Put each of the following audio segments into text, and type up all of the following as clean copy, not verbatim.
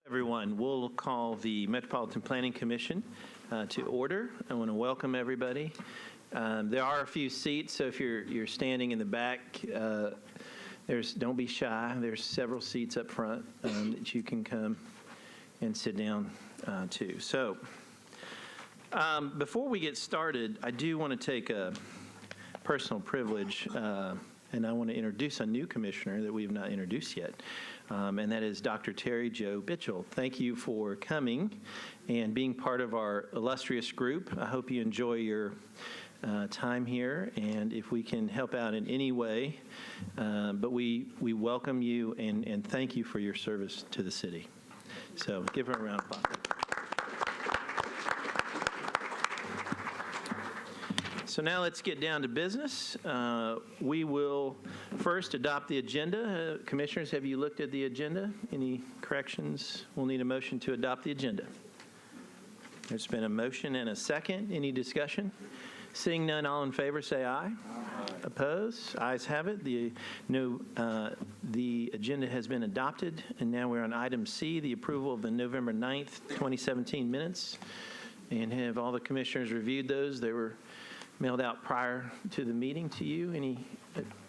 Everyone, we'll call the Metropolitan Planning Commission to order. I want to welcome everybody. There are a few seats, so if you're standing in the back, don't be shy. There's several seats up front that you can come and sit down to. So, before we get started, I do want to take a personal privilege, and I want to introduce a new commissioner that we have not introduced yet. And that is Dr. Terry Jo Bitchell. Thank you for coming and being part of our illustrious group. I hope you enjoy your time here, and if we can help out in any way, but we welcome you and thank you for your service to the city. So give her a round of applause. So now let's get down to business. We will first adopt the agenda. Commissioners, have you looked at the agenda? Any corrections? We'll need a motion to adopt the agenda. There's been a motion and a second. Any discussion? Seeing none, all in favor say aye. Aye. Opposed? Ayes have it. The agenda has been adopted. And now we're on item C, the approval of the November 9th, 2017 minutes. And have all the commissioners reviewed those? They were mailed out prior to the meeting to you. Any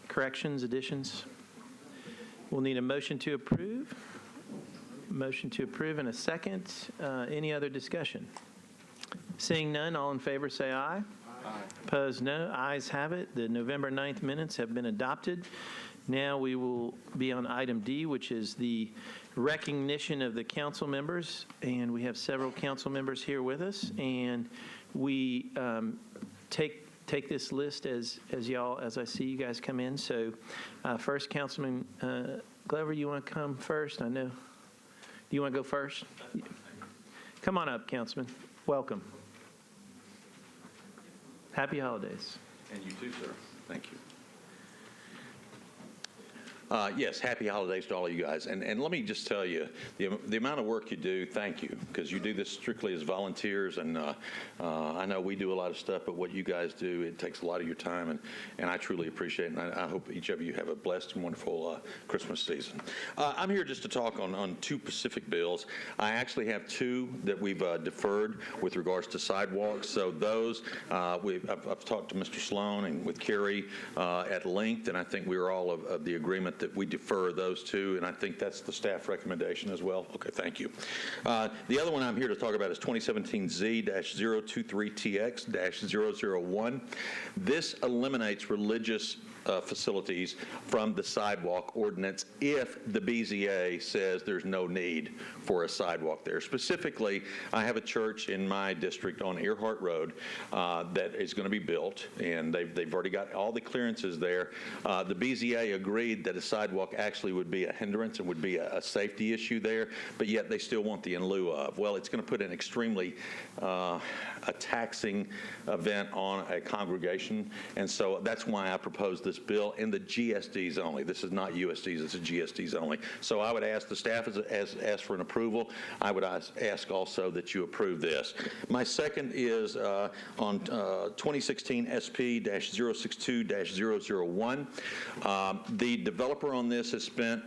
corrections, additions? We'll need a motion to approve. Motion to approve in a second. Any other discussion? Seeing none, all in favor say aye. Aye. Opposed, no. Ayes have it. The November 9th minutes have been adopted. Now we will be on item D, which is the recognition of the council members. And we have several council members here with us. And we take this list as I see you guys come in. So first, Councilman Glover, you want to come first? I know. Do you want to go first? Come on up, Councilman. Welcome. Happy holidays. And you too, sir. Thank you. Yes, happy holidays to all of you guys. And let me just tell you, the amount of work you do, thank you, because you do this strictly as volunteers. And I know we do a lot of stuff, but what you guys do, it takes a lot of your time, and I truly appreciate it. And I hope each of you have a blessed and wonderful Christmas season. I'm here just to talk on two specific bills. I actually have two that we've deferred with regards to sidewalks. So those, I've talked to Mr. Sloan and with Kerry at length, and I think we were all of the agreement that we defer those two, and I think that's the staff recommendation as well. Okay, thank you. The other one I'm here to talk about is 2017 Z-023TX-001. This eliminates religious facilities from the sidewalk ordinance if the BZA says there's no need for a sidewalk there. Specifically, I have a church in my district on Earhart Road that is going to be built, and they've already got all the clearances there. The BZA agreed that a sidewalk actually would be a hindrance and would be a safety issue there, but yet they still want the in lieu of. Well, it's going to put an extremely a taxing event on a congregation, and so that's why I proposed this bill in the GSDs only. This is not USDs, it's a GSDs only. So I would ask the staff as ask for an approval. I would ask also that you approve this. My second is on 2016 SP-062-001. The developer on this has spent,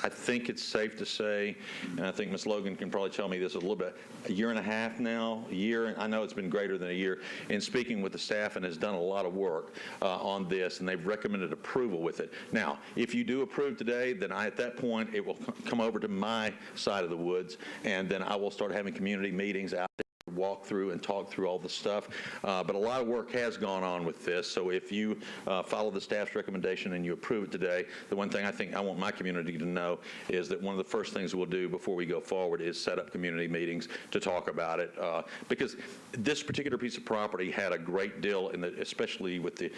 I think it's safe to say, and I think Ms. Logan can probably tell me this a little bit, a year and a half now, a year, I know it's been greater than a year, in speaking with the staff and has done a lot of work on this, and they've recommended approval with it. Now, if you do approve today, then at that point, it will come over to my side of the woods, and then I will start having community meetings out there, walk through and talk through all the stuff. But a lot of work has gone on with this, so if you follow the staff's recommendation and you approve it today, the one thing I think I want my community to know is that one of the first things we'll do before we go forward is set up community meetings to talk about it, because this particular piece of property had a great deal, especially with the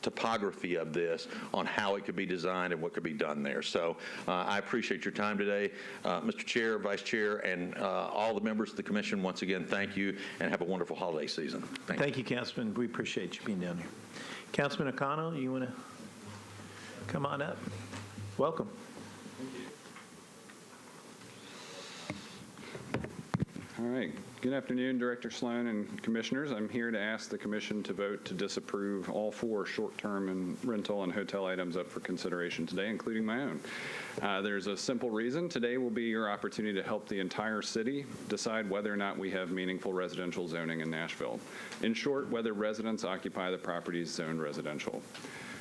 topography of this, on how it could be designed and what could be done there. So I appreciate your time today. Mr. Chair, Vice Chair, and all the members of the Commission, once again, thank you, and have a wonderful holiday season. Thank you, Councilman. We appreciate you being down here. Councilman O'Connell, you want to come on up? Welcome. All All right. Good afternoon, Director Sloan and Commissioners. I'm here to ask the Commission to vote to disapprove all 4 short-term and rental and hotel items up for consideration today, including my own. There's a simple reason. Today will be your opportunity to help the entire city decide whether or not we have meaningful residential zoning in Nashville. In short, whether residents occupy the properties zoned residential.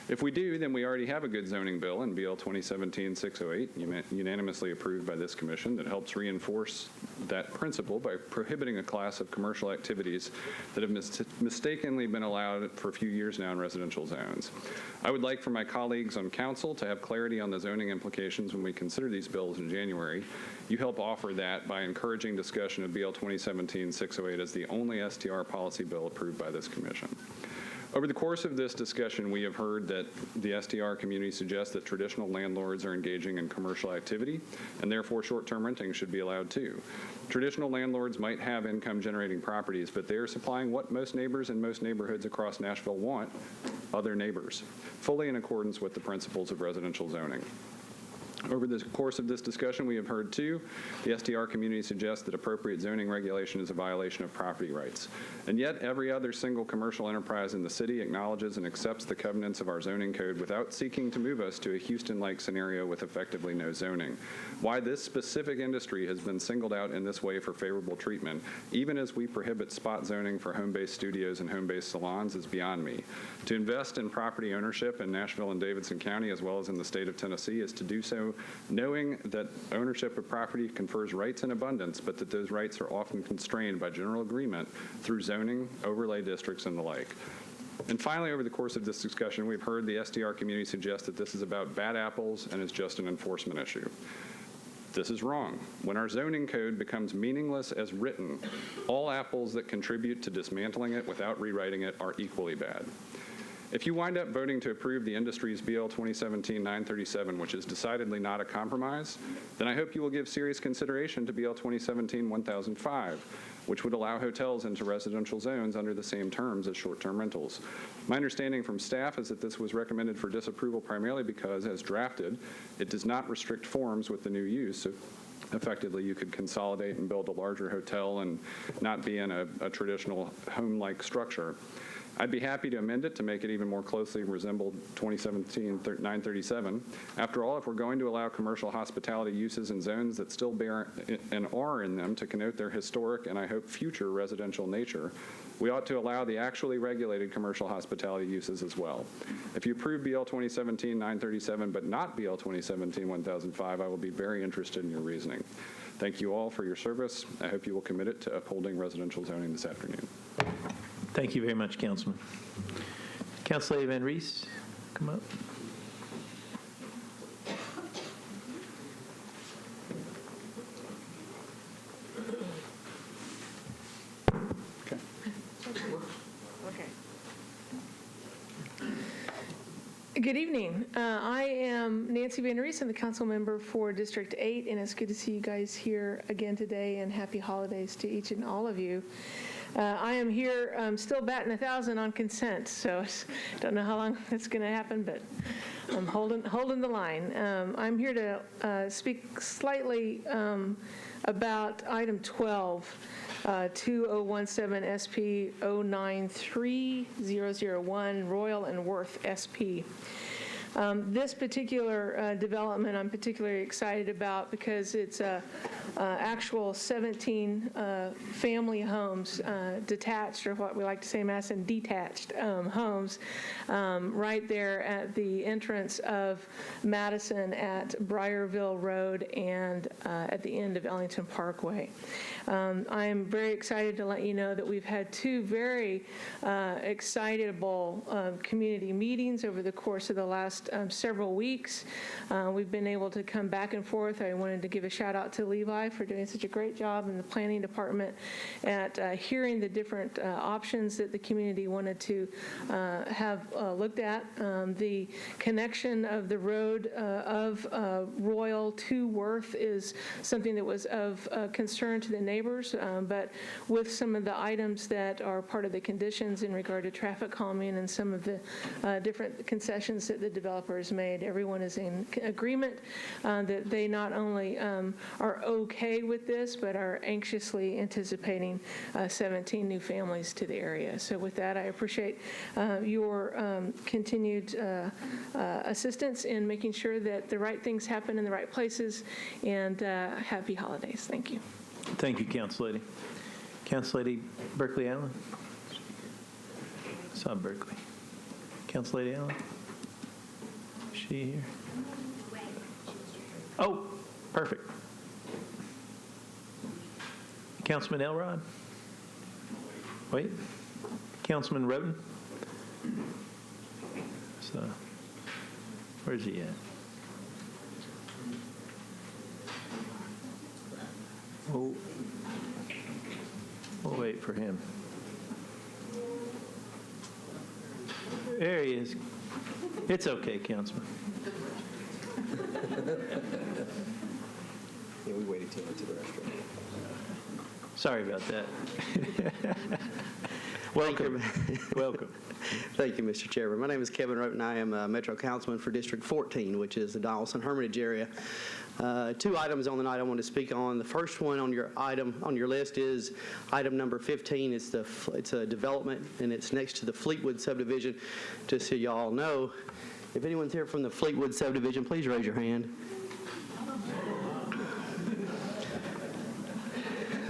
If we do, then we already have a good zoning bill in BL 2017-608, unanimously approved by this commission, that helps reinforce that principle by prohibiting a class of commercial activities that have mistakenly been allowed for a few years now in residential zones. I would like for my colleagues on council to have clarity on the zoning implications when we consider these bills in January. You help offer that by encouraging discussion of BL 2017-608 as the only STR policy bill approved by this commission. Over the course of this discussion, we have heard that the STR community suggests that traditional landlords are engaging in commercial activity, and therefore short-term renting should be allowed too. Traditional landlords might have income-generating properties, but they are supplying what most neighbors in most neighborhoods across Nashville want: other neighbors, fully in accordance with the principles of residential zoning. Over the course of this discussion, we have heard, too, the STR community suggests that appropriate zoning regulation is a violation of property rights. And yet, every other single commercial enterprise in the city acknowledges and accepts the covenants of our zoning code without seeking to move us to a Houston-like scenario with effectively no zoning. Why this specific industry has been singled out in this way for favorable treatment, even as we prohibit spot zoning for home-based studios and home-based salons, is beyond me. To invest in property ownership in Nashville and Davidson County, as well as in the state of Tennessee, is to do so knowing that ownership of property confers rights in abundance, but that those rights are often constrained by general agreement through zoning, overlay districts, and the like. And finally, over the course of this discussion, we've heard the STR community suggest that this is about bad apples and is just an enforcement issue. This is wrong. When our zoning code becomes meaningless as written, all apples that contribute to dismantling it without rewriting it are equally bad. If you wind up voting to approve the industry's BL 2017-937, which is decidedly not a compromise, then I hope you will give serious consideration to BL 2017-1005, which would allow hotels into residential zones under the same terms as short-term rentals. My understanding from staff is that this was recommended for disapproval primarily because, as drafted, it does not restrict forms with the new use. So effectively, you could consolidate and build a larger hotel and not be in a traditional home-like structure. I'd be happy to amend it to make it even more closely resemble 2017-937. After all, if we're going to allow commercial hospitality uses in zones that still bear an R in them to connote their historic and I hope future residential nature, we ought to allow the actually regulated commercial hospitality uses as well. If you approve BL 2017-937 but not BL 2017-1005, I will be very interested in your reasoning. Thank you all for your service. I hope you will commit it to upholding residential zoning this afternoon. Thank you very much, Councilman. Councilor Van Rees, come up. Okay. Good evening. I am Nancy Van Rees. I'm the council member for District 8, and it's good to see you guys here again today, and happy holidays to each and all of you. I am here still batting 1,000 on consent, so don't know how long that's going to happen, but I'm holding the line. I'm here to speak slightly about item 12, 2017 SP 093001, Royal and Worth SP. This particular development I'm particularly excited about because it's actual 17 family homes, detached, or what we like to say mass and detached homes, right there at the entrance of Madison at Briarville Road and at the end of Ellington Parkway. I am very excited to let you know that we've had 2 very excitable community meetings over the course of the last several weeks. We've been able to come back and forth. I wanted to give a shout out to Levi for doing such a great job in the planning department at hearing the different options that the community wanted to have looked at. The connection of the road of Royal to Worth is something that was of concern to the neighbors, but with some of the items that are part of the conditions in regard to traffic calming and some of the different concessions that the developers made, everyone is in agreement that they not only are okay with this, but are anxiously anticipating 17 new families to the area. So with that, I appreciate your continued assistance in making sure that the right things happen in the right places, and happy holidays. Thank you. Thank you, Council Lady. Council Lady Berkeley Allen. Saw Berkeley. Council Lady Allen. Is she here? Oh, perfect. Councilman Elrod. Wait. Councilman Roden. So, where's he at? We'll wait for him. There he is. It's okay, Councilman. Yeah, we waited till into the restroom. Sorry about that. Welcome. Welcome. Thank you, Mr. Chairman. My name is Kevin Roten. I am a Metro Councilman for District 14, which is the Donaldson Hermitage area. 2 items on the night I want to speak on. The first one on your list is item number 15. It's a development, and it's next to the Fleetwood subdivision. Just so y'all know, if anyone's here from the Fleetwood subdivision, please raise your hand.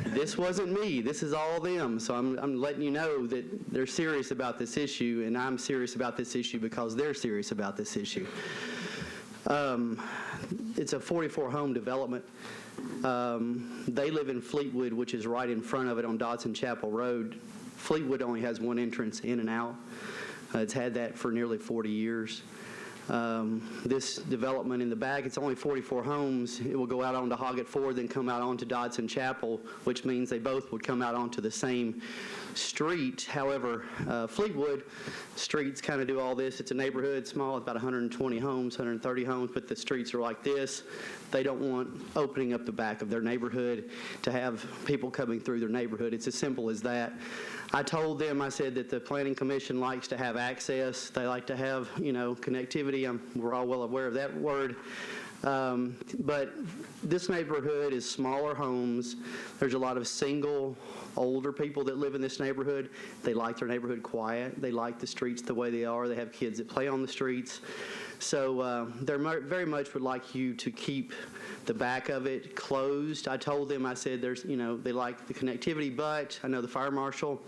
This wasn't me. This is all them. So I'm letting you know that they're serious about this issue, and I'm serious about this issue because they're serious about this issue. It's a 44-home development. They live in Fleetwood, which is right in front of it on Dodson Chapel Road. Fleetwood only has one entrance in and out. It's had that for nearly 40 years. This development in the back, it's only 44 homes. It will go out onto Hoggett Ford, then come out onto Dodson Chapel, which means they both would come out onto the same street. However, Fleetwood streets kind of do all this. It's a neighborhood, small, it's about 120 homes, 130 homes, but the streets are like this. They don't want opening up the back of their neighborhood to have people coming through their neighborhood. It's as simple as that. I told them, I said that the Planning Commission likes to have access. They like to have, connectivity. We're all well aware of that word. But this neighborhood is smaller homes. There's a lot of single, older people that live in this neighborhood. They like their neighborhood quiet. They like the streets the way they are. They have kids that play on the streets. So they very much would like you to keep the back of it closed. I told them, I said, they like the connectivity, but I know the fire marshal.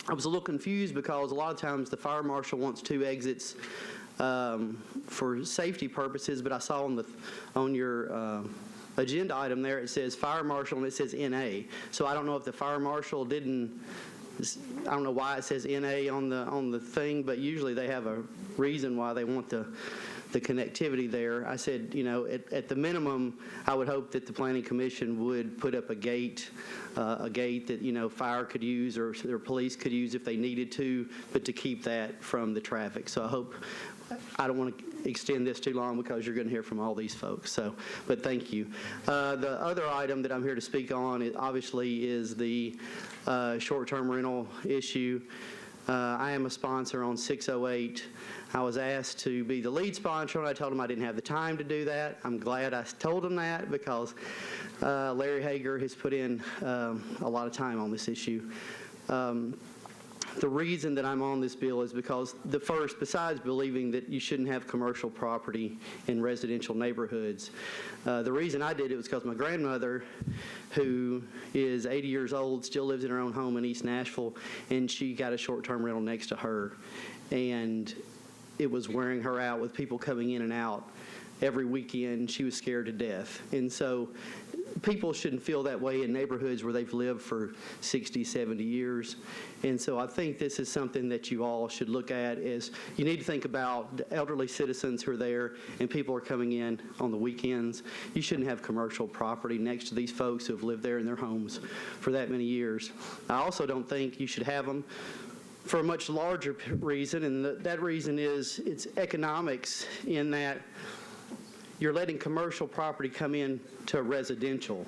I was a little confused because a lot of times the fire marshal wants 2 exits for safety purposes, but I saw on your agenda item there it says fire marshal and it says NA. So I don't know if the fire marshal didn't. I don't know why it says NA on the thing, but usually they have a reason why they want the connectivity there. I said, at the minimum, I would hope that the Planning Commission would put up a gate that, fire could use or police could use if they needed to, but to keep that from the traffic. So I don't want to extend this too long because you're going to hear from all these folks. But thank you. The other item that I'm here to speak on obviously is the short-term rental issue. I am a sponsor on 608. I was asked to be the lead sponsor, and I told them I didn't have the time to do that. I'm glad I told them that because Larry Hager has put in a lot of time on this issue. The reason that I'm on this bill is because besides believing that you shouldn't have commercial property in residential neighborhoods, the reason I did it was because my grandmother, who is 80 years old, still lives in her own home in East Nashville, and she got a short-term rental next to her. And it was wearing her out with people coming in and out every weekend. She was scared to death. And so people shouldn't feel that way in neighborhoods where they've lived for 60, 70 years. And so I think this is something that you all should look at is you need to think about the elderly citizens who are there and people are coming in on the weekends. You shouldn't have commercial property next to these folks who have lived there in their homes for that many years. I also don't think you should have them for a much larger reason, and that reason is it's economics in that you're letting commercial property come in to residential.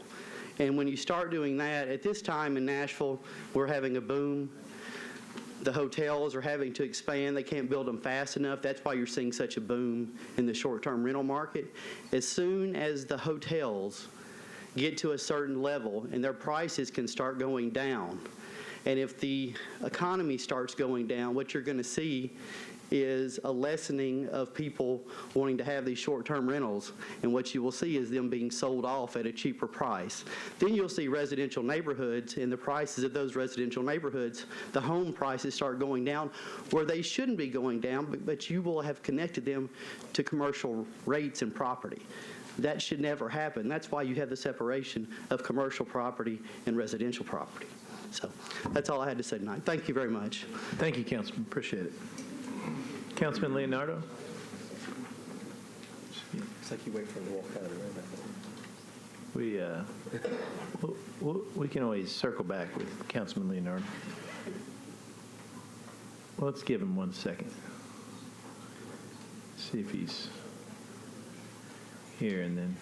And when you start doing that, at this time in Nashville, we're having a boom. The hotels are having to expand. They can't build them fast enough. That's why you're seeing such a boom in the short-term rental market. As soon as the hotels get to a certain level, and their prices can start going down. And if the economy starts going down, what you're going to see is a lessening of people wanting to have these short-term rentals, and what you will see is them being sold off at a cheaper price. Then you'll see residential neighborhoods, and the prices of those residential neighborhoods, the home prices start going down where they shouldn't be going down, but you will have connected them to commercial rates and property. That should never happen. That's why you have the separation of commercial property and residential property. So that's all I had to say tonight. Thank you very much. Thank you, Councilman. Appreciate it. Councilman Leonardo? It's like you wait for them to walk out of the room. We can always circle back with Councilman Leonardo. Well, let's give him 1 second. See if he's here, and then.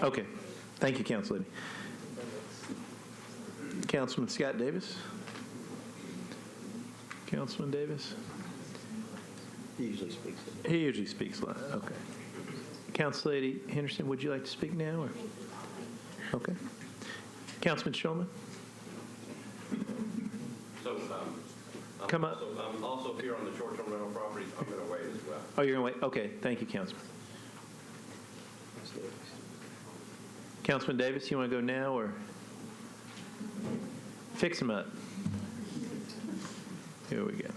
Okay. Thank you, Council Lady. Councilman Scott Davis? Councilman Davis? He usually speaks. He usually speaks loud. Okay. Council Lady Henderson, would you like to speak now? Or? Okay. Councilman Shulman? So, Come up. I'm also here on the short-term rental properties. I'm going to wait as well. Oh, you're going to wait? Okay. Thank you, Councilman. Councilman Davis, you want to go now or fix him up? Here we go.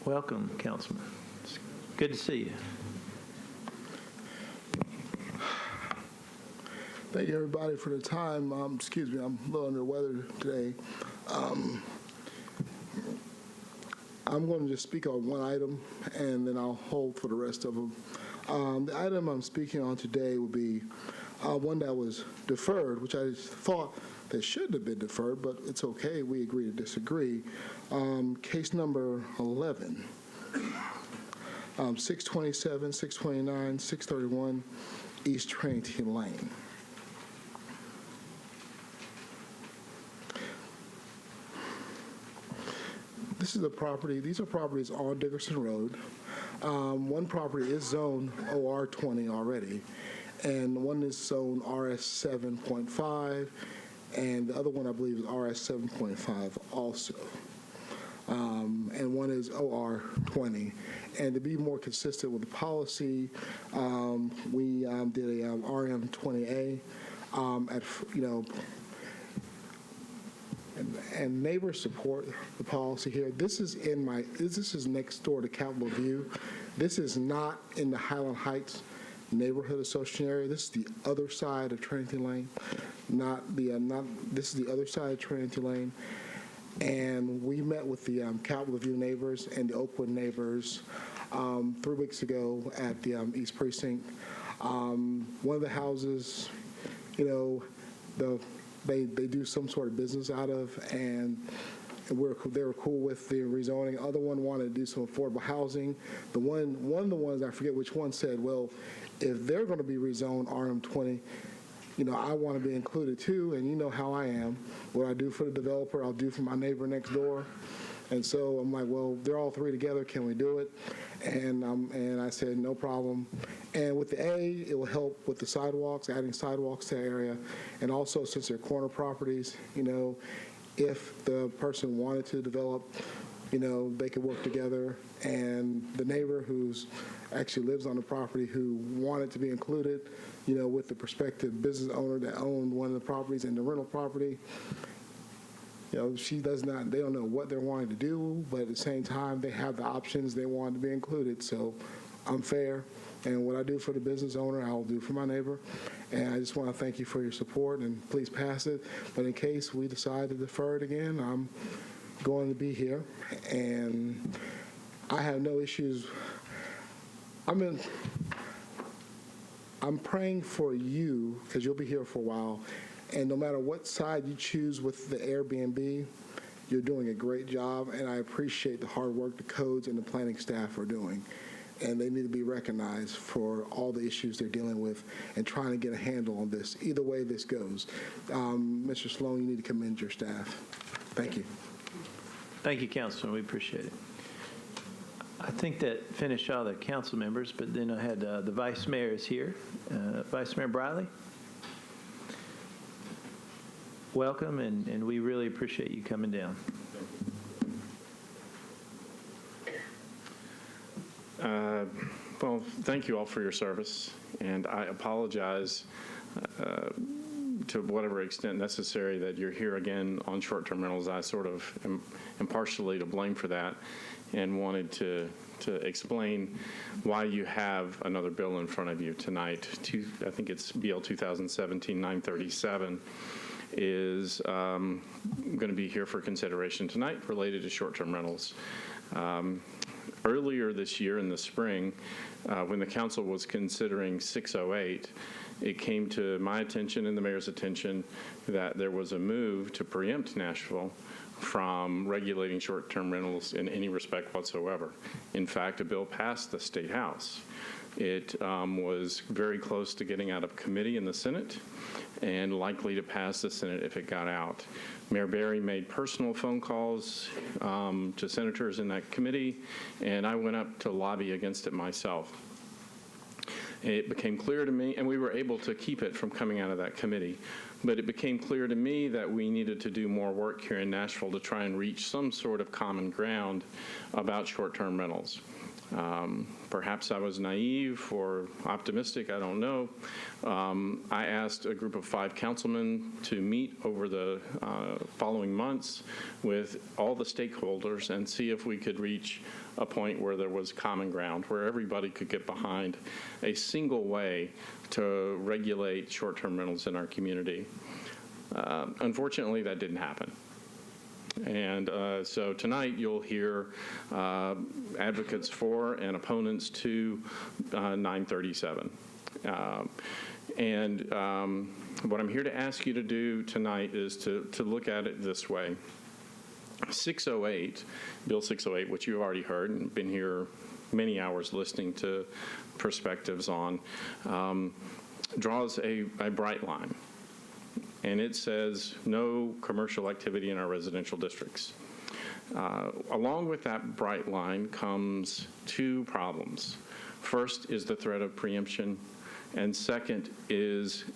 Welcome, Councilman. It's good to see you. Thank you, everybody, for the time. Excuse me, I'm a little under the weather today. I'm going to just speak on one item, and then I'll hold for the rest of them. The item I'm speaking on today would be one that was deferred, which I thought that should have been deferred, but it's okay. We agree to disagree. Case number 11, 627, 629, 631 East Trinity Lane. This is a property. These are properties on Dickerson Road. One property is zoned OR 20 already, and one is zoned RS 7.5, and the other one I believe is RS 7.5 also. And one is OR 20. And to be more consistent with the policy, we did a RM 20A at and neighbors support the policy here. This is next door to Capitol View. This is not in the Highland Heights neighborhood association area. This is the other side of Trinity Lane. This is the other side of Trinity Lane. And we met with the Capitol View neighbors and the Oakwood neighbors 3 weeks ago at the East Precinct. One of the houses, they do some sort of business out of, and they were cool with the rezoning. Other one wanted to do some affordable housing. One of the ones, I forget which one, said, well, if they're going to be rezoned RM20, I want to be included too, and you know how I am. What I do for the developer, I'll do for my neighbor next door. And so I'm like, well, they're all three together. Can we do it? And I said, no problem. And with the A, it will help with the sidewalks, adding sidewalks to the area. And also, since they're corner properties, if the person wanted to develop, they could work together. And the neighbor who's actually lives on the property who wanted to be included, with the prospective business owner that owned one of the properties and the rental property, she does not, they don't know what they're wanting to do, but at the same time, they have the options they want to be included. So I'm fair, and what I do for the business owner, I'll do for my neighbor. And I just want to thank you for your support, and please pass it. But in case we decide to defer it again, I'm going to be here, and I have no issues. I'm praying for you, because you'll be here for a while. And no matter what side you choose with the Airbnb, you're doing a great job, and I appreciate the hard work the codes and the planning staff are doing. And they need to be recognized for all the issues they're dealing with and trying to get a handle on this. Either way this goes. Mr. Sloan, you need to commend your staff. Thank you. Thank you, Councilman. We appreciate it. I think that finished all the council members, but then I had the vice mayor is here. Vice Mayor Briley. Welcome, and we really appreciate you coming down. Well, thank you all for your service, and I apologize to whatever extent necessary that you're here again on short-term rentals. I sort of am partially to blame for that, and wanted to explain why you have another bill in front of you tonight. I think it's BL 2017-937 is going to be here for consideration tonight related to short-term rentals. Earlier this year in the spring, when the council was considering 608, it came to my attention and the mayor's attention that there was a move to preempt Nashville from regulating short-term rentals in any respect whatsoever. In fact, a bill passed the State House. It was very close to getting out of committee in the Senate and likely to pass the Senate if it got out. Mayor Berry made personal phone calls to senators in that committee, and I went up to lobby against it myself. It became clear to me, and we were able to keep it from coming out of that committee, but it became clear to me that we needed to do more work here in Nashville to try and reach some sort of common ground about short-term rentals. Perhaps I was naive or optimistic, I don't know. I asked a group of 5 councilmen to meet over the following months with all the stakeholders and see if we could reach a point where there was common ground, where everybody could get behind a single way to regulate short-term rentals in our community. Unfortunately, that didn't happen. And so tonight you'll hear advocates for and opponents to 937. What I'm here to ask you to do tonight is to look at it this way. 608, Bill 608, which you've already heard and been here many hours listening to perspectives on, draws a bright line. And it says no commercial activity in our residential districts. Along with that bright line comes 2 problems. First is the threat of preemption, and second is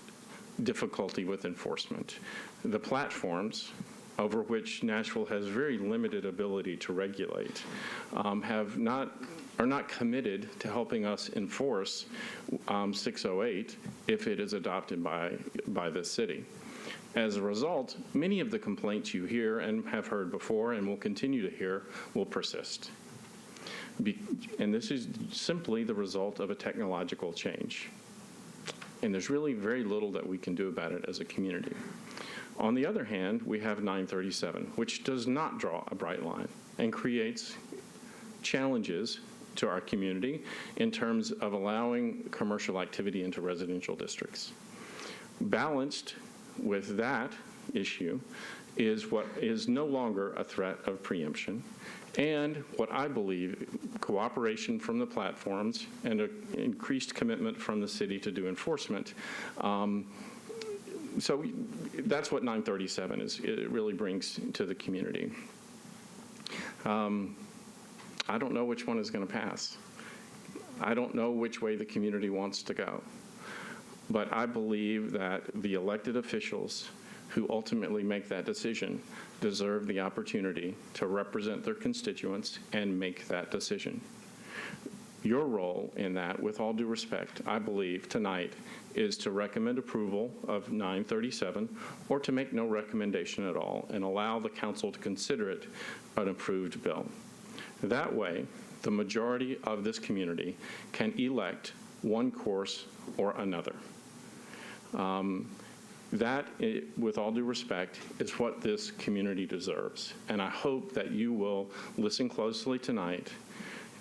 difficulty with enforcement. The platforms over which Nashville has very limited ability to regulate are not committed to helping us enforce 608 if it is adopted by the city. As a result, many of the complaints you hear and have heard before and will continue to hear will persist. And this is simply the result of a technological change. And there's really very little that we can do about it as a community. On the other hand, we have 937, which does not draw a bright line and creates challenges to our community in terms of allowing commercial activity into residential districts. Balanced with that issue is what is no longer a threat of preemption, and what I believe cooperation from the platforms and an increased commitment from the city to do enforcement. So that's what 937 is. It really brings to the community. I don't know which one is going to pass. I don't know which way the community wants to go. But I believe that the elected officials who ultimately make that decision deserve the opportunity to represent their constituents and make that decision. Your role in that, with all due respect, I believe tonight, is to recommend approval of 937 or to make no recommendation at all and allow the council to consider it an approved bill. That way, the majority of this community can elect one course or another. That, with all due respect, is what this community deserves. And I hope that you will listen closely tonight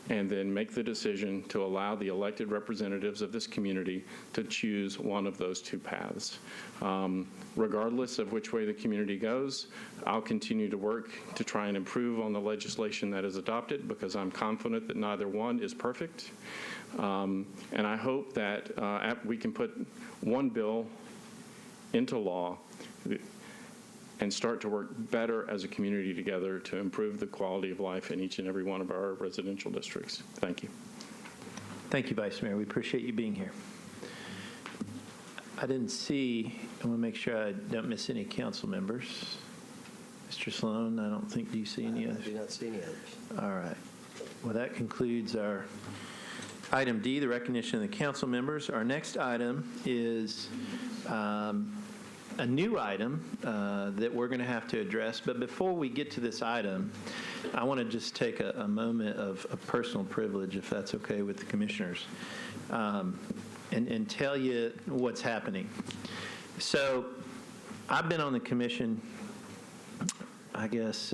and then make the decision to allow the elected representatives of this community to choose one of those 2 paths. Regardless of which way the community goes, I'll continue to work to try and improve on the legislation that is adopted, because I'm confident that neither one is perfect. And I hope that we can put one bill into law and start to work better as a community together to improve the quality of life in each and every one of our residential districts. Thank you. Thank you, Vice Mayor. We appreciate you being here. I didn't see, I want to make sure I don't miss any council members. Mr. Sloan, I don't think, do you see any I others? do not see any others. All right. Well, that concludes our item D, the recognition of the council members. Our next item is a new item that we're going to have to address. But before we get to this item, I want to just take a moment of personal privilege, if that's okay with the commissioners, and tell you what's happening. So I've been on the commission, I guess,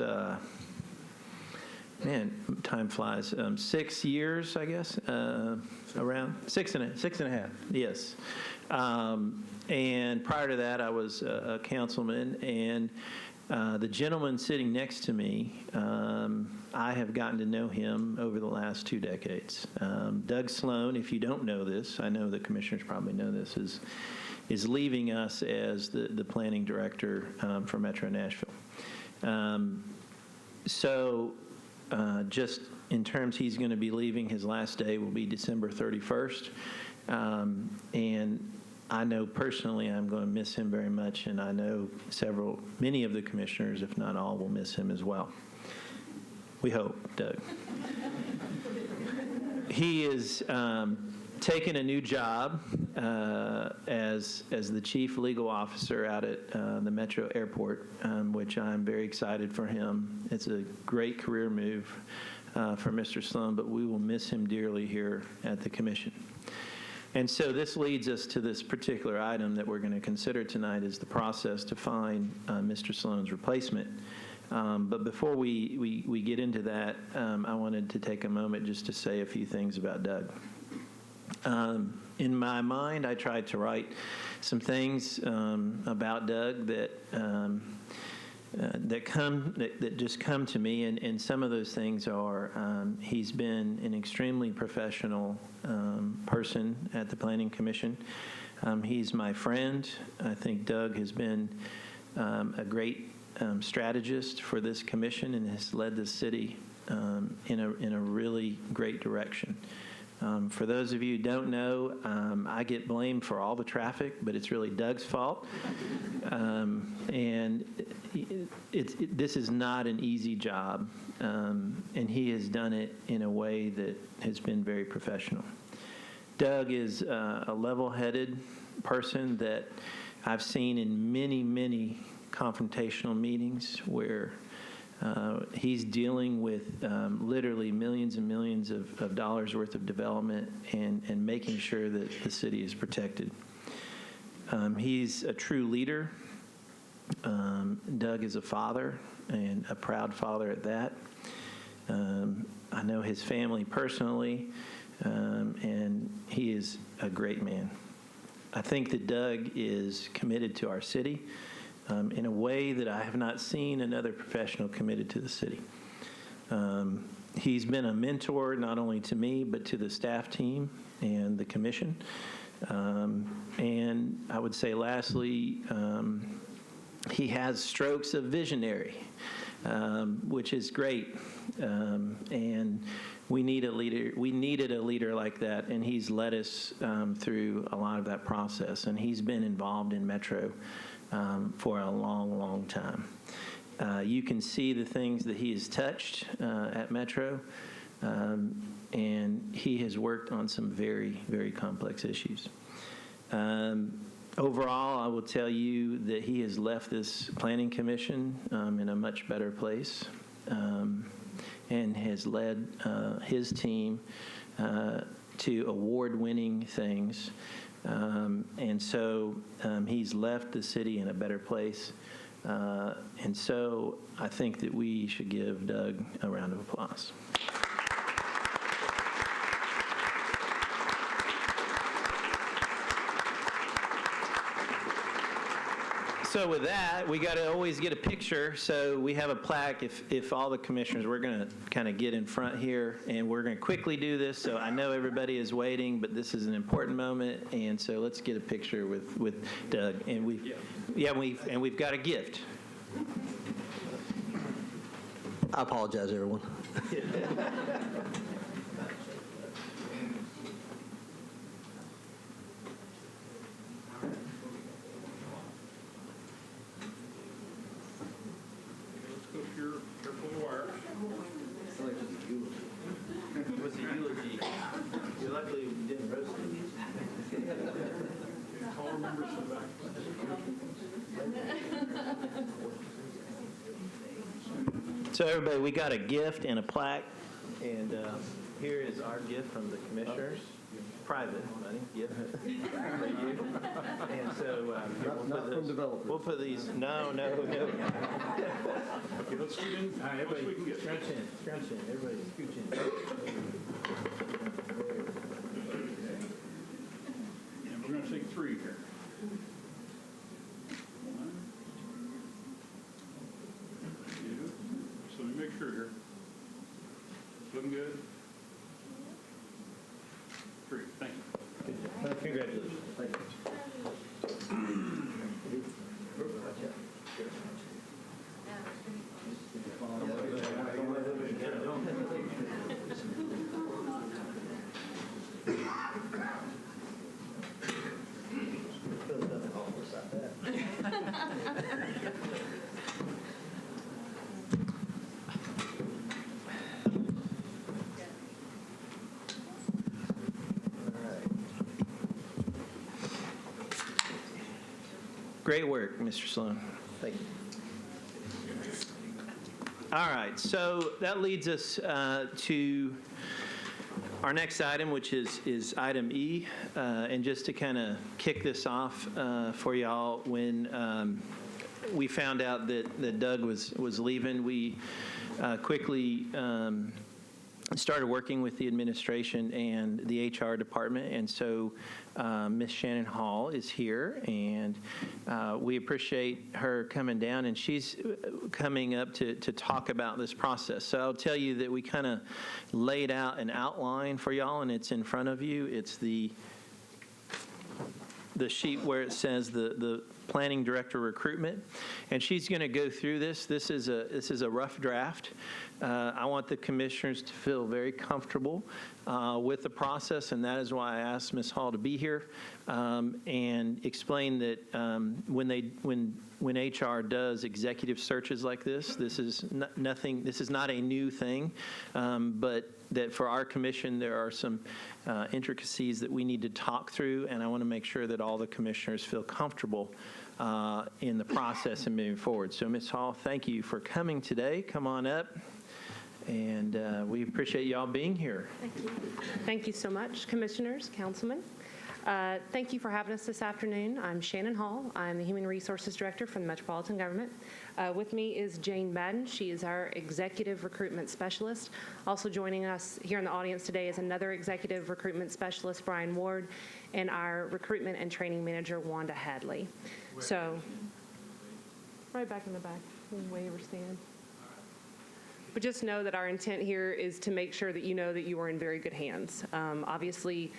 man, time flies. 6 years, I guess, around six and a half. Yes. And prior to that, I was a councilman, and the gentleman sitting next to me, I have gotten to know him over the last 2 decades. Doug Sloan, if you don't know this, I know the commissioners probably know this, is leaving us as the planning director for Metro Nashville. So just in terms, he's going to be leaving. His last day will be December 31st. And I know personally I'm going to miss him very much, and I know many of the commissioners, if not all, will miss him as well. We hope, Doug. He is taking a new job as the chief legal officer out at the Metro Airport, which I'm very excited for him. It's a great career move for Mr. Sloan, but we will miss him dearly here at the commission. And so this leads us to this particular item that we're going to consider tonight, is the process to find Mr. Sloan's replacement. But before we get into that, I wanted to take a moment just to say a few things about Doug. In my mind, I tried to write some things about Doug that just come to me, and some of those things are he's been an extremely professional person at the Planning Commission. He's my friend. I think Doug has been a great strategist for this commission and has led the city in a really great direction. For those of you who don't know, I get blamed for all the traffic, but it's really Doug's fault. And this is not an easy job, and he has done it in a way that has been very professional. Doug is a level-headed person that I've seen in many, many confrontational meetings where he's dealing with literally millions and millions of dollars worth of development and making sure that the city is protected. He's a true leader. Doug is a father, and a proud father at that. I know his family personally, and he is a great man. I think that Doug is committed to our city in a way that I have not seen another professional committed to the city. He's been a mentor not only to me, but to the staff team and the commission. And I would say lastly, he has strokes of visionary, which is great. And we need a leader. We needed a leader like that, and he's led us through a lot of that process. And he's been involved in Metro for a long, long time. You can see the things that he has touched at Metro, and he has worked on some very, very complex issues. Overall, I will tell you that he has left this planning commission in a much better place, and has led his team to award-winning things. And so he's left the city in a better place. And so I think that we should give Doug a round of applause. So with that, we got to always get a picture. So we have a plaque. If all the commissioners, we're going to kind of get in front here, and we're going to quickly do this. So I know everybody is waiting, but this is an important moment, and so let's get a picture with Doug. And we've got a gift. I apologize, everyone. Let's go here, careful the wire. It was a eulogy. You're luckily you didn't roast it. Call members to the back. So everybody, we got a gift and a plaque, and here is our gift from the commissioners. Private money, gift for you. And so Not from developers. we'll put these. No. Okay, let's scoot in. Everybody, scrunch in. Everybody, scooch in. And we're going to take 3 here. 1, 2. So let me make sure here. Looking good? 3. Thank you. Congratulations. Thank you. Great work, Mr. Sloan. Thank you. All right, so that leads us to our next item, which is item E. And just to kind of kick this off for y'all, when we found out that Doug was leaving, we quickly started working with the administration and the HR department, and so Ms. Shannon Hall is here, and we appreciate her coming down, and she's coming up to talk about this process. So I'll tell you that we kind of laid out an outline for y'all, and it's in front of you. It's the sheet where it says the planning director recruitment, and she's going to go through this. This is a rough draft. I want the commissioners to feel very comfortable with the process, and that is why I asked Ms. Hall to be here and explain that when HR does executive searches like this is nothing. This is not a new thing, but that for our commission there are some intricacies that we need to talk through, and I want to make sure that all the commissioners feel comfortable in the process and moving forward. So, Ms. Hall, thank you for coming today. Come on up. And we appreciate y'all being here. Thank you. Thank you so much, commissioners, councilmen. Thank you for having us this afternoon. I'm Shannon Hall. I'm the Human Resources Director for the Metropolitan Government. With me is Jane Madden. She is our Executive Recruitment Specialist. Also joining us here in the audience today is another Executive Recruitment Specialist, Brian Ward, and our Recruitment and Training Manager, Wanda Hadley. So, right back in the back, waiver stand. But just know that our intent here is to make sure that you know that you are in very good hands. Obviously,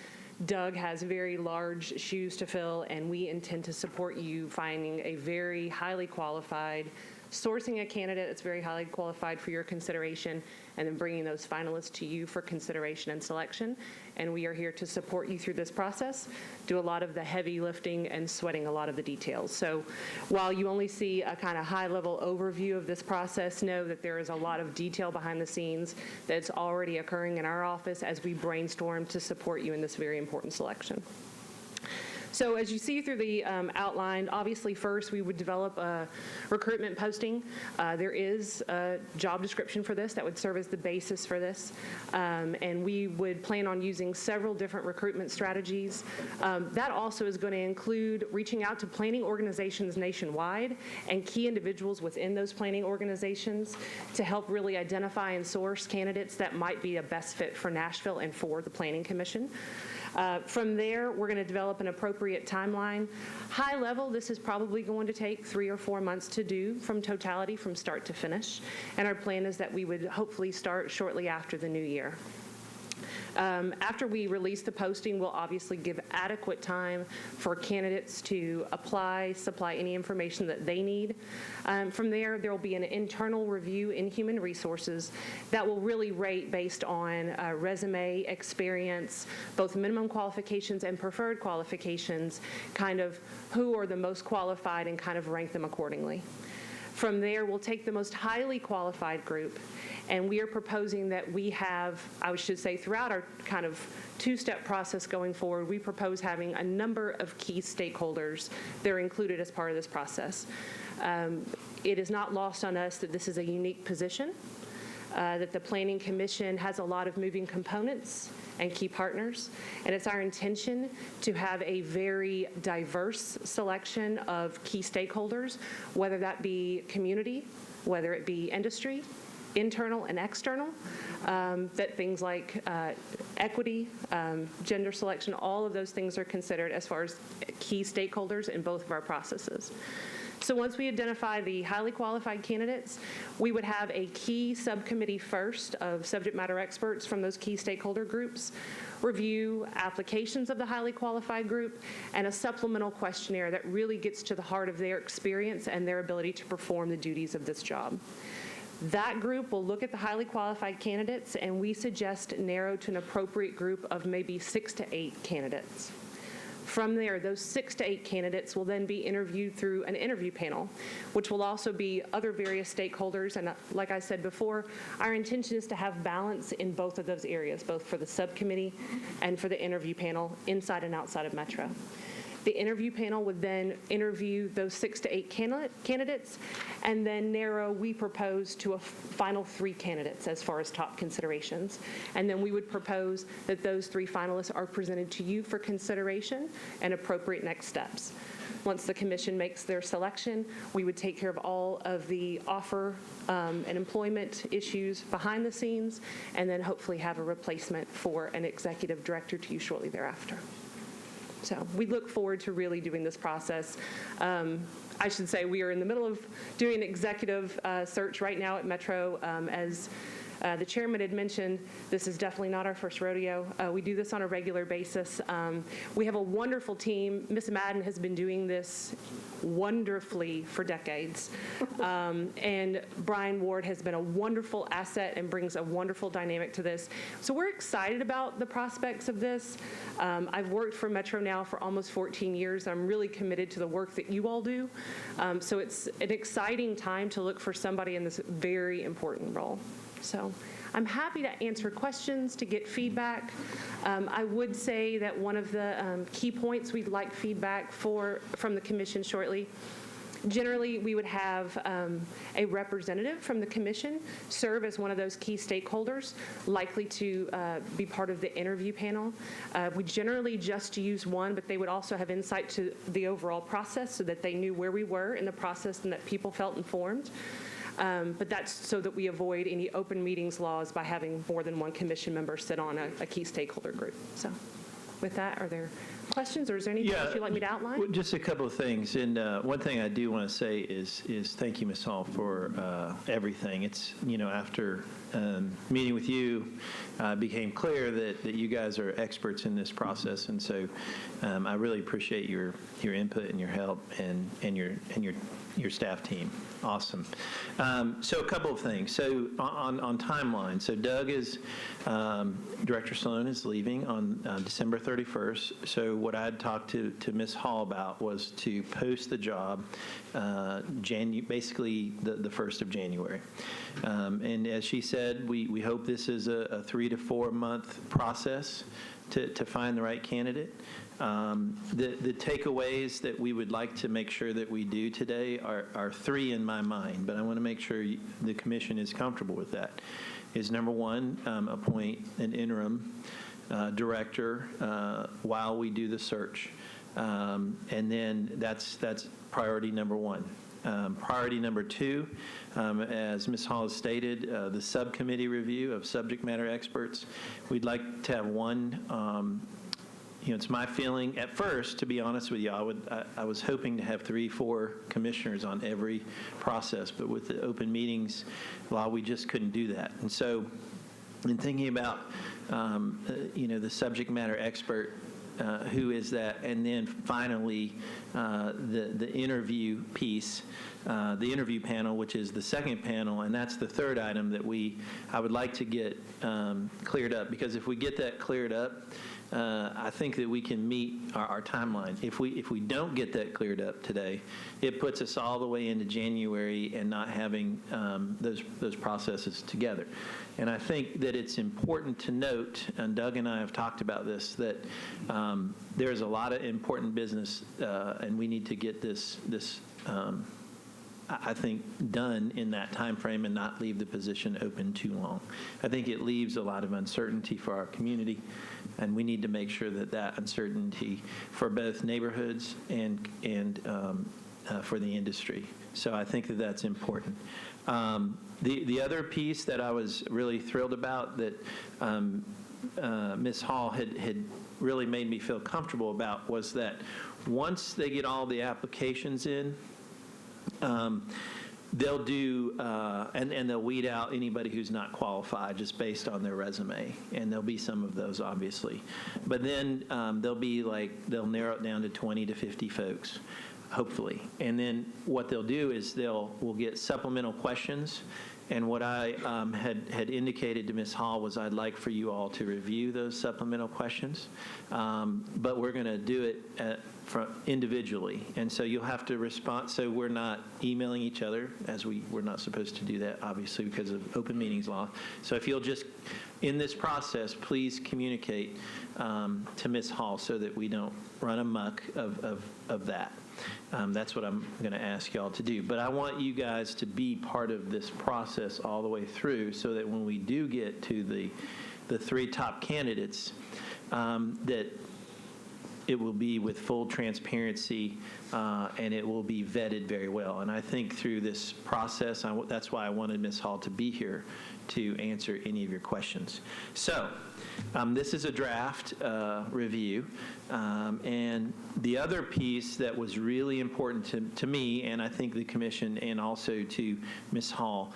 Doug has very large shoes to fill, and we intend to support you finding a very highly qualified, sourcing a candidate that's very highly qualified for your consideration, and then bringing those finalists to you for consideration and selection. And we are here to support you through this process, do a lot of the heavy lifting and sweating a lot of the details. So while you only see a kind of high-level overview of this process, know that there is a lot of detail behind the scenes that's already occurring in our office as we brainstorm to support you in this very important selection. So as you see through the outline, obviously first we would develop a recruitment posting. There is a job description for this that would serve as the basis for this. And we would plan on using several different recruitment strategies. That also is going to include reaching out to planning organizations nationwide and key individuals within those planning organizations to help really identify and source candidates that might be a best fit for Nashville and for the Planning Commission. From there, we're going to develop an appropriate timeline. High level, this is probably going to take 3 or 4 months to do from totality, from start to finish. And our plan is that we would hopefully start shortly after the new year. After we release the posting, we'll obviously give adequate time for candidates to apply, supply any information that they need. From there will be an internal review in Human Resources that will really rate based on resume, experience, both minimum qualifications and preferred qualifications, kind of who are the most qualified and kind of rank them accordingly. From there, we'll take the most highly qualified group, and we are proposing that we have, I should say, throughout our kind of two-step process going forward, we propose having a number of key stakeholders that are included as part of this process. It is not lost on us that this is a unique position, that the Planning Commission has a lot of moving components and key partners, and it's our intention to have a very diverse selection of key stakeholders, whether that be community, whether it be industry, internal and external, that things like equity, gender selection, all of those things are considered as far as key stakeholders in both of our processes. So once we identify the highly qualified candidates, we would have a key subcommittee first of subject matter experts from those key stakeholder groups, review applications of the highly qualified group, and a supplemental questionnaire that really gets to the heart of their experience and their ability to perform the duties of this job. That group will look at the highly qualified candidates, and we suggest narrow to an appropriate group of maybe 6 to 8 candidates. From there, those 6 to 8 candidates will then be interviewed through an interview panel, which will also be other various stakeholders. And like I said before, our intention is to have balance in both of those areas, both for the subcommittee and for the interview panel inside and outside of Metro. The interview panel would then interview those 6 to 8 candidates and then narrow, we propose, to a final 3 candidates as far as top considerations. And then we would propose that those 3 finalists are presented to you for consideration and appropriate next steps. Once the commission makes their selection, we would take care of all of the offer and employment issues behind the scenes, and then hopefully have a replacement for an executive director to you shortly thereafter. So we look forward to really doing this process. I should say we are in the middle of doing an executive search right now at Metro. As the chairman had mentioned, this is definitely not our first rodeo. We do this on a regular basis. We have a wonderful team. Ms. Madden has been doing this wonderfully for decades. And Brian Ward has been a wonderful asset and brings a wonderful dynamic to this. So we're excited about the prospects of this. I've worked for Metro now for almost 14 years. I'm really committed to the work that you all do. So it's an exciting time to look for somebody in this very important role. So I'm happy to answer questions, to get feedback. I would say that one of the key points we'd like feedback from the commission shortly. Generally, we would have a representative from the commission serve as one of those key stakeholders, likely to be part of the interview panel. We generally just use one, but they would also have insight to the overall process so that they knew where we were in the process and that people felt informed. But that's so that we avoid any open meetings laws by having more than one commission member sit on a key stakeholder group. So with that, are there questions, or is there anything else you'd like me to outline? Well, just a couple of things. And one thing I do want to say is thank you, Ms. Hall, for everything. It's, after meeting with you, became clear that you guys are experts in this process. And so I really appreciate your input and your help and your staff team. Awesome. So a couple of things. So on timeline, so Doug is, Director Sloan is leaving on December 31st. So what I had talked to Ms. Hall about was to post the job basically the 1st of January. And as she said, we hope this is a 3 to 4 month process to find the right candidate. The takeaways that we would like to make sure that we do today are 3 in my mind, but I want to make sure the commission is comfortable with that. Is number 1, appoint an interim director while we do the search. And then that's priority number 1. Priority number 2, as Ms. Hall has stated, the subcommittee review of subject matter experts. We'd like to have one. It's my feeling at first, to be honest with you, I was hoping to have 3-4 commissioners on every process, but with the open meetings law, we just couldn't do that. And so in thinking about the subject matter expert, who is that, and then finally the interview piece, the interview panel, which is the second panel, and that's the third item that I would like to get cleared up, because if we get that cleared up, I think that we can meet our timeline. If we don't get that cleared up today, it puts us all the way into January and not having those processes together. And I think that it's important to note, and Doug and I have talked about this, that there's a lot of important business, and we need to get this I think, done in that time frame and not leave the position open too long. I think it leaves a lot of uncertainty for our community, and we need to make sure that that uncertainty for both neighborhoods and for the industry. So I think that that's important. The other piece that I was really thrilled about that Ms. Hall had really made me feel comfortable about was that once they get all the applications in, they'll do, and they'll weed out anybody who's not qualified just based on their resume, and there'll be some of those, obviously. But then they'll narrow it down to 20 to 50 folks, hopefully. And then what they'll do is we'll get supplemental questions. And what I had indicated to Ms. Hall was I'd like for you all to review those supplemental questions, but we're going to do it individually. And so you'll have to respond. So we're not emailing each other, as we're not supposed to do that, obviously, because of open meetings law. So if you'll just, in this process, please communicate to Ms. Hall so that we don't run amok of that. That's what I'm going to ask y'all to do. But I want you guys to be part of this process all the way through so that when we do get to the three top candidates, that it will be with full transparency and it will be vetted very well. And I think through this process, that's why I wanted Ms. Hall to be here to answer any of your questions. So this is a draft review. And the other piece that was really important to me, and I think the commission and also to Ms. Hall,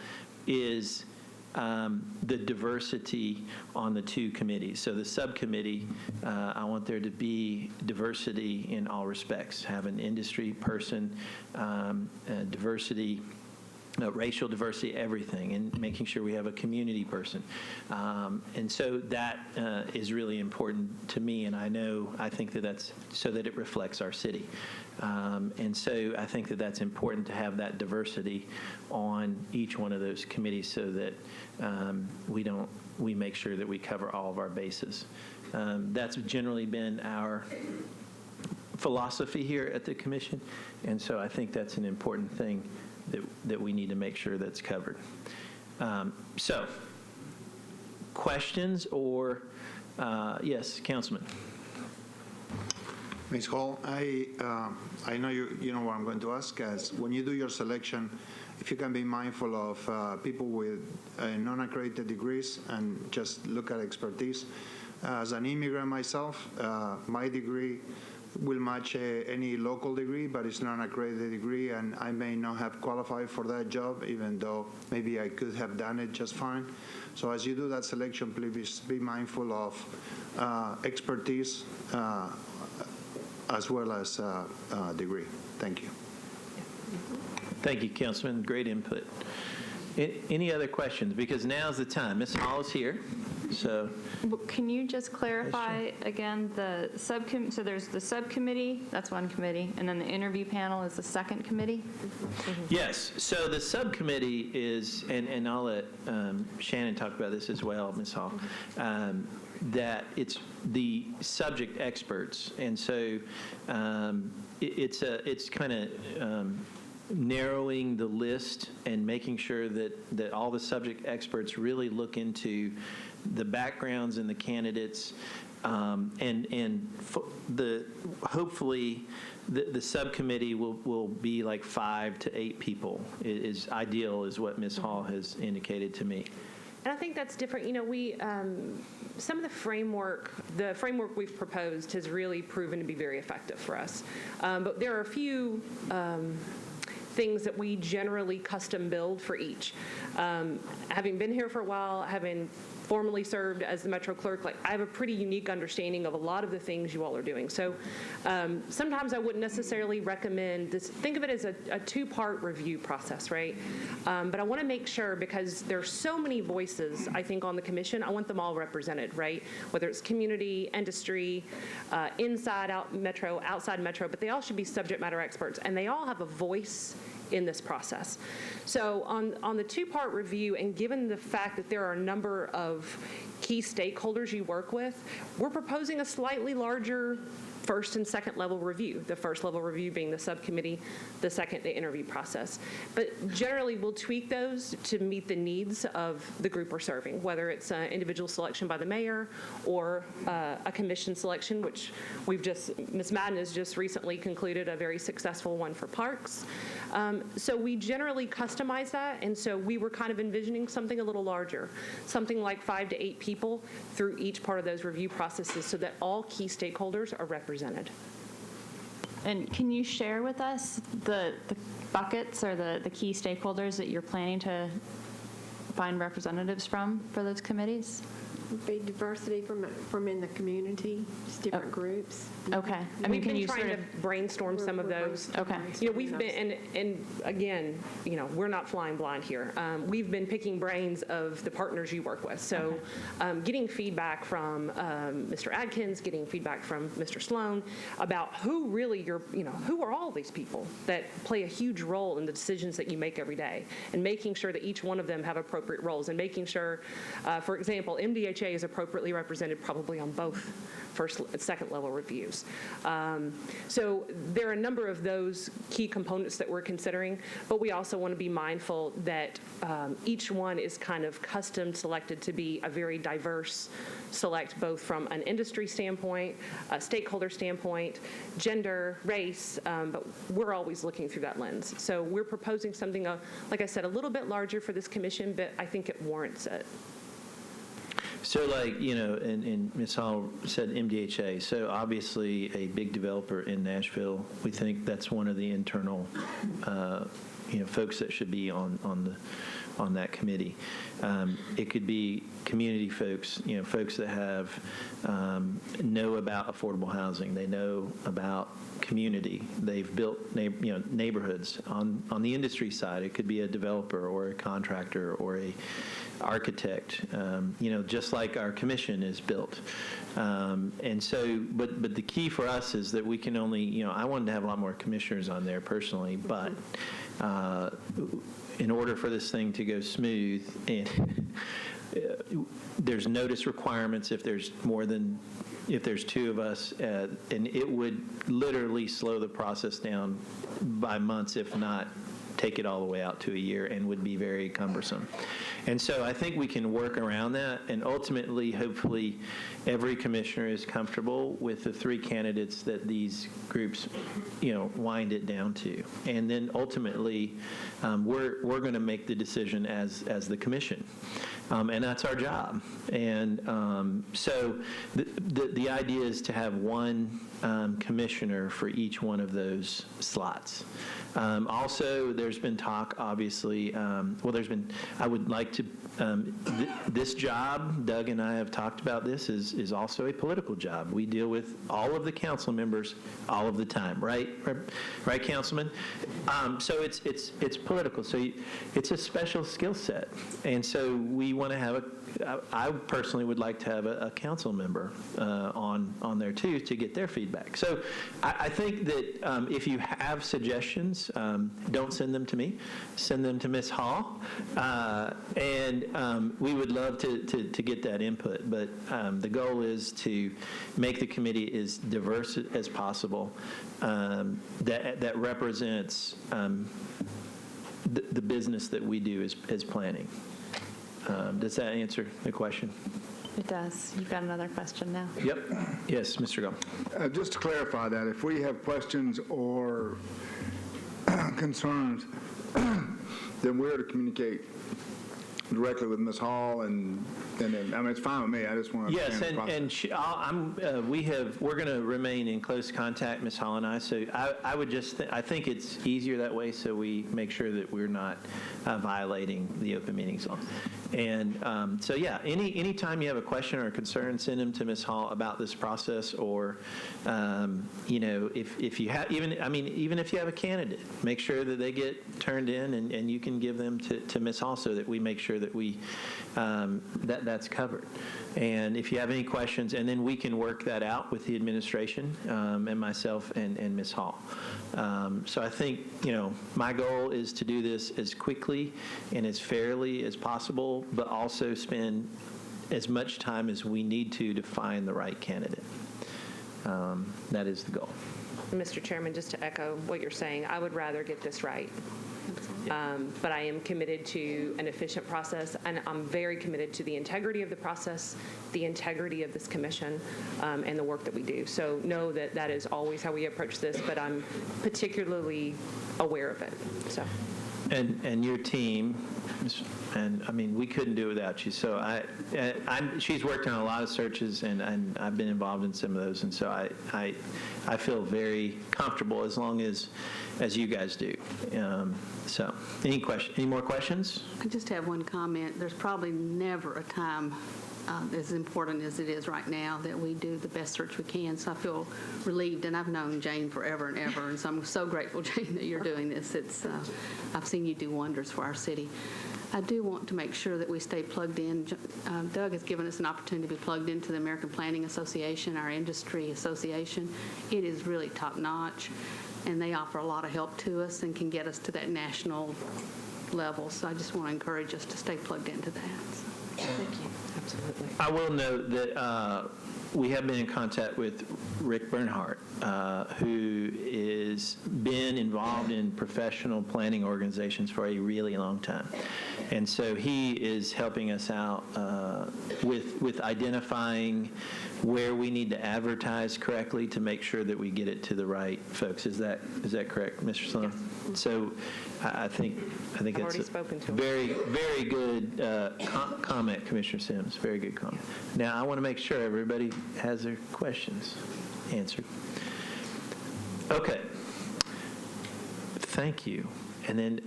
is the diversity on the two committees. So the subcommittee, I want there to be diversity in all respects. Have an industry person, diversity, racial diversity, everything, and making sure we have a community person. And so that is really important to me, and I think that that's so that it reflects our city. And so I think that that's important to have that diversity on each one of those committees so that we make sure that we cover all of our bases. That's generally been our philosophy here at the commission, and so I think that's an important thing that we need to make sure that's covered. So, questions or, yes, Councilman. Ms. Hall, I know you know what I'm going to ask. As when you do your selection, if you can be mindful of people with non-accredited degrees and just look at expertise. As an immigrant myself, my degree will match any local degree, but it's not an accredited degree, and I may not have qualified for that job, even though maybe I could have done it just fine. So as you do that selection, please be mindful of expertise as well as degree. Thank you. Thank you, Councilman. Great input. Any other questions? Because now's the time. Ms. Hall is here. So, can you just clarify again the subcommittee? So there's the subcommittee, that's one committee, and then the interview panel is the second committee? yes. So the subcommittee is, and I'll let Shannon talk about this as well, Ms. Hall, that it's the subject experts. And so it's kind of narrowing the list and making sure that all the subject experts really look into the backgrounds and the candidates, hopefully the subcommittee will be like 5 to 8 people is ideal, is what Ms. Hall has indicated to me. And I think that's different. You know, we some of the framework we've proposed has really proven to be very effective for us. But there are a few things that we generally custom build for each. Having been here for a while, having formerly served as the Metro clerk, like I have a pretty unique understanding of a lot of the things you all are doing. So sometimes I wouldn't necessarily recommend this. Think of it as a two-part review process, right? But I want to make sure, because there's so many voices, I think, on the commission, I want them all represented, right? Whether it's community, industry, inside out Metro, outside Metro, but they all should be subject matter experts, and they all have a voice in this process. So on the two-part review, and given the fact that there are a number of key stakeholders you work with, we're proposing a slightly larger first and second level review, the first level review being the subcommittee, the second the interview process. But generally, we'll tweak those to meet the needs of the group we're serving, whether it's an individual selection by the mayor or a commission selection, which Ms. Madden has just recently concluded a very successful one for parks. So we generally customize that, and so we were kind of envisioning something a little larger, something like 5 to 8 people through each part of those review processes so that all key stakeholders are represented. And can you share with us the buckets or the key stakeholders that you're planning to find representatives from for those committees? Be diversity from in the community, just different groups. Okay. I mean, We've can been you trying sort to of brainstorm some of those. Okay. You know, we've been, and again, you know, we're not flying blind here. We've been picking brains of the partners you work with. So getting feedback from Mr. Adkins, getting feedback from Mr. Sloan about who really who are all these people that play a huge role in the decisions that you make every day, and making sure that each one of them have appropriate roles, and making sure, for example, MDHA is appropriately represented probably on both first and second level reviews. So there are a number of those key components that we're considering, but we also want to be mindful that each one is kind of custom selected to be a very diverse select, both from an industry standpoint, a stakeholder standpoint, gender, race, but we're always looking through that lens. So we're proposing something, like I said, a little bit larger for this commission, but I think it warrants it. So like, you know, and Ms. Hall said MDHA, so obviously a big developer in Nashville. We think that's one of the internal, folks that should be on that committee. It could be community folks, folks that know about affordable housing. They know about community. They've built neighborhoods. On the industry side, it could be a developer or a contractor or a architect, just like our commission is built. And so, but the key for us is that we can only, I wanted to have a lot more commissioners on there personally, but in order for this thing to go smooth, and there's notice requirements if there's two of us, and it would literally slow the process down by months, if not take it all the way out to a year, and would be very cumbersome. And so I think we can work around that, and ultimately, hopefully, every commissioner is comfortable with the 3 candidates that these groups, wind it down to. And then ultimately, we're going to make the decision as the commission. And that's our job. And so the idea is to have one commissioner for each one of those slots. Also, there's been talk, obviously, I would like to, this job, Doug and I have talked about this, is also a political job. We deal with all of the council members all of the time, right? Right, Councilman? So it's political. So it's a special skill set. And so we want to have I personally would like to have a council member on there too, to get their feedback. So I think that if you have suggestions, don't send them to me, send them to Ms. Hall, and we would love to get that input. But the goal is to make the committee as diverse as possible, that represents the business that we do as planning. Does that answer the question? It does. You've got another question now. Yep. Yes, Mr. Gall. Just to clarify that, if we have questions or concerns, then we're to communicate directly with Ms. Hall and then, I mean, it's fine with me, I just want to Yes, understand the process. and we're going to remain in close contact, Ms. Hall and I, so I would just, I think it's easier that way, so we make sure that we're not violating the open meetings law. And so, yeah, anytime you have a question or a concern, send them to Ms. Hall about this process, or, if you have, even if you have a candidate, make sure that they get turned in, and you can give them to Ms. Hall so that we make sure that that's covered. And if you have any questions, and then we can work that out with the administration and myself and Ms. Hall. So I think, my goal is to do this as quickly and as fairly as possible, but also spend as much time as we need to find the right candidate. That is the goal. Mr. Chairman, just to echo what you're saying, I would rather get this right. But I am committed to an efficient process, and I'm very committed to the integrity of the process, the integrity of this commission, and the work that we do. So know that that is always how we approach this, but I'm particularly aware of it. So. And your team, and we couldn't do it without you. So she's worked on a lot of searches, and I've been involved in some of those, and so I feel very comfortable as long as you guys do. So any more questions? I just have one comment. There's probably never a time as important as it is right now that we do the best search we can. So I feel relieved, and I've known Jane forever and ever, and so I'm so grateful, Jane, that you're doing this. I've seen you do wonders for our city. I do want to make sure that we stay plugged in. Doug has given us an opportunity to be plugged into the American Planning Association, our industry association. It is really top-notch, and they offer a lot of help to us and can get us to that national level. So I just want to encourage us to stay plugged into that. Thank you. Absolutely. I will note that we have been in contact with Rick Bernhardt, who has been involved in professional planning organizations for a really long time. And so he is helping us out with identifying where we need to advertise correctly to make sure that we get it to the right folks. Is that correct, Mr. Sloan? Yes. So I think that's a very, very good comment, Commissioner Sims. Very good comment. Now, I want to make sure everybody has their questions answered. Okay. Thank you. And then,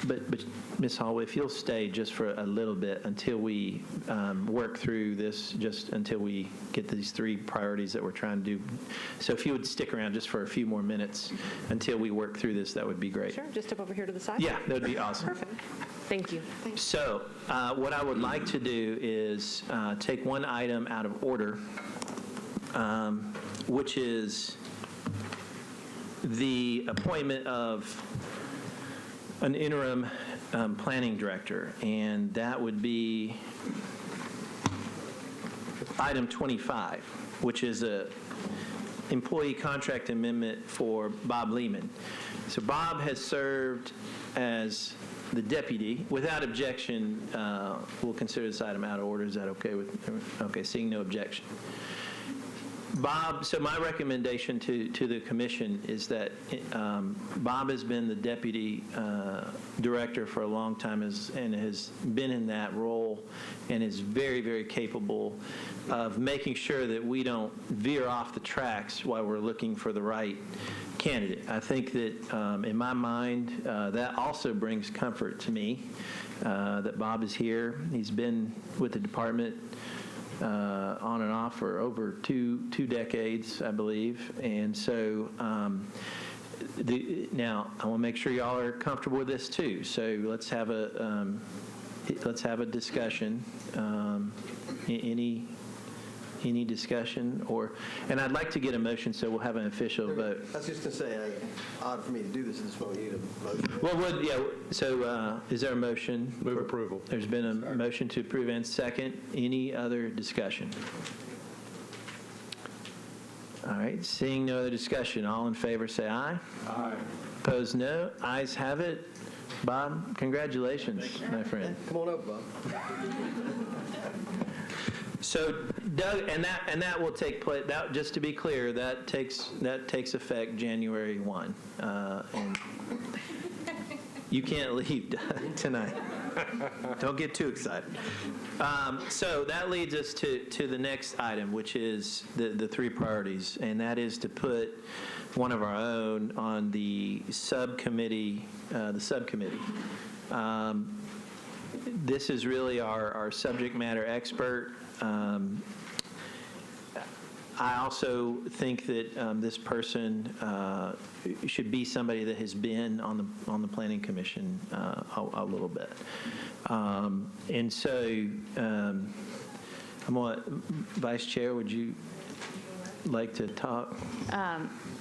but Ms. Hall, if you'll stay just for a little bit until we work through this, just until we get these three priorities that we're trying to do. So if you would stick around just for a few more minutes until we work through this, that would be great. Sure, just up over here to the side? Yeah, that would be awesome. Perfect. Thank you. So what I would like to do is take one item out of order, which is the appointment of an interim planning director, and that would be item 25, which is a employee contract amendment for Bob Lehman. So Bob has served as the deputy. Without objection, we'll consider this item out of order. Is that okay with? Okay, seeing no objection. Bob, so my recommendation to the commission is that Bob has been the deputy director for a long time and has been in that role and is very, very capable of making sure that we don't veer off the tracks while we're looking for the right candidate. I think that in my mind, that also brings comfort to me that Bob is here. He's been with the department on and off for over two decades, I believe. And so now I want to make sure y'all are comfortable with this too. So let's have a discussion. Any discussion, and I'd like to get a motion so we'll have an official vote. I was just going to say, odd for me to do this at this moment. You need a motion. Well, so is there a motion? Move approval. There's been a motion to approve and second. Any other discussion? All right, seeing no other discussion, all in favor say aye. Aye. Opposed, no. Ayes have it. Bob, congratulations, my friend. Come on up, Bob. So, Doug, and that will take place. That, just to be clear, that takes effect January 1, and you can't leave tonight. Don't get too excited. So that leads us to the next item, which is the three priorities, and that is to put one of our own on the subcommittee. This is really our subject matter expert. I also think that this person should be somebody that has been on the Planning Commission a little bit. And so, Vice Chair, would you like to talk?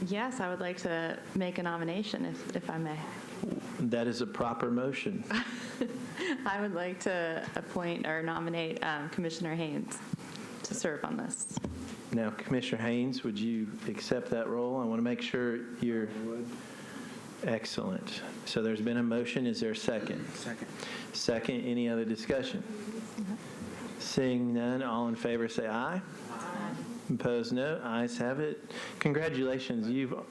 Yes, I would like to make a nomination, if I may. That is a proper motion. I would like to appoint or nominate Commissioner Haynes to serve on this. Now, Commissioner Haynes, would you accept that role? I want to make sure you're... Excellent. So there's been a motion. Is there a second? Second. Second. Any other discussion? Seeing none, all in favor say aye. Opposed, no. Ayes have it. Congratulations.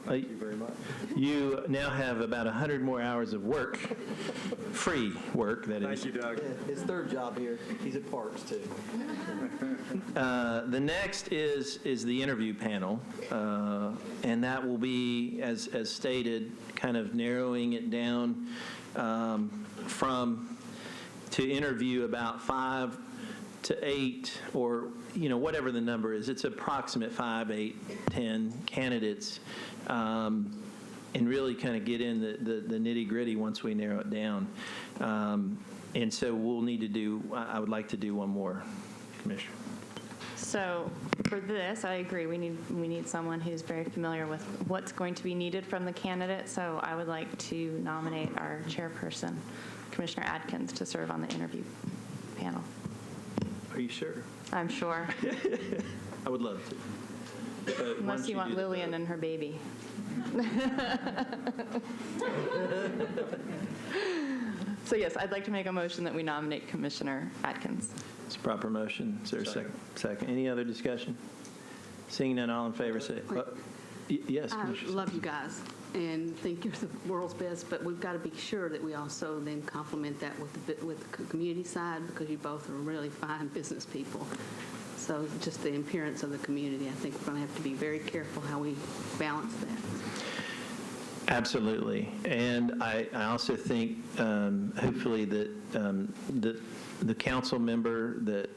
Thank you very much. You now have about 100 more hours of work, free work, that is. Thank you, Doug. His third job here, he's at Parks, too. The next is the interview panel, and that will be, as stated, kind of narrowing it down to interview about 5 to 8, or whatever the number is. It's approximate 5, 8, 10 candidates, and really kind of get in the nitty-gritty once we narrow it down. And so we'll need to do. I would like to do one more, Commissioner. So for this, I agree. We need someone who's very familiar with what's going to be needed from the candidate. So I would like to nominate our chairperson, Commissioner Adkins, to serve on the interview panel. Are you sure? I'm sure. I would love to. Unless you want Lillian and her baby. So yes, I'd like to make a motion that we nominate Commissioner Atkins. It's a proper motion. Is there a second? Second. Any other discussion? Seeing none, all in favor say, yes, I Commissioner. love you guys and think you're the world's best, but we've got to be sure that we also then complement that with the community side, because you both are really fine business people. So just the appearance of the community, I think we're going to have to be very careful how we balance that. Absolutely. And I also think hopefully that the council member that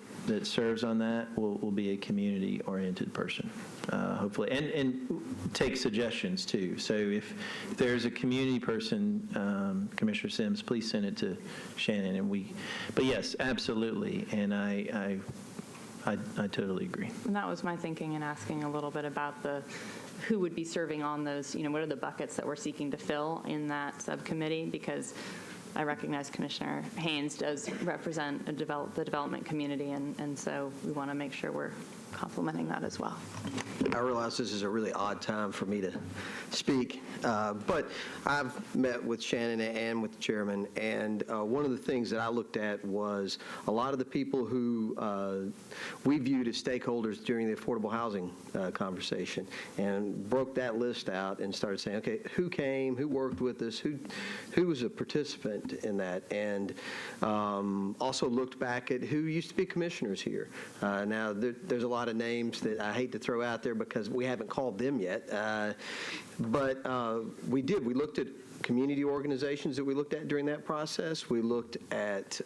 serves on that will be a community-oriented person, hopefully, and take suggestions too. So if there's a community person, Commissioner Sims, please send it to Shannon, and but yes, absolutely, and I totally agree. And that was my thinking in asking a little bit about who would be serving on those, what are the buckets that we're seeking to fill in that subcommittee, because I recognize Commissioner Haynes does represent the development community, and so we want to make sure we're complementing that as well. I realize this is a really odd time for me to speak, but I've met with Shannon and with the chairman, and one of the things that I looked at was a lot of the people who we viewed as stakeholders during the affordable housing conversation, and broke that list out and started saying, okay, who came, who worked with us, who was a participant in that, and also looked back at who used to be commissioners here. Now, there's a lot of names that I hate to throw out there because we haven't called them yet, but we did. We looked at community organizations that we looked at during that process. We looked at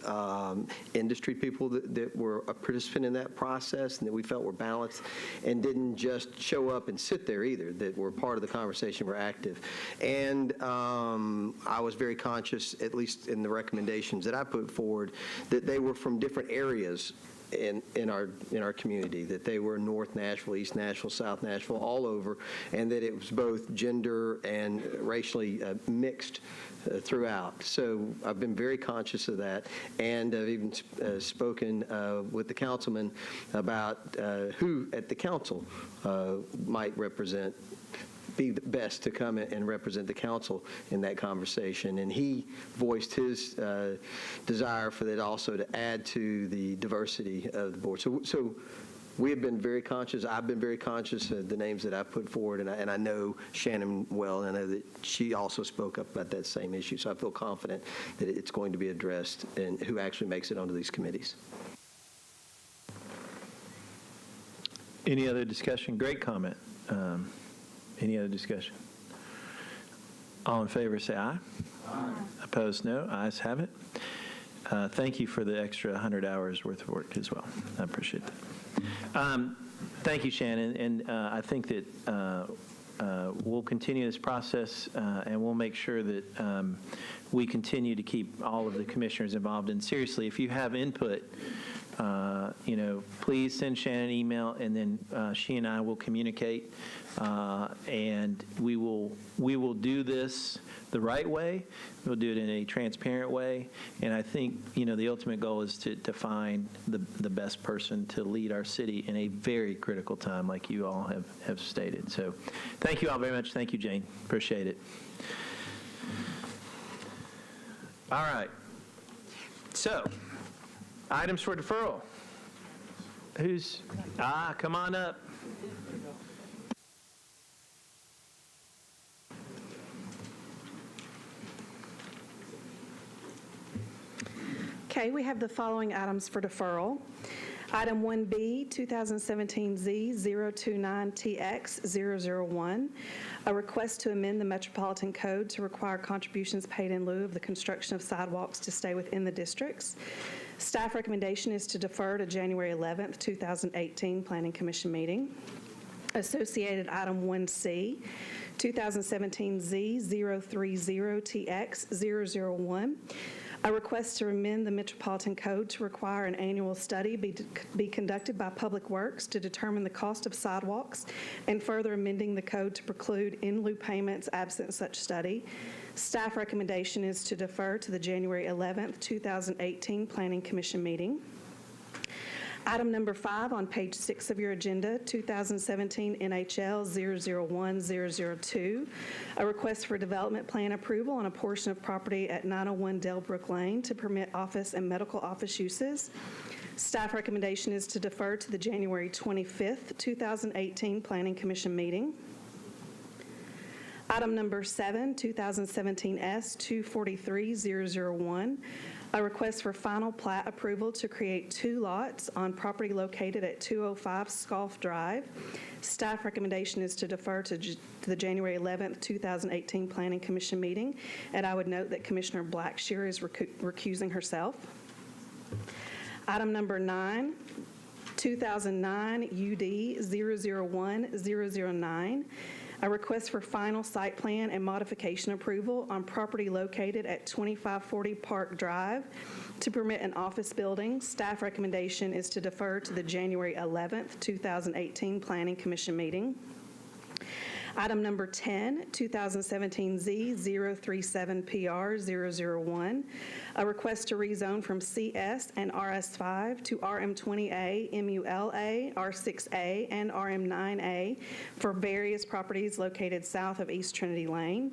industry people that were a participant in that process and that we felt were balanced and didn't just show up and sit there either, that were part of the conversation, were active. And I was very conscious, at least in the recommendations that I put forward, that they were from different areas in our community, that they were North Nashville, East Nashville, South Nashville, all over, and that it was both gender and racially mixed throughout. So I've been very conscious of that, and I've even spoken with the councilman about who at the council might be the best to come and represent the council in that conversation. And he voiced his desire for that also to add to the diversity of the board. So we have been very conscious, I've been very conscious of the names that I've put forward, and I know Shannon well, and I know that she also spoke up about that same issue, so I feel confident that it's going to be addressed and who actually makes it onto these committees. Any other discussion? Great comment. Any other discussion? All in favor, say aye. Aye. Opposed, no. Ayes have it. Thank you for the extra 100 hours worth of work as well. I appreciate that. Thank you, Shannon. And I think that we'll continue this process and we'll make sure that we continue to keep all of the commissioners involved. And seriously, if you have input, please send Shannon an email, and then she and I will communicate, and we will do this the right way. We'll do it in a transparent way, and I think the ultimate goal is to find the best person to lead our city in a very critical time, like you all have stated. So, thank you all very much. Thank you, Jane. Appreciate it. All right. So, items for deferral. Come on up. Okay, we have the following items for deferral. Item 1B, 2017Z029TX001, a request to amend the Metropolitan Code to require contributions paid in lieu of the construction of sidewalks to stay within the districts. Staff recommendation is to defer to January 11th, 2018 Planning Commission meeting. Associated item 1C, 2017Z030TX001, a request to amend the Metropolitan Code to require an annual study be conducted by Public Works to determine the cost of sidewalks, and further amending the code to preclude in lieu payments absent such study. Staff recommendation is to defer to the January 11th, 2018 Planning Commission meeting. Item number 5 on page 6 of your agenda, 2017 NHL 001002, a request for development plan approval on a portion of property at 901 Delbrook Lane to permit office and medical office uses. Staff recommendation is to defer to the January 25th, 2018 Planning Commission meeting. Item number 7, 2017 S243001, a request for final plat approval to create 2 lots on property located at 205 Scoff Drive. Staff recommendation is to defer to the January 11th, 2018 Planning Commission meeting, and I would note that Commissioner Blackshear is recusing herself. Item number 9, 2009 UD 001009, a request for final site plan and modification approval on property located at 2540 Park Drive to permit an office building. Staff recommendation is to defer to the January 11th, 2018 Planning Commission meeting. Item number 10, 2017 Z037PR001, a request to rezone from CS and RS5 to RM20A, MULA, R6A, and RM9A for various properties located south of East Trinity Lane.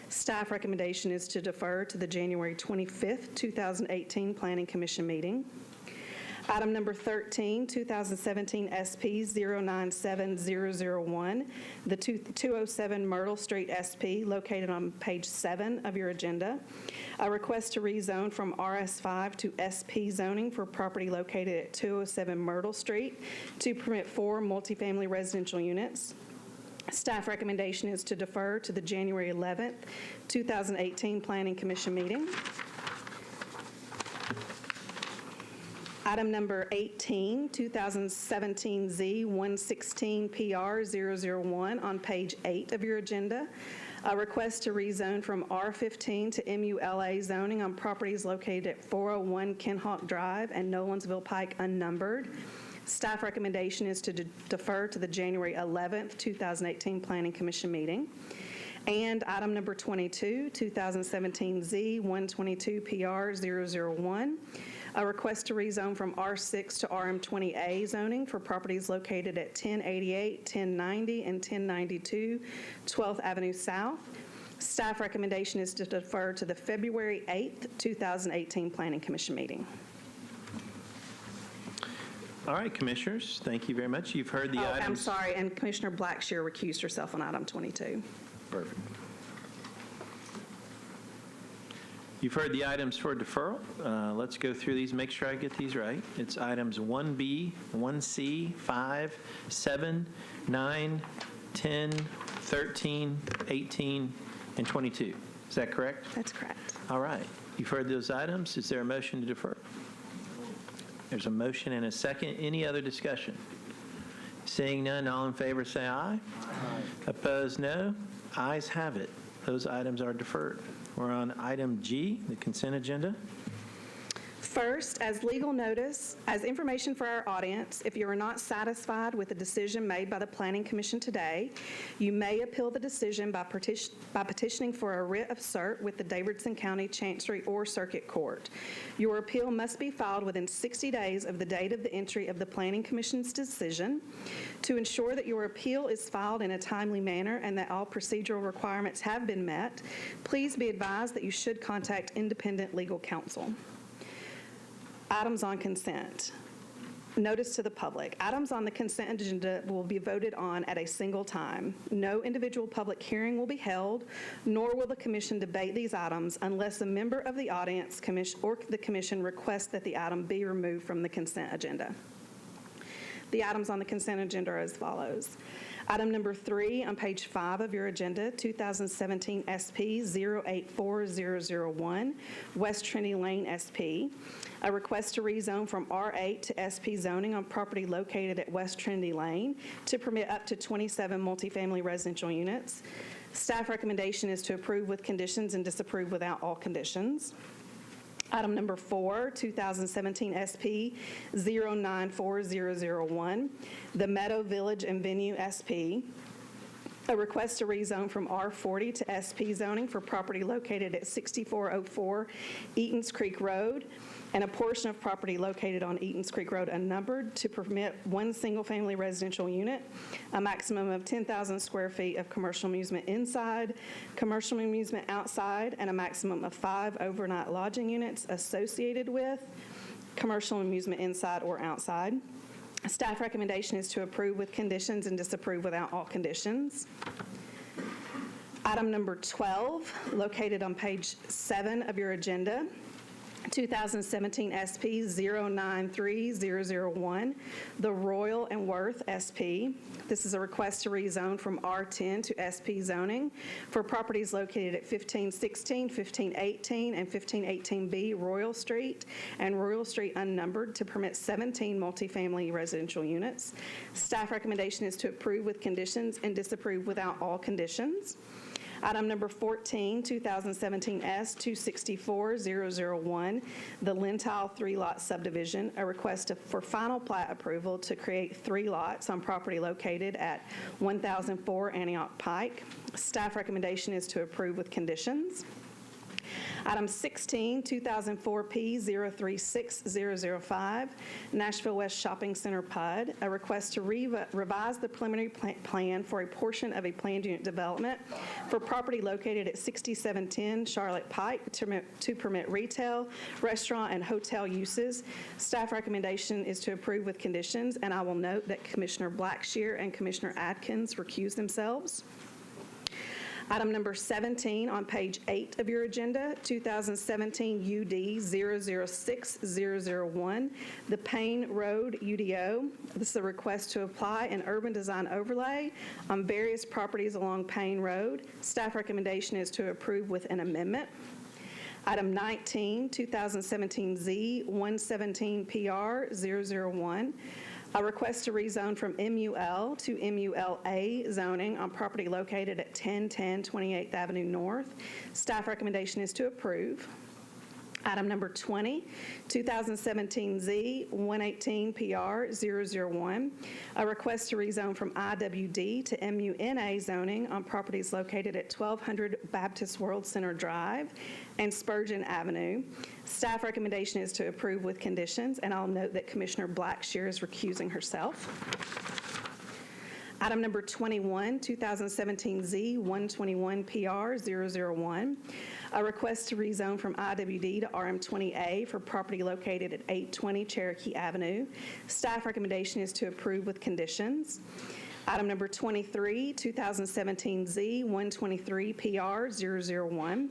Staff recommendation is to defer to the January 25th, 2018 Planning Commission meeting. Item number 13, 2017 SP 097001, the 207 Myrtle Street SP located on page 7 of your agenda. A request to rezone from RS5 to SP zoning for property located at 207 Myrtle Street to permit 4 multifamily residential units. Staff recommendation is to defer to the January 11th, 2018 Planning Commission meeting. Item number 18, 2017 Z116PR001 on page 8 of your agenda. A request to rezone from R15 to MULA zoning on properties located at 401 Kenhawk Drive and Nolensville Pike unnumbered. Staff recommendation is to defer to the January 11th, 2018 Planning Commission meeting. And item number 22, 2017 Z122PR001, a request to rezone from R6 to RM20A zoning for properties located at 1088, 1090, and 1092 12th Avenue South. Staff recommendation is to defer to the February 8th, 2018 Planning Commission meeting. All right, Commissioners, thank you very much. You've heard the Oh, items. I'm sorry, and Commissioner Blackshear recused herself on item 22. Perfect. You've heard the items for deferral. Let's go through these, make sure I get these right. It's items 1B, 1C, 5, 7, 9, 10, 13, 18, and 22. Is that correct? That's correct. All right. You've heard those items. Is there a motion to defer? There's a motion and a second. Any other discussion? Seeing none, all in favor say aye. Aye. Opposed, no. Ayes have it. Those items are deferred. We're on item G, the consent agenda. First, as legal notice, as information for our audience, if you are not satisfied with the decision made by the Planning Commission today, you may appeal the decision by petitioning for a writ of cert with the Davidson County Chancery or Circuit Court. Your appeal must be filed within 60 days of the date of the entry of the Planning Commission's decision. To ensure that your appeal is filed in a timely manner and that all procedural requirements have been met, please be advised that you should contact independent legal counsel. Items on consent. Notice to the public. Items on the consent agenda will be voted on at a single time. No individual public hearing will be held, nor will the commission debate these items unless a member of the audience or the commission requests that the item be removed from the consent agenda. The items on the consent agenda are as follows. Item number 3 on page 5 of your agenda, 2017 SP 084001, West Trinity Lane SP. A request to rezone from R8 to SP zoning on property located at West Trinity Lane to permit up to 27 multifamily residential units. Staff recommendation is to approve with conditions and disapprove without all conditions. Item number 4, 2017 SP 094001, the Meadow Village and Venue SP. A request to rezone from R40 to SP zoning for property located at 6404 Eatons Creek Road and a portion of property located on Eatons Creek Road unnumbered to permit one single-family residential unit, a maximum of 10,000 square feet of commercial amusement inside, commercial amusement outside, and a maximum of 5 overnight lodging units associated with commercial amusement inside or outside. Staff recommendation is to approve with conditions and disapprove without all conditions. Item number 12, located on page 7 of your agenda, 2017 SP 093001, the Royal and Worth SP. This is a request to rezone from R10 to SP zoning for properties located at 1516, 1518, and 1518B Royal Street and Royal Street unnumbered to permit 17 multifamily residential units. Staff recommendation is to approve with conditions and disapprove without all conditions. Item number 14, 2017 S 264001, the Lentile 3-lot subdivision, a request for final plat approval to create 3 lots on property located at 1004 Antioch Pike. Staff recommendation is to approve with conditions. Item 16, 2004 P 036005, Nashville West Shopping Center PUD, a request to revise the preliminary plan for a portion of a planned unit development for property located at 6710 Charlotte Pike to permit retail, restaurant, and hotel uses. Staff recommendation is to approve with conditions, and I will note that Commissioner Blackshear and Commissioner Adkins recused themselves. Item number 17 on page 8 of your agenda, 2017 UD 006001, the Payne Road UDO. This is a request to apply an urban design overlay on various properties along Payne Road. Staff recommendation is to approve with an amendment. Item 19, 2017 Z 117 PR 001. A request to rezone from MUL to MULA zoning on property located at 1010 28th Avenue North. Staff recommendation is to approve. Item number 20, 2017 Z 118 PR 001, a request to rezone from IWD to MUNA zoning on properties located at 1200 Baptist World Center Drive and Spurgeon Avenue. Staff recommendation is to approve with conditions, and I'll note that Commissioner Blackshear is recusing herself. Item number 21, 2017 Z 121 PR 001, A request to rezone from IWD to RM20A for property located at 820 Cherokee Avenue. Staff recommendation is to approve with conditions. Item number 23, 2017Z 123 PR 001.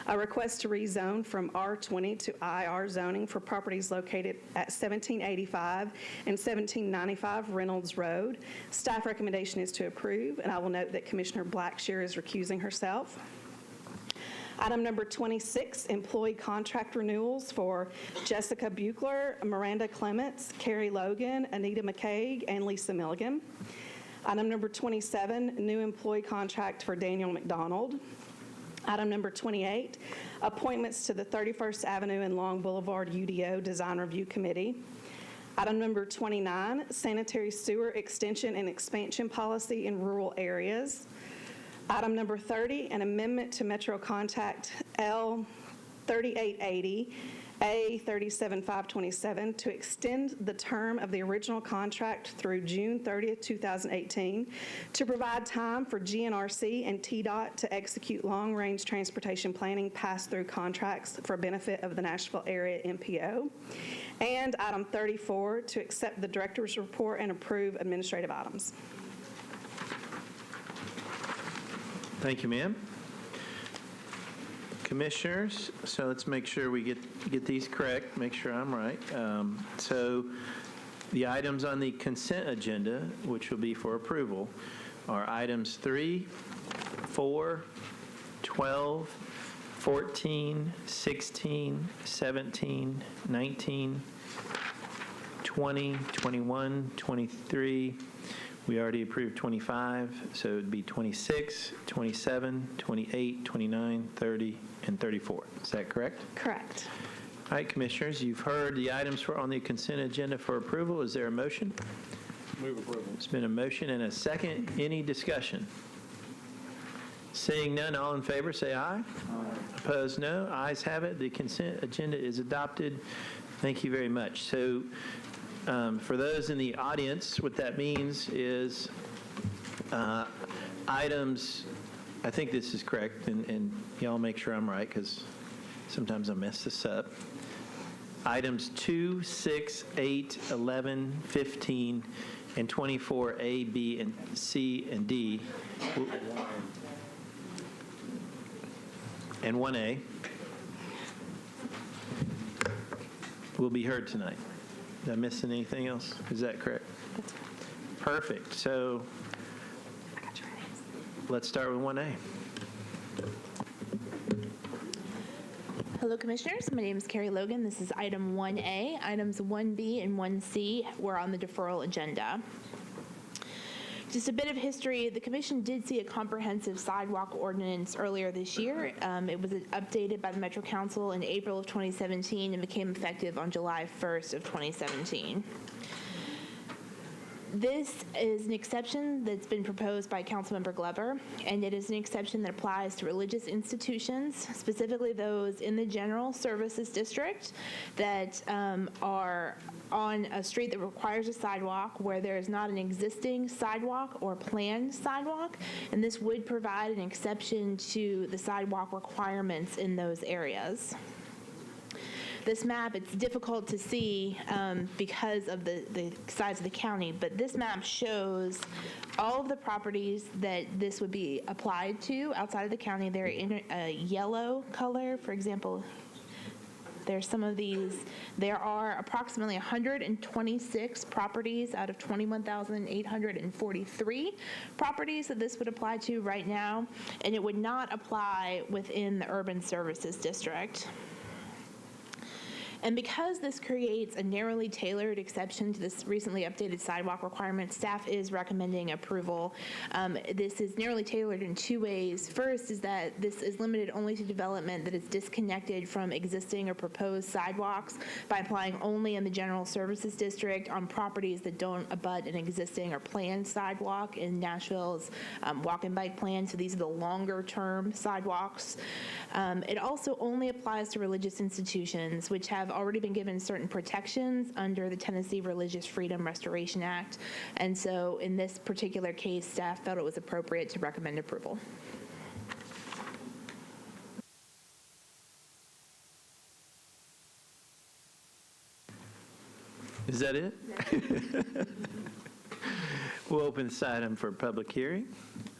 A request to rezone from R20 to IR zoning for properties located at 1785 and 1795 Reynolds Road. Staff recommendation is to approve, and I will note that Commissioner Blackshear is recusing herself. Item number 26, employee contract renewals for Jessica Buchler, Miranda Clements, Carrie Logan, Anita McCaig, and Lisa Milligan. Item number 27, new employee contract for Daniel McDonald. Item number 28, appointments to the 31st Avenue and Long Boulevard UDO Design Review Committee. Item number 29, sanitary sewer extension and expansion policy in rural areas. Item number 30, an amendment to Metro Contact L 3880 A37527 to extend the term of the original contract through June 30th, 2018, to provide time for GNRC and TDOT to execute long-range transportation planning pass-through contracts for benefit of the Nashville area MPO. And item 34, to accept the director's report and approve administrative items. Thank you, ma'am. Commissioners, so let's make sure we get these correct, make sure I'm right. So the items on the consent agenda, which will be for approval, are items 3, 4, 12, 14, 16, 17, 19, 20, 21, 23. We already approved 25, so it would be 26, 27, 28, 29, 30, and 34. Is that correct? Correct. All right, Commissioners, you've heard the items for on the consent agenda for approval. Is there a motion? Move approval. It's been a motion and a second. Any discussion? Seeing none, all in favor, say aye. Aye. Opposed, no. Ayes have it. The consent agenda is adopted. Thank you very much. So for those in the audience, what that means is items, I think this is correct, and y'all make sure I'm right because sometimes I mess this up. Items 2, 6, 8, 11, 15, and 24A, B, and C, and D, and 1A will be heard tonight. Did I miss anything else? Is that correct? Perfect. So let's start with 1A. Hello, Commissioners. My name is Carrie Logan. This is item 1A. Items 1B and 1C were on the deferral agenda. Just a bit of history. The Commission did see a comprehensive sidewalk ordinance earlier this year. It was updated by the Metro Council in April of 2017 and became effective on July 1st of 2017. This is an exception that's been proposed by Councilmember Glover, and it is an exception that applies to religious institutions, specifically those in the General Services District that are on a street that requires a sidewalk where there is not an existing sidewalk or planned sidewalk, and this would provide an exception to the sidewalk requirements in those areas. This map, it's difficult to see because of the size of the county, but this map shows all of the properties that this would be applied to outside of the county. They're in a yellow color. For example, there's some of these. There are approximately 126 properties out of 21,843 properties that this would apply to right now, and it would not apply within the Urban Services District. And because this creates a narrowly tailored exception to this recently updated sidewalk requirement, staff is recommending approval. This is narrowly tailored in two ways. First is that this is limited only to development that is disconnected from existing or proposed sidewalks by applying only in the General Services District on properties that don't abut an existing or planned sidewalk in Nashville's walk and bike plan. So these are the longer term sidewalks. It also only applies to religious institutions which have already been given certain protections under the Tennessee Religious Freedom Restoration Act. And so in this particular case, staff felt it was appropriate to recommend approval. Is that it? We'll open this item for public hearing.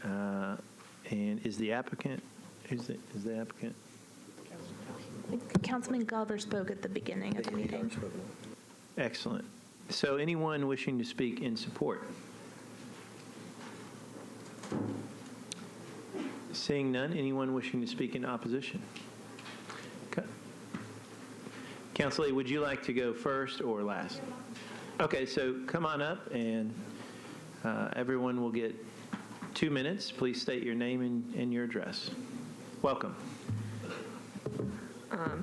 And is the applicant, is the applicant? Councilman Glover spoke at the beginning of the meeting. Excellent. So anyone wishing to speak in support? Seeing none, anyone wishing to speak in opposition? Okay. Council Lee, would you like to go first or last? Okay, so come on up, and everyone will get 2 minutes. Please state your name and your address. Welcome.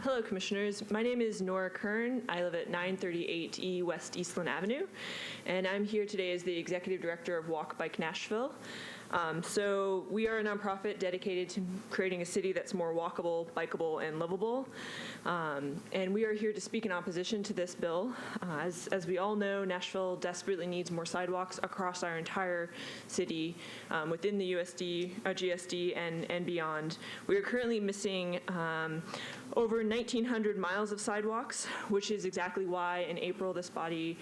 Hello, Commissioners. My name is Nora Kern. I live at 938 E West Eastland Avenue, and I'm here today as the Executive Director of Walk Bike Nashville. So we are a nonprofit dedicated to creating a city that's more walkable, bikeable, and livable. And we are here to speak in opposition to this bill. As we all know, Nashville desperately needs more sidewalks across our entire city within the GSD and beyond. We are currently missing over 1,900 miles of sidewalks, which is exactly why in April this body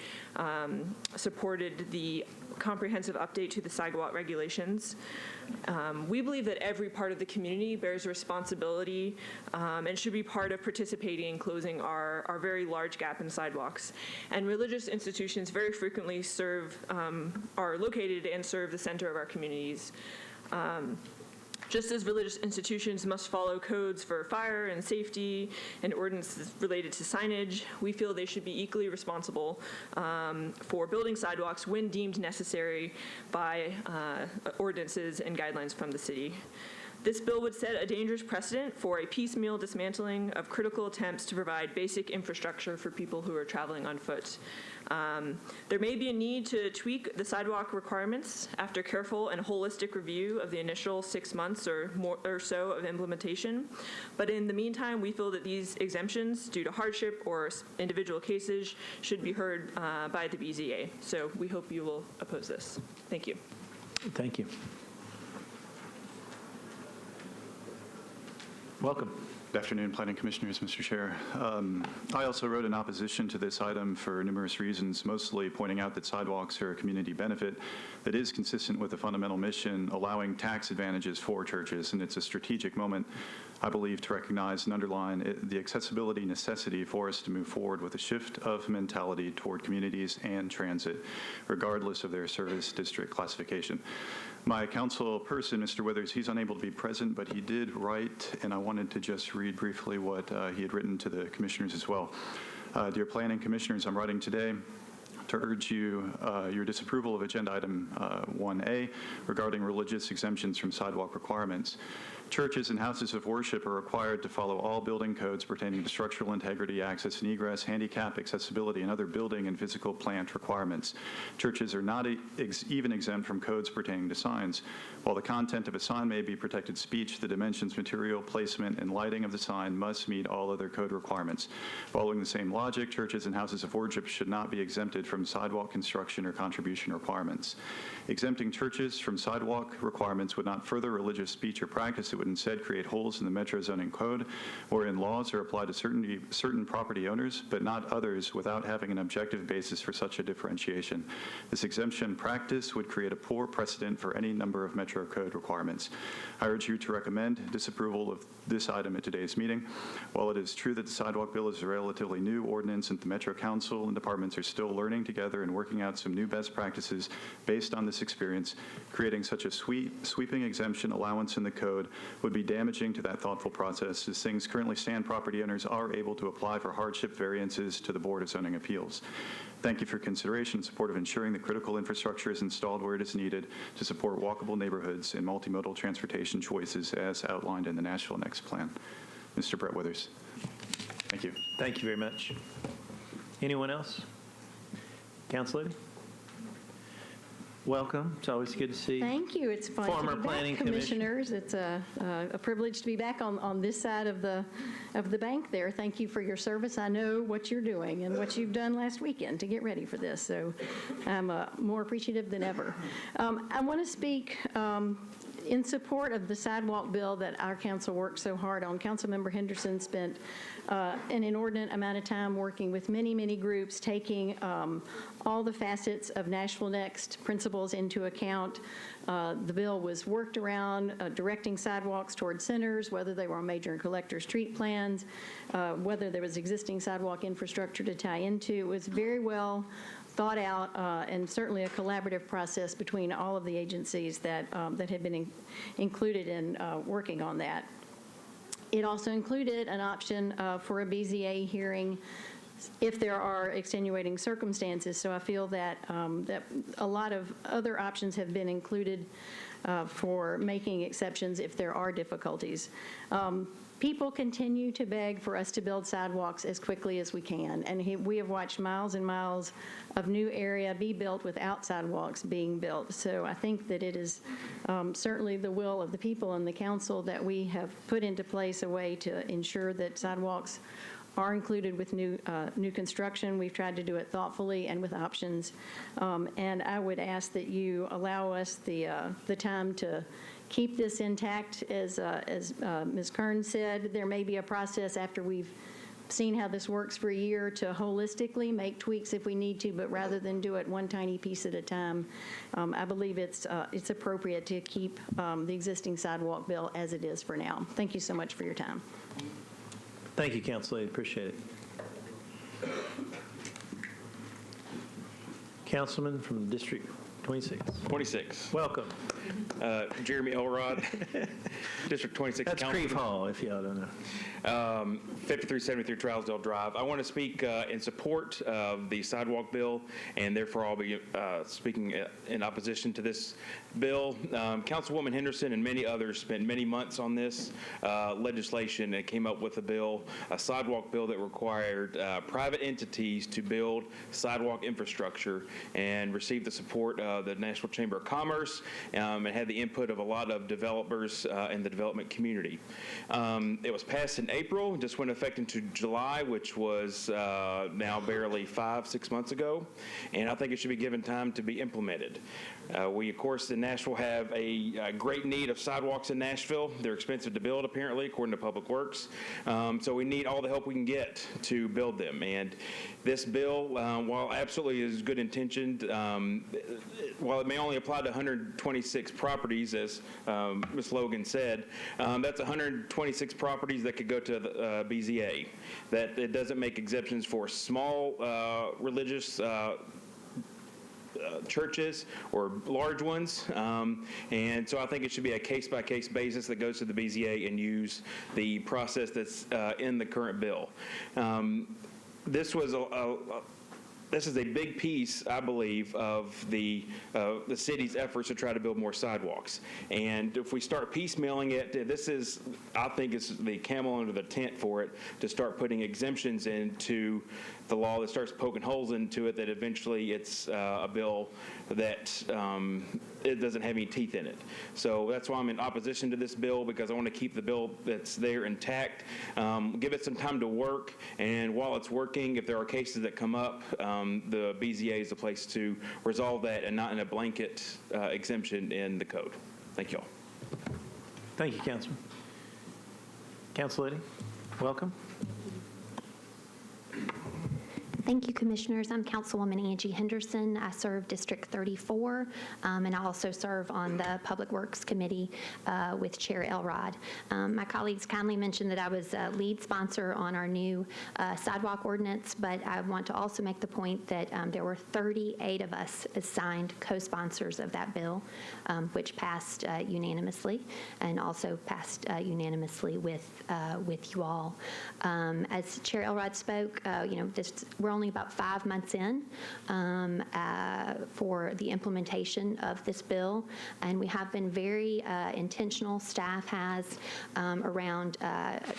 supported the comprehensive update to the sidewalk regulations. We believe that every part of the community bears responsibility and should be part of participating in closing our very large gap in sidewalks. And religious institutions very frequently are located and serve the center of our communities. Just as religious institutions must follow codes for fire and safety and ordinances related to signage, we feel they should be equally responsible for building sidewalks when deemed necessary by ordinances and guidelines from the city. This bill would set a dangerous precedent for a piecemeal dismantling of critical attempts to provide basic infrastructure for people who are traveling on foot. There may be a need to tweak the sidewalk requirements after careful and holistic review of the initial 6 months or so of implementation. But in the meantime, we feel that these exemptions due to hardship or individual cases should be heard by the BZA. So we hope you will oppose this. Thank you. Thank you. Welcome. Good afternoon, Planning Commissioners, Mr. Chair. I also wrote in opposition to this item for numerous reasons, mostly pointing out that sidewalks are a community benefit that is consistent with the fundamental mission, allowing tax advantages for churches, and it's a strategic moment, I believe, to recognize and underline the accessibility necessity for us to move forward with a shift of mentality toward communities and transit, regardless of their service district classification. My council person, Mr. Withers, he's unable to be present, but he did write, and I wanted to just read briefly what he had written to the commissioners as well. Dear Planning Commissioners, I'm writing today to urge you your disapproval of Agenda Item 1A regarding religious exemptions from sidewalk requirements. Churches and houses of worship are required to follow all building codes pertaining to structural integrity, access and egress, handicap, accessibility, and other building and physical plant requirements. Churches are not even exempt from codes pertaining to signs. While the content of a sign may be protected speech, the dimensions, material, placement, and lighting of the sign must meet all other code requirements. Following the same logic, churches and houses of worship should not be exempted from sidewalk construction or contribution requirements. Exempting churches from sidewalk requirements would not further religious speech or practice. It would instead create holes in the Metro Zoning Code, wherein laws are applied to certain property owners, but not others, without having an objective basis for such a differentiation. This exemption practice would create a poor precedent for any number of Metro Code requirements. I urge you to recommend disapproval of this item at today's meeting. While it is true that the sidewalk bill is a relatively new ordinance and the Metro Council and departments are still learning together and working out some new best practices based on this experience, creating such a sweeping exemption allowance in the code would be damaging to that thoughtful process. As things currently stand, property owners are able to apply for hardship variances to the Board of Zoning Appeals. Thank you for consideration and support of ensuring that critical infrastructure is installed where it is needed to support walkable neighborhoods and multimodal transportation choices as outlined in the Nashville Next Plan. Mr. Brett Withers. Thank you. Thank you very much. Anyone else? Councilor? Welcome. It's always good to see Thank you. It's fun former to be planning back, commissioners. It's a privilege to be back on this side of the bank there. Thank you for your service. I know what you're doing and what you've done last weekend to get ready for this, so I'm more appreciative than ever. I want to speak in support of the sidewalk bill that our council worked so hard on, Councilmember Henderson spent an inordinate amount of time working with many, many groups, taking all the facets of Nashville Next principles into account. The bill was worked around directing sidewalks toward centers, whether they were on major and collector street plans, whether there was existing sidewalk infrastructure to tie into. It was very well thought out and certainly a collaborative process between all of the agencies that had been included in working on that. It also included an option for a BZA hearing if there are extenuating circumstances. So I feel that that a lot of other options have been included for making exceptions if there are difficulties. People continue to beg for us to build sidewalks as quickly as we can, and we have watched miles and miles of new area be built without sidewalks being built. So I think that it is certainly the will of the people and the council that we have put into place a way to ensure that sidewalks are included with new construction. We've tried to do it thoughtfully and with options, and I would ask that you allow us the time to keep this intact. As Ms. Kern said, there may be a process after we've seen how this works for a year to holistically make tweaks if we need to, but rather than do it one tiny piece at a time, I believe it's appropriate to keep the existing sidewalk bill as it is for now. Thank you so much for your time. Thank you, Council Lady. Appreciate it. Councilman from District 26. 26. Welcome. Jeremy Elrod, District 26. That's Creve Hall, if y'all don't know. 5373 Trousdale Drive. I want to speak in support of the sidewalk bill, and therefore I'll be speaking in opposition to this bill. Councilwoman Henderson and many others spent many months on this legislation and came up with a sidewalk bill that required private entities to build sidewalk infrastructure and received the support of the Nashville Chamber of Commerce and had the input of a lot of developers in the development community. It was passed in April, just went effect into July, which was now barely 5-6 months ago, and I think it should be given time to be implemented. We, of course, in Nashville have a great need of sidewalks in Nashville. They're expensive to build, apparently, according to Public Works. So we need all the help we can get to build them. And this bill, while absolutely is good intentioned, while it may only apply to 126 properties, as Ms. Logan said, that's 126 properties that could go to the BZA. That it doesn't make exceptions for small religious churches or large ones, and so I think it should be a case-by-case basis that goes to the BZA and use the process that's in the current bill. This is a big piece, I believe, of the city's efforts to try to build more sidewalks. And if we start piecemealing it, this is, I think, is the camel under the tent for it to start putting exemptions into the law that starts poking holes into it, that eventually it's a bill that it doesn't have any teeth in it. So that's why I'm in opposition to this bill, because I want to keep the bill that's there intact, give it some time to work, and while it's working, if there are cases that come up, the BZA is the place to resolve that and not in a blanket exemption in the code. Thank you all. Thank you, Councilman. Council Lady, welcome. Thank you, Commissioners. I'm Councilwoman Angie Henderson. I serve District 34, and I also serve on the Public Works Committee with Chair Elrod. My colleagues kindly mentioned that I was a lead sponsor on our new sidewalk ordinance, but I want to also make the point that there were 38 of us assigned co-sponsors of that bill, which passed unanimously, and also passed unanimously with you all. As Chair Elrod spoke, we're only about 5 months in for the implementation of this bill, and we have been very intentional, staff has, around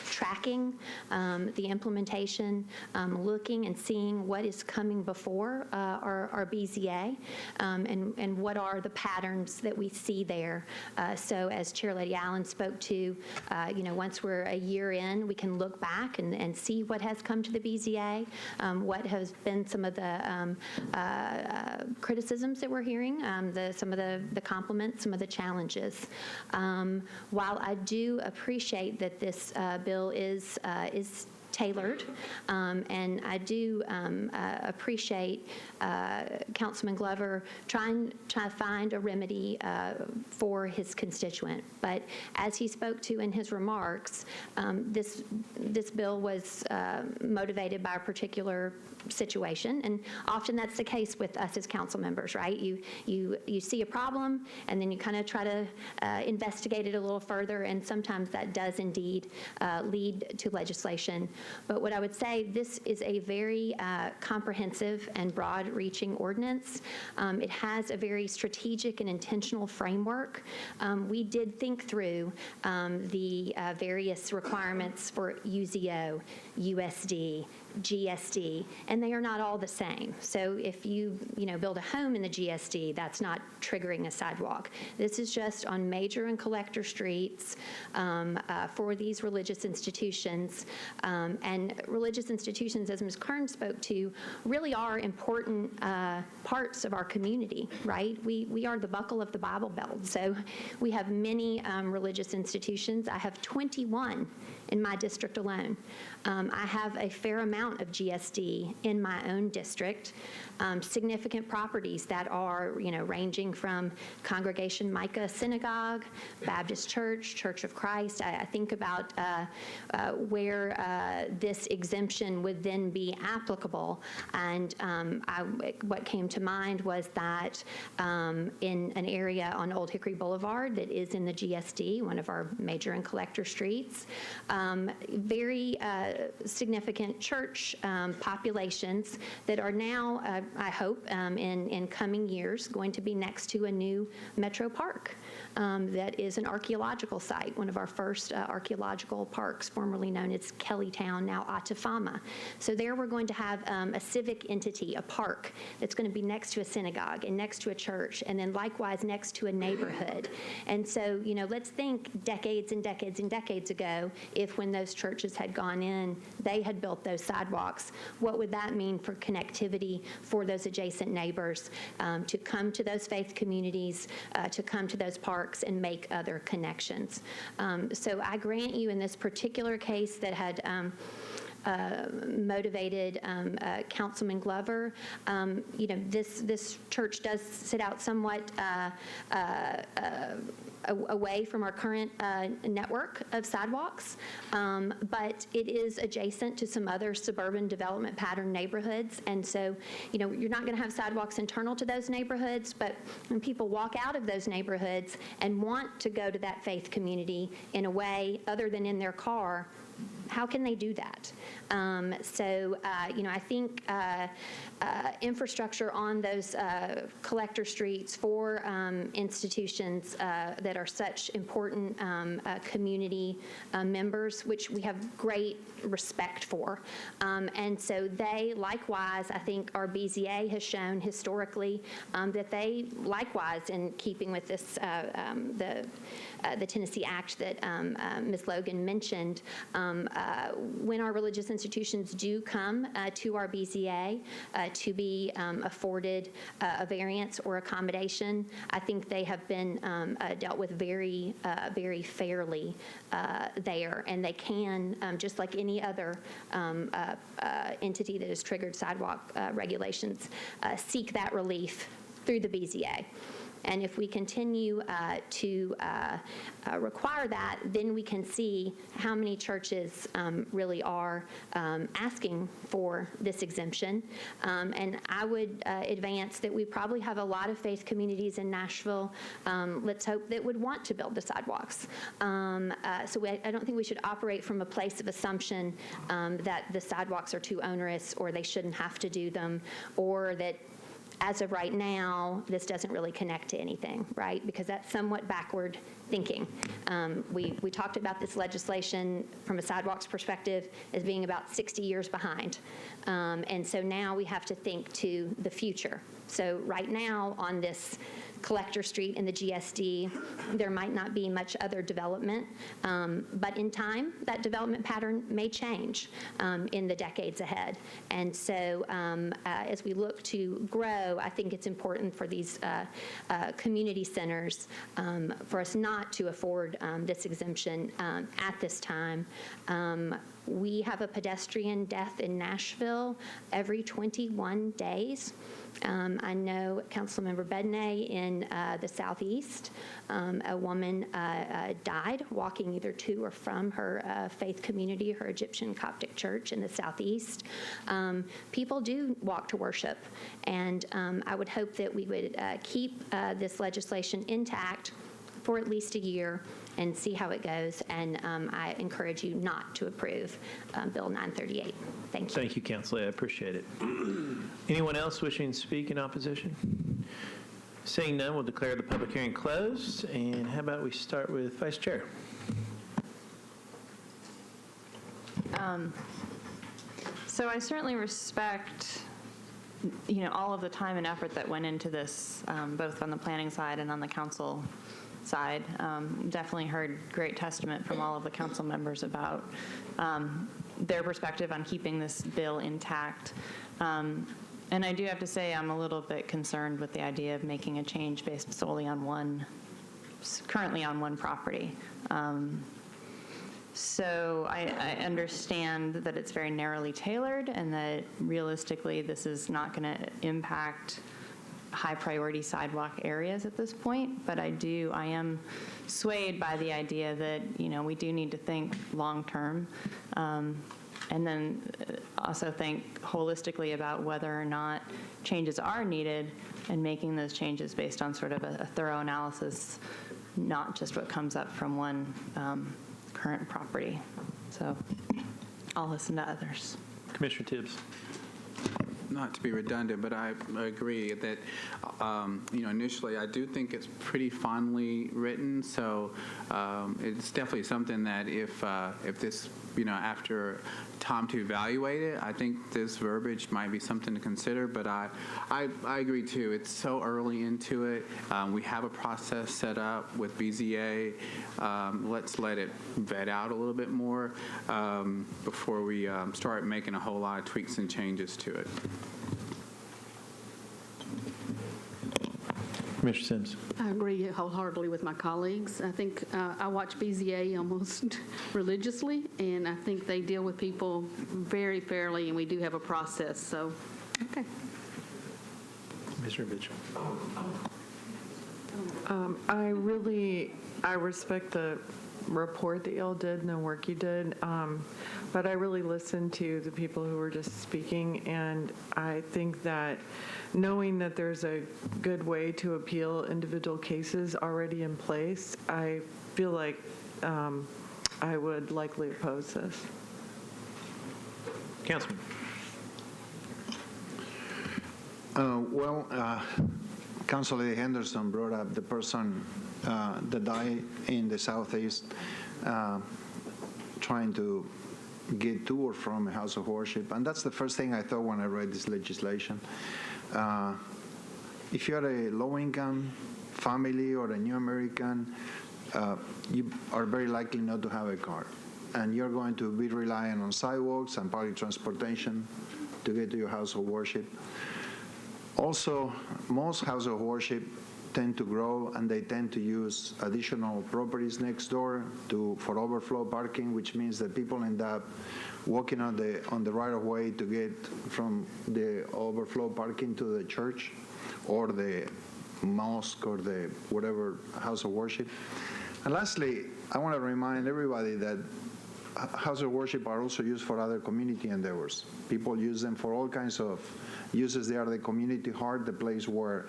tracking the implementation, looking and seeing what is coming before our BZA, and what are the patterns that we see there. So as Chair Lady Allen spoke to, once we're a year in, we can look back and see what has come to the BZA, what has been some of the criticisms that we're hearing, some of the compliments, some of the challenges. While I do appreciate that this bill is tailored, and I do appreciate Councilman Glover trying to find a remedy for his constituent. But as he spoke to in his remarks, this bill was motivated by a particular situation, and often that's the case with us as council members, right? You see a problem, and then you kind of try to investigate it a little further, and sometimes that does indeed lead to legislation. But what I would say, this is a very comprehensive and broad-reaching ordinance. It has a very strategic and intentional framework. We did think through the various requirements for UZO, USD, GSD, and they are not all the same. So if you build a home in the GSD, that's not triggering a sidewalk. This is just on major and collector streets for these religious institutions. And religious institutions, as Ms. Kern spoke to, really are important parts of our community, right? We are the buckle of the Bible Belt. So we have many religious institutions. I have 21 in my district alone. I have a fair amount of GSD in my own district, significant properties that are, ranging from Congregation Micah Synagogue, Baptist Church, Church of Christ. I think about where this exemption would then be applicable. And what came to mind was that in an area on Old Hickory Boulevard that is in the GSD, one of our major and collector streets, very significant church populations that are now, I hope, in coming years, going to be next to a new Metro Park that is an archaeological site, one of our first archaeological parks, formerly known as Kellytown, now Atafama. So there we're going to have a civic entity, a park, that's going to be next to a synagogue and next to a church, and then likewise next to a neighborhood. And so, let's think decades and decades and decades ago, if when those churches had gone in, they had built those sidewalks, what would that mean for connectivity for those adjacent neighbors to come to those faith communities, to come to those parks and make other connections. So I grant you in this particular case that had motivated Councilman Glover, this church does sit out somewhat away from our current network of sidewalks, but it is adjacent to some other suburban development pattern neighborhoods. And so, you're not going to have sidewalks internal to those neighborhoods, but when people walk out of those neighborhoods and want to go to that faith community in a way other than in their car, how can they do that? I think infrastructure on those collector streets for institutions that are such important community members, which we have great respect for. And so they, likewise, I think our BZA has shown historically that they, likewise, in keeping with this, the Tennessee Act that Ms. Logan mentioned, when our religious institutions do come to our BZA to be afforded a variance or accommodation, I think they have been dealt with very, very fairly there. And they can, just like any other entity that has triggered sidewalk regulations, seek that relief through the BZA. And if we continue to require that, then we can see how many churches really are asking for this exemption. And I would advance that we probably have a lot of faith communities in Nashville, let's hope, that would want to build the sidewalks. So I don't think we should operate from a place of assumption that the sidewalks are too onerous or they shouldn't have to do them, or that as of right now, this doesn't really connect to anything, right? Because that's somewhat backward thinking. We talked about this legislation from a sidewalks perspective as being about 60 years behind. And so now we have to think to the future. So right now on this Collector Street and the GSD, there might not be much other development, but in time, that development pattern may change in the decades ahead. And so as we look to grow, I think it's important for these community centers for us not to afford this exemption at this time. We have a pedestrian death in Nashville every 21 days. I know Councilmember Bedney in the southeast, a woman died walking either to or from her faith community, her Egyptian Coptic church in the southeast. People do walk to worship, and I would hope that we would keep this legislation intact for at least a year and see how it goes. And I encourage you not to approve Bill 938. Thank you. Thank you, Councilor. I appreciate it. Anyone else wishing to speak in opposition? Seeing none, we'll declare the public hearing closed. And how about we start with Vice Chair? So I certainly respect, all of the time and effort that went into this, both on the planning side and on the council side. Definitely heard great testament from all of the council members about their perspective on keeping this bill intact. And I do have to say I'm a little bit concerned with the idea of making a change based solely on currently on one property. So I understand that it's very narrowly tailored and that realistically this is not going to impact high priority sidewalk areas at this point, but I am swayed by the idea that, we do need to think long term, and then also think holistically about whether or not changes are needed and making those changes based on sort of a thorough analysis, not just what comes up from one current property. So I'll listen to others. Commissioner Tibbs. Not to be redundant, but I agree that, initially I do think it's pretty fondly written. So it's definitely something that if this, after time to evaluate it, I think this verbiage might be something to consider. But I agree too. It's so early into it. We have a process set up with BZA. Let's let it vet out a little bit more before we start making a whole lot of tweaks and changes to it. Commissioner Sims. I agree wholeheartedly with my colleagues. I think I watch BZA almost religiously, and I think they deal with people very fairly, and we do have a process. So, okay. Commissioner Mitchell. I respect the report that y'all did and the work you did, but I really listened to the people who were just speaking, and I think that knowing that there's a good way to appeal individual cases already in place, I feel like I would likely oppose this. Councilman. Councilor Henderson brought up the person that died in the southeast trying to get to or from a house of worship. And that's the first thing I thought when I read this legislation. If you're a low-income family or a new American, you are very likely not to have a car. And you're going to be relying on sidewalks and public transportation to get to your house of worship. Also, most houses of worship tend to grow, and they tend to use additional properties next door for overflow parking, which means that people end up walking on the right of way to get from the overflow parking to the church or the mosque or the whatever house of worship. And lastly, I want to remind everybody that houses of worship are also used for other community endeavors. People use them for all kinds of uses. They are the community heart, the place where,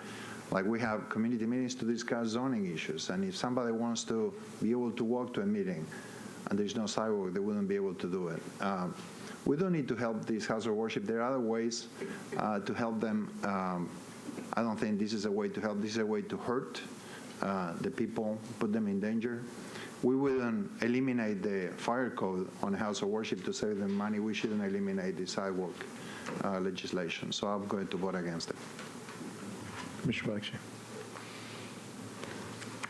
like, we have community meetings to discuss zoning issues. And if somebody wants to be able to walk to a meeting and there's no sidewalk, they wouldn't be able to do it. We don't need to help these houses of worship. There are other ways to help them. I don't think this is a way to help. This is a way to hurt the people, put them in danger. We wouldn't eliminate the fire code on a house of worship to save them money. We shouldn't eliminate the sidewalk legislation. So I'm going to vote against it. Commissioner Blackshear.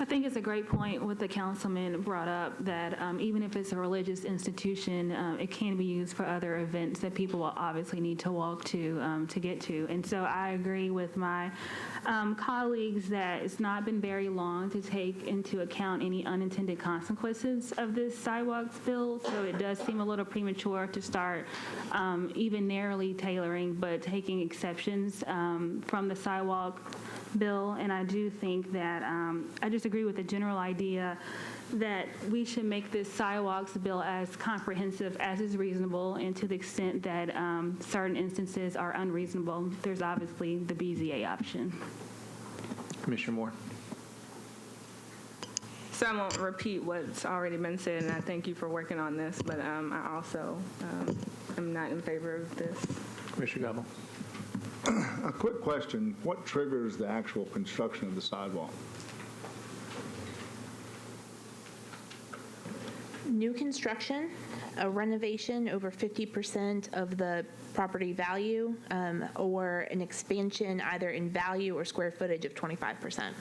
I think it's a great point what the councilman brought up, that even if it's a religious institution, it can be used for other events that people will obviously need to walk to get to. And so I agree with my colleagues that it's not been very long to take into account any unintended consequences of this sidewalks bill. So it does seem a little premature to start even narrowly tailoring, but taking exceptions from the sidewalk bill. And I do think that I just agree with the general idea that we should make this sidewalks bill as comprehensive as is reasonable, and to the extent that certain instances are unreasonable, there's obviously the BZA option. Commissioner Moore. So I won't repeat what's already been said, and I thank you for working on this, but I also am not in favor of this. Commissioner Gobble. A quick question. What triggers the actual construction of the sidewalk? New construction, a renovation over 50% of the property value, or an expansion either in value or square footage of 25%.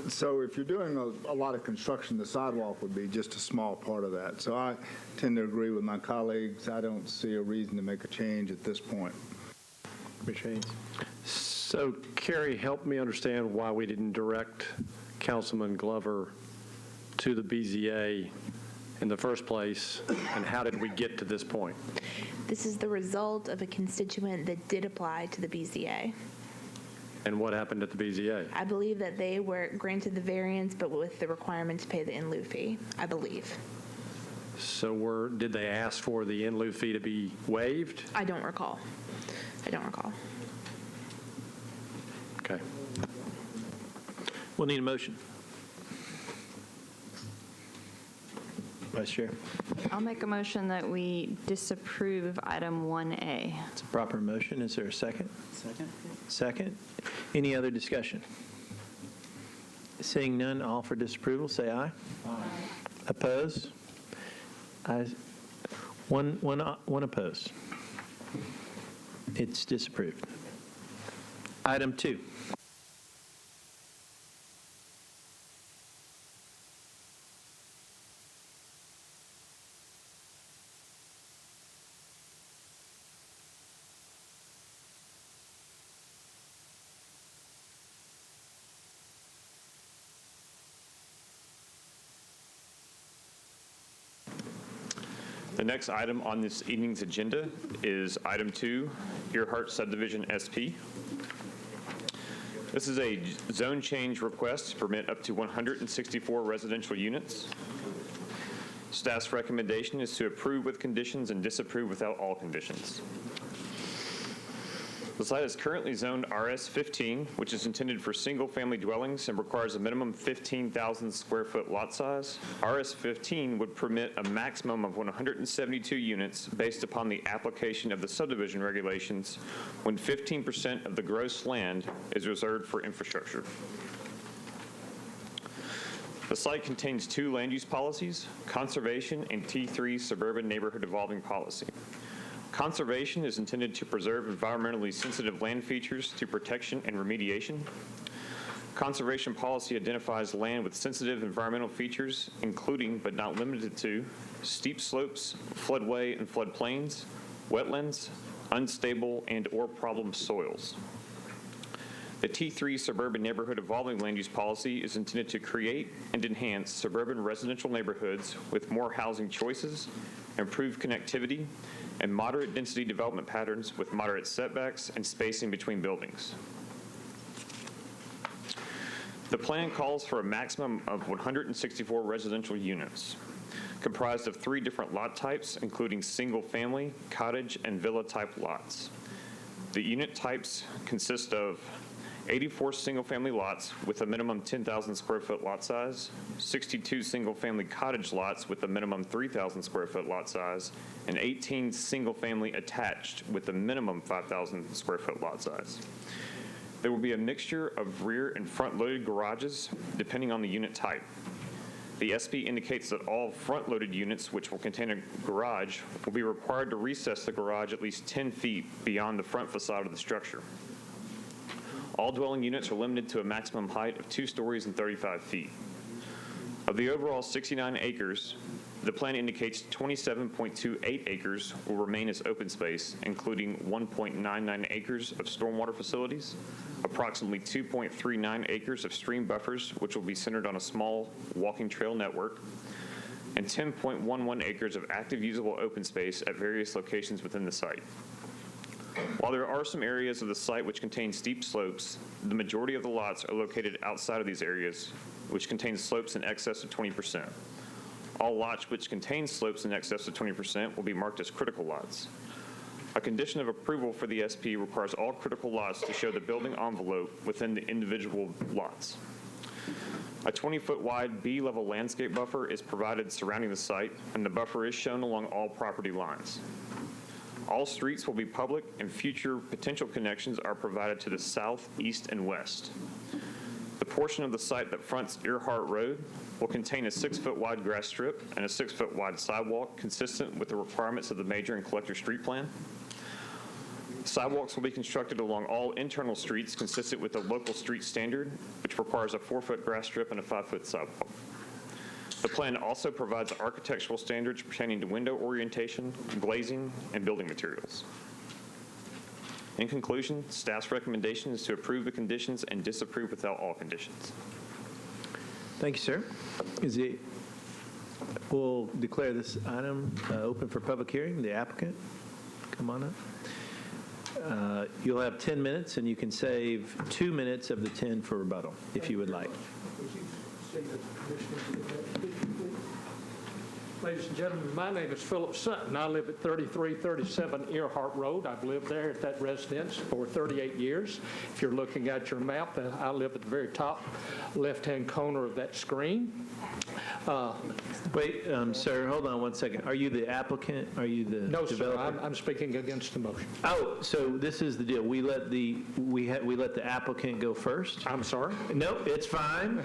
So if you're doing a lot of construction, the sidewalk would be just a small part of that. So I tend to agree with my colleagues. I don't see a reason to make a change at this point. Commissioner Haynes. So, Carrie, help me understand why we didn't direct Councilman Glover to the BZA in the first place, and how did we get to this point? This is the result of a constituent that did apply to the BZA. And what happened at the BZA? I believe that they were granted the variance, but with the requirement to pay the in lieu fee, I believe. So did they ask for the in lieu fee to be waived? I don't recall. Okay. We'll need a motion. Vice Chair. I'll make a motion that we disapprove item 1A. It's a proper motion. Is there a second? Second. Second. Any other discussion? Seeing none, all for disapproval, say aye. Aye. Oppose? Ayes. One opposed. It's disapproved. Item 2. The next item on this evening's agenda is item 2, Earhart Subdivision SP. This is a zone change request to permit up to 164 residential units. Staff's recommendation is to approve with conditions and disapprove without all conditions. The site is currently zoned RS-15, which is intended for single-family dwellings and requires a minimum 15,000 square foot lot size. RS-15 would permit a maximum of 172 units based upon the application of the subdivision regulations when 15% of the gross land is reserved for infrastructure. The site contains 2 land use policies, conservation and T3 suburban neighborhood evolving policy. Conservation is intended to preserve environmentally sensitive land features through protection and remediation. Conservation policy identifies land with sensitive environmental features, including but not limited to steep slopes, floodway and floodplains, wetlands, unstable and/or problem soils. The T3 suburban neighborhood evolving land use policy is intended to create and enhance suburban residential neighborhoods with more housing choices, improved connectivity, and moderate density development patterns with moderate setbacks and spacing between buildings. The plan calls for a maximum of 164 residential units, comprised of 3 different lot types, including single-family, cottage, and villa-type lots. The unit types consist of 84 single-family lots with a minimum 10,000 square foot lot size, 62 single-family cottage lots with a minimum 3,000 square foot lot size, and 18 single-family attached with a minimum 5,000 square foot lot size. There will be a mixture of rear and front-loaded garages depending on the unit type. The SP indicates that all front-loaded units which will contain a garage will be required to recess the garage at least 10 feet beyond the front facade of the structure. All dwelling units are limited to a maximum height of 2 stories and 35 feet. Of the overall 69 acres, the plan indicates 27.28 acres will remain as open space, including 1.99 acres of stormwater facilities, approximately 2.39 acres of stream buffers, which will be centered on a small walking trail network, and 10.11 acres of active usable open space at various locations within the site. While there are some areas of the site which contain steep slopes, the majority of the lots are located outside of these areas, which contain slopes in excess of 20%. All lots which contain slopes in excess of 20% will be marked as critical lots. A condition of approval for the SP requires all critical lots to show the building envelope within the individual lots. A 20-foot wide B-level landscape buffer is provided surrounding the site, and the buffer is shown along all property lines. All streets will be public, and future potential connections are provided to the south, east, and west. The portion of the site that fronts Earhart Road will contain a 6-foot wide grass strip and a 6-foot wide sidewalk consistent with the requirements of the major and collector street plan. Sidewalks will be constructed along all internal streets consistent with the local street standard, which requires a 4-foot grass strip and a 5-foot sidewalk. The plan also provides architectural standards pertaining to window orientation, glazing, and building materials. In conclusion, staff's recommendation is to approve the conditions and disapprove without all conditions. Thank you, sir. We'll declare this item open for public hearing. The applicant, come on up. You'll have 10 minutes, and you can save 2 minutes of the 10 for rebuttal, if you would like. Ladies and gentlemen, my name is Philip Sutton. I live at 3337 Earhart Road. I've lived there at that residence for 38 years. If you're looking at your map, I live at the very top left-hand corner of that screen. Wait, sir, hold on one second. Are you the applicant? Are you the developer? No, sir, I'm speaking against the motion. Oh, so this is the deal. We let the applicant go first? I'm sorry? No, it's fine.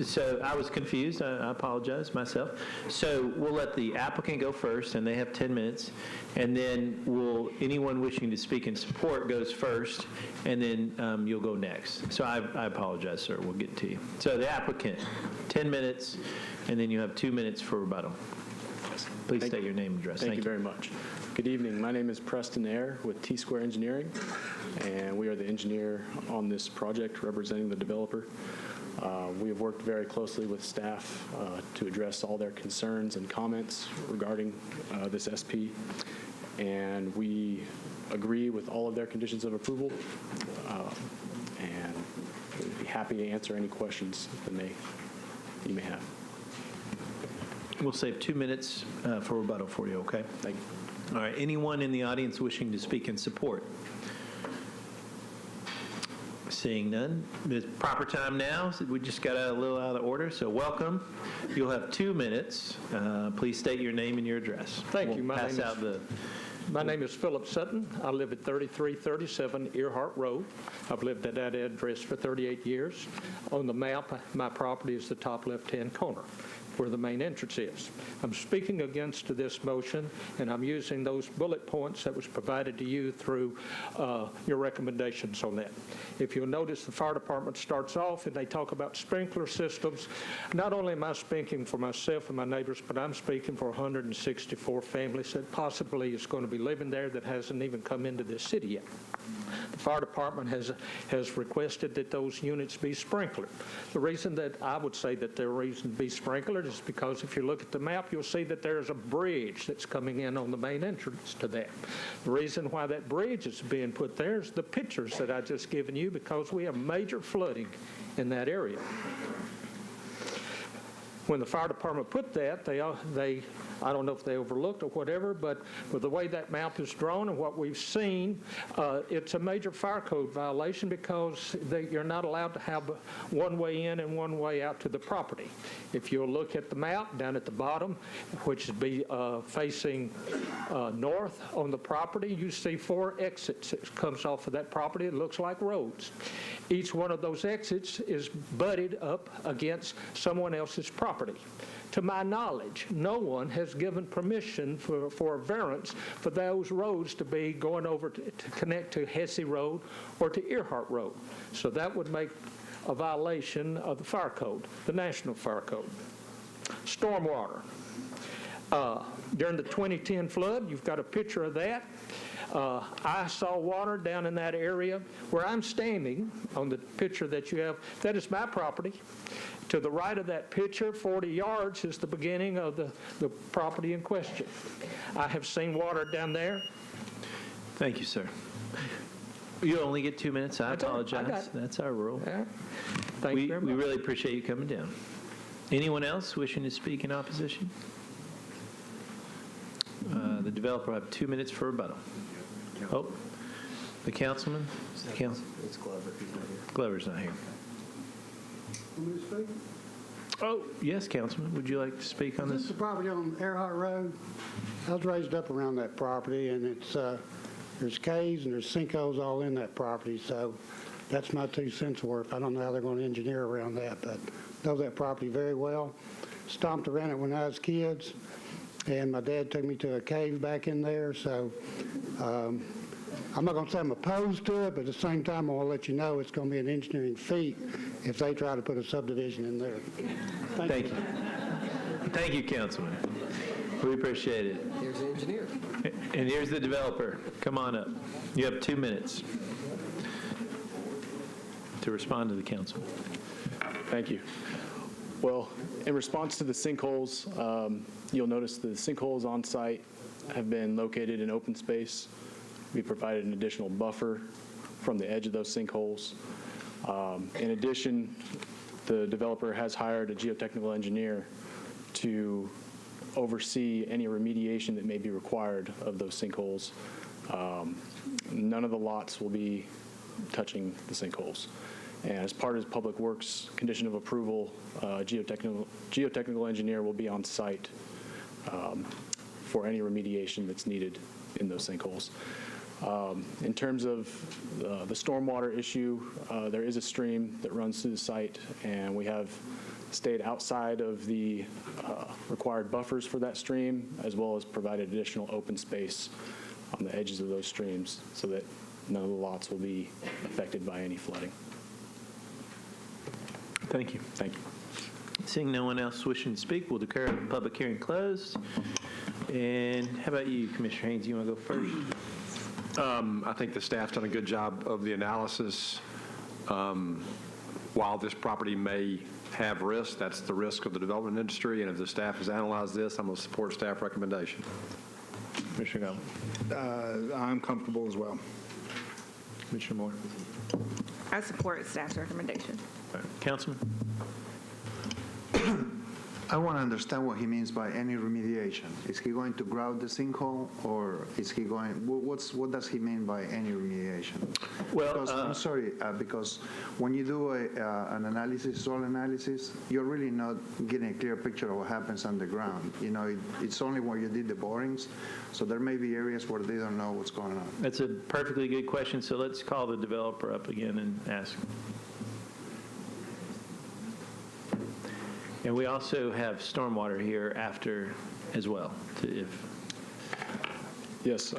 So I was confused. I apologize myself. So we'll let the applicant go first, and they have 10 minutes. And then anyone wishing to speak in support goes first, and then you'll go next. So I apologize, sir. We'll get to you. So the applicant, 10 minutes, and then you have 2 minutes for rebuttal. Please state your name and address. Thank you very much. Good evening. My name is Preston Ayer with T-Square Engineering, and we are the engineer on this project representing the developer. We have worked very closely with staff to address all their concerns and comments regarding this SP, and we agree with all of their conditions of approval, and we'd be happy to answer any questions that you may have. We'll save 2 minutes for rebuttal for you, okay? Thank you. All right, anyone in the audience wishing to speak in support? Seeing none, it's proper time now. We just got a little out of order, so welcome. You'll have 2 minutes. Please state your name and your address. Thank you. My name is Philip Sutton. I live at 3337 Earhart Road. I've lived at that address for 38 years. On the map, my property is the top left-hand corner, where the main entrance is. I'm speaking against this motion, and I'm using those bullet points that was provided to you through your recommendations on that. If you'll notice, the fire department starts off and they talk about sprinkler systems. Not only am I speaking for myself and my neighbors, but I'm speaking for 164 families that possibly is going to be living there that hasn't even come into this city yet. The fire department has requested that those units be sprinklered. The reason that I would say that they're reason to be sprinklered is because if you look at the map, you'll see that there's a bridge that's coming in on the main entrance to that. The reason why that bridge is being put there is the pictures that I just given you, because we have major flooding in that area. When the fire department put that, I don't know if they overlooked or whatever, but with the way that map is drawn and what we've seen, it's a major fire code violation because you're not allowed to have one way in and one way out to the property. If you'll look at the map down at the bottom, which would be facing north on the property, you see 4 exits that comes off of that property. It looks like roads. Each one of those exits is butted up against someone else's property. To my knowledge, no one has has given permission for a variance for those roads to be going over to connect to Hesse Road or to Earhart Road. So that would make a violation of the fire code, the National Fire Code. Stormwater. During the 2010 flood, you've got a picture of that. I saw water down in that area where I'm standing on the picture that you have. That is my property. To the right of that picture, 40 yards is the beginning of the property in question. I have seen water down there. Thank you, sir. You only get 2 minutes. I That's all right. I got apologize. it. That's our rule. Yeah. Thank you very We much. really appreciate you coming down. Anyone else wishing to speak in opposition? The developer will have 2 minutes for rebuttal. Oh, the councilman? It's Glover. He's not here. Glover's not here. Want me to speak? Oh, yes, Councilman. Would you like to speak on This is this? the property on Earhart Road. I was raised up around that property, and it's there's caves and there's sinkholes all in that property, so that's my 2 cents worth. I don't know how they're going to engineer around that, but know that property very well. Stomped around it when I was kids, and my dad took me to a cave back in there, so I'm not going to say I'm opposed to it, but at the same time, I'll let you know it's going to be an engineering feat if they try to put a subdivision in there. Thank you. Thank you, Councilman. We appreciate it. Here's the engineer. And here's the developer. Come on up. You have 2 minutes to respond to the council. Thank you. Well, in response to the sinkholes, you'll notice the sinkholes on site have been located in open space. We provided an additional buffer from the edge of those sinkholes. In addition, the developer has hired a geotechnical engineer to oversee any remediation that may be required of those sinkholes. None of the lots will be touching the sinkholes. And as part of Public Works condition of approval, geotechnical engineer will be on site for any remediation that's needed in those sinkholes. In terms of the stormwater issue, there is a stream that runs through the site, and we have stayed outside of the required buffers for that stream, as well as provided additional open space on the edges of those streams so that none of the lots will be affected by any flooding. Thank you. Thank you. Seeing no one else wishing to speak, we'll declare the public hearing closed. And how about you, Commissioner Haynes? You want to go first? I think the staff's done a good job of the analysis. While this property may have risk, that's the risk of the development industry, and if the staff has analyzed this, I'm going to support staff recommendation. Commissioner Gallagher. I'm comfortable as well. Commissioner Moore. I support staff's recommendation. All right. Councilman? I want to understand what he means by any remediation. Is he going to grout the sinkhole, or is he going, what does he mean by any remediation? Well, because, I'm sorry, because when you do an analysis, soil analysis, you're really not getting a clear picture of what happens underground. You know, it's only when you did the borings, so there may be areas where they don't know what's going on. That's a perfectly good question, so let's call the developer up again and ask. And we also have stormwater here after as well, Yes,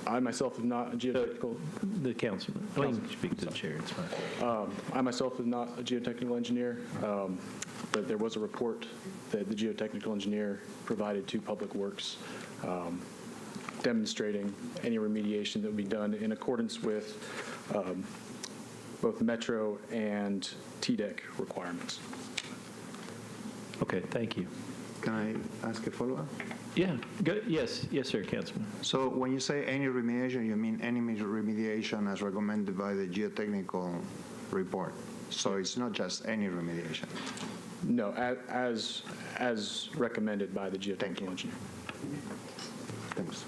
I myself am not a geotechnical. The councilman. I mean, speak to the chair, it's fine. I myself am not a geotechnical engineer, but there was a report that the geotechnical engineer provided to Public Works demonstrating any remediation that would be done in accordance with both Metro and TDEC requirements. Okay, thank you. Can I ask a follow-up? Yeah, yes, sir, Councilman. So when you say any remediation, you mean any remediation as recommended by the geotechnical report? So it's not just any remediation? No, as recommended by the geotechnical engineer. Thanks.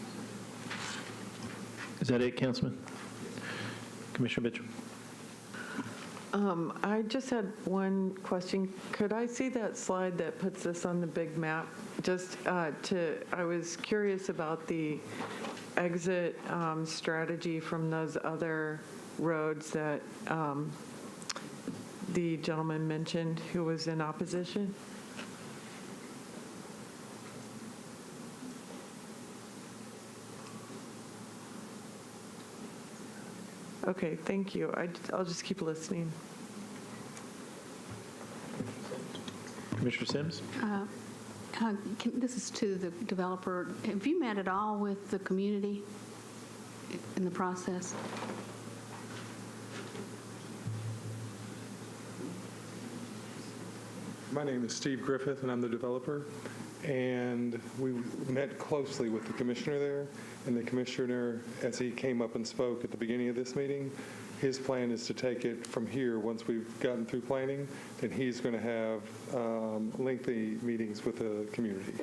Is that it, Councilman? Commissioner Mitchell? I just had one question. Could I see that slide that puts this on the big map? I was curious about the exit strategy from those other roads that the gentleman mentioned who was in opposition. Okay, thank you. I'll just keep listening. Commissioner Sims? This is to the developer. Have you met at all with the community in the process? My name is Steve Griffith, and I'm the developer. And we met closely with the commissioner there, and the commissioner, as he came up and spoke at the beginning of this meeting, his plan is to take it from here. Once we've gotten through planning, then he's going to have lengthy meetings with the community.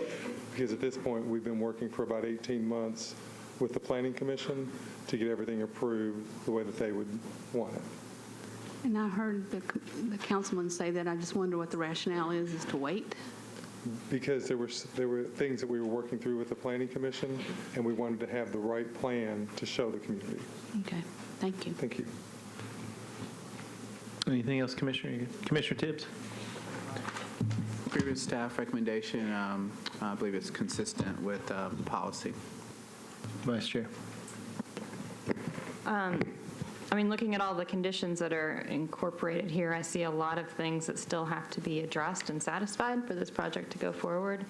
Because at this point, we've been working for about 18 months with the Planning Commission to get everything approved the way that they would want it. And I heard the councilman say that. I just wonder what the rationale is to wait. Because there were things that we were working through with the Planning Commission, and we wanted to have the right plan to show the community. Okay, thank you. Thank you. Anything else, Commissioner? Commissioner Tibbs? Previous staff recommendation, I believe it's consistent with policy. Vice Chair. I mean, looking at all the conditions that are incorporated here, I see a lot of things that still have to be addressed and satisfied for this project to go forward.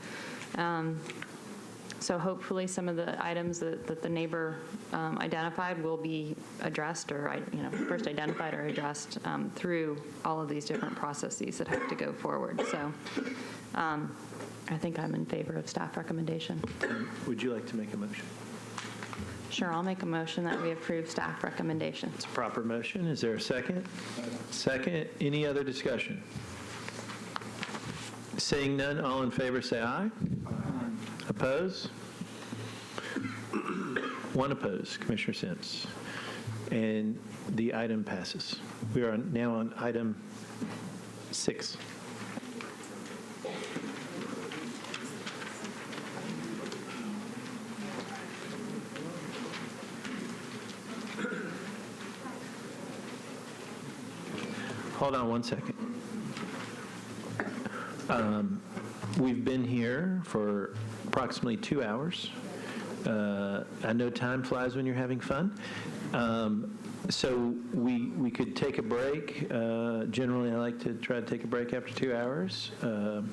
So hopefully some of the items that the neighbor identified will be addressed or, first identified or addressed through all of these different processes that have to go forward. So I think I'm in favor of staff recommendation. Would you like to make a motion? Sure, I'll make a motion that we approve staff recommendation. It's a proper motion. Is there a second? Second. Any other discussion? Seeing none, all in favor say aye. Oppose? One opposed, Commissioner Sims. And the item passes. We are now on item 6. Hold on one second. We've been here for approximately 2 hours. I know time flies when you're having fun. So we could take a break. Generally, I like to try to take a break after 2 hours. Do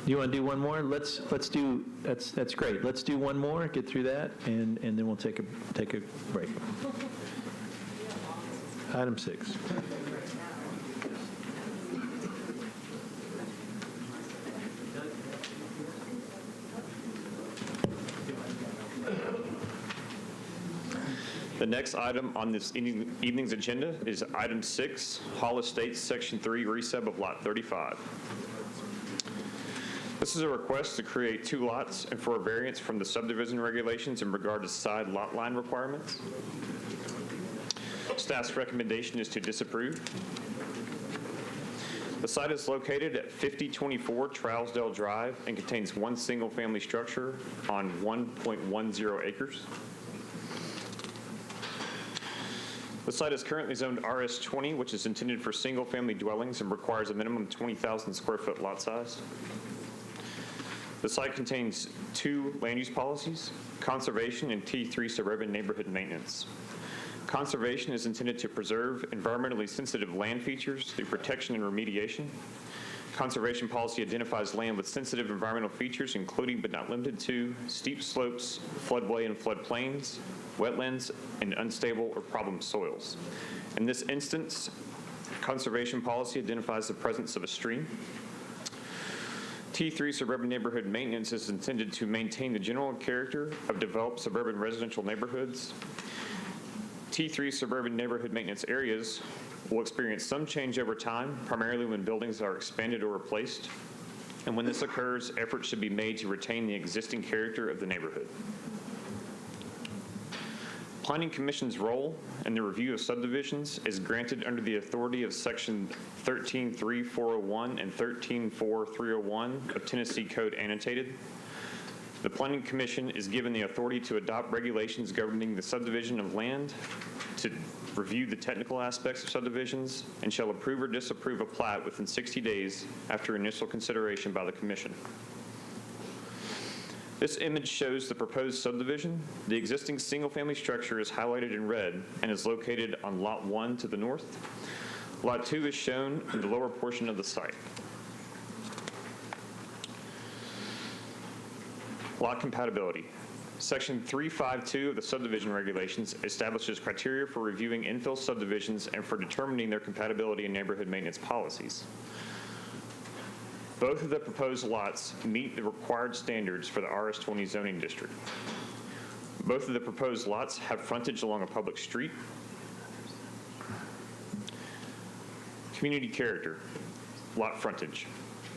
you want to do one more? Let's do. That's great. Let's do one more. Get through that, and then we'll take a break. Item 6. The next item on this evening's agenda is item 6, Hall Estates Section 3 resub of Lot 35. This is a request to create 2 lots and for a variance from the subdivision regulations in regard to side lot line requirements. Staff's recommendation is to disapprove. The site is located at 5024 Trousdale Drive and contains 1 single-family structure on 1.10 acres. The site is currently zoned RS20, which is intended for single-family dwellings and requires a minimum 20,000 square foot lot size. The site contains 2 land use policies, conservation and T3 suburban neighborhood maintenance. Conservation is intended to preserve environmentally sensitive land features through protection and remediation. Conservation policy identifies land with sensitive environmental features, including but not limited to steep slopes, floodway and floodplains, wetlands, and unstable or problem soils. In this instance, conservation policy identifies the presence of a stream. T3 suburban neighborhood maintenance is intended to maintain the general character of developed suburban residential neighborhoods. T3 suburban neighborhood maintenance areas will experience some change over time, primarily when buildings are expanded or replaced. And when this occurs, efforts should be made to retain the existing character of the neighborhood. Planning Commission's role in the review of subdivisions is granted under the authority of Section 13.3.401 and 13.4.301 of Tennessee Code Annotated. The Planning Commission is given the authority to adopt regulations governing the subdivision of land, to review the technical aspects of subdivisions, and shall approve or disapprove a plat within 60 days after initial consideration by the Commission. This image shows the proposed subdivision. The existing single-family structure is highlighted in red and is located on Lot 1 to the north. Lot 2 is shown in the lower portion of the site. Lot compatibility. Section 352 of the subdivision regulations establishes criteria for reviewing infill subdivisions and for determining their compatibility in neighborhood maintenance policies. Both of the proposed lots meet the required standards for the RS-20 zoning district. Both of the proposed lots have frontage along a public street. Community character, lot frontage.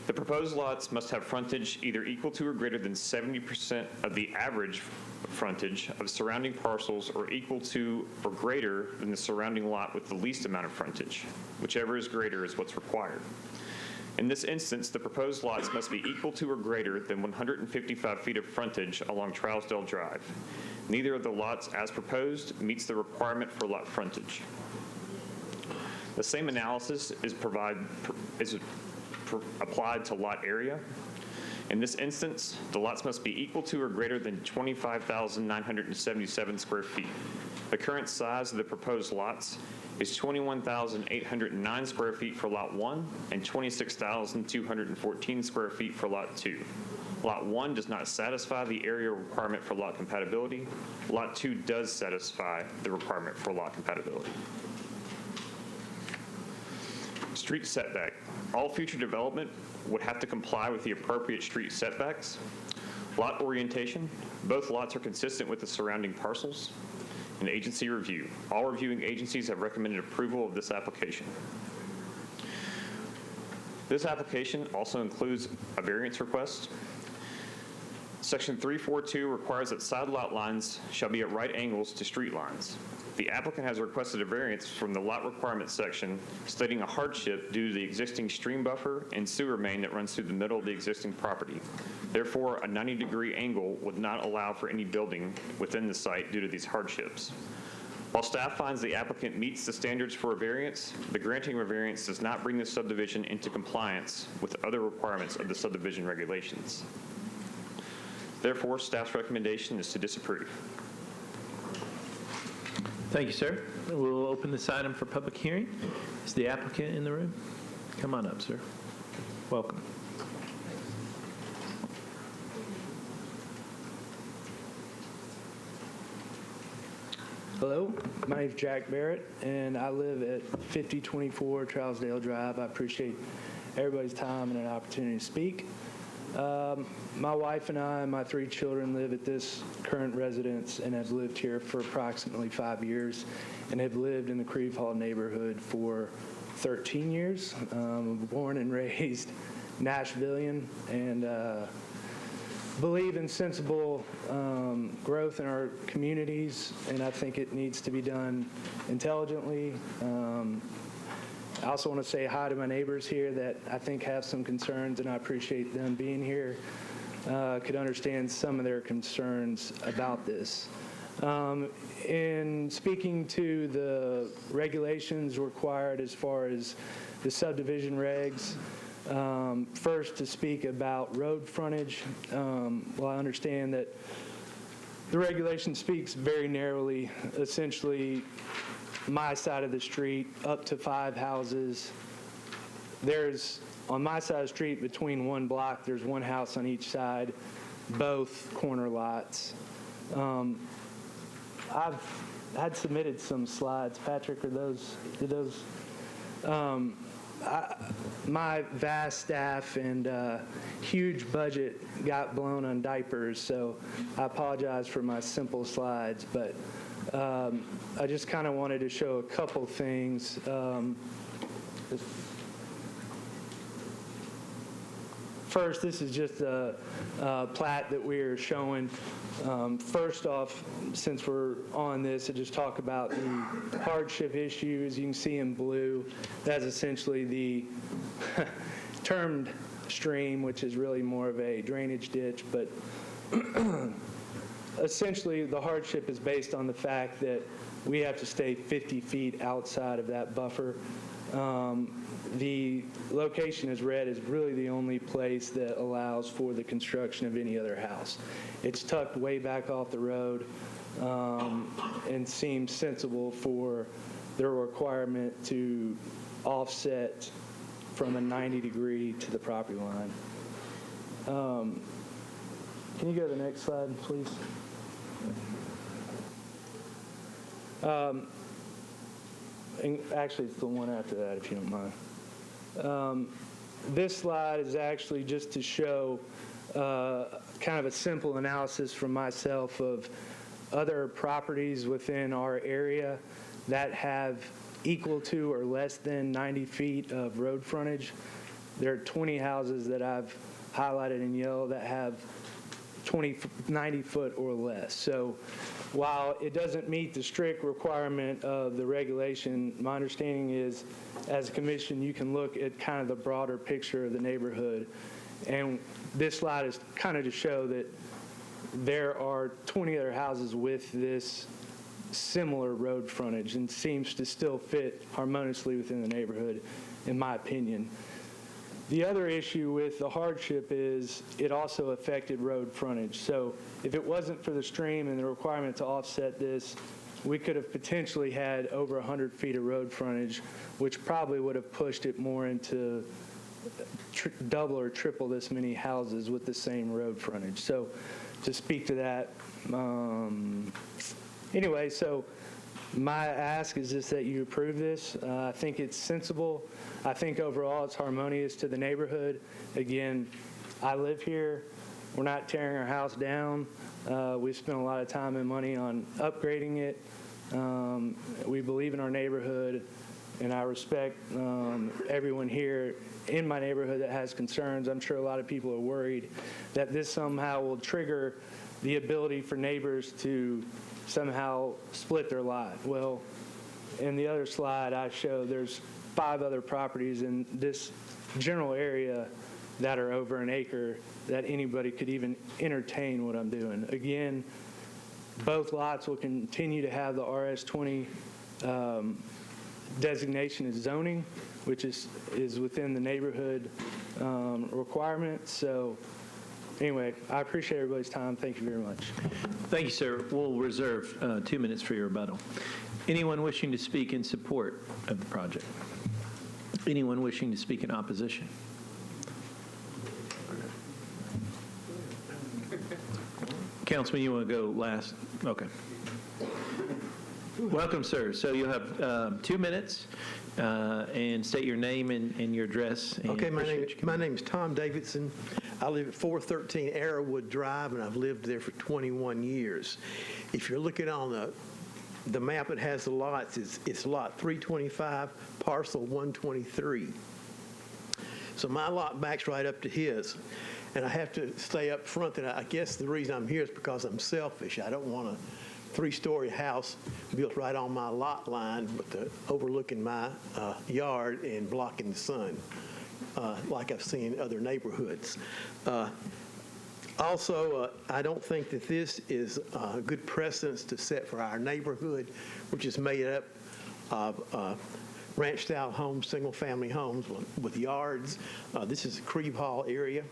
The proposed lots must have frontage either equal to or greater than 70% of the average frontage of surrounding parcels or equal to or greater than the surrounding lot with the least amount of frontage. Whichever is greater is what's required. In this instance, the proposed lots must be equal to or greater than 155 feet of frontage along Trousdale Drive. Neither of the lots as proposed meets the requirement for lot frontage. The same analysis is applied to lot area. In this instance, the lots must be equal to or greater than 25,977 square feet. The current size of the proposed lots is 21,809 square feet for Lot 1 and 26,214 square feet for Lot 2. Lot 1 does not satisfy the area requirement for lot compatibility. Lot 2 does satisfy the requirement for lot compatibility. Street setback. All future development would have to comply with the appropriate street setbacks. Lot orientation. Both lots are consistent with the surrounding parcels. And agency review. All reviewing agencies have recommended approval of this application. This application also includes a variance request. Section 342 requires that side lot lines shall be at right angles to street lines. The applicant has requested a variance from the lot requirements section stating a hardship due to the existing stream buffer and sewer main that runs through the middle of the existing property. Therefore, a 90-degree angle would not allow for any building within the site due to these hardships. While staff finds the applicant meets the standards for a variance, the granting of a variance does not bring the subdivision into compliance with other requirements of the subdivision regulations. Therefore, staff's recommendation is to disapprove. Thank you, sir. We'll open this item for public hearing. Is the applicant in the room? Come on up, sir. Welcome. Hello, my name's Jack Barrett, and I live at 5024 Trousdale Drive. I appreciate everybody's time and an opportunity to speak. My wife and I and my 3 children live at this current residence and have lived here for approximately 5 years and have lived in the Creve Hall neighborhood for 13 years. Born and raised Nashvilleian and believe in sensible growth in our communities, and I think it needs to be done intelligently. I also want to say hi to my neighbors here that I think have some concerns, and I appreciate them being here. Could understand some of their concerns about this. In speaking to the regulations required as far as the subdivision regs, first to speak about road frontage, well, I understand that the regulation speaks very narrowly, essentially my side of the street up to 5 houses. There's, on my side of the street, between 1 block, there's 1 house on each side, both corner lots. I'd submitted some slides. Patrick, my vast staff and huge budget got blown on diapers, so I apologize for my simple slides, but I just kind of wanted to show a couple things. First, this is just a plat that we're showing. First off, since we're on this, to just talk about the hardship issues. You can see in blue, that's essentially the termed stream, which is really more of a drainage ditch, but essentially the hardship is based on the fact that we have to stay 50 feet outside of that buffer. The location is red is really the only place that allows for the construction of any other house. It's tucked way back off the road and seems sensible for the requirement to offset from a 90 degree to the property line. Can you go to the next slide, please? And actually, it's the one after that, if you don't mind. This slide is actually just to show kind of a simple analysis from myself of other properties within our area that have equal to or less than 90 feet of road frontage. There are 20 houses that I've highlighted in yellow that have 90 foot or less. So while it doesn't meet the strict requirement of the regulation, my understanding is, as a commission, you can look at kind of the broader picture of the neighborhood. And this slide is kind of to show that there are 20 other houses with this similar road frontage and seems to still fit harmoniously within the neighborhood, in my opinion. The other issue with the hardship is it also affected road frontage. So if it wasn't for the stream and the requirement to offset this, we could have potentially had over 100 feet of road frontage, which probably would have pushed it more into double or triple this many houses with the same road frontage. So to speak to that, anyway, so my ask is just that you approve this. I think it's sensible. I think overall it's harmonious to the neighborhood. Again, I live here. We're not tearing our house down. We've spent a lot of time and money on upgrading it. We believe in our neighborhood, and I respect everyone here in my neighborhood that has concerns. I'm sure a lot of people are worried that this somehow will trigger the ability for neighbors to somehow split their lot. Well, in the other slide, I show there's 5 other properties in this general area that are over an acre that anybody could even entertain what I'm doing. Again, both lots will continue to have the RS20 designation as zoning, which is within the neighborhood requirement. So anyway, I appreciate everybody's time. Thank you very much. Thank you, sir. We'll reserve 2 minutes for your rebuttal. Anyone wishing to speak in support of the project? Anyone wishing to speak in opposition? Councilman, you want to go last? Okay. Welcome, sir. So you'll have 2 minutes and state your name and your address. Okay, my name is Tom Davidson. I live at 413 Arrowwood Drive, and I've lived there for 21 years. If you're looking on the map, it has the lots. It's lot 325, parcel 123. So my lot backs right up to his. And I have to stay up front that I guess the reason I'm here is because I'm selfish. I don't want a 3-story house built right on my lot line, but overlooking my yard and blocking the sun, like I've seen in other neighborhoods. Also, I don't think that this is a good precedence to set for our neighborhood, which is made up of ranch-style homes, single-family homes with yards. This is a Creve Hall area.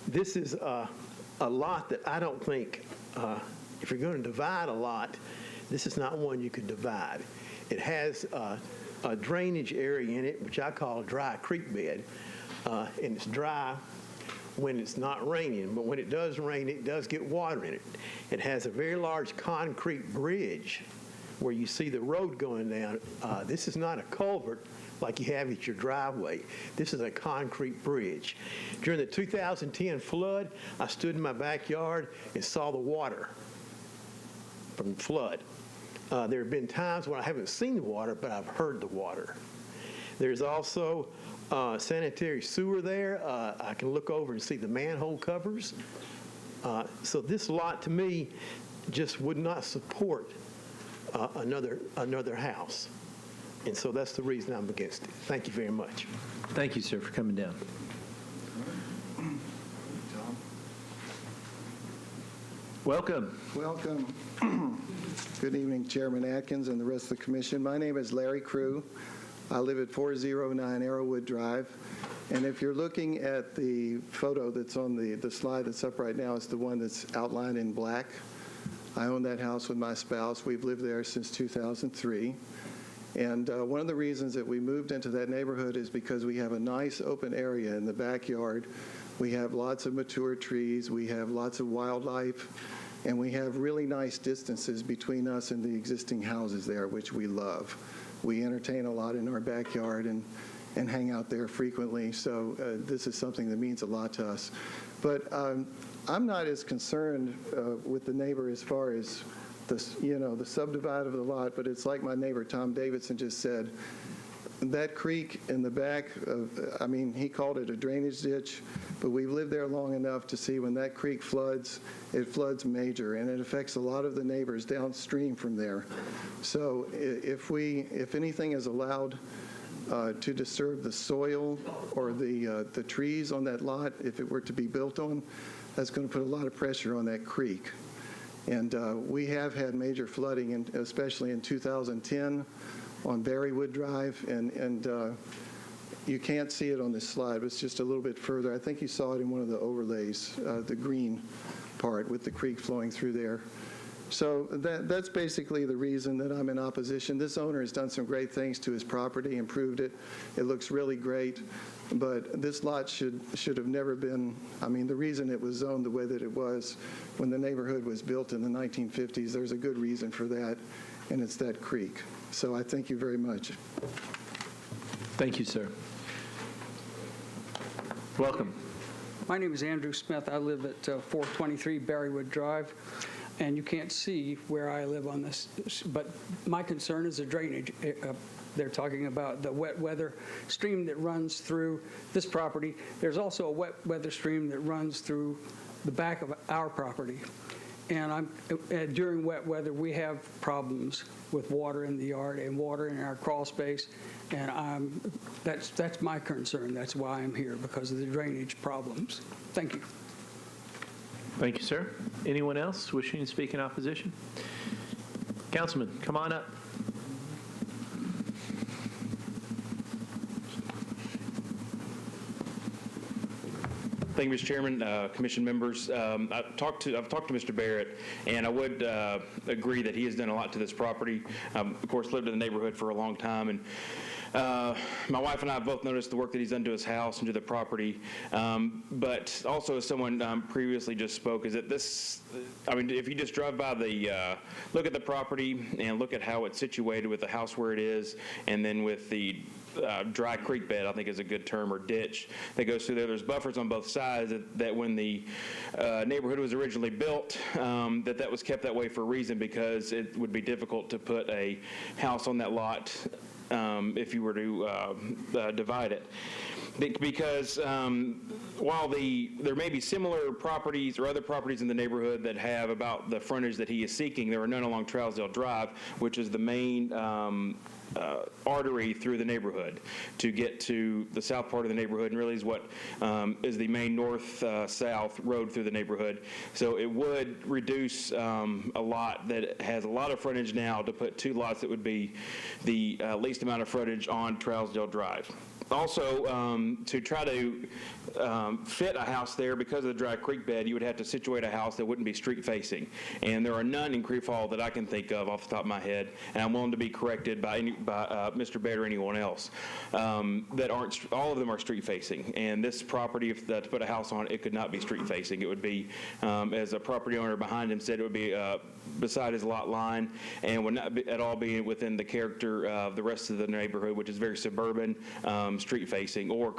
This is a lot that I don't think, if you're going to divide a lot, this is not one you could divide. It has a drainage area in it, which I call a dry creek bed, and it's dry when it's not raining, but when it does rain, it does get water in it. It has a very large concrete bridge where you see the road going down. This is not a culvert like you have at your driveway. This is a concrete bridge. During the 2010 flood, I stood in my backyard and saw the water from the flood. There have been times when I haven't seen the water, but I've heard the water. There's also sanitary sewer there. I can look over and see the manhole covers. So this lot, to me, just would not support another house. And so that's the reason I'm against it. Thank you very much. Thank you, sir, for coming down. Welcome. Welcome. Good evening, Chairman Atkins and the rest of the commission. My name is Larry Crew. I live at 409 Arrowwood Drive. And if you're looking at the photo that's on the slide that's up right now, it's the one that's outlined in black. I own that house with my spouse. We've lived there since 2003. And one of the reasons that we moved into that neighborhood is because we have a nice open area in the backyard. We have lots of mature trees. We have lots of wildlife. And we have really nice distances between us and the existing houses there, which we love. We entertain a lot in our backyard and hang out there frequently. So this is something that means a lot to us. But I'm not as concerned with the neighbor as far as the subdivide of the lot, but it's like my neighbor Tom Davidson just said. That creek in the back he called it a drainage ditch, but we've lived there long enough to see when that creek floods, it floods major, and it affects a lot of the neighbors downstream from there. So if anything is allowed to disturb the soil or the trees on that lot, if it were to be built on, that's going to put a lot of pressure on that creek. And we have had major flooding, especially in 2010 on Berrywood Drive, and you can't see it on this slide, but it's just a little bit further. I think you saw it in one of the overlays, the green part with the creek flowing through there. So that's basically the reason that I'm in opposition. This owner has done some great things to his property, improved it. It looks really great, but this lot should have never been, the reason it was zoned the way that it was when the neighborhood was built in the 1950s, there's a good reason for that, and it's that creek. So I thank you very much. Thank you, sir. Welcome. My name is Andrew Smith. I live at 423 Berrywood Drive, and you can't see where I live on this, but my concern is the drainage. They're talking about the wet weather stream that runs through this property. There's also a wet weather stream that runs through the back of our property. And during wet weather, we have problems with water in the yard and water in our crawl space, and that's my concern. That's why I'm here, because of the drainage problems. Thank you. Thank you, sir. Anyone else wishing to speak in opposition? Councilman, come on up. Thank you, Mr. Chairman, Commission members. I've talked to Mr. Barrett, and I would agree that he has done a lot to this property. Of course, lived in the neighborhood for a long time, and my wife and I have both noticed the work that he's done to his house and to the property. But also, as someone previously just spoke, is that this, if you just drive by look at the property and look at how it's situated with the house where it is, and then with the dry creek bed, I think is a good term, or ditch that goes through there. There's buffers on both sides that when the neighborhood was originally built, that was kept that way for a reason, because it would be difficult to put a house on that lot if you were to divide it. Because while there may be similar properties or other properties in the neighborhood that have about the frontage that he is seeking, there are none along Trousdale Drive, which is the main artery through the neighborhood to get to the south part of the neighborhood, and really is what is the main north-south road through the neighborhood. So it would reduce a lot that has a lot of frontage now to put two lots that would be the least amount of frontage on Trousdale Drive. Also, to try to fit a house there, because of the dry creek bed, you would have to situate a house that wouldn't be street facing. And there are none in Creve Hall that I can think of off the top of my head, and I'm willing to be corrected by Mr. Baird or anyone else, that aren't, all of them are street facing. And this property, if to put a house on, it could not be street facing. It would be, as a property owner behind him said, it would be beside his lot line, and would not be, at all be within the character of the rest of the neighborhood, which is very suburban, street facing, or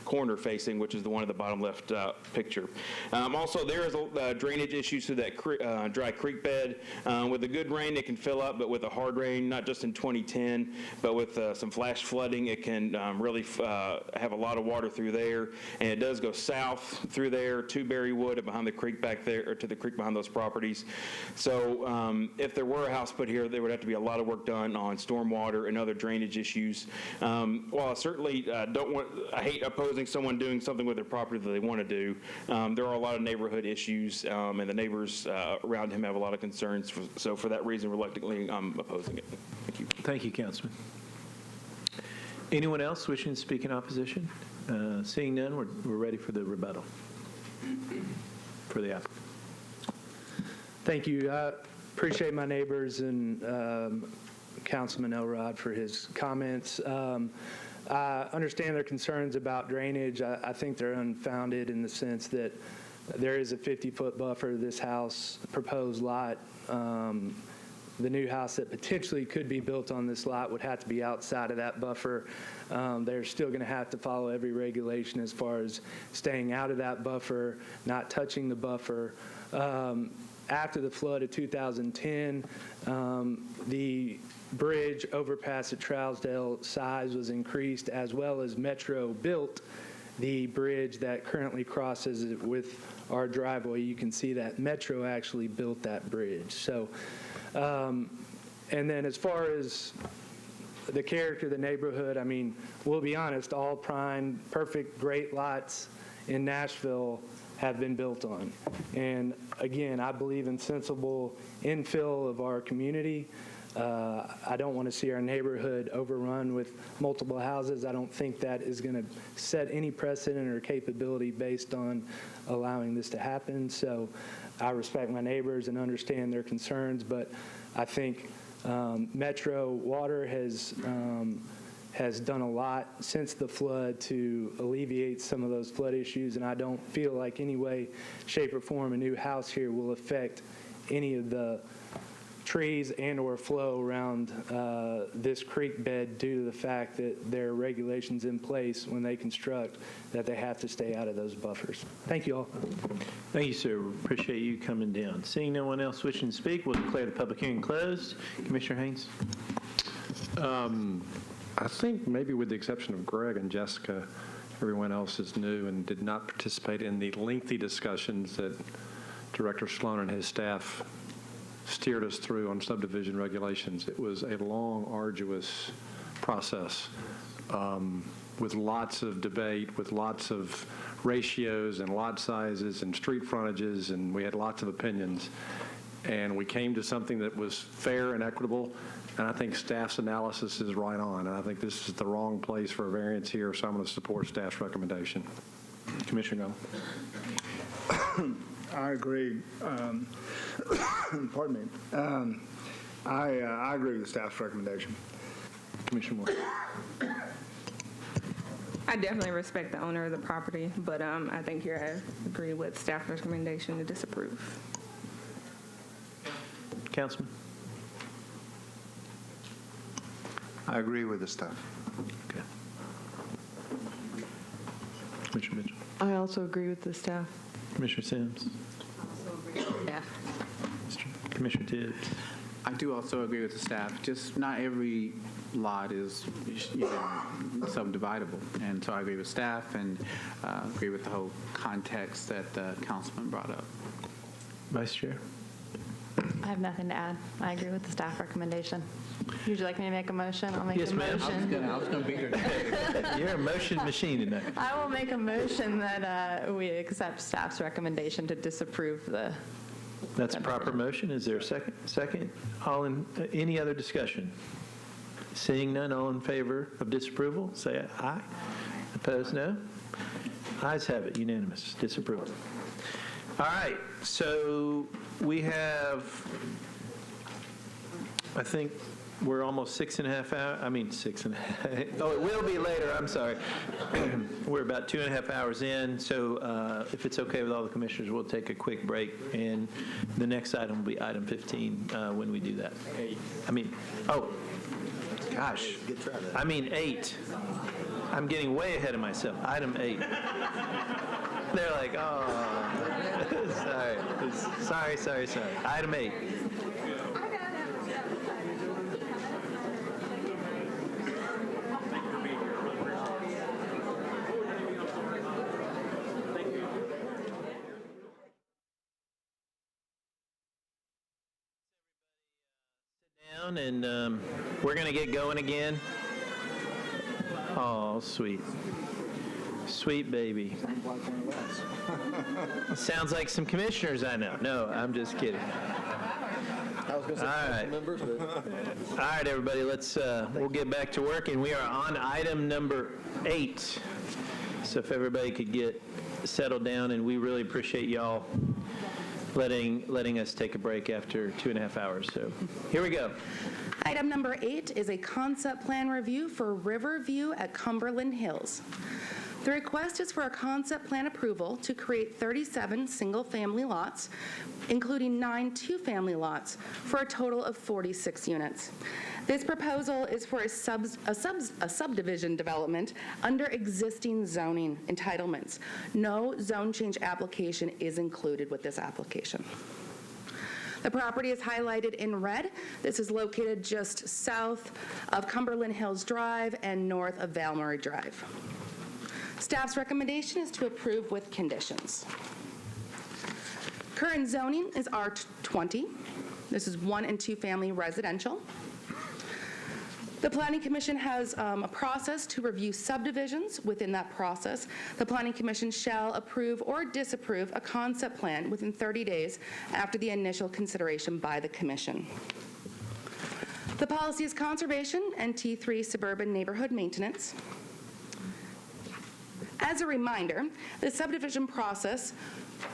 corner facing, which is the one at the bottom left picture. Also, there is drainage issues to that dry creek bed. With a good rain, it can fill up, but with a hard rain, not just in 2010, but with some flash flooding, it can really have a lot of water through there. And it does go south through there to Berrywood and behind the creek back there, or to the creek behind those properties. So if there were a house put here, there would have to be a lot of work done on stormwater and other drainage issues. While I certainly I hate opposing opposing someone doing something with their property that they want to do. There are a lot of neighborhood issues, and the neighbors around him have a lot of concerns. So for that reason, reluctantly, I'm opposing it. Thank you. Thank you, Councilman. Anyone else wishing to speak in opposition? Seeing none, we're ready for the rebuttal for the applicant. Thank you. I appreciate my neighbors and Councilman Elrod for his comments. I understand their concerns about drainage. I think they're unfounded in the sense that there is a 50-foot buffer to this house, proposed lot. The new house that potentially could be built on this lot would have to be outside of that buffer. They're still going to have to follow every regulation as far as staying out of that buffer, not touching the buffer. After the flood of 2010, the bridge overpass at Trousdale size was increased, as well as Metro built the bridge that currently crosses it with our driveway. You can see that Metro actually built that bridge. So, and then as far as the character of the neighborhood, I mean, we'll be honest, all prime, perfect, great lots in Nashville have been built on. And again, I believe in sensible infill of our community. I don't want to see our neighborhood overrun with multiple houses. I don't think that is going to set any precedent or capability based on allowing this to happen. So I respect my neighbors and understand their concerns, but I think Metro Water has done a lot since the flood to alleviate some of those flood issues, and I don't feel like any way, shape, or form a new house here will affect any of the trees and or flow around this creek bed due to the fact that there are regulations in place when they construct that they have to stay out of those buffers. Thank you all. Thank you, sir. Appreciate you coming down. Seeing no one else wishing to speak, we'll declare the public hearing closed. Commissioner Haynes? I think maybe with the exception of Greg and Jessica, everyone else is new and did not participate in the lengthy discussions that Director Sloan and his staff steered us through on subdivision regulations. It was a long, arduous process with lots of debate, with lots of ratios and lot sizes and street frontages, and we had lots of opinions. And we came to something that was fair and equitable, and I think staff's analysis is right on. And I think this is the wrong place for a variance here, so I'm going to support staff's recommendation. Commissioner Gall. I agree. Pardon me. I agree with staff's recommendation. Commissioner Moore. I definitely respect the owner of the property, but I think here I agree with staff recommendation to disapprove. Councilman? I agree with the staff. Okay. Commissioner Mitchell? I also agree with the staff. Commissioner Sims? Yeah. Commissioner Tibbs? I do also agree with the staff. Just not every lot is, subdividable. And so I agree with staff and agree with the whole context that the councilman brought up. Vice Chair? I have nothing to add. I agree with the staff recommendation. Would you like me to make a motion? I'll make Yes, a ma'am. motion. I was going to be here. You're a motion machine tonight. I will make a motion that we accept staff's recommendation to disapprove the. That's a proper motion. Is there a second? Second. Any other discussion? Seeing none, all in favor of disapproval, say aye. Opposed, no. Ayes have it, unanimous, disapproval. All right, so we have, I think we're almost 6.5 hours. I mean, 6.5. Oh, it will be later. I'm sorry. We're about 2.5 hours in. So if it's okay with all the commissioners, we'll take a quick break. And the next item will be item 15 when we do that. Gosh. I mean 8. I'm getting way ahead of myself. Item 8. They're like, oh, sorry. Item 8. And we're going to get going again. Oh, sweet. Sweet baby. Sounds like some commissioners I know. No, I'm just kidding. I was going to say All right. members, but All right, everybody, we'll get back to work, and we are on item number 8. So if everybody could get settled down, and we really appreciate y'all letting us take a break after 2.5 hours. So here we go. Item number 8 is a concept plan review for Riverview at Cumberland Hills. The request is for a concept plan approval to create 37 single-family lots, including 9 two-family lots, for a total of 46 units. This proposal is for a subdivision development under existing zoning entitlements. No zone change application is included with this application. The property is highlighted in red. This is located just south of Cumberland Hills Drive and north of Valmurray Drive. Staff's recommendation is to approve with conditions. Current zoning is R20. This is 1 and 2 family residential. The Planning Commission has a process to review subdivisions. Within that process, the Planning Commission shall approve or disapprove a concept plan within 30 days after the initial consideration by the Commission. The policy is conservation and T3 suburban neighborhood maintenance. As a reminder, the subdivision process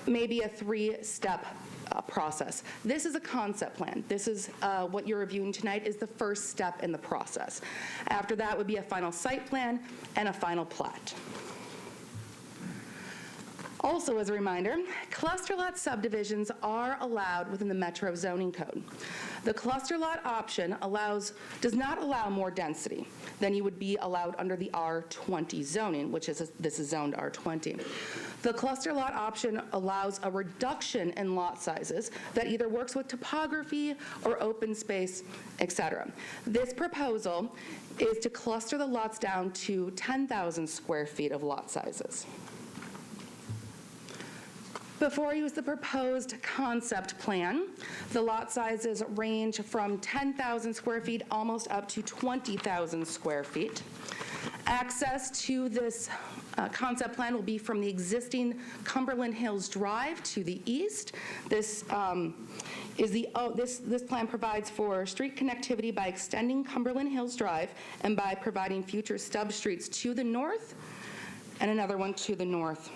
may be a 3-step process. This is a concept plan. This is what you're reviewing tonight is the first step in the process. After that would be a final site plan and a final plat. Also, as a reminder, cluster lot subdivisions are allowed within the Metro Zoning Code. The cluster lot option does not allow more density than you would be allowed under the R20 zoning, which is this is zoned R20. The cluster lot option allows a reduction in lot sizes that either works with topography or open space, etc. This proposal is to cluster the lots down to 10,000 square feet of lot sizes. Before you is the proposed concept plan. The lot sizes range from 10,000 square feet almost up to 20,000 square feet. Access to this concept plan will be from the existing Cumberland Hills Drive to the east. This plan provides for street connectivity by extending Cumberland Hills Drive and by providing future stub streets to the north and another one to the north.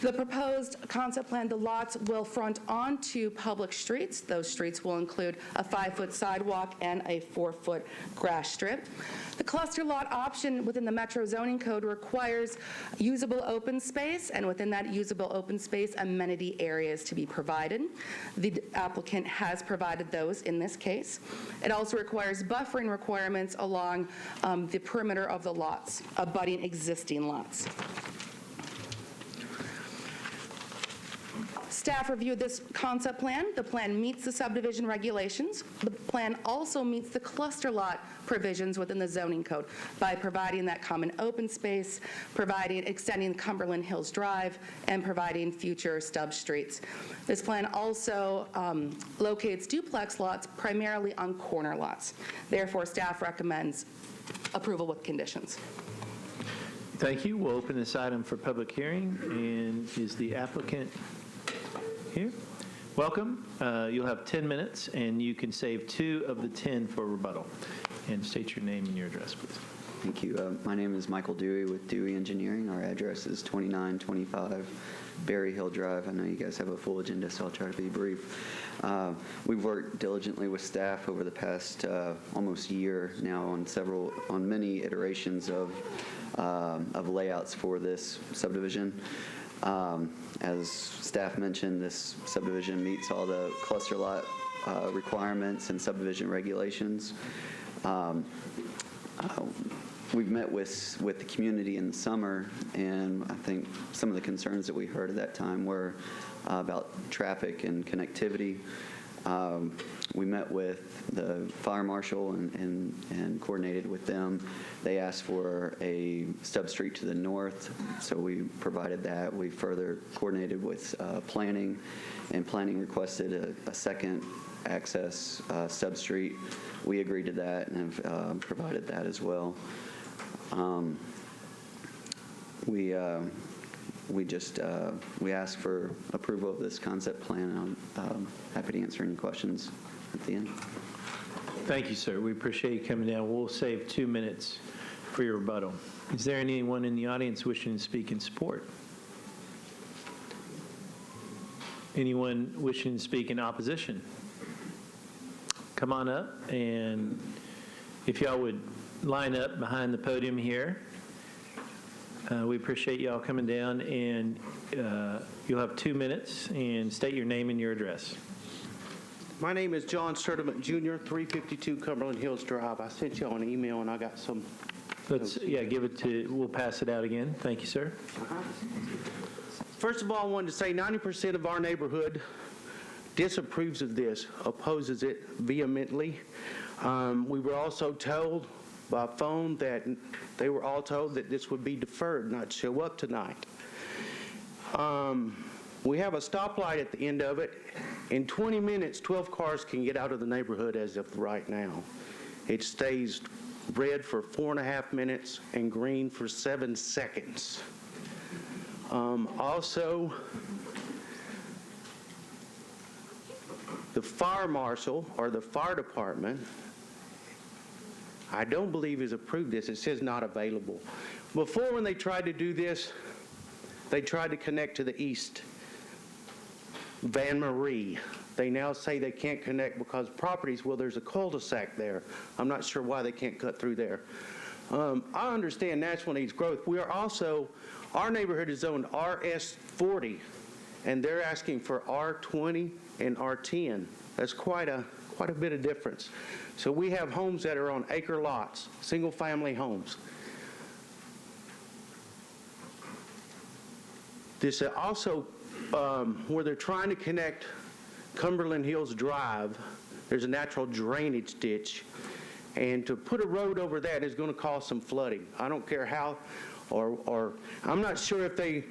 The proposed concept plan, the lots will front onto public streets. Those streets will include a 5-foot sidewalk and a 4-foot grass strip. The cluster lot option within the Metro Zoning Code requires usable open space, and within that usable open space, amenity areas to be provided. The applicant has provided those in this case. It also requires buffering requirements along the perimeter of the lots, abutting existing lots. Staff reviewed this concept plan. The plan meets the subdivision regulations. The plan also meets the cluster lot provisions within the zoning code by providing that common open space, extending Cumberland Hills Drive, and providing future stub streets. This plan also locates duplex lots primarily on corner lots. Therefore, staff recommends approval with conditions. Thank you. We'll open this item for public hearing. And is the applicant here? Welcome. You'll have 10 minutes, and you can save 2 of the 10 for rebuttal. And state your name and your address, please. Thank you. My name is Michael Dewey with Dewey Engineering. Our address is 2925 Berry Hill Drive. I know you guys have a full agenda, so I'll try to be brief. We've worked diligently with staff over the past almost year now on many iterations of layouts for this subdivision. As staff mentioned, this subdivision meets all the cluster lot requirements and subdivision regulations. We've met with the community in the summer, and I think some of the concerns that we heard at that time were about traffic and connectivity. We met with the fire marshal and coordinated with them. They asked for a stub street to the north, so we provided that. We further coordinated with planning, and planning requested a second access stub street. We agreed to that and have provided that as well. we ask for approval of this concept plan, and I'm happy to answer any questions at the end. Thank you, sir. We appreciate you coming down. We'll save 2 minutes for your rebuttal. Is there anyone in the audience wishing to speak in support? Anyone wishing to speak in opposition? Come on up, and if y'all would line up behind the podium here. We appreciate y'all coming down, and you'll have 2 minutes, and state your name and your address. My name is John Sturdivant Jr., 352 Cumberland Hills Drive. I sent you an email, and I got some. We'll pass it out again. Thank you, sir. First of all, I wanted to say 90% of our neighborhood disapproves of this, opposes it vehemently. We were also told by phone that they were all told that this would be deferred, not show up tonight. We have a stoplight at the end of it. In 20 minutes, 12 cars can get out of the neighborhood as of right now. It stays red for 4.5 minutes and green for 7 seconds. Also, the fire marshal or the fire department, I don't believe has approved this. It says not available. Before, when they tried to do this, they tried to connect to the east, Van Marie. They now say they can't connect because properties, well, there's a cul-de-sac there. I'm not sure why they can't cut through there. I understand national needs growth. We are also, our neighborhood is zoned RS40, and they're asking for R20 and R10. That's quite a bit of difference. So we have homes that are on acre lots, single-family homes. This also, where they're trying to connect Cumberland Hills Drive, there's a natural drainage ditch, and to put a road over that is going to cause some flooding. I don't care how, or I'm not sure if they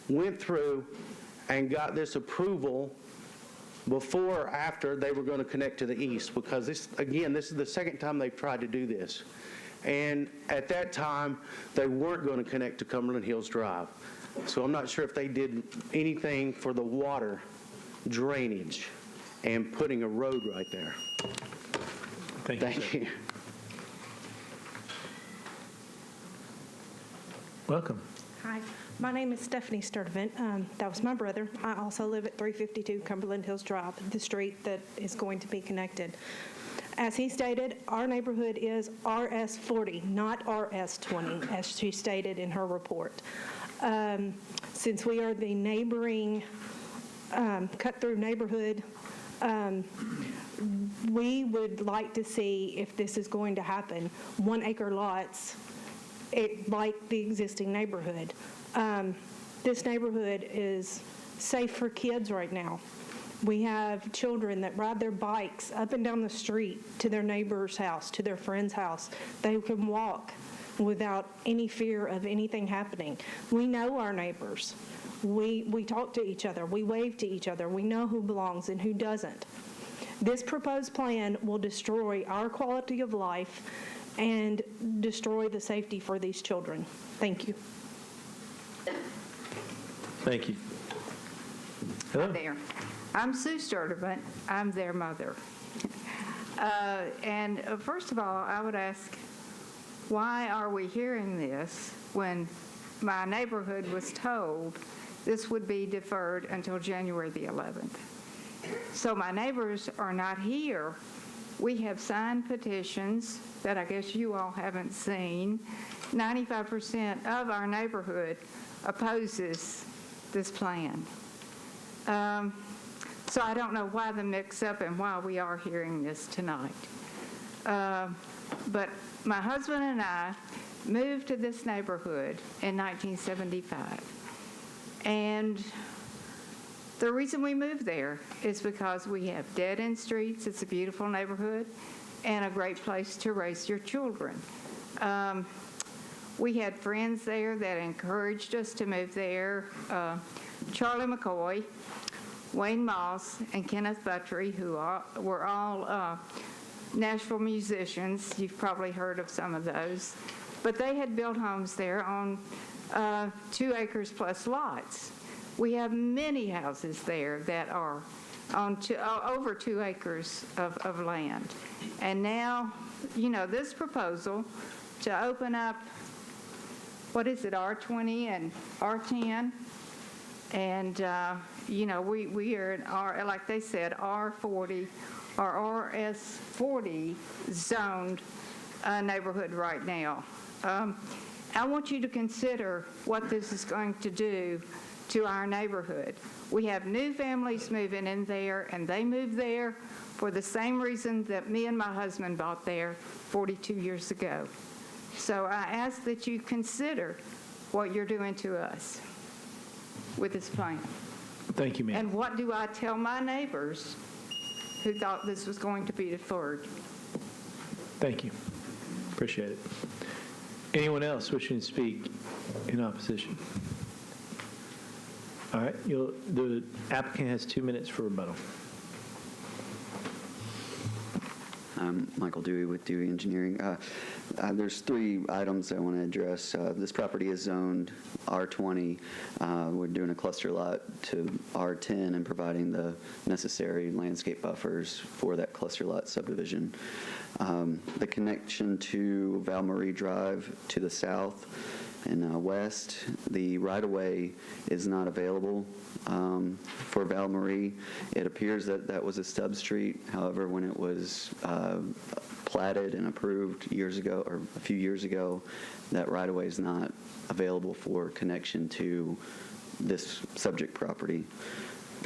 went through and got this approval before or after they were going to connect to the east, because this is the second time they've tried to do this. And at that time, they weren't going to connect to Cumberland Hills Drive. So I'm not sure if they did anything for the water drainage and putting a road right there. Thank you. Welcome. Hi, my name is Stephanie Sturdivant. That was my brother. I also live at 352 Cumberland Hills Drive, the street that is going to be connected. As he stated, our neighborhood is RS40, not RS20, as she stated in her report. Since we are the neighboring cut-through neighborhood, we would like to see if this is going to happen. 1-acre lots, like the existing neighborhood. This neighborhood is safe for kids right now. We have children that ride their bikes up and down the street to their neighbor's house, to their friend's house. They can walk without any fear of anything happening. We know our neighbors. We talk to each other. We wave to each other. We know who belongs and who doesn't. This proposed plan will destroy our quality of life and destroy the safety for these children. Thank you. Thank you. Hello. Hi there. I'm Sue Sturdivant. I'm their mother. And first of all, I would ask, why are we hearing this when my neighborhood was told this would be deferred until January the 11th? So my neighbors are not here. We have signed petitions that I guess you all haven't seen. 95% of our neighborhood opposes this plan. So I don't know why the mix-up and why we are hearing this tonight. But my husband and I moved to this neighborhood in 1975. And the reason we moved there is because we have dead-end streets, it's a beautiful neighborhood, and a great place to raise your children. We had friends there that encouraged us to move there. Charlie McCoy, Wayne Moss, and Kenneth Buttrey, who were all Nashville musicians. You've probably heard of some of those. but they had built homes there on 2 acres plus lots. We have many houses there that are on over 2 acres of land. And now, this proposal to open up, what is it, R20 and R10? And, we are in like they said, R40 or RS40 zoned neighborhood right now. I want you to consider what this is going to do to our neighborhood. We have new families moving in there, and they moved there for the same reason that me and my husband bought there 42 years ago. So I ask that you consider what you're doing to us with this plan. Thank you, ma'am. And what do I tell my neighbors who thought this was going to be deferred? Thank you. Appreciate it. Anyone else wishing to speak in opposition? All right, the applicant has 2 minutes for rebuttal. I'm Michael Dewey with Dewey Engineering. There's 3 items I want to address. This property is zoned R20. We're doing a cluster lot to R10 and providing the necessary landscape buffers for that cluster lot subdivision. The connection to Val Marie Drive to the south and west, the right-of-way is not available for Val Marie. It appears that that was a stub street. However, when it was platted and approved years ago, or a few years ago, that right-of-way is not available for connection to this subject property.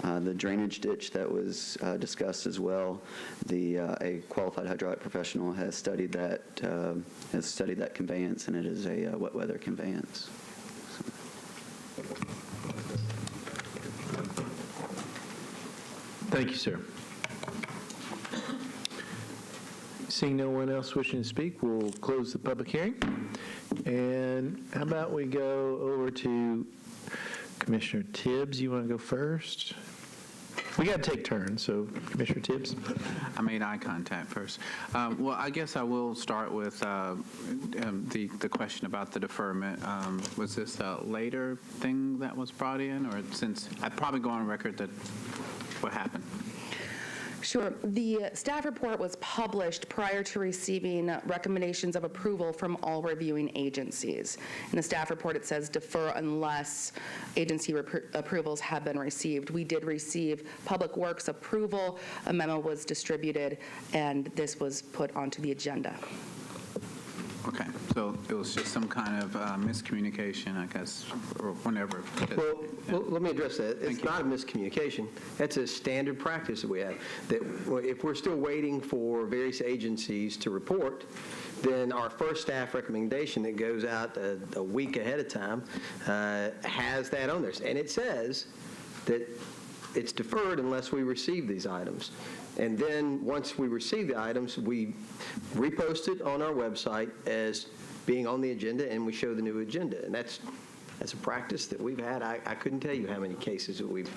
The drainage ditch that was discussed as well, a qualified hydraulic professional has studied that conveyance, and it is a wet weather conveyance. Thank you, sir. Seeing no one else wishing to speak, we'll close the public hearing. And how about we go over to Commissioner Tibbs? You want to go first? We got to take turns, so Commissioner Tibbs. I made eye contact first. Well, I guess I will start with the question about the deferment. Was this a later thing that was brought in, or since I'd probably go on record that what happened? Sure. The staff report was published prior to receiving recommendations of approval from all reviewing agencies. In the staff report, it says defer unless agency approvals have been received. We did receive Public Works approval. A memo was distributed, and this was put onto the agenda. Okay, so it was just some kind of miscommunication, I guess, or whenever. Well, let me address that. It's not a miscommunication. That's a standard practice that we have. That if we're still waiting for various agencies to report, then our first staff recommendation that goes out a week ahead of time has that on there. And it says that it's deferred unless we receive these items. And then once we receive the items, we repost it on our website as being on the agenda, and we show the new agenda. And that's a practice that we've had. I couldn't tell you how many cases that we've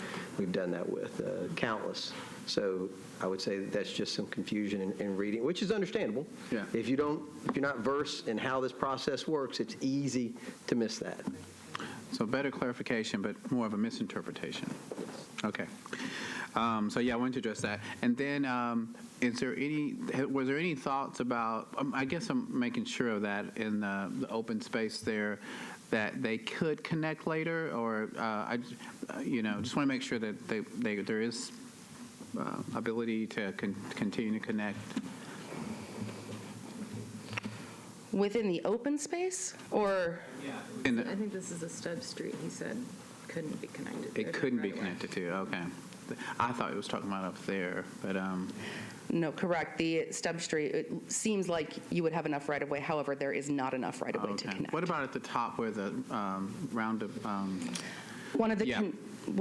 done that with, countless. So I would say that's just some confusion in reading, which is understandable. Yeah. If you're not versed in how this process works, it's easy to miss that. So better clarification, but more of a misinterpretation. Okay. So yeah, I wanted to address that. And then, was there any thoughts about? I guess I'm making sure of that in the open space there, that they could connect later, or I just want to make sure that there is ability to continue to connect. Within the open space, or? I think this is a stub street. He said couldn't be connected. It couldn't be connected to. Okay. I thought it was talking about up there, but No, correct. The stub street, it seems like you would have enough right-of-way. However, there is not enough right-of-way to connect. What about at the top where the round One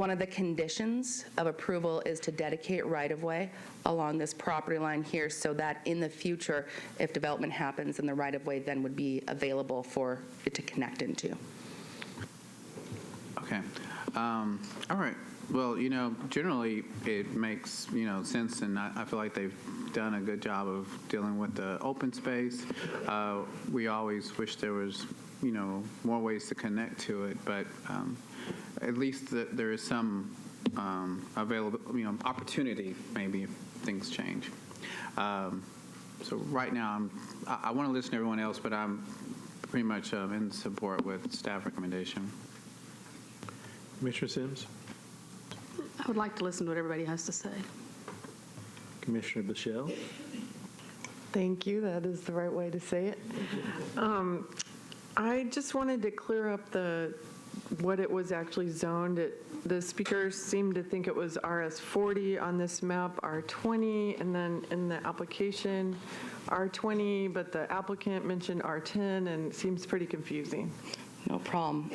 of the conditions of approval is to dedicate right-of-way along this property line here, so that in the future, if development happens, then the right-of-way then would be available for it to connect into. Okay. All right. Well, generally, it makes, sense, and I feel like they've done a good job of dealing with the open space. We always wish there was, more ways to connect to it, but at least there is some available, opportunity, maybe, if things change. So right now, I want to listen to everyone else, but I'm pretty much in support with staff recommendation. Commissioner Sims? I would like to listen to what everybody has to say. Commissioner Bichelle? Thank you. That is the right way to say it. I just wanted to clear up what it was actually zoned. The speakers seemed to think it was RS40 on this map, R20, and then in the application, R20, but the applicant mentioned R10, and it seems pretty confusing. No problem.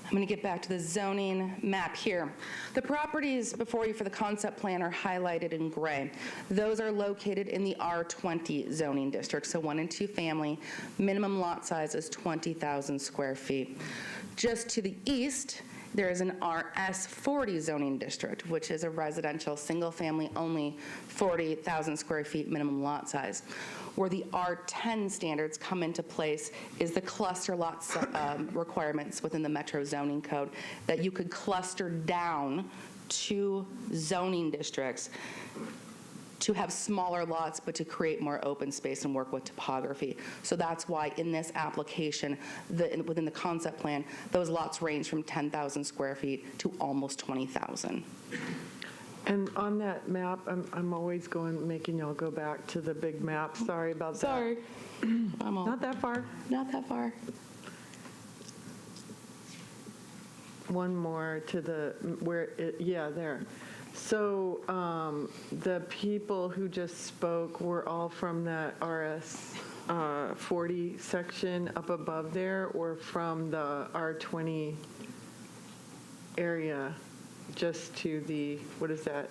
I'm going to get back to the zoning map here. The properties before you for the concept plan are highlighted in gray. Those are located in the R20 zoning district, so 1 and 2 family. Minimum lot size is 20,000 square feet. Just to the east, there is an RS40 zoning district, which is a residential, single-family only, 40,000 square feet minimum lot size. Where the R10 standards come into place is the cluster lots requirements within the Metro Zoning Code, that you could cluster down 2 zoning districts to have smaller lots, but to create more open space and work with topography. So that's why in this application, within the concept plan, those lots range from 10,000 square feet to almost 20,000. And on that map, I'm always making y'all go back to the big map. Sorry about that. Sorry. Not that far. Not that far. One more to there. So the people who just spoke were all from that RS 40 section up above there, or from the R20 area just to the, what is that,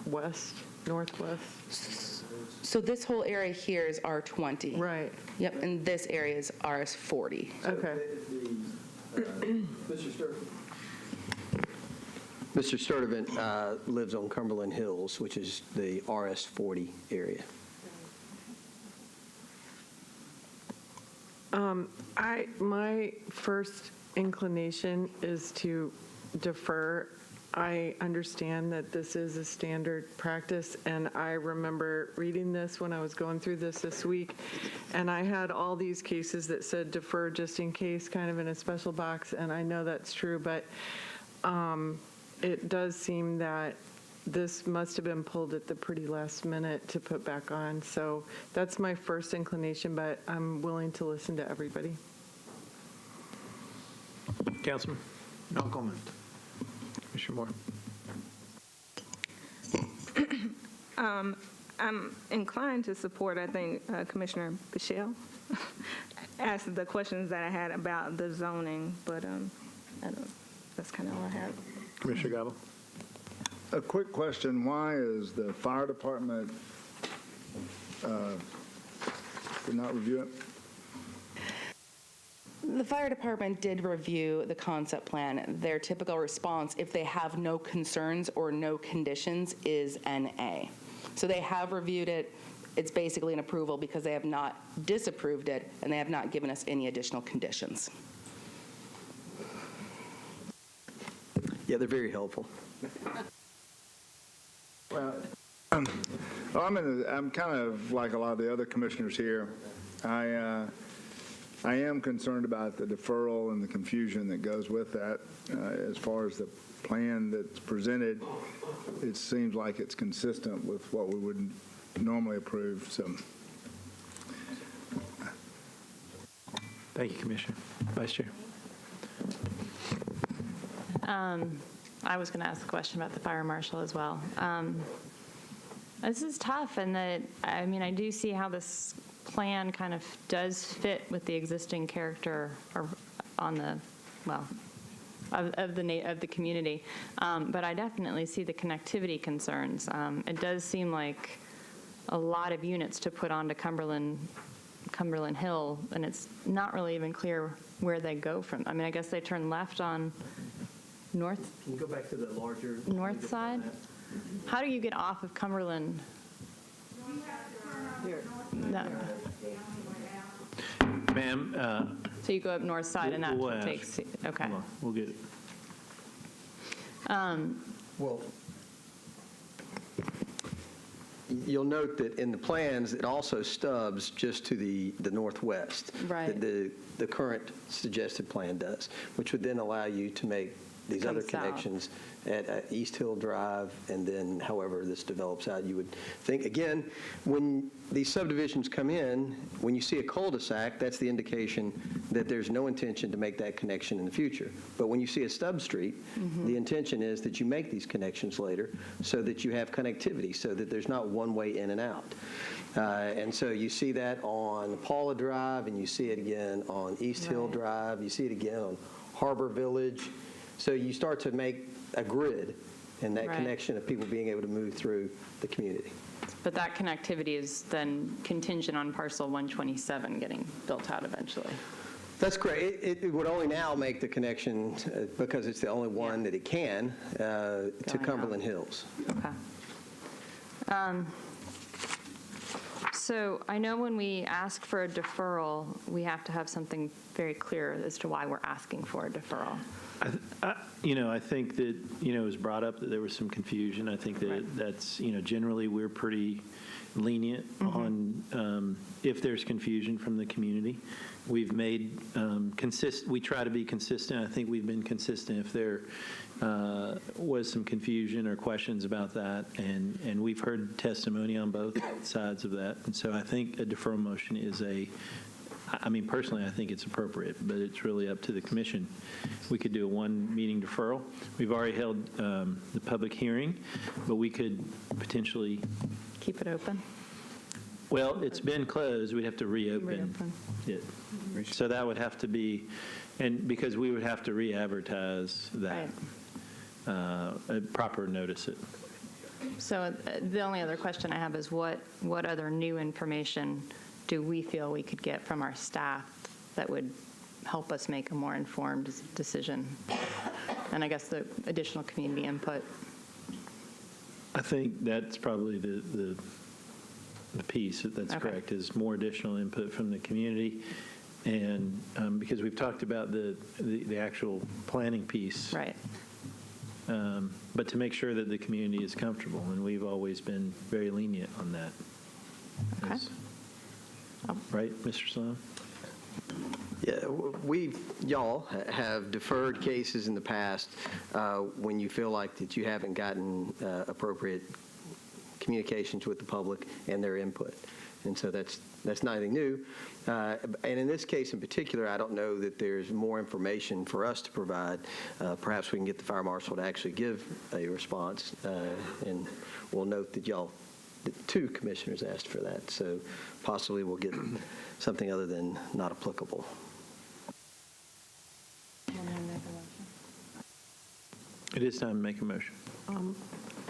west, northwest? So this whole area here is R20. Right. Yep, and this area is RS40. Okay. Mr. Sturdivant lives on Cumberland Hills, which is the RS40 area. My first inclination is to defer. I understand that this is a standard practice, and I remember reading this when I was going through this week, and I had all these cases that said defer just in case, kind of in a special box, and I know that's true, but it does seem that this must have been pulled at the pretty last minute to put back on. So that's my first inclination, but I'm willing to listen to everybody. Councilman? No comment. Commissioner Moore? I'm inclined to support, I think, Commissioner Bichelle asked the questions that I had about the zoning, but that's kind of all I have. Commissioner Gobble? A quick question, why is the fire department did not review it? The fire department did review the concept plan. Their typical response, if they have no concerns or no conditions, is NA. So they have reviewed it. It's basically an approval because they have not disapproved it, and they have not given us any additional conditions. Yeah, they're very helpful. Well, I'm kind of like a lot of the other commissioners here. I am concerned about the deferral and the confusion that goes with that. As far as the plan that's presented, it seems like it's consistent with what we would normally approve. So, thank you, Commissioner. Vice Chair. I was going to ask a question about the fire marshal as well. This is tough, and I do see how this plan kind of does fit with the existing character of the community, but I definitely see the connectivity concerns. It does seem like a lot of units to put onto Cumberland Hill, and it's not really even clear where they go from. I guess they turn left on north, Can you go back to the larger? north side? How do you get off of Cumberland? No. Ma'am, So you go up north side and that We'll ask. takes, okay. hold on, we'll get it. Well, you'll note that in the plans, it also stubs just to the northwest. Right. The current suggested plan does, which would then allow you to make these Come other south. connections at East Hill Drive, and then however this develops out, you would think, again, when these subdivisions come in, when you see a cul-de-sac, that's the indication that there's no intention to make that connection in the future. But when you see a stub street, the intention is that you make these connections later so that you have connectivity, so that there's not one way in and out. And so you see that on Paula Drive, and you see it again on East Hill Drive, you see it again on Harbor Village. So you start to make a grid and that Right. connection of people being able to move through the community. But that connectivity is then contingent on parcel 127 getting built out eventually. That's great. It would only now make the connection, because it's the only one that it can, to Going Cumberland Hills. Okay. So I know when we ask for a deferral, we have to have something very clear as to why we're asking for a deferral. I think that, it was brought up that there was some confusion. I think that that's, generally, we're pretty lenient on if there's confusion from the community. We've made we try to be consistent. I think we've been consistent if there was some confusion or questions about that, and we've heard testimony on both sides of that. And so I think a deferral motion is personally, I think it's appropriate, but it's really up to the commission. We could do a one-meeting deferral. We've already held the public hearing, but we could potentially... Keep it open? Well, it's been closed. We'd have to reopen it. So that would have to be, and because we would have to re-advertise that, proper notice it. So the only other question I have is what other new information do we feel we could get from our staff that would help us make a more informed decision? And I guess the additional community input. I think that's probably the piece that's correct, is more additional input from the community. And because we've talked about the actual planning piece. Right. But to make sure that the community is comfortable, and we've always been very lenient on that. Okay. Right, Mr. Sloan? Yeah, y'all have deferred cases in the past when you feel like that you haven't gotten appropriate communications with the public and their input. And so that's not anything new. And in this case in particular, I don't know that there's more information for us to provide. Perhaps we can get the fire marshal to actually give a response. And we'll note that the two commissioners asked for that. So possibly we'll get something other than not applicable. It is time to make a motion.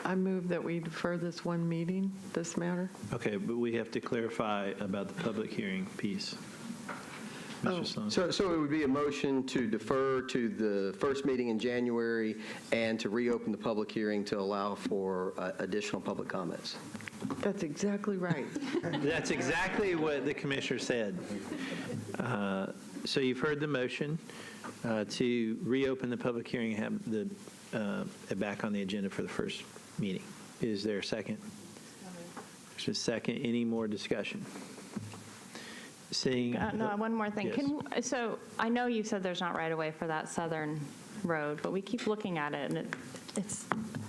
I move that we defer this one meeting, this matter. Okay, but we have to clarify about the public hearing piece. Mr. Sloan? So it would be a motion to defer to the first meeting in January and to reopen the public hearing to allow for additional public comments. That's exactly right. That's exactly what the commissioner said. So you've heard the motion to reopen the public hearing and have it back on the agenda for the first meeting. Is there a second? There's a second. Any more discussion? Seeing. No, one more thing. Yes. So I know you said there's not right of way for that southern road, but we keep looking at it, and it's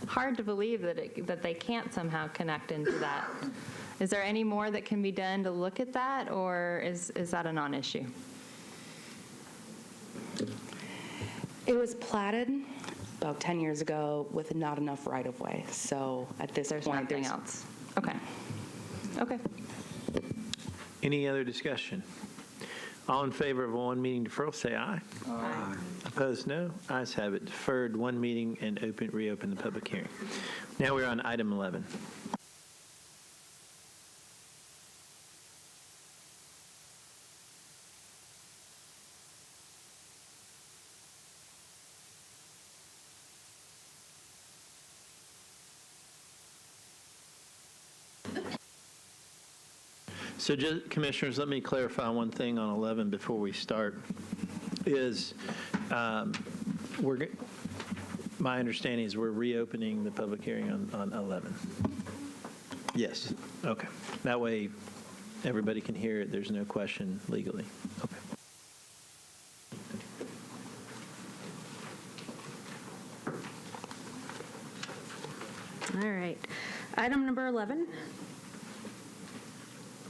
hard to believe that they can't somehow connect into that. Is there any more that can be done to look at that, or is that a non-issue? It was platted about 10 years ago with not enough right-of-way. So at this point, Nothing else. Okay. Okay. Any other discussion? All in favor of a one-meeting deferral, say aye. Aye. Opposed, no. Ayes have it. Deferred one meeting and reopen the public hearing. Now we're on item 11. So just, Commissioners, let me clarify one thing on 11 before we start, is my understanding is we're reopening the public hearing on 11. Yes. Okay. That way, everybody can hear it. There's no question legally. Okay. All right. Item number 11.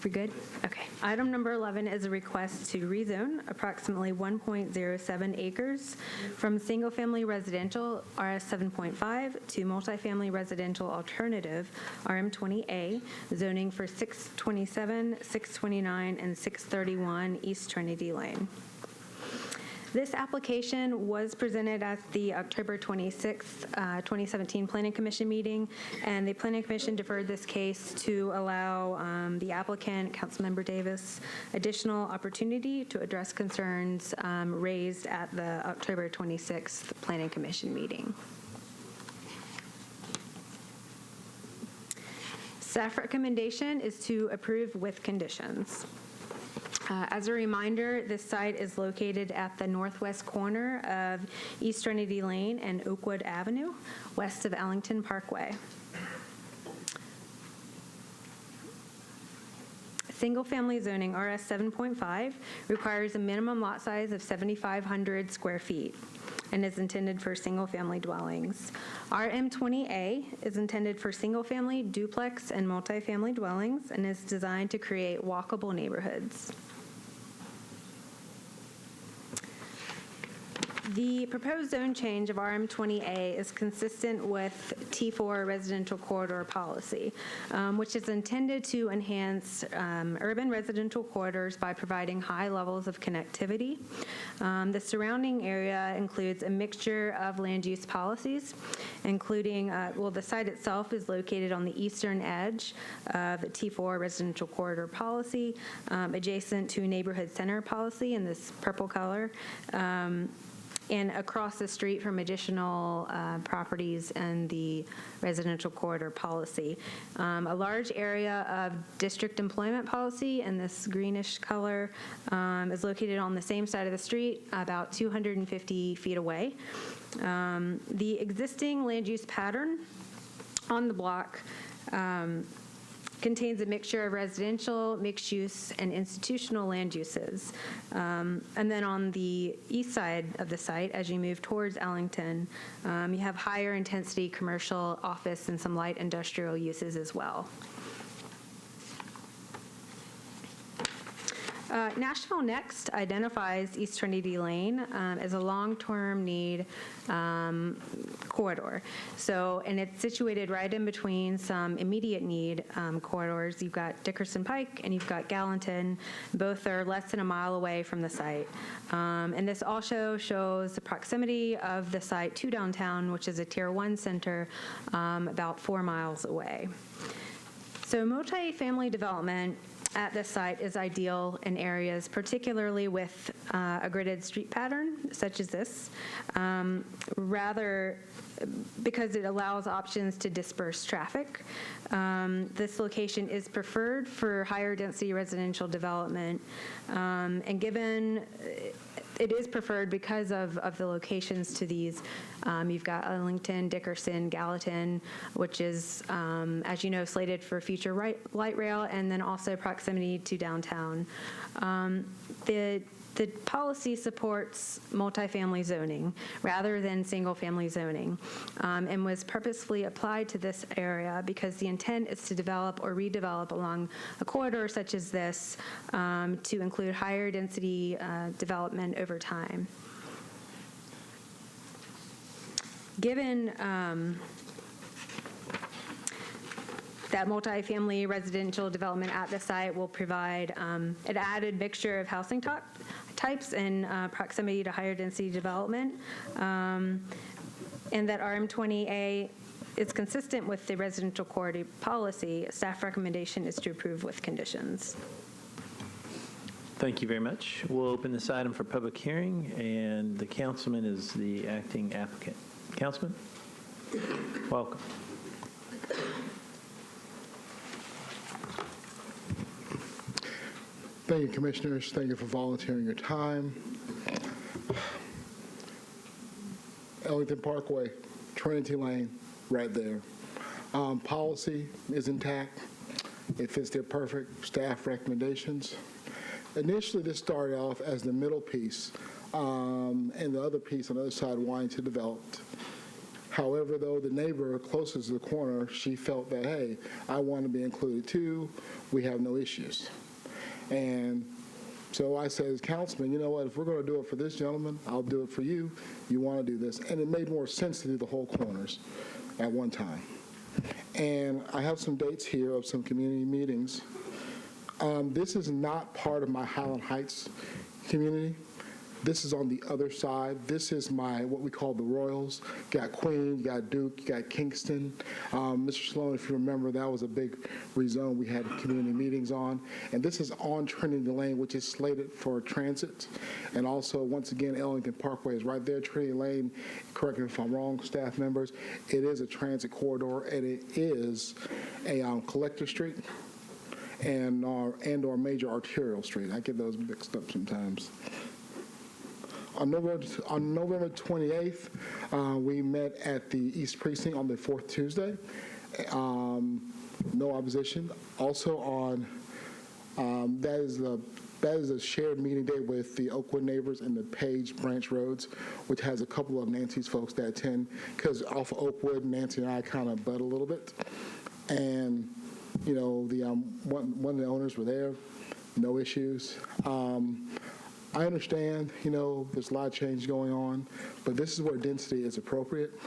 We good? Okay. Item number 11 is a request to rezone approximately 1.07 acres from single-family residential RS 7.5 to multifamily residential alternative RM20A zoning for 627, 629, and 631 East Trinity Lane. This application was presented at the October 26th, 2017 Planning Commission meeting, and the Planning Commission deferred this case to allow the applicant, Councilmember Davis, additional opportunity to address concerns raised at the October 26th Planning Commission meeting. Staff recommendation is to approve with conditions. As a reminder, this site is located at the northwest corner of East Trinity Lane and Oakwood Avenue, west of Ellington Parkway. Single-family zoning, RS 7.5, requires a minimum lot size of 7,500 square feet and is intended for single-family dwellings. RM20A is intended for single-family, duplex, and multifamily dwellings and is designed to create walkable neighborhoods. The proposed zone change of RM20A is consistent with T4 residential corridor policy, which is intended to enhance urban residential corridors by providing high levels of connectivity. The surrounding area includes a mixture of land use policies, including, the site itself is located on the eastern edge of the T4 residential corridor policy, adjacent to neighborhood center policy in this purple color, and across the street from additional properties and the residential corridor policy. A large area of district employment policy in this greenish color is located on the same side of the street, about 250 feet away. The existing land use pattern on the block contains a mixture of residential, mixed use, and institutional land uses. And then on the east side of the site, as you move towards Ellington, you have higher intensity commercial, office, and some light industrial uses as well. Nashville Next identifies East Trinity Lane as a long-term need corridor. So, and it's situated right in between some immediate need corridors. You've got Dickerson Pike and you've got Gallatin. Both are less than a mile away from the site. And this also shows the proximity of the site to downtown, which is a Tier 1 center about 4 miles away. So multifamily development at this site is ideal in areas, particularly with a gridded street pattern, such as this, rather because it allows options to disperse traffic. This location is preferred for higher density residential development, and given it is preferred because of the locations to these. You've got Ellington, Dickerson, Gallatin, which is, as you know, slated for future light rail, and then also proximity to downtown. The policy supports multifamily zoning rather than single-family zoning, and was purposefully applied to this area because the intent is to develop or redevelop along a corridor such as this to include higher density development over time. Given that multifamily residential development at the site will provide an added mixture of housing types and proximity to higher density development, and that RM20A is consistent with the residential corridor policy, staff recommendation is to approve with conditions. Thank you very much. We'll open this item for public hearing, and the councilman is the acting applicant. Councilman, welcome. Thank you, Commissioners. Thank you for volunteering your time. Ellington Parkway, Trinity Lane, right there. Policy is intact. It fits their perfect staff recommendations. Initially, this started off as the middle piece, and the other piece on the other side wanting to develop. However, though, the neighbor closest to the corner, she felt that, hey, I want to be included too. We have no issues. And so I said, as councilman, you know what, if we're going to do it for this gentleman, I'll do it for you. You want to do this. And it made more sense to do the whole corners at one time. And I have some dates here of some community meetings. This is not part of my Highland Heights community. This is on the other side. This is my, what we call the Royals. You got Queen, you got Duke, you got Kingston. Mr. Sloan, if you remember, that was a big rezone we had community meetings on. And this is on Trinity Lane, which is slated for transit. And also, once again, Ellington Parkway is right there. Trinity Lane, correct me if I'm wrong, staff members, it is a transit corridor, and it is a collector street and or major arterial street. I get those mixed up sometimes. On November 28th, we met at the East Precinct on the fourth Tuesday. No opposition. Also on, that is a shared meeting day with the Oakwood neighbors and the Page Branch Roads, which has a couple of Nancy's folks that attend, because off of Oakwood, Nancy and I kind of butt a little bit. And, you know, the one of the owners were there, no issues. I understand, you know, there's a lot of change going on, but this is where density is appropriate.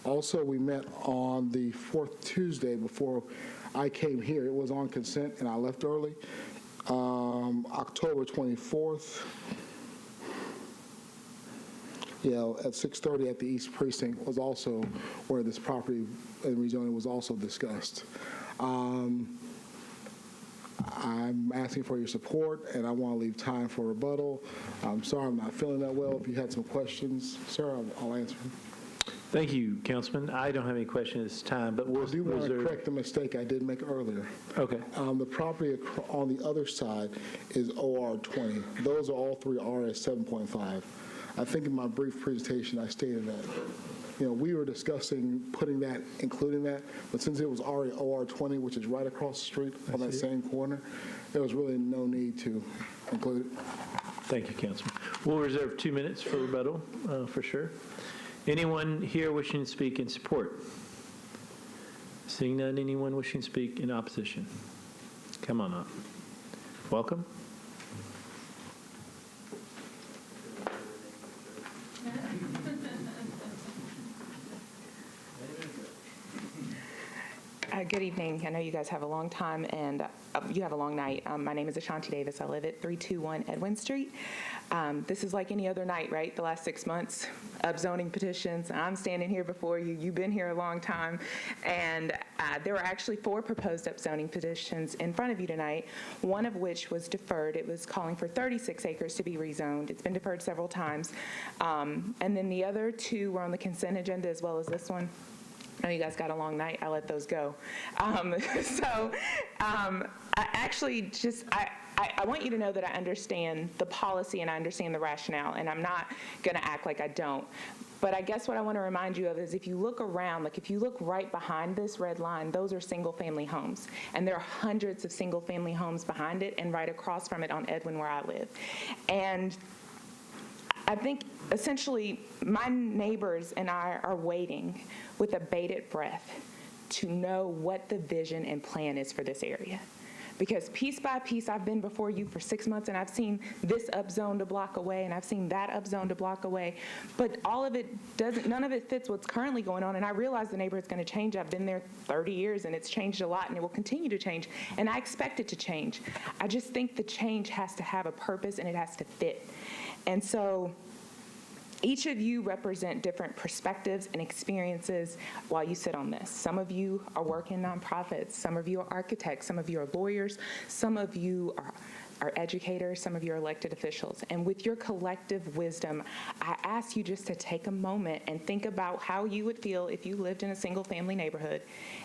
Also, we met on the fourth Tuesday before I came here. It was on consent, and I left early. October 24th, at 6:30 at the East Precinct was also where this property and rezoning was also discussed. I'm asking for your support, and I want to leave time for rebuttal. I'm sorry I'm not feeling that well. If you had some questions, sir, I'll answer them. Thank you, Councilman. I don't have any questions at this time, but I do want to correct the mistake I did make earlier. Okay. The property on the other side is OR 20. Those are all three RS 7.5. I think in my brief presentation I stated that. You know, we were discussing including that, but since it was already OR 20, which is right across the street on that same corner, there was really no need to include it. Thank you, Councilman. We'll reserve 2 minutes for rebuttal, for sure. Anyone here wishing to speak in support? Seeing none, anyone wishing to speak in opposition? Come on up. Welcome. Good evening. I know you guys have a long time and you have a long night. My name is Ashanti Davis. I live at 321 Edwin Street. This is like any other night, right? The last 6 months, upzoning petitions. I'm standing here before you. You've been here a long time. And there were actually 4 proposed upzoning petitions in front of you tonight, one of which was deferred. It was calling for 36 acres to be rezoned. It's been deferred several times. And then the other 2 were on the consent agenda as well as this one. I know you guys got a long night. I'll let those go. I want you to know that I understand the policy and I understand the rationale, and I'm not going to act like I don't. But I guess what I want to remind you of is if you look around, like if you look right behind this red line, those are single-family homes. And there are hundreds of single-family homes behind it and right across from it on Edwin where I live. And I think essentially my neighbors and I are waiting with a bated breath to know what the vision and plan is for this area. Because piece by piece, I've been before you for 6 months and I've seen this upzoned a block away and I've seen that upzoned a block away. But all of it none of it fits what's currently going on. And I realize the neighborhood's going to change. I've been there 30 years and it's changed a lot and it will continue to change. And I expect it to change. I just think the change has to have a purpose and it has to fit. And so each of you represent different perspectives and experiences while you sit on this. Some of you are working nonprofits. Some of you are architects. Some of you are lawyers. Some of you are our educators, some of your elected officials. And with your collective wisdom, I ask you just to take a moment and think about how you would feel if you lived in a single-family neighborhood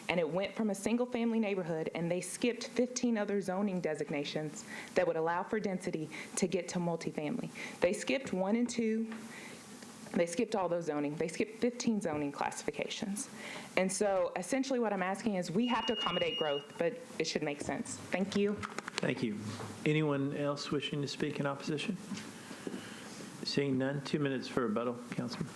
and it went from a single-family neighborhood and they skipped 15 other zoning designations that would allow for density to get to multifamily. They skipped 1 and 2. They skipped all those zoning. They skipped 15 zoning classifications. And so essentially what I'm asking is we have to accommodate growth, but it should make sense. Thank you. Thank you. Anyone else wishing to speak in opposition? Seeing none, 2 minutes for rebuttal, Councilman.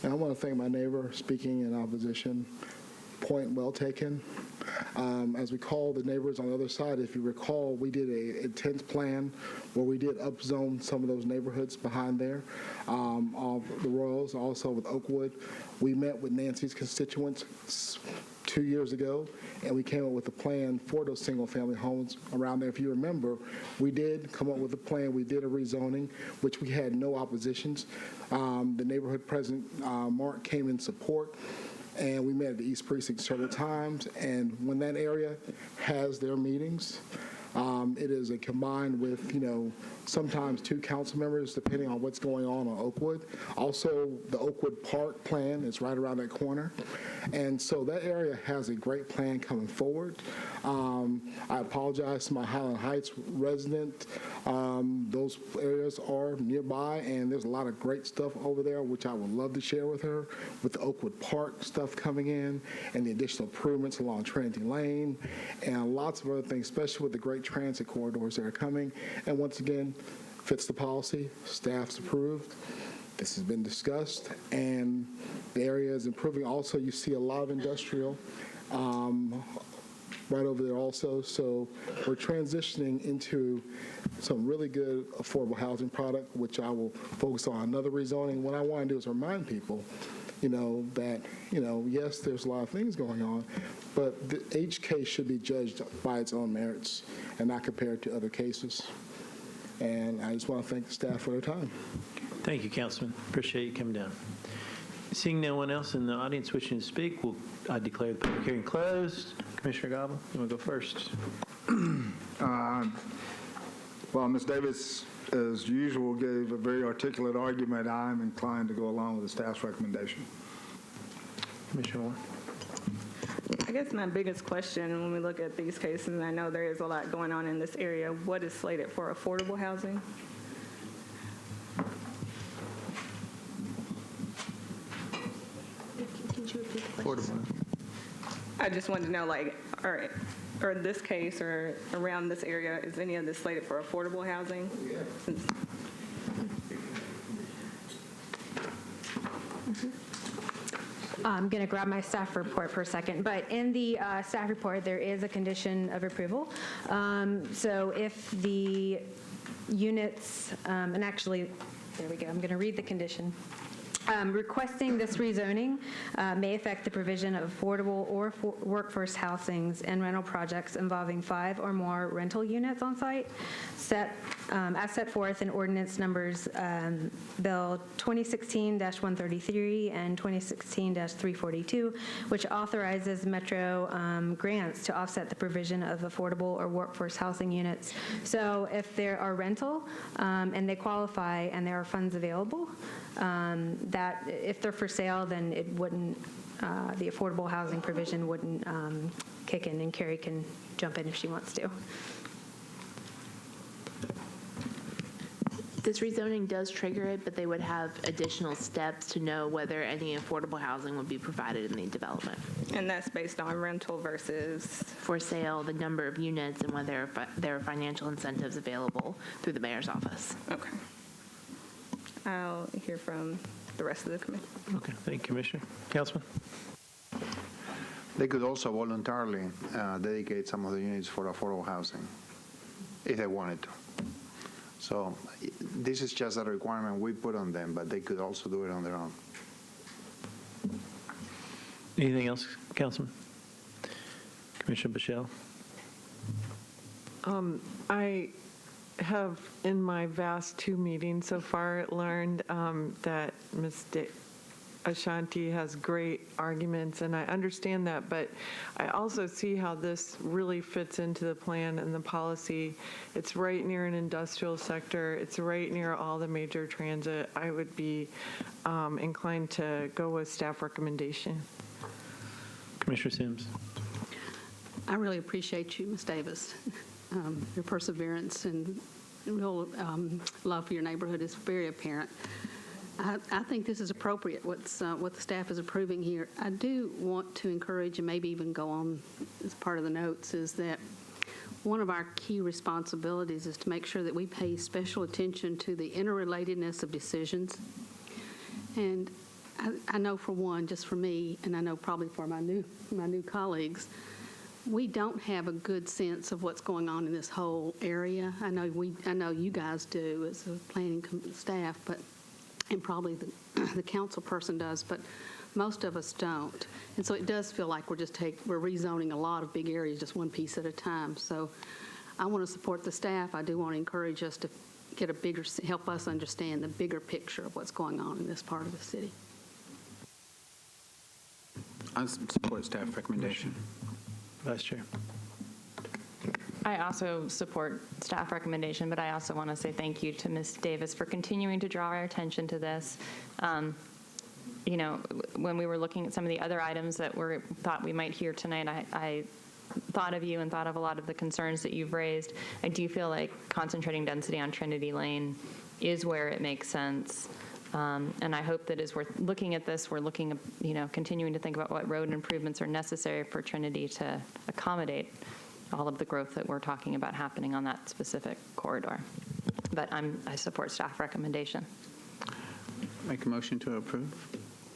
And I want to thank my neighbor speaking in opposition. Point well taken. As we call the neighbors on the other side, if you recall, we did a intense plan where we did upzone some of those neighborhoods behind there of the Royals, also with Oakwood. We met with Nancy's constituents 2 years ago, and we came up with a plan for those single-family homes around there. If you remember, we did come up with a plan. We did a rezoning, which we had no oppositions. The neighborhood president, Mark, came in support. And we met at the East Precinct several times. And when that area has their meetings, it is a combined with, sometimes 2 council members, depending on what's going on Oakwood. Also, the Oakwood Park plan is right around that corner. And so that area has a great plan coming forward. I apologize to my Highland Heights resident. Those areas are nearby, and there's a lot of great stuff over there, which I would love to share with her, with the Oakwood Park stuff coming in, and the additional improvements along Trinity Lane, and lots of other things, especially with the great transit corridors that are coming. And once again, fits the policy, staff's approved. This has been discussed, and the area is improving. Also, you see a lot of industrial right over there also. So we're transitioning into some really good affordable housing product, which I will focus on another rezoning. What I want to do is remind people, that, yes, there's a lot of things going on, but each case should be judged by its own merits and not compared to other cases. And I just want to thank the staff for their time. Thank you, Councilman. Appreciate you coming down. Seeing no one else in the audience wishing to speak, I declare the public hearing closed. Commissioner Gobble, you want to go first? Well, Ms. Davis, as usual, gave a very articulate argument. I'm inclined to go along with the staff's recommendation. Commissioner Moore. I guess my biggest question when we look at these cases, and I know there is a lot going on in this area, what is slated for affordable housing? I just wanted to know, or this case or around this area, is any of this slated for affordable housing? I'm going to grab my staff report for a second, but in the staff report, there is a condition of approval. So if the units, and actually, there we go, I'm going to read the condition. Requesting this rezoning may affect the provision of affordable or workforce housings and rental projects involving 5 or more rental units on site, as set forth in ordinance numbers Bill 2016-133 and 2016-342, which authorizes Metro grants to offset the provision of affordable or workforce housing units. So if there are rental and they qualify and there are funds available, that if they're for sale, then it wouldn't, the affordable housing provision wouldn't kick in, and Carrie can jump in if she wants to. This rezoning does trigger it, but they would have additional steps to know whether any affordable housing would be provided in the development. And that's based on rental versus? For sale, the number of units, and whether there are financial incentives available through the mayor's office. Okay. I'll hear from the rest of the committee. Okay, thank you, Commissioner. Councilman? They could also voluntarily dedicate some of the units for affordable housing if they wanted to. So this is just a requirement we put on them, but they could also do it on their own. Anything else, Councilman? Commissioner Bichelle? have, in my vast 2 meetings so far, learned that Ms. Ashanti has great arguments, and I understand that, but I also see how this really fits into the plan and the policy. It's right near an industrial sector. It's right near all the major transit. I would be inclined to go with staff recommendation. Commissioner Sims. I really appreciate you, Ms. Davis. Your perseverance and real love for your neighborhood is very apparent. I think this is appropriate, what the staff is approving here. I do want to encourage, and maybe even go on as part of the notes, is that one of our key responsibilities is to make sure that we pay special attention to the interrelatedness of decisions. And I know for one, just for me, and I know probably for my new colleagues, we don't have a good sense of what's going on in this whole area. I know you guys do as a planning staff, and probably the council person does, but most of us don't. And so it does feel like we're rezoning a lot of big areas just one piece at a time. So I want to support the staff. I do want to encourage us to get help us understand the bigger picture of what's going on in this part of the city. I support staff recommendation. Vice Chair. I also support staff recommendation, but I also want to say thank you to Ms. Davis for continuing to draw our attention to this. You know, when we were looking at some of the other items that thought we might hear tonight, I thought of you and thought of a lot of the concerns that you've raised. I do feel like concentrating density on Trinity Lane is where it makes sense. And I hope that as we're looking at this, we're looking, continuing to think about what road improvements are necessary for Trinity to accommodate all of the growth that we're talking about happening on that specific corridor. But I support staff recommendation. Make a motion to approve.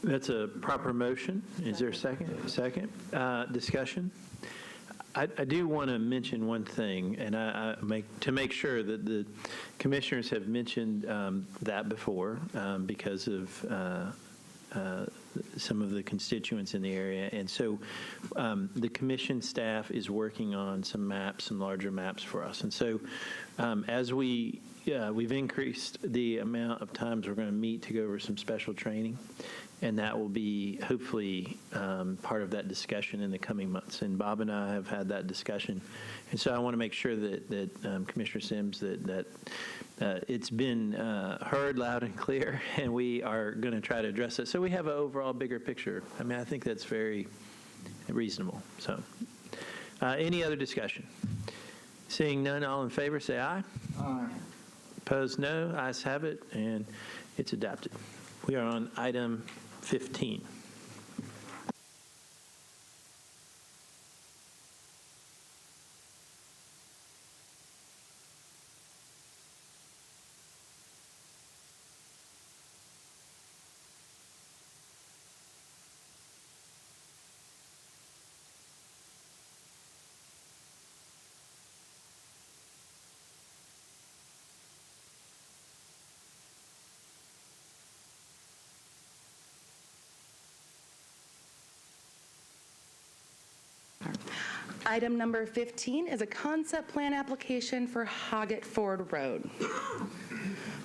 That's a proper motion. Is there a second? Second. Discussion? I do want to mention one thing, and to make sure that the commissioners have mentioned that before because of some of the constituents in the area. And so the commission staff is working on some maps, some larger maps for us. And so as we've increased the amount of times we're going to meet to go over some special training, and that will be hopefully part of that discussion in the coming months. And Bob and I have had that discussion. And so I want to make sure that Commissioner Sims, that it's been heard loud and clear, and we are going to try to address it. So we have an overall bigger picture. I mean, I think that's very reasonable. So any other discussion? Seeing none, all in favor, say aye. Aye. Opposed, no. Ayes have it, and it's adopted. We are on item 15. Item number 15 is a concept plan application for Hoggett Ford Road.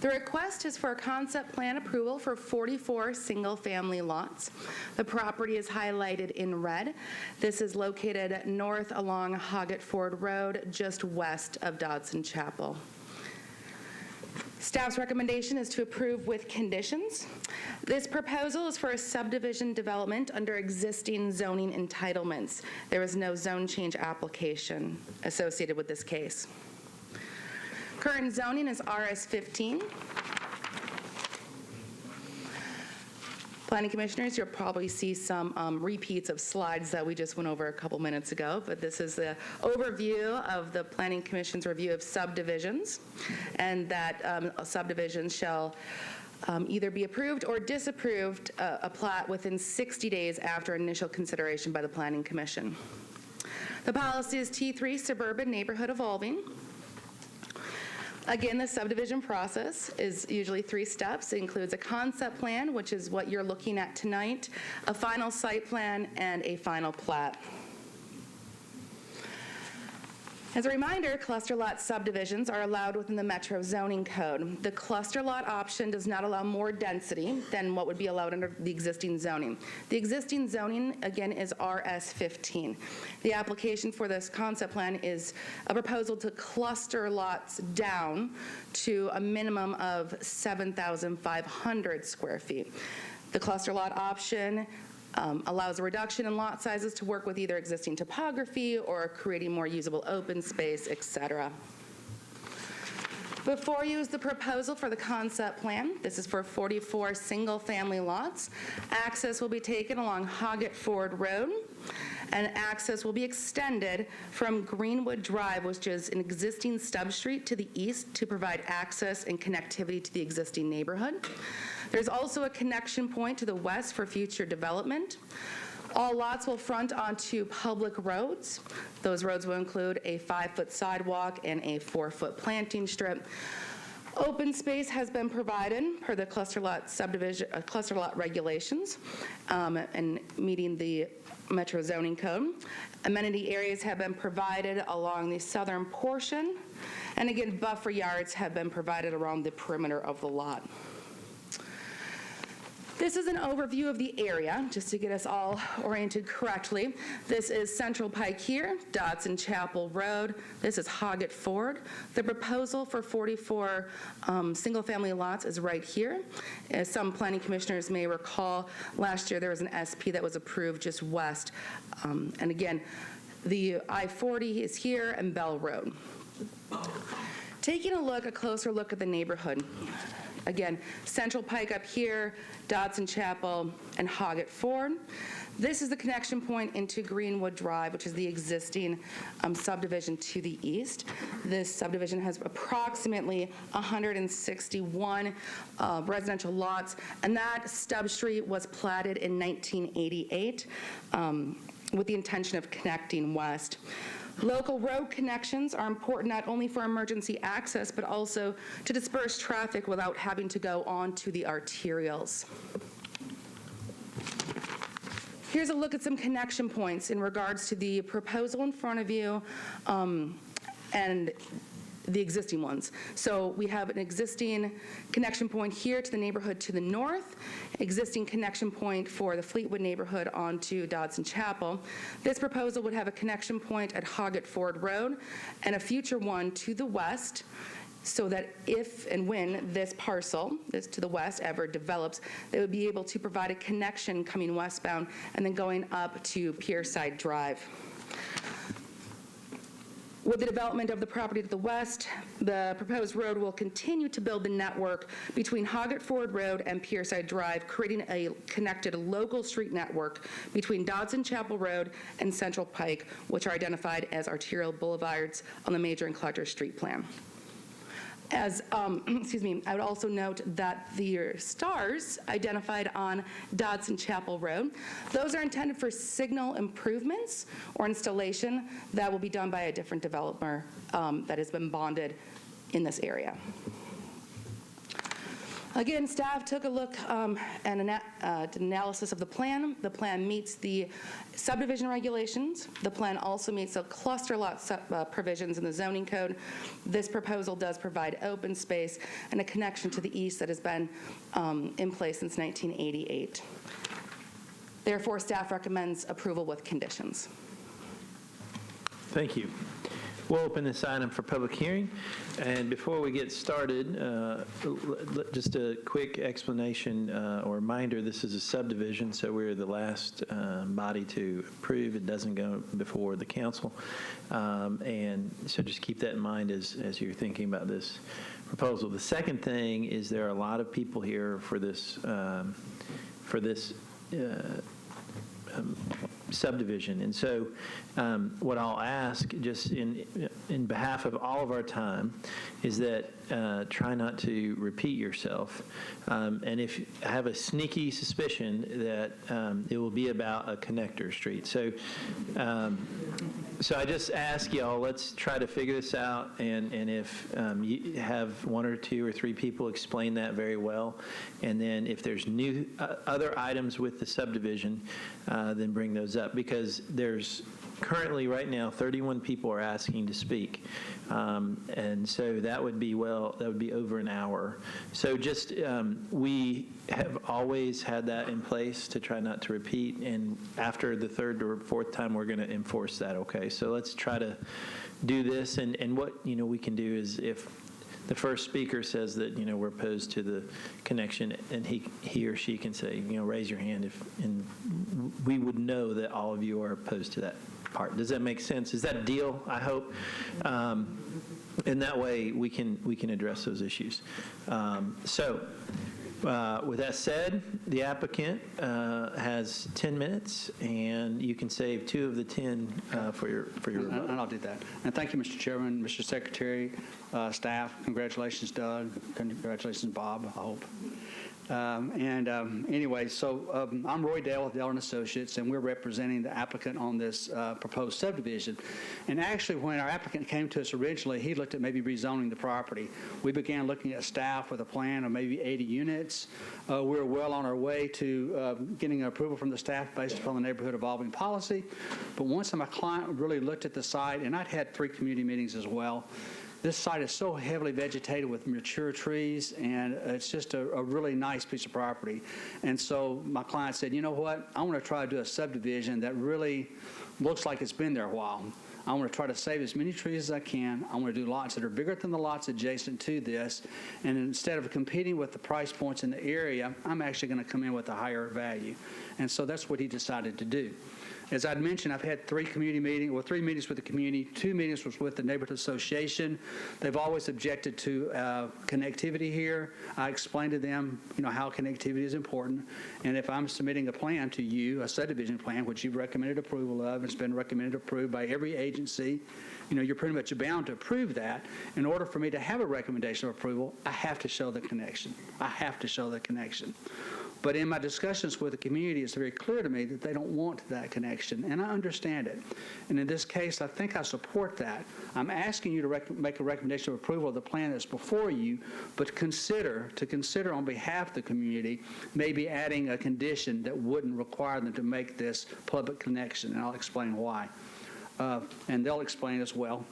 The request is for a concept plan approval for 44 single-family lots. The property is highlighted in red. This is located north along Hoggett Ford Road, just west of Dodson Chapel. Staff's recommendation is to approve with conditions. This proposal is for a subdivision development under existing zoning entitlements. There is no zone change application associated with this case. Current zoning is RS15. Planning Commissioners, you'll probably see some repeats of slides that we just went over a couple minutes ago, but this is the overview of the Planning Commission's review of subdivisions, and that subdivisions shall either be approved or disapproved a plat within 60 days after initial consideration by the Planning Commission. The policy is T3 Suburban Neighborhood Evolving. Again, the subdivision process is usually 3 steps. It includes a concept plan, which is what you're looking at tonight, a final site plan, and a final plat. As a reminder, cluster lot subdivisions are allowed within the Metro zoning code. The cluster lot option does not allow more density than what would be allowed under the existing zoning. The existing zoning, again, is RS15. The application for this concept plan is a proposal to cluster lots down to a minimum of 7,500 square feet. The cluster lot option allows a reduction in lot sizes to work with either existing topography or creating more usable open space, etc. Before you is the proposal for the concept plan. This is for 44 single-family lots. Access will be taken along Hoggett Ford Road, and access will be extended from Greenwood Drive, which is an existing stub street, to the east to provide access and connectivity to the existing neighborhood. There's also a connection point to the west for future development. All lots will front onto public roads. Those roads will include a 5-foot sidewalk and a 4-foot planting strip. Open space has been provided per the cluster lot subdivision, cluster lot regulations, and meeting the Metro zoning code. Amenity areas have been provided along the southern portion, and again, buffer yards have been provided around the perimeter of the lot. This is an overview of the area, just to get us all oriented correctly. This is Central Pike here, Dodson Chapel Road. This is Hoggett Ford. The proposal for 44 single-family lots is right here. As some planning commissioners may recall, last year there was an SP that was approved just west. And again, the I-40 is here and Bell Road. Taking a closer look at the neighborhood. Again, Central Pike up here, Dodson Chapel, and Hoggett Ford. This is the connection point into Greenwood Drive, which is the existing subdivision to the east. This subdivision has approximately 161 residential lots, and that stub street was platted in 1988 with the intention of connecting west. Local road connections are important not only for emergency access, but also to disperse traffic without having to go onto the arterials. Here's a look at some connection points in regards to the proposal in front of you and the existing ones. So we have an existing connection point here to the neighborhood to the north, existing connection point for the Fleetwood neighborhood onto Dodson Chapel. This proposal would have a connection point at Hoggett Ford Road and a future one to the west, so that if and when this parcel, this to the west, ever develops, they would be able to provide a connection coming westbound and then going up to Pierside Drive. With the development of the property to the west, the proposed road will continue to build the network between Hoggett Ford Road and Pierside Drive, creating a connected local street network between Dodson Chapel Road and Central Pike, which are identified as arterial boulevards on the Major and Collector Street Plan. As, excuse me, I would also note that the stars identified on Dodson Chapel Road, those are intended for signal improvements or installation that will be done by a different developer that has been bonded in this area. Again, staff took a look and an analysis of the plan. The plan meets the subdivision regulations. The plan also meets the cluster lot provisions in the zoning code. This proposal does provide open space and a connection to the east that has been in place since 1988. Therefore, staff recommends approval with conditions. Thank you. We'll open this item for public hearing. And before we get started, just a quick explanation or reminder, this is a subdivision, so we're the last body to approve. It doesn't go before the council. And so just keep that in mind as you're thinking about this proposal. The second thing is there are a lot of people here for this subdivision. And so what I'll ask, just in behalf of all of our time, is that try not to repeat yourself. And if I have a sneaky suspicion that it will be about a connector street. So I just ask y'all, let's try to figure this out. And if you have one or two or three people explain that very well, and then if there's new other items with the subdivision, then bring those up, because there's currently, right now, 31 people are asking to speak. And so that would be over an hour. So just, we have always had that in place to try not to repeat. And after the third or fourth time, we're going to enforce that, okay? So let's try to do this. And what, we can do is if the first speaker says that, we're opposed to the connection, and he or she can say, raise your hand and we would know that all of you are opposed to that part. Does that make sense? Is that a deal, I hope? And that way we can address those issues. With that said, the applicant has 10 minutes, and you can save 2 of the 10 for your vote. And I'll do that. And thank you, Mr. Chairman, Mr. Secretary, staff. Congratulations, Doug. Congratulations, Bob, I hope. Anyway, so I'm Roy Dale with Dale & Associates, and we're representing the applicant on this proposed subdivision. And actually, when our applicant came to us originally, he looked at maybe rezoning the property. We began looking at staff with a plan of maybe 80 units. We're well on our way to getting approval from the staff based upon the neighborhood evolving policy. But once my client really looked at the site, and I'd had 3 community meetings as well, this site is so heavily vegetated with mature trees, and it's just a really nice piece of property. And so my client said, you know what, I want to try to do a subdivision that really looks like it's been there a while. I want to try to save as many trees as I can. I want to do lots that are bigger than the lots adjacent to this. And instead of competing with the price points in the area, I'm actually going to come in with a higher value. And so that's what he decided to do. As I'd mentioned, I've had 3 meetings with the community. 2 meetings was with the neighborhood association. They've always objected to connectivity here. I explained to them, how connectivity is important. And if I'm submitting a plan to you, a subdivision plan, which you've recommended approval of, it's been recommended approved by every agency, you're pretty much bound to approve that. In order for me to have a recommendation of approval, I have to show the connection. I have to show the connection. But in my discussions with the community, it's very clear to me that they don't want that connection, and I understand it. And in this case, I think I support that. I'm asking you to make a recommendation of approval of the plan that's before you, but to consider on behalf of the community, maybe adding a condition that wouldn't require them to make this public connection, and I'll explain why. And they'll explain as well.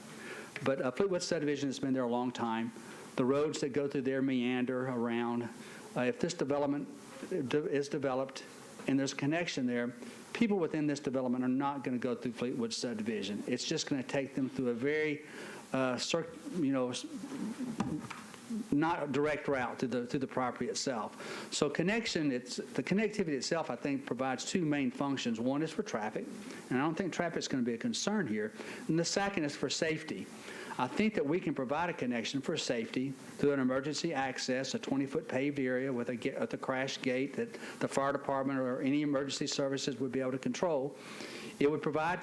But Fleetwood subdivision has been there a long time. The roads that go through there meander around. If this development is developed and there's a connection there, people within this development are not going to go through Fleetwood subdivision. It's just going to take them through a very, not a direct route to the property itself. So the connectivity itself, I think, provides 2 main functions. One is for traffic, and I don't think traffic is going to be a concern here. And the second is for safety. I think that we can provide a connection for safety through an emergency access, a 20-foot paved area with a crash gate that the fire department or any emergency services would be able to control. It would provide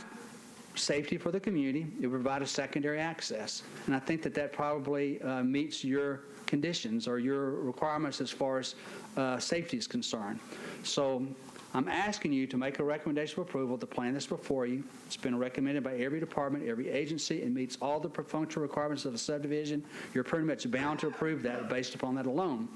safety for the community. It would provide a secondary access. And I think that probably meets your conditions or your requirements as far as safety is concerned. So I'm asking you to make a recommendation of approval of the plan that's before you. It's been recommended by every department, every agency. It meets all the functional requirements of the subdivision. You're pretty much bound to approve that based upon that alone.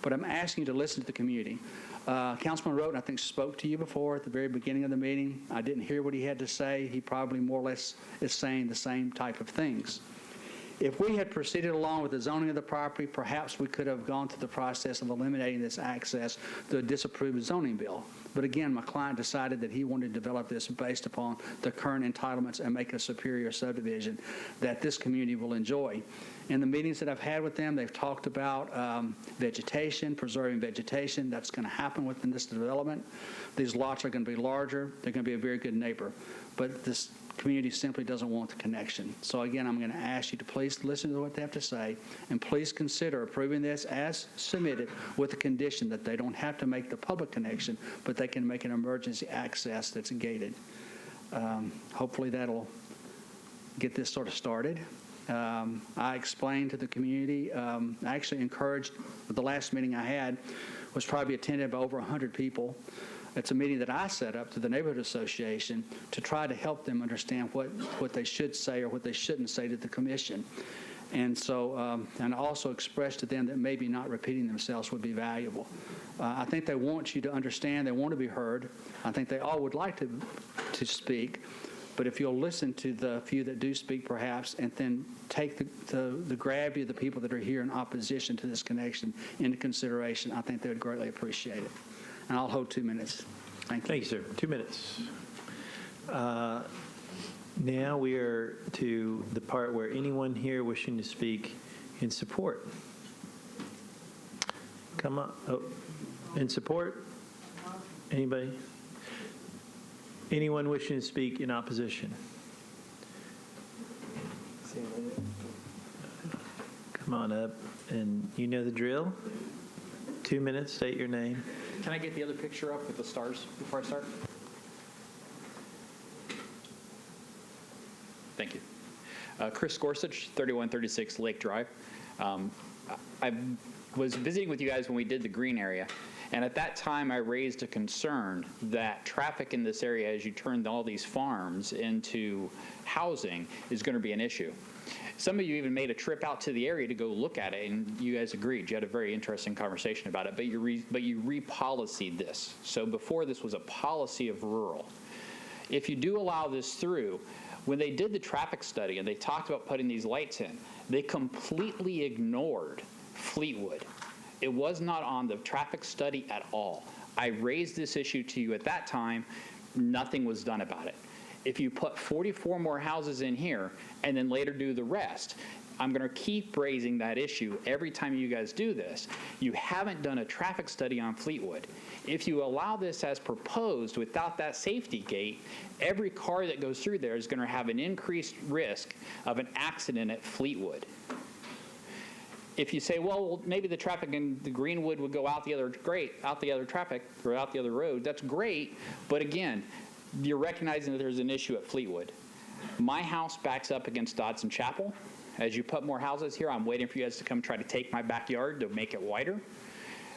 But I'm asking you to listen to the community. Councilman Roten, I think, spoke to you before at the very beginning of the meeting. I didn't hear what he had to say. He probably more or less is saying the same type of things. If we had proceeded along with the zoning of the property, perhaps we could have gone through the process of eliminating this access to a disapproved zoning bill. But again, my client decided that he wanted to develop this based upon the current entitlements and make a superior subdivision that this community will enjoy. In the meetings that I've had with them, they've talked about vegetation, preserving vegetation. That's going to happen within this development. These lots are going to be larger. They're going to be a very good neighbor. But this community simply doesn't want the connection. So again, I'm going to ask you to please listen to what they have to say, and please consider approving this as submitted with the condition that they don't have to make the public connection, but they can make an emergency access that's gated. Hopefully that'll get this sort of started. I explained to the community, I actually encouraged, the last meeting I had was probably attended by over 100 people. It's a meeting that I set up to the neighborhood association to try to help them understand what they should say or what they shouldn't say to the commission. And so, and I also expressed to them that maybe not repeating themselves would be valuable. I think they want you to understand, they want to be heard. I think they all would like to speak. But if you'll listen to the few that do speak perhaps, and then take the gravity of the people that are here in opposition to this connection into consideration, I think they would greatly appreciate it. And I'll hold 2 minutes. Thank you. Thank you, sir. 2 minutes. Now we are to the part where anyone here wishing to speak in support. Come up. Oh, in support? Anybody? Anyone wishing to speak in opposition? Come on up, and you know the drill. 2 minutes, state your name. Can I get the other picture up with the stars before I start? Thank you. Chris Gorsuch, 3136 Lake Drive. I was visiting with you guys when we did the green area, and at that time I raised a concern that traffic in this area, as you turn all these farms into housing, is going to be an issue. Some of you even made a trip out to the area to go look at it, and you guys agreed. You had a very interesting conversation about it, but you re-policed this. So before, this was a policy of rural. If you do allow this through, when they did the traffic study and they talked about putting these lights in, they completely ignored Fleetwood. It was not on the traffic study at all. I raised this issue to you at that time. Nothing was done about it. If you put 44 more houses in here and then later do the rest, I'm going to keep raising that issue every time you guys do this. You haven't done a traffic study on Fleetwood. If you allow this as proposed without that safety gate, every car that goes through there is going to have an increased risk of an accident at Fleetwood. If you say, well, maybe the traffic in the Greenwood would go out the other traffic or out the other road, that's great. But again, you're recognizing that there's an issue at Fleetwood. My house backs up against Dodson Chapel. As you put more houses here, I'm waiting for you guys to come try to take my backyard to make it wider.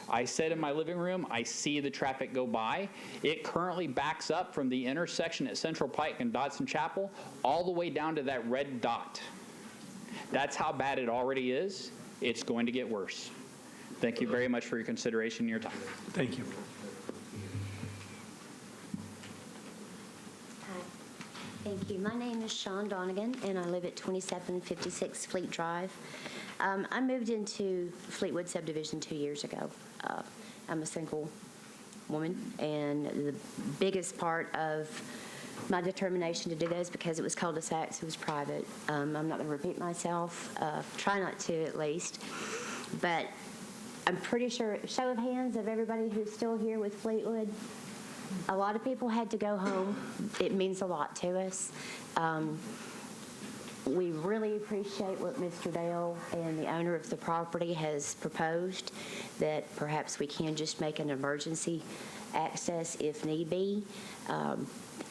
I sit in my living room, I see the traffic go by. It currently backs up from the intersection at Central Pike and Dodson Chapel all the way down to that red dot. That's how bad it already is. It's going to get worse. Thank you very much for your consideration and your time. Thank you. Thank you. My name is Shawn Donegan, and I live at 2756 Fleet Drive. I moved into Fleetwood subdivision 2 years ago. I'm a single woman, and the biggest part of my determination to do this, because it was cul-de-sacs, it was private. I'm not going to repeat myself. Try not to, at least. But I'm pretty sure, show of hands of everybody who's still here with Fleetwood. A lot of people had to go home. It means a lot to us. We really appreciate what Mr. Dale and the owner of the property has proposed, that perhaps we can just make an emergency access if need be.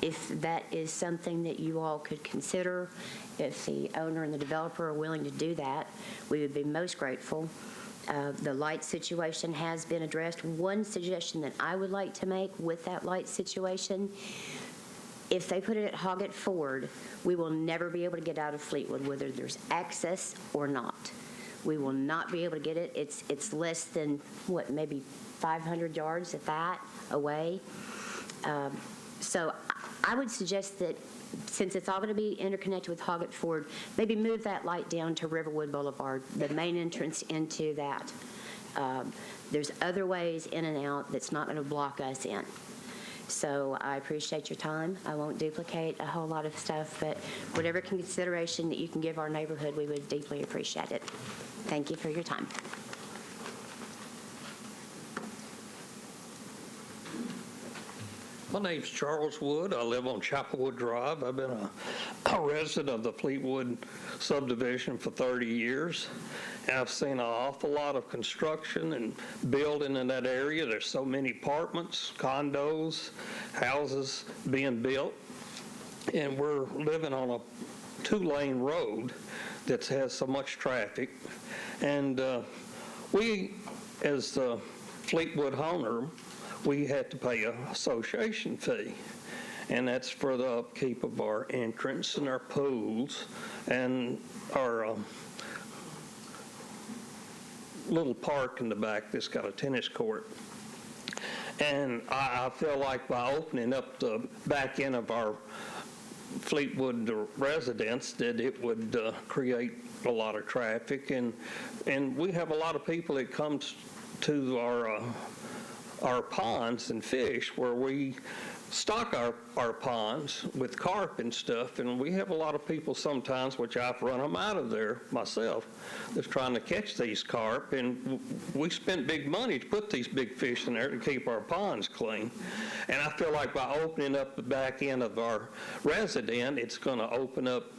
If that is something that you all could consider, if the owner and the developer are willing to do that, we would be most grateful. The light situation has been addressed. One suggestion that I would like to make with that light situation, if they put it at Hoggett Ford, we will never be able to get out of Fleetwood, whether there's access or not. We will not be able to get it. It's less than, what, maybe 500 yards at that away. So I would suggest that, since it's all going to be interconnected with Hoggett Ford, maybe move that light down to Riverwood Boulevard, the main entrance into that. There's other ways in and out that's not going to block us in. So I appreciate your time. I won't duplicate a whole lot of stuff, but whatever consideration that you can give our neighborhood, we would deeply appreciate it. Thank you for your time. My name's Charles Wood. I live on Chapelwood Drive. I've been a resident of the Fleetwood subdivision for 30 years. And I've seen an awful lot of construction and building in that area. There's so many apartments, condos, houses being built. And we're living on a 2-lane road that has so much traffic. And we, as the Fleetwood owner, we had to pay an association fee, and that's for the upkeep of our entrance and our pools and our little park in the back that's got a tennis court. And I feel like by opening up the back end of our Fleetwood residents that it would create a lot of traffic, and we have a lot of people that comes to our ponds and fish where we stock our ponds with carp and stuff, and we have a lot of people sometimes, which I've run them out of there myself, that's trying to catch these carp, and we spent big money to put these big fish in there to keep our ponds clean. And I feel like by opening up the back end of our resident, it's going to open up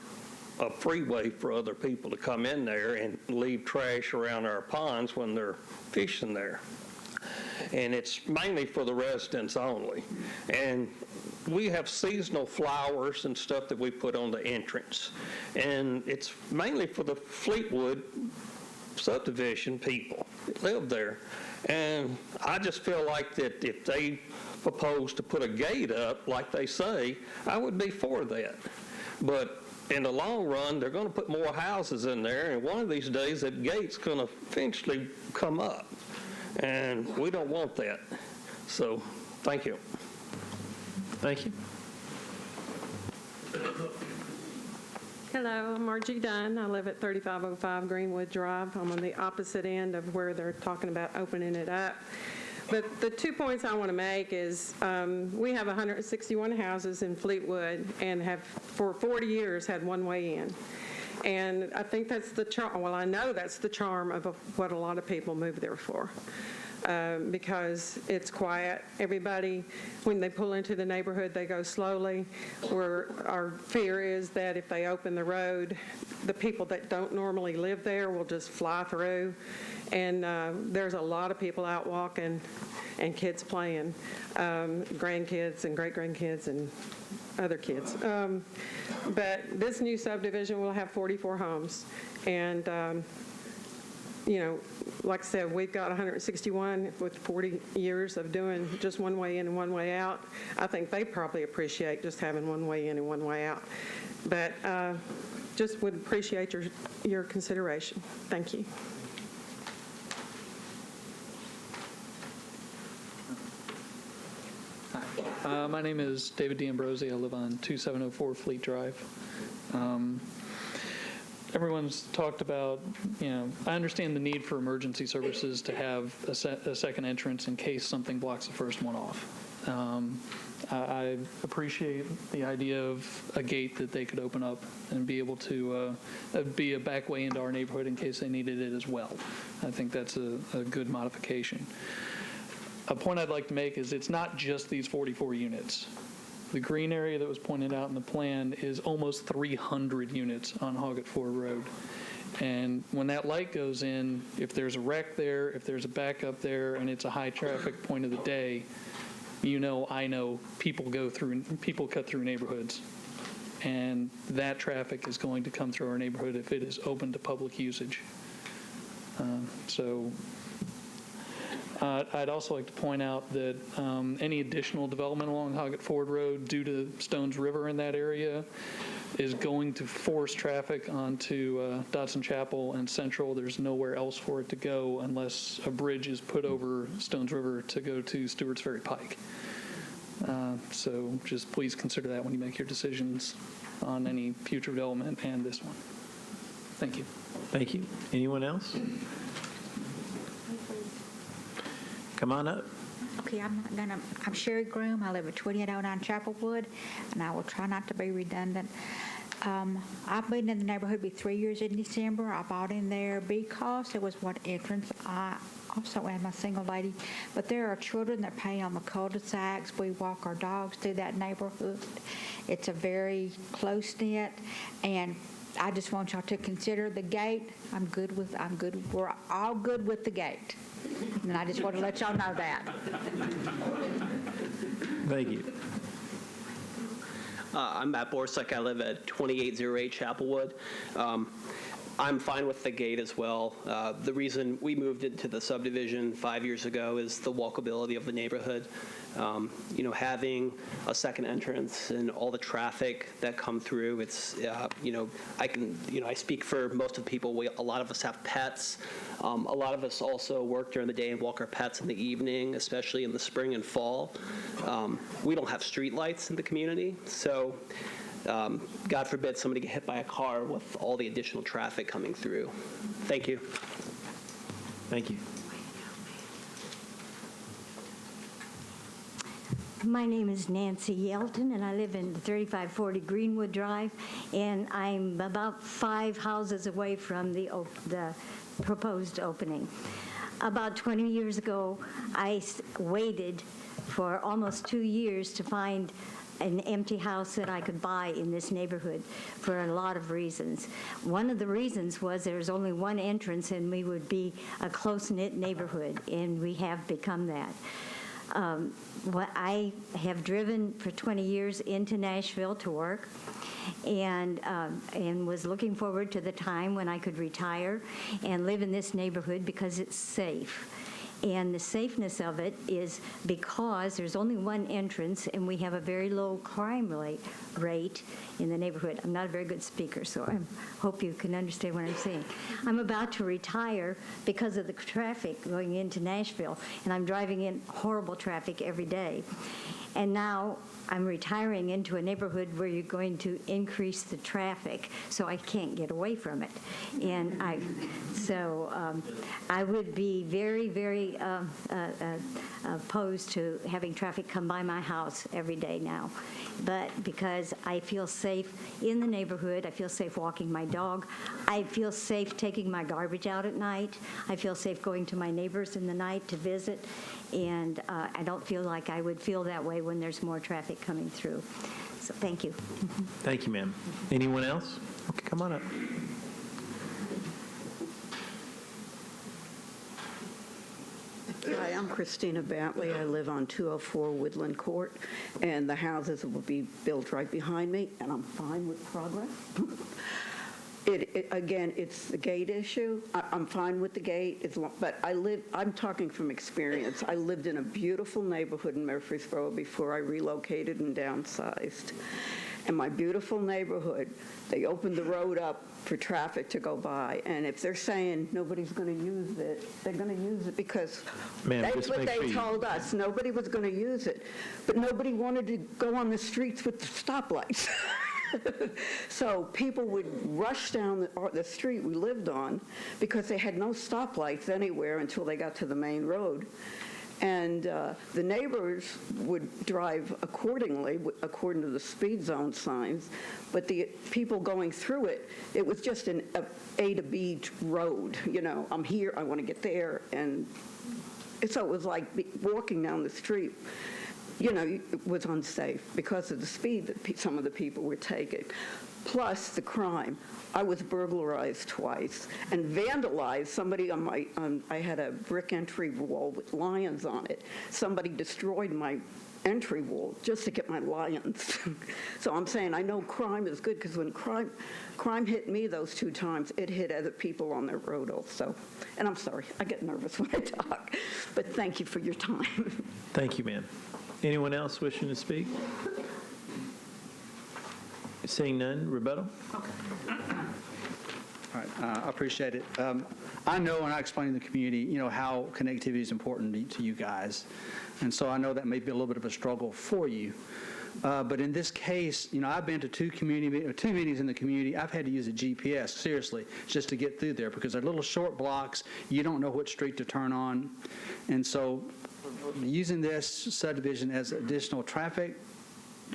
a freeway for other people to come in there and leave trash around our ponds when they're fishing there. And it's mainly for the residents only. And we have seasonal flowers and stuff that we put on the entrance. And it's mainly for the Fleetwood subdivision people that live there. And I just feel like that if they propose to put a gate up, like they say, I would be for that. But in the long run, they're going to put more houses in there, and one of these days that gate's going to eventually come up. And we don't want that. So, thank you. Thank you. Hello, I'm Margie Dunn. I live at 3505 Greenwood Drive. I'm on the opposite end of where they're talking about opening it up. But the 2 points I want to make is we have 161 houses in Fleetwood and have for 40 years had one way in. And I think that's the charm. Well, I know that's the charm of what a lot of people move there for, because it's quiet. Everybody, when they pull into the neighborhood, they go slowly. Our fear is that if they open the road, the people that don't normally live there will just fly through. And there's a lot of people out walking and kids playing, grandkids and great-grandkids and other kids. But this new subdivision will have 44 homes. And, you know, like I said, we've got 161 with 40 years of doing just one way in and one way out. I think they probably appreciate just having one way in and one way out. But just would appreciate your consideration. Thank you. My name is David D'Ambrosi. I live on 2704 Fleet Drive. Everyone's talked about, you know, I understand the need for emergency services to have a second entrance in case something blocks the first one off. I appreciate the idea of a gate that they could open up and be able to be a back way into our neighborhood in case they needed it as well. I think that's a good modification. A point I'd like to make is it's not just these 44 units. The green area that was pointed out in the plan is almost 300 units on Hoggett Ford Road. And when that light goes in, if there's a wreck there, if there's a backup there, and it's a high traffic point of the day, you know, I know people cut through neighborhoods. And that traffic is going to come through our neighborhood if it is open to public usage. I'd also like to point out that any additional development along Hoggett Ford Road due to Stones River in that area is going to force traffic onto Dodson Chapel and Central. There's nowhere else for it to go unless a bridge is put over Stones River to go to Stewart's Ferry Pike. So just please consider that when you make your decisions on any future development and this one. Thank you. Thank you. Anyone else? Come on up. Okay, I'm Sherry Groom. I live at 2809 Chapelwood, and I will try not to be redundant. I've been in the neighborhood 3 years in December. I bought in there because it was one entrance. I also am a single lady, but there are children that pay on the cul-de-sacs. We walk our dogs through that neighborhood. It's a very close-knit, and I just want y'all to consider the gate. We're all good with the gate. And I just want to let y'all know that. Thank you. I'm Matt Borsak. I live at 2808 Chapelwood. I'm fine with the gate as well. The reason we moved into the subdivision 5 years ago is the walkability of the neighborhood. You know, having a second entrance and all the traffic that come through, it's, you know, I speak for most of the people. A lot of us have pets. A lot of us also work during the day and walk our pets in the evening, especially in the spring and fall. We don't have street lights in the community, so God forbid somebody get hit by a car with all the additional traffic coming through. Thank you. Thank you. My name is Nancy Yelton, and I live in 3540 Greenwood Drive, and I'm about 5 houses away from the proposed opening. About 20 years ago, I waited for almost 2 years to find an empty house that I could buy in this neighborhood for a lot of reasons. One of the reasons was there's only one entrance, and we would be a close-knit neighborhood, and we have become that. I have driven for 20 years into Nashville to work, and was looking forward to the time when I could retire and live in this neighborhood because it's safe. And the safeness of it is because there's only one entrance, and we have a very low crime rate in the neighborhood. I'm not a very good speaker, so I hope you can understand what I'm saying. I'm about to retire because of the traffic going into Nashville, and I'm driving in horrible traffic every day. And now I'm retiring into a neighborhood where you're going to increase the traffic, so I can't get away from it. And I would be very, very opposed to having traffic come by my house every day now. But because I feel safe in the neighborhood, I feel safe walking my dog, I feel safe taking my garbage out at night, I feel safe going to my neighbors in the night to visit, and I don't feel like I would feel that way when there's more traffic coming through. So thank you. Thank you, ma'am. Anyone else? Okay, come on up. Hi, I'm Christina Bentley. I live on 204 Woodland Court, and the houses will be built right behind me, and I'm fine with progress. Again, it's the gate issue. I'm fine with the gate, but I'm talking from experience. I lived in a beautiful neighborhood in Murfreesboro before I relocated and downsized. In my beautiful neighborhood, they opened the road up for traffic to go by, and if they're saying nobody's going to use it, they're going to use it because that's what they told us. Nobody was going to use it, but nobody wanted to go on the streets with the stoplights. So people would rush down the street we lived on because they had no stoplights anywhere until they got to the main road. And the neighbors would drive accordingly, according to the speed zone signs, but the people going through it, it was just an A to B road. You know, I'm here, I want to get there. And so it was like walking down the street. You know, it was unsafe because of the speed that some of the people were taking, plus the crime. I was burglarized twice and vandalized. Somebody I had a brick entry wall with lions on it. Somebody destroyed my entry wall just to get my lions. So I'm saying I know crime is good because when crime hit me those 2 times, it hit other people on their road also. And I'm sorry, I get nervous when I talk, but thank you for your time. Thank you, ma'am. Anyone else wishing to speak? Seeing none, rebuttal? Okay. All right, I appreciate it. I know, and I explained to the community, you know, how connectivity is important to you guys. And so I know that may be a little bit of a struggle for you. But in this case, you know, I've been to 2 meetings in the community. I've had to use a GPS, seriously, just to get through there because they're little short blocks. You don't know which street to turn on. And so using this subdivision as additional traffic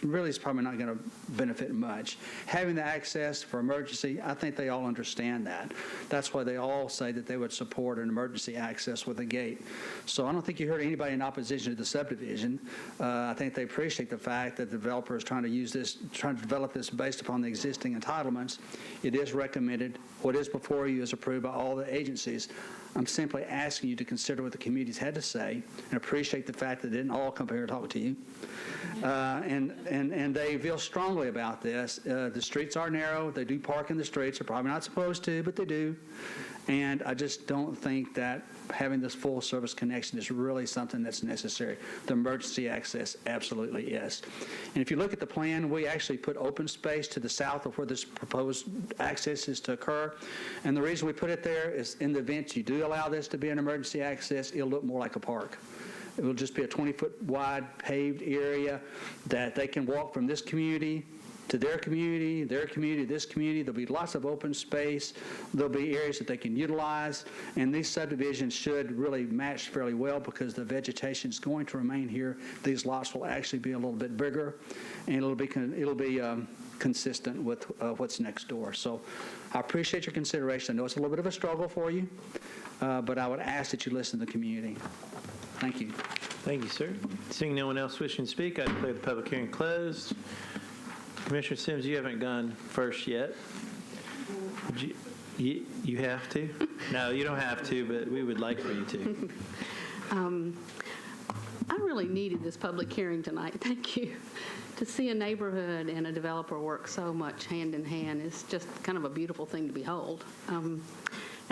really is probably not going to benefit much. Having the access for emergency, I think they all understand that. That's why they all say that they would support an emergency access with a gate. So I don't think you heard anybody in opposition to the subdivision. I think they appreciate the fact that the developer is trying to develop this based upon the existing entitlements. It is recommended. What is before you is approved by all the agencies. I'm simply asking you to consider what the communities had to say and appreciate the fact that they didn't all come here and talk to you. And they feel strongly about this. The streets are narrow. They do park in the streets. They're probably not supposed to, but they do. And I just don't think that having this full service connection is really something that's necessary. The emergency access absolutely is. And if you look at the plan, we actually put open space to the south of where this proposed access is to occur. And the reason we put it there is in the event you do allow this to be an emergency access, it'll look more like a park. It will just be a 20-foot wide paved area that they can walk from this community to their community, this community. There'll be lots of open space. There'll be areas that they can utilize. And these subdivisions should really match fairly well because the vegetation is going to remain here. These lots will actually be a little bit bigger, and it'll be consistent with what's next door. So I appreciate your consideration. I know it's a little bit of a struggle for you, but I would ask that you listen to the community. Thank you. Thank you, sir. Seeing no one else wishing to speak, I declare the public hearing closed. Commissioner Sims, you haven't gone first yet. Would you have to? No, you don't have to, but we would like for you to. I really needed this public hearing tonight. Thank you. To see a neighborhood and a developer work so much hand in hand is just kind of a beautiful thing to behold. And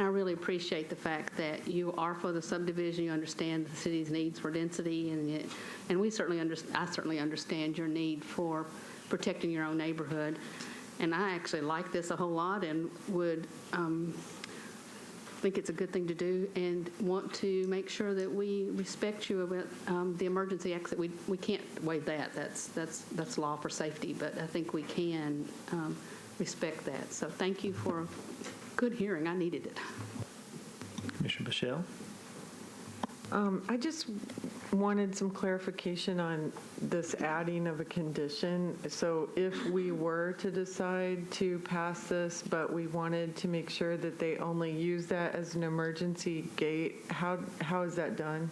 I really appreciate the fact that you are for the subdivision. You understand the city's needs for density, and I certainly understand your need for protecting your own neighborhood. And I actually like this a whole lot and would think it's a good thing to do and want to make sure that we respect you about the emergency exit. We can't waive that. That's law for safety, but I think we can respect that. So thank you for a good hearing. I needed it. Commissioner Bushell? I just wanted some clarification on this adding of a condition. So if we were to decide to pass this, but we wanted to make sure that they only use that as an emergency gate, how is that done?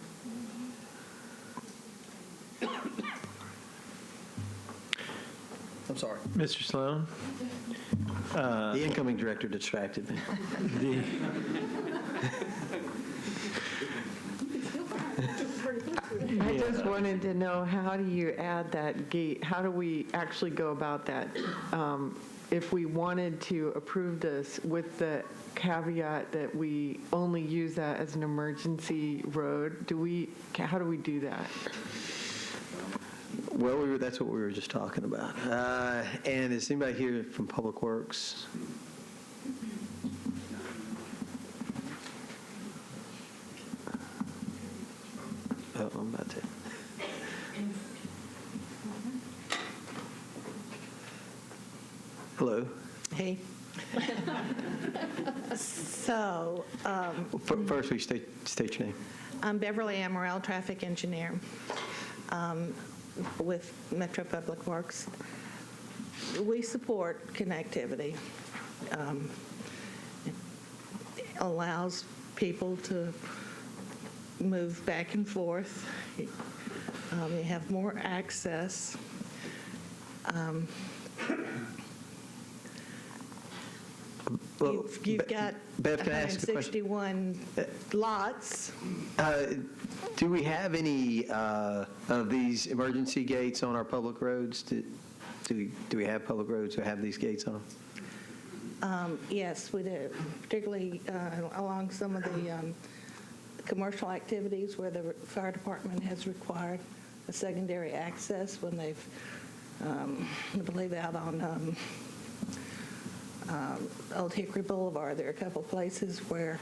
I'm sorry. Mr. Sloan? The incoming director distracted me. I just wanted to know, how do you add that gate? How do we actually go about that? If we wanted to approve this with the caveat that we only use that as an emergency road, how do we do that? Well, that's what we were just talking about. And is anybody here from Public Works? Oh, I'm about to. Hello. Hey. So. First, we state your name. I'm Beverly Amaral, traffic engineer with Metro Public Works. We support connectivity. It allows people to move back and forth. You have more access. You've got Bev, can I ask a question? 161 lots. Do we have any of these emergency gates on our public roads? Do we have public roads that have these gates on them? Yes, we do, particularly along some of the commercial activities where the fire department has required a secondary access when they've, I believe out on Old Hickory Boulevard, there are a couple places where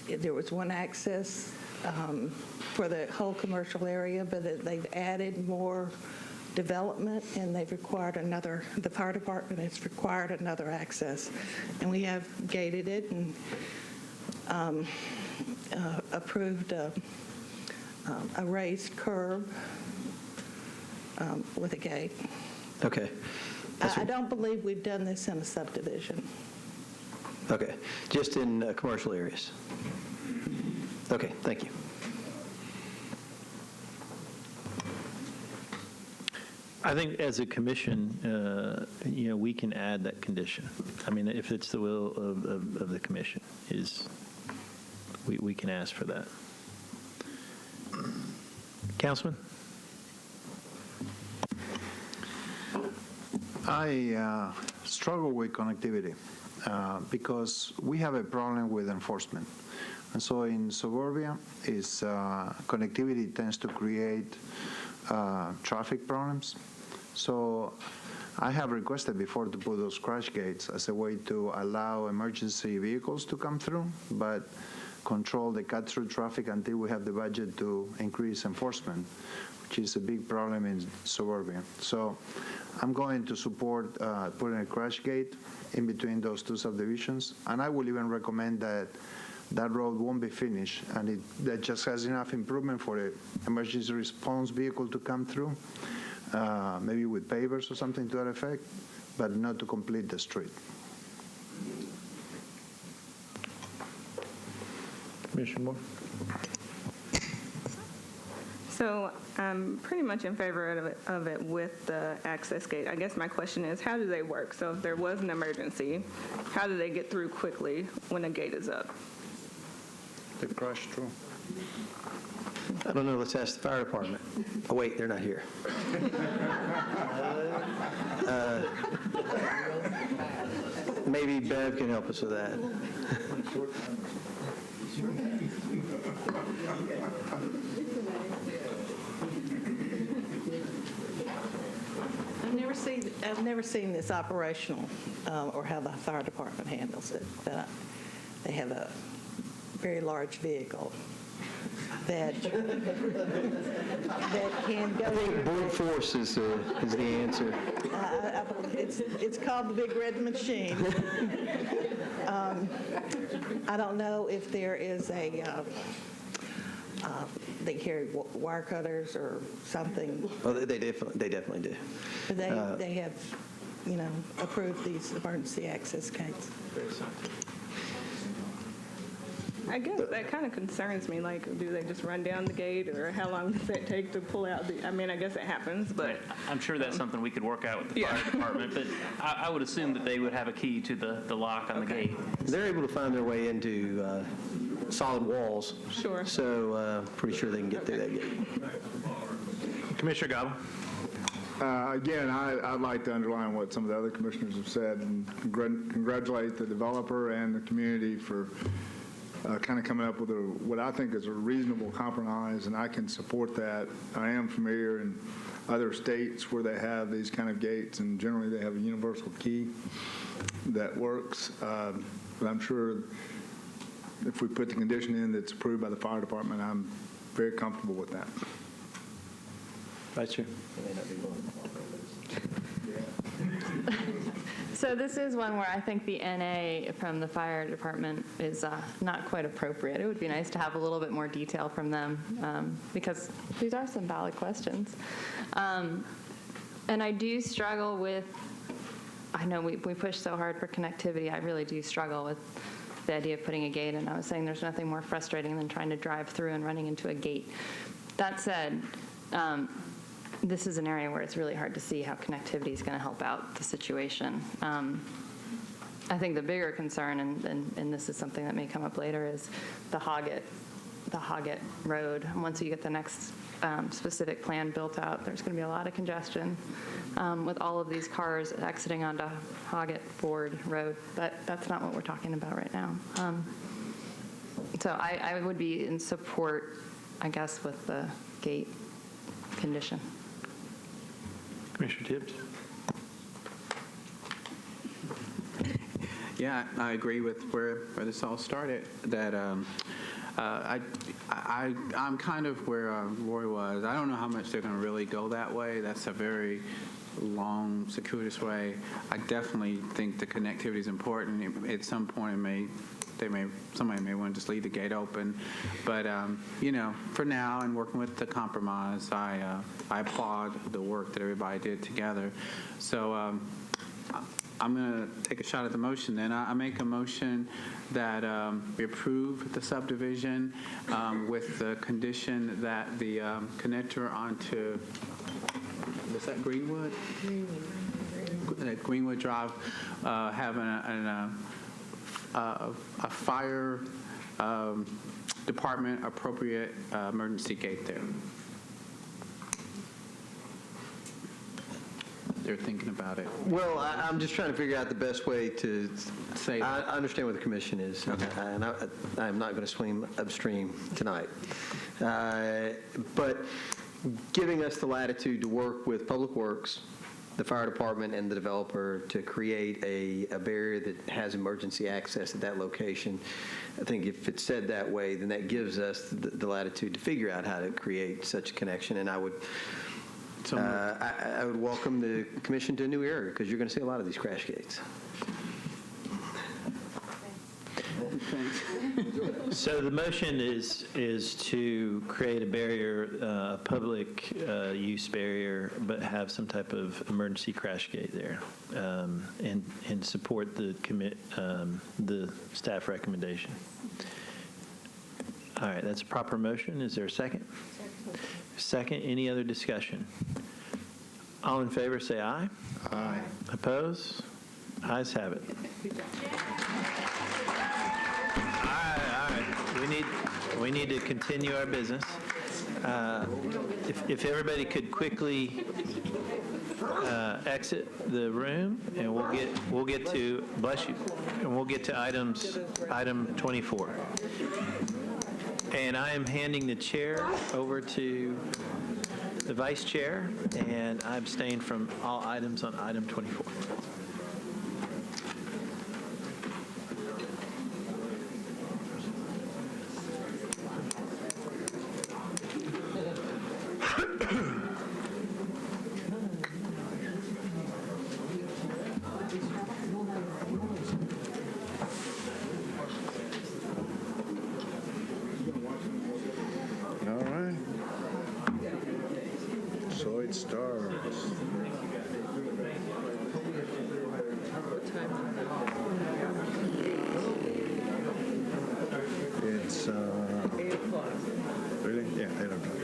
there was one access for the whole commercial area, but they've added more development and they've required another, the fire department has required another access. And we have gated it and approved a raised curb with a gate. Okay. I don't believe we've done this in a subdivision. Okay. Just in commercial areas? Okay, thank you. I think as a commission, we can add that condition. I mean, if it's the will of the commission, we can ask for that. Councilman? I struggle with connectivity because we have a problem with enforcement. And so in suburbia, connectivity tends to create traffic problems. So I have requested before to put those crash gates as a way to allow emergency vehicles to come through, but control the cut-through traffic until we have the budget to increase enforcement. which is a big problem in suburbia. So I'm going to support putting a crash gate in between those two subdivisions, and I will even recommend that that road won't be finished, and that just has enough improvement for an emergency response vehicle to come through, maybe with pavers or something to that effect, but not to complete the street. Commissioner Moore? So I'm pretty much in favor of it with the access gate. I guess my question is, how do they work? So if there was an emergency, how do they get through quickly when a gate is up? They crush through. I don't know, let's ask the fire department. Oh, wait, they're not here. Maybe Bev can help us with that. I've never seen this operational or how the fire department handles it. But they have a very large vehicle that can go. I think brute force is the answer. It's called the Big Red Machine. I don't know if there is a. They carry wire cutters or something. Oh, they definitely do. But they have, approved these emergency access gates. I guess that kind of concerns me. Like, do they just run down the gate, or how long does that take to pull out the? I mean, I guess it happens, but I'm sure that's something we could work out with the fire department. But I would assume that they would have a key to the lock on the gate. They're able to find their way into solid walls. Sure. So pretty sure they can get through that gate. Commissioner Gobble? Again, I'd like to underline what some of the other commissioners have said and congratulate the developer and the community for kind of coming up with what I think is a reasonable compromise, and I can support that. I am familiar in other states where they have these kind of gates, and generally they have a universal key that works. But I'm sure if we put the condition in that's approved by the fire department, I'm very comfortable with that. Vice Chair. So this is one where I think the NA from the fire department is not quite appropriate. It would be nice to have a little bit more detail from them because these are some valid questions. And I do struggle with, I know we push so hard for connectivity, I really do struggle with the idea of putting a gate, and I was saying there's nothing more frustrating than trying to drive through and running into a gate. That said, this is an area where it's really hard to see how connectivity is going to help out the situation. I think the bigger concern, and this is something that may come up later, is the Hoggett Road. And once you get the next specific plan built out, there's going to be a lot of congestion with all of these cars exiting onto Hoggett Ford Road. But that's not what we're talking about right now. So I would be in support, I guess, with the gate condition. Commissioner Tibbs? Yeah, I agree with where this all started, that I'm kind of where Roy was. I don't know how much they're going to really go that way. That's a very long, circuitous way. I definitely think the connectivity is important. At some point, somebody may want to just leave the gate open. But, for now, and working with the compromise, I applaud the work that everybody did together. So I'm going to take a shot at the motion then. I make a motion that we approve the subdivision with the condition that the connector onto, was that Greenwood? Greenwood Drive have a fire department appropriate emergency gate there. They're thinking about it. Well, I'm just trying to figure out the best way to say. I understand what the commission is, okay. And I'm not going to swim upstream tonight. But giving us the latitude to work with Public Works the fire department and the developer to create a barrier that has emergency access at that location. I think if it's said that way, then that gives us the latitude to figure out how to create such a connection. And I would welcome the commission to a new area, because you're going to see a lot of these crash gates. So the motion is to create a barrier, a public use barrier, but have some type of emergency crash gate there, and support the staff recommendation. All right, that's a proper motion. Is there a second? Second. Any other discussion? All in favor, say aye. Aye. Oppose? Ayes have it. We need to continue our business. If everybody could quickly exit the room, and we'll get to, bless you, and we'll get to item 24. And I am handing the chair over to the vice chair, and I abstain from all items on item 24. All right. So it starts. It's 8 o'clock. Really? Yeah, 8 o'clock.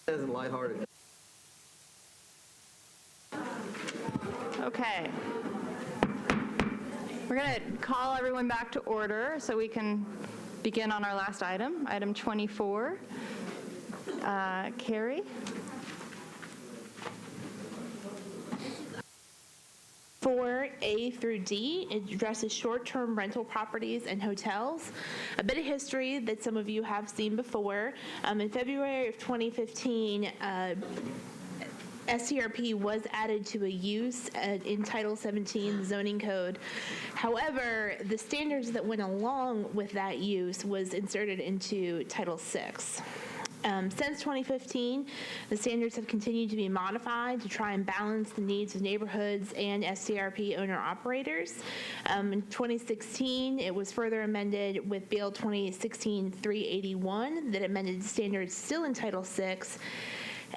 That isn't lighthearted. Okay. We're going to call everyone back to order so we can begin on our last item, item 24. Carrie? For A through D, it addresses short-term rental properties and hotels. A bit of history that some of you have seen before. In February of 2015, SCRP was added to a use in Title 17, the zoning code. However, the standards that went along with that use was inserted into Title 6. Since 2015, the standards have continued to be modified to try and balance the needs of neighborhoods and SCRP owner-operators. In 2016, it was further amended with Bill 2016-381 that amended the standards still in Title VI.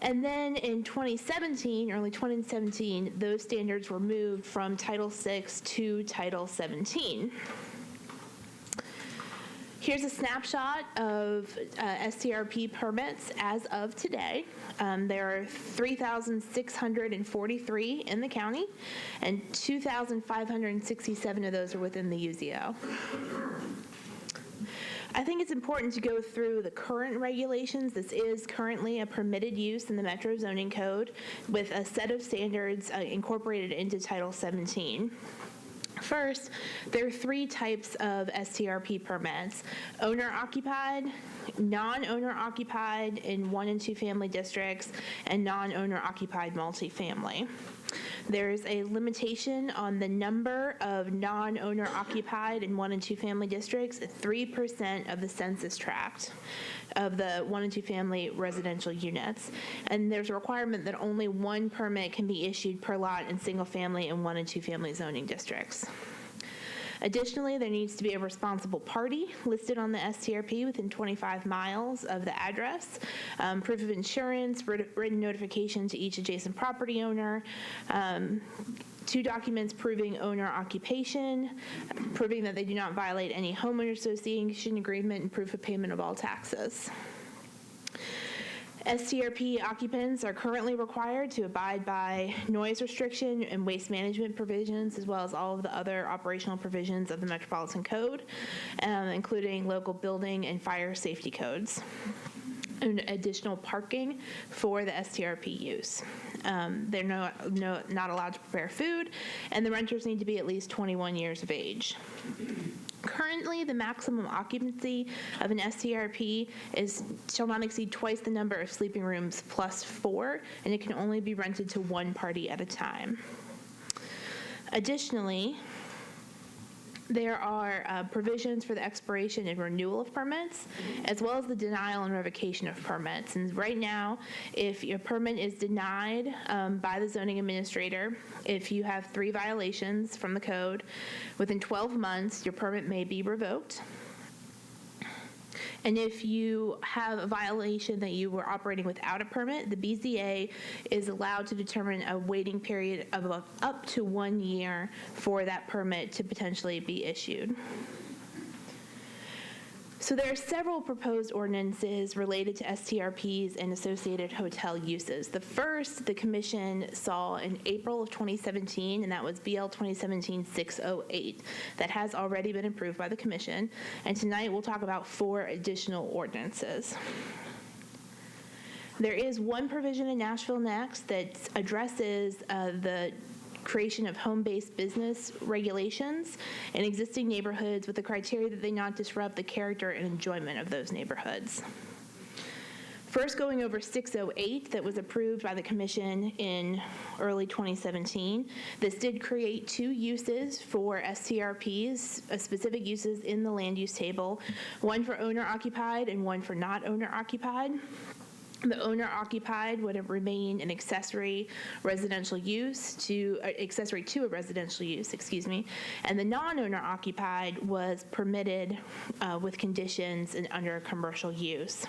And then in 2017, early 2017, those standards were moved from Title VI to Title 17. Here's a snapshot of SCRP permits as of today. There are 3,643 in the county, and 2,567 of those are within the UZO. I think it's important to go through the current regulations. This is currently a permitted use in the Metro Zoning Code with a set of standards incorporated into Title 17. First, there are 3 types of STRP permits: owner-occupied, non-owner-occupied in 1 and 2 family districts, and non-owner-occupied multifamily. There is a limitation on the number of non-owner occupied in 1 and 2 family districts at 3% of the census tract of the 1 and 2 family residential units. And there's a requirement that only 1 permit can be issued per lot in single family and 1 and 2 family zoning districts. Additionally, there needs to be a responsible party listed on the STRP within 25 miles of the address, proof of insurance, written notification to each adjacent property owner, 2 documents proving owner occupation, proving that they do not violate any homeowner association agreement, and proof of payment of all taxes. STRP occupants are currently required to abide by noise restriction and waste management provisions, as well as all of the other operational provisions of the Metropolitan Code, including local building and fire safety codes, and additional parking for the STRP use. They're not allowed to prepare food, and the renters need to be at least 21 years of age. Currently, the maximum occupancy of an STRP shall not exceed twice the number of sleeping rooms plus 4, and it can only be rented to 1 party at a time. Additionally, there are provisions for the expiration and renewal of permits, as well as the denial and revocation of permits. And right now, if your permit is denied by the zoning administrator, if you have 3 violations from the code, within 12 months, your permit may be revoked. And if you have a violation that you were operating without a permit, the BZA is allowed to determine a waiting period of up to 1 year for that permit to potentially be issued. So there are several proposed ordinances related to STRPs and associated hotel uses. The first the Commission saw in April of 2017, and that was BL 2017-608. That has already been approved by the Commission, and tonight we'll talk about 4 additional ordinances. There is one provision in Nashville Next that addresses the creation of home-based business regulations in existing neighborhoods with the criteria that they not disrupt the character and enjoyment of those neighborhoods. First, going over 608 that was approved by the Commission in early 2017. This did create 2 uses for STRPs, specific uses in the land use table, one for owner-occupied and one for not owner-occupied. The owner-occupied would remain an accessory residential use accessory to a residential use, and the non-owner-occupied was permitted with conditions and under commercial use.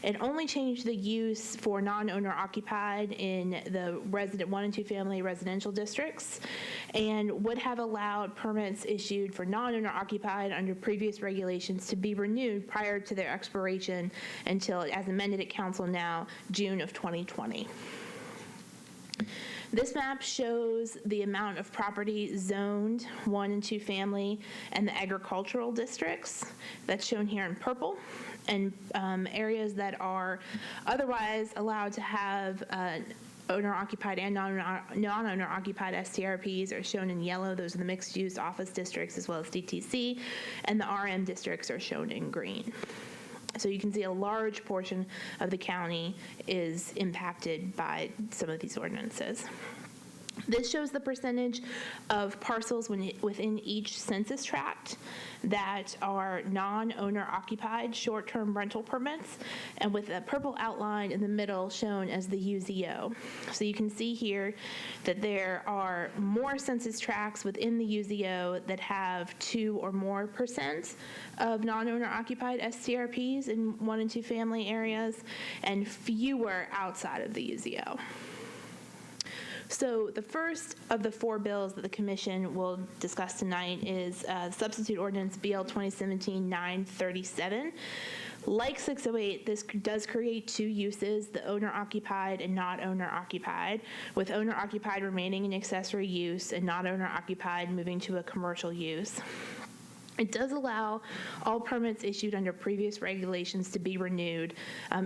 It only changed the use for non-owner occupied in the 1 and 2 family residential districts, and would have allowed permits issued for non-owner occupied under previous regulations to be renewed prior to their expiration until, as amended at council now, June of 2020. This map shows the amount of property zoned 1 and 2 family and the agricultural districts. That's shown here in purple. And areas that are otherwise allowed to have owner-occupied and non-owner-occupied STRPs are shown in yellow. Those are the mixed-use office districts as well as DTC, and the RM districts are shown in green. So you can see a large portion of the county is impacted by some of these ordinances. This shows the percentage of parcels within each census tract that are non-owner occupied short-term rental permits, and with a purple outline in the middle shown as the UZO. So you can see here that there are more census tracts within the UZO that have 2 or more % of non-owner occupied STRPs in 1 and 2 family areas, and fewer outside of the UZO. So the first of the 4 bills that the Commission will discuss tonight is Substitute Ordinance BL 2017-937. Like 608, this does create 2 uses, the owner-occupied and not owner-occupied, with owner-occupied remaining in accessory use and not owner-occupied moving to a commercial use. It does allow all permits issued under previous regulations to be renewed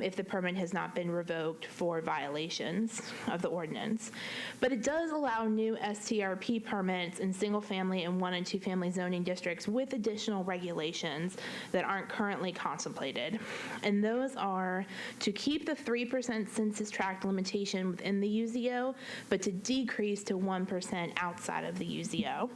if the permit has not been revoked for violations of the ordinance. But it does allow new STRP permits in single-family and 1- and 2-family zoning districts with additional regulations that aren't currently contemplated. And those are to keep the 3% census tract limitation within the UZO, but to decrease to 1% outside of the UZO.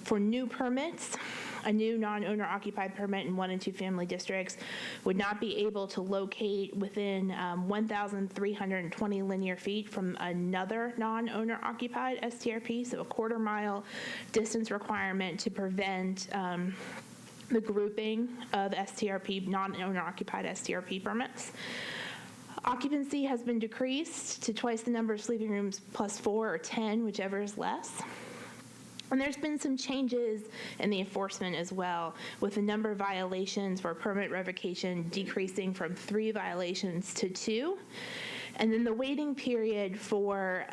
For new permits, a new non-owner occupied permit in 1- and 2-family districts would not be able to locate within 1,320 linear feet from another non-owner occupied STRP, so a quarter-mile distance requirement to prevent the grouping of STRP, non-owner occupied STRP permits. Occupancy has been decreased to twice the number of sleeping rooms plus 4 or 10, whichever is less. And there's been some changes in the enforcement as well, with the number of violations for permit revocation decreasing from 3 violations to 2. And then the waiting period for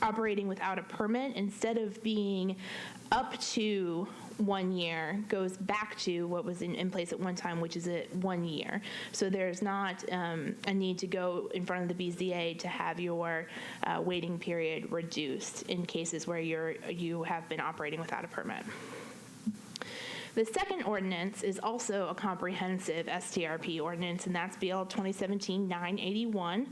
operating without a permit, instead of being up to 1 year, goes back to what was in place at one time, which is at 1 year. So there's not a need to go in front of the BZA to have your waiting period reduced in cases where you have been operating without a permit. The second ordinance is also a comprehensive STRP ordinance, and that's BL 2017-981.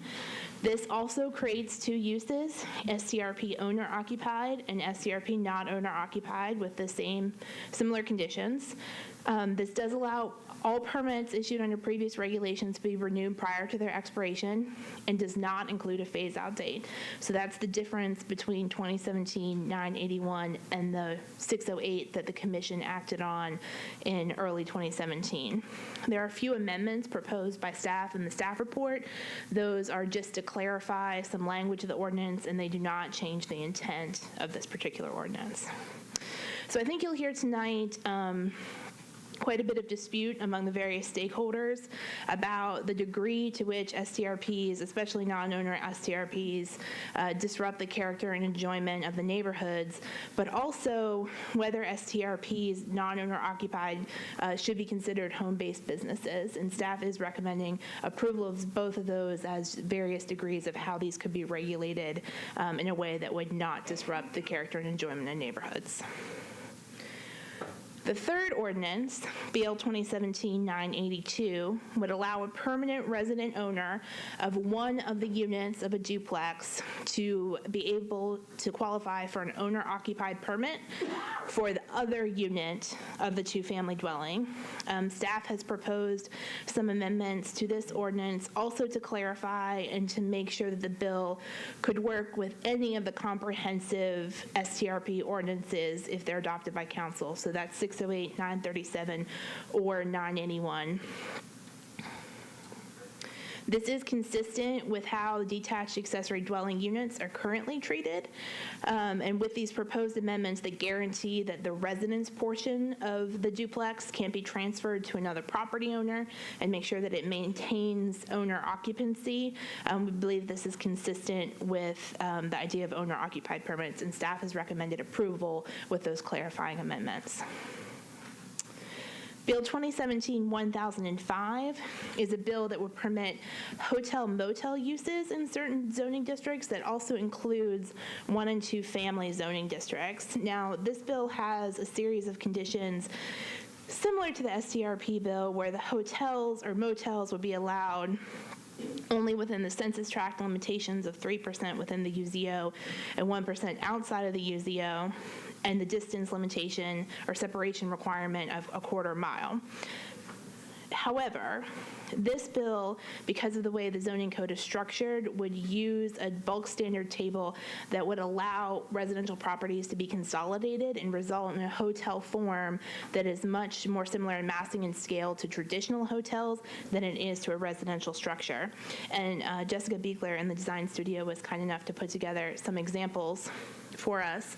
This also creates 2 uses, STRP owner-occupied and STRP non-owner-occupied with the similar conditions. This does allow all permits issued under previous regulations to be renewed prior to their expiration and does not include a phase-out date. So that's the difference between 2017-981 and the 608 that the Commission acted on in early 2017. There are a few amendments proposed by staff in the staff report. Those are just to clarify some language of the ordinance, and they do not change the intent of this particular ordinance. So I think you'll hear tonight quite a bit of dispute among the various stakeholders about the degree to which STRPs, especially non-owner STRPs, disrupt the character and enjoyment of the neighborhoods, but also whether STRPs, non-owner occupied, should be considered home-based businesses. And staff is recommending approval of both of those as various degrees of how these could be regulated in a way that would not disrupt the character and enjoyment of neighborhoods. The third ordinance, BL 2017-982, would allow a permanent resident owner of one of the units of a duplex to be able to qualify for an owner-occupied permit for the other unit of the 2-family dwelling. Staff has proposed some amendments to this ordinance also to clarify and to make sure that the bill could work with any of the comprehensive STRP ordinances if they're adopted by council. So that's 608, 937, or 981. This is consistent with how detached accessory dwelling units are currently treated, and with these proposed amendments that guarantee that the residence portion of the duplex can't be transferred to another property owner and make sure that it maintains owner occupancy. We believe this is consistent with the idea of owner-occupied permits, and staff has recommended approval with those clarifying amendments. Bill 2017-1005 is a bill that would permit hotel-motel uses in certain zoning districts that also includes 1- and 2-family zoning districts. Now, this bill has a series of conditions similar to the STRP bill where the hotels or motels would be allowed only within the census tract limitations of 3% within the UZO and 1% outside of the UZO, and the distance limitation or separation requirement of a quarter mile. However, this bill, because of the way the zoning code is structured, would use a bulk standard table that would allow residential properties to be consolidated and result in a hotel form that is much more similar in massing and scale to traditional hotels than it is to a residential structure. And Jessica Beekler in the design studio was kind enough to put together some examples for us.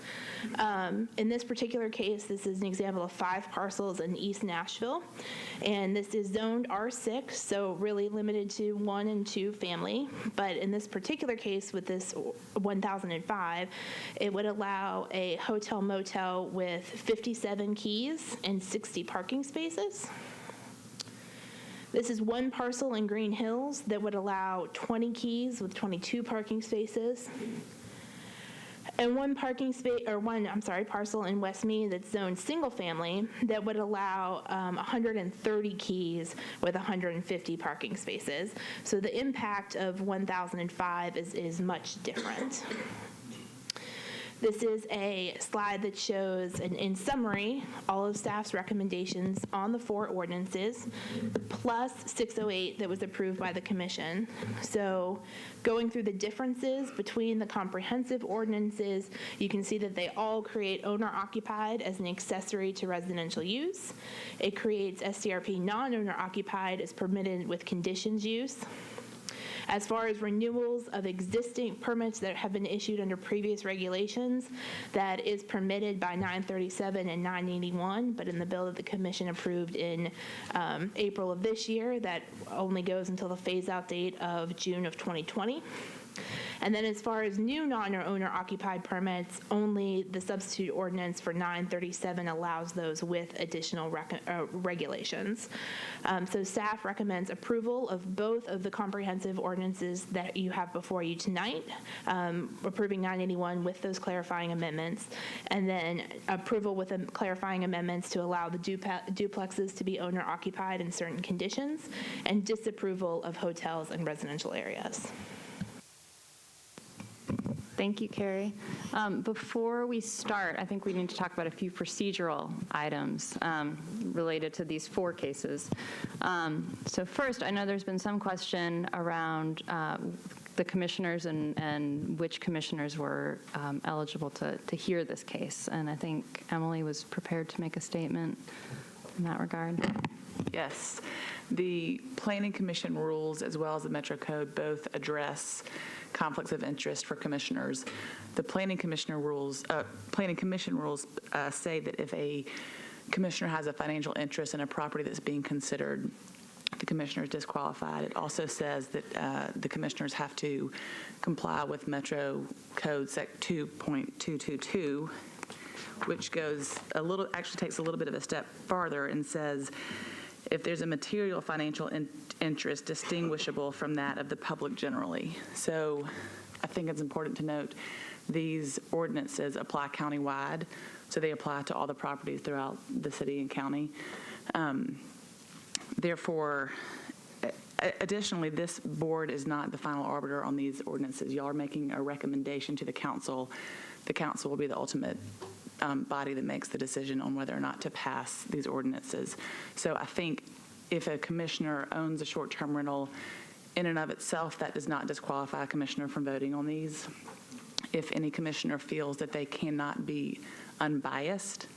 In this particular case, this is an example of 5 parcels in East Nashville, and this is zoned R6, so really limited to 1 and 2 family. But in this particular case, with this 1005, it would allow a hotel motel with 57 keys and 60 parking spaces. This is 1 parcel in Green Hills that would allow 20 keys with 22 parking spaces. And one parcel in West Mead that's zoned single family that would allow 130 keys with 150 parking spaces. So the impact of 1005 is much different. This is a slide that shows, in summary, all of staff's recommendations on the 4 ordinances, plus 608 that was approved by the commission. So going through the differences between the comprehensive ordinances, you can see that they all create owner-occupied as an accessory to residential use. It creates STRP non-owner-occupied as permitted with conditions use. As far as renewals of existing permits that have been issued under previous regulations, that is permitted by 937 and 981, but in the bill that the commission approved in April of this year, that only goes until the phase-out date of June of 2020. And then as far as new non-owner-occupied permits, only the substitute ordinance for 937 allows those with additional regulations. So staff recommends approval of both of the comprehensive ordinances that you have before you tonight, approving 981 with those clarifying amendments, and then approval with clarifying amendments to allow the duplexes to be owner-occupied in certain conditions, and disapproval of hotels and residential areas. Thank you, Carrie. Before we start, I think we need to talk about a few procedural items related to these 4 cases. So first, I know there's been some question around the commissioners and which commissioners were eligible to hear this case. And I think Emily was prepared to make a statement in that regard. Yes. The Planning Commission rules as well as the Metro Code both address conflicts of interest for commissioners. The Planning Commission rules say that if a commissioner has a financial interest in a property that's being considered, the commissioner is disqualified. It also says that the commissioners have to comply with Metro Code Sec 2.222, which actually takes a little bit of a step farther and says, if there's a material financial interest distinguishable from that of the public generally. So I think it's important to note these ordinances apply countywide, so they apply to all the properties throughout the city and county. Therefore, additionally, this board is not the final arbiter on these ordinances. Y'all are making a recommendation to the council. The council will be the ultimate body that makes the decision on whether or not to pass these ordinances. So I think if a commissioner owns a short-term rental, in and of itself, that does not disqualify a commissioner from voting on these. If any commissioner feels that they cannot be unbiased,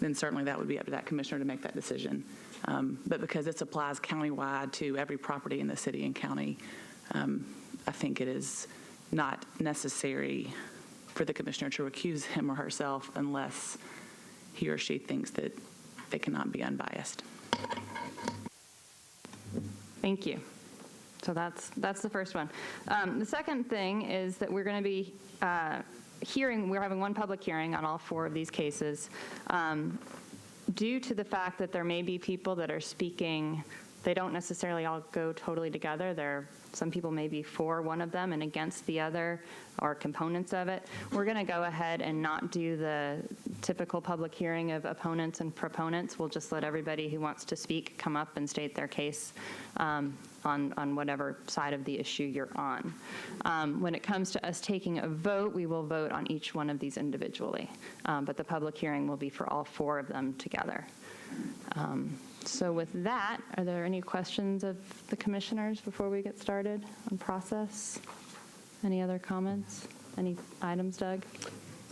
then certainly that would be up to that commissioner to make that decision. But because this applies countywide to every property in the city and county, I think it is not necessary for the commissioner to recuse him or herself unless he or she thinks that they cannot be unbiased. Thank you. So that's the first one. The second thing is that we're going to be we're having one public hearing on all 4 of these cases. Due to the fact that there may be people that are speaking, they don't necessarily all go totally together. Some people may be for one of them and against the other, or components of it. We're going to go ahead and not do the typical public hearing of opponents and proponents. We'll just let everybody who wants to speak come up and state their case on whatever side of the issue you're on. When it comes to us taking a vote, we will vote on each one of these individually. But the public hearing will be for all 4 of them together. So with that, are there any questions of the commissioners before we get started on process? Any other comments? Any items, Doug?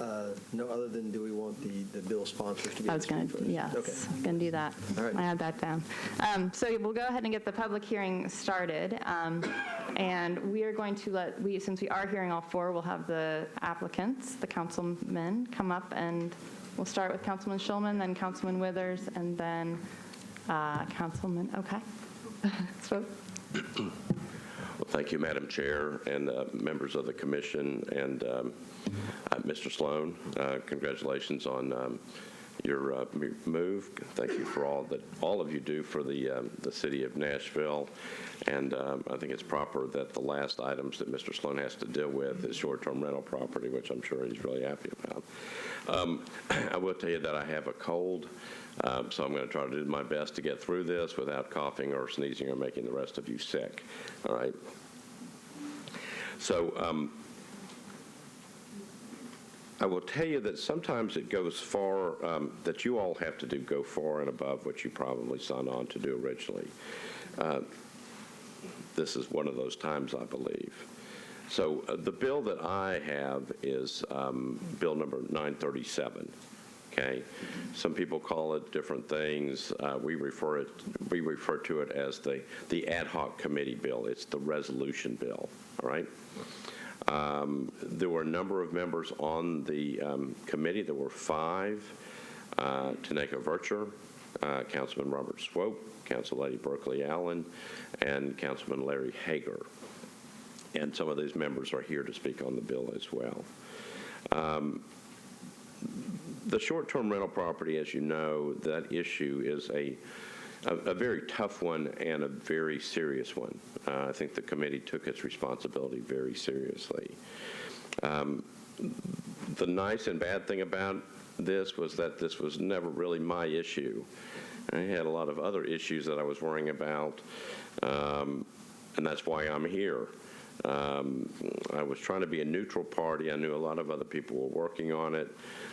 No, other than do we want the bill sponsors to get I was going to, yes, Okay. going to do that. All right. I had that down. So we'll go ahead and get the public hearing started. And we are going to since we are hearing all four, we'll have the applicants, the councilmen, come up, and we'll start with Councilman Schulman, then Councilman Withers, and then Councilman, okay. Let's vote. Well, thank you, Madam Chair, and members of the commission, and Mr. Sloan. Congratulations on your move. Thank you for all of you do for the city of Nashville. And I think it's proper that the last items that Mr. Sloan has to deal with is short-term rental property, which I'm sure he's really happy about. I will tell you that I have a cold. So I'm going to try to do my best to get through this without coughing or sneezing or making the rest of you sick. All right. So I will tell you that sometimes it goes far, that you all have to go far and above what you probably signed on to do originally. This is one of those times, I believe. So the bill that I have is bill number 937. Okay, some people call it different things. We refer to it as the ad hoc committee bill. It's the resolution bill. All right. There were a number of members on the committee. There were 5: Taneka Vercher, Councilman Robert Swope, Council Lady Berkeley Allen, and Councilman Larry Hager. And some of these members are here to speak on the bill as well. The short-term rental property, as you know, that issue is a very tough one and a very serious one. I think the committee took its responsibility very seriously. The nice and bad thing about this was that this was never really my issue. I had a lot of other issues that I was worrying about, and that's why I'm here. I was trying to be a neutral party. I knew a lot of other people were working on it.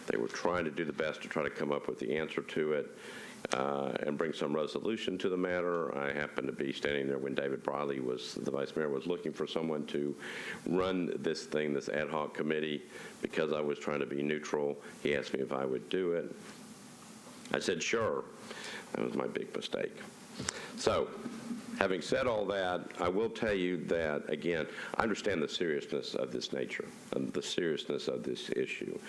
They were trying to do the best to try to come up with the answer to it and bring some resolution to the matter. I happened to be standing there when David Briley, the vice mayor, was looking for someone to run this thing, this ad hoc committee, because I was trying to be neutral. He asked me if I would do it. I said, sure. That was my big mistake. So, having said all that, I will tell you that, again, I understand the seriousness of this nature and the seriousness of this issue.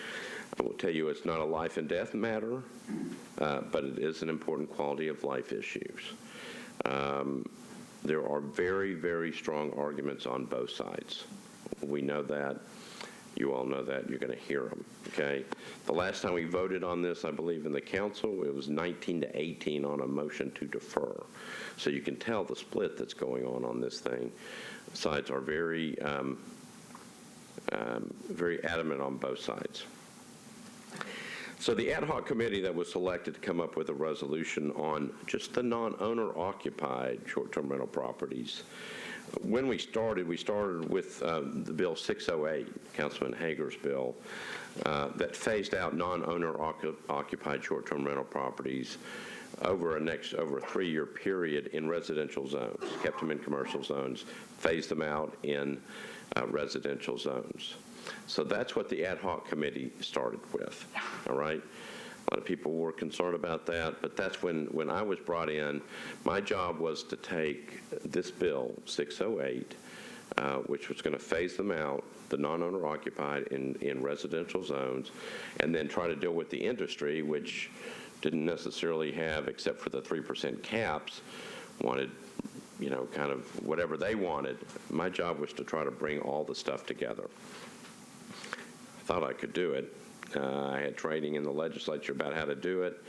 I will tell you it's not a life and death matter, but it is an important quality of life issues. There are very, very strong arguments on both sides. We know that. You all know that. You're going to hear them, okay? The last time we voted on this, I believe, in the council, it was 19-18 on a motion to defer. So you can tell the split that's going on this thing. Sides are very, very adamant on both sides. So the ad hoc committee that was selected to come up with a resolution on just the non-owner occupied short-term rental properties. When we started with the Bill 608, Councilman Hager's bill, that phased out non-owner occupied short-term rental properties over a 3-year period in residential zones, kept them in commercial zones, phased them out in residential zones. So that's what the ad hoc committee started with, all right? A lot of people were concerned about that, but that's when I was brought in. My job was to take this bill, 608, which was going to phase them out, the non-owner occupied in residential zones, and then try to deal with the industry, which didn't necessarily have, except for the 3% caps, wanted, kind of whatever they wanted. My job was to try to bring all the stuff together. I thought I could do it. I had training in the legislature about how to do it.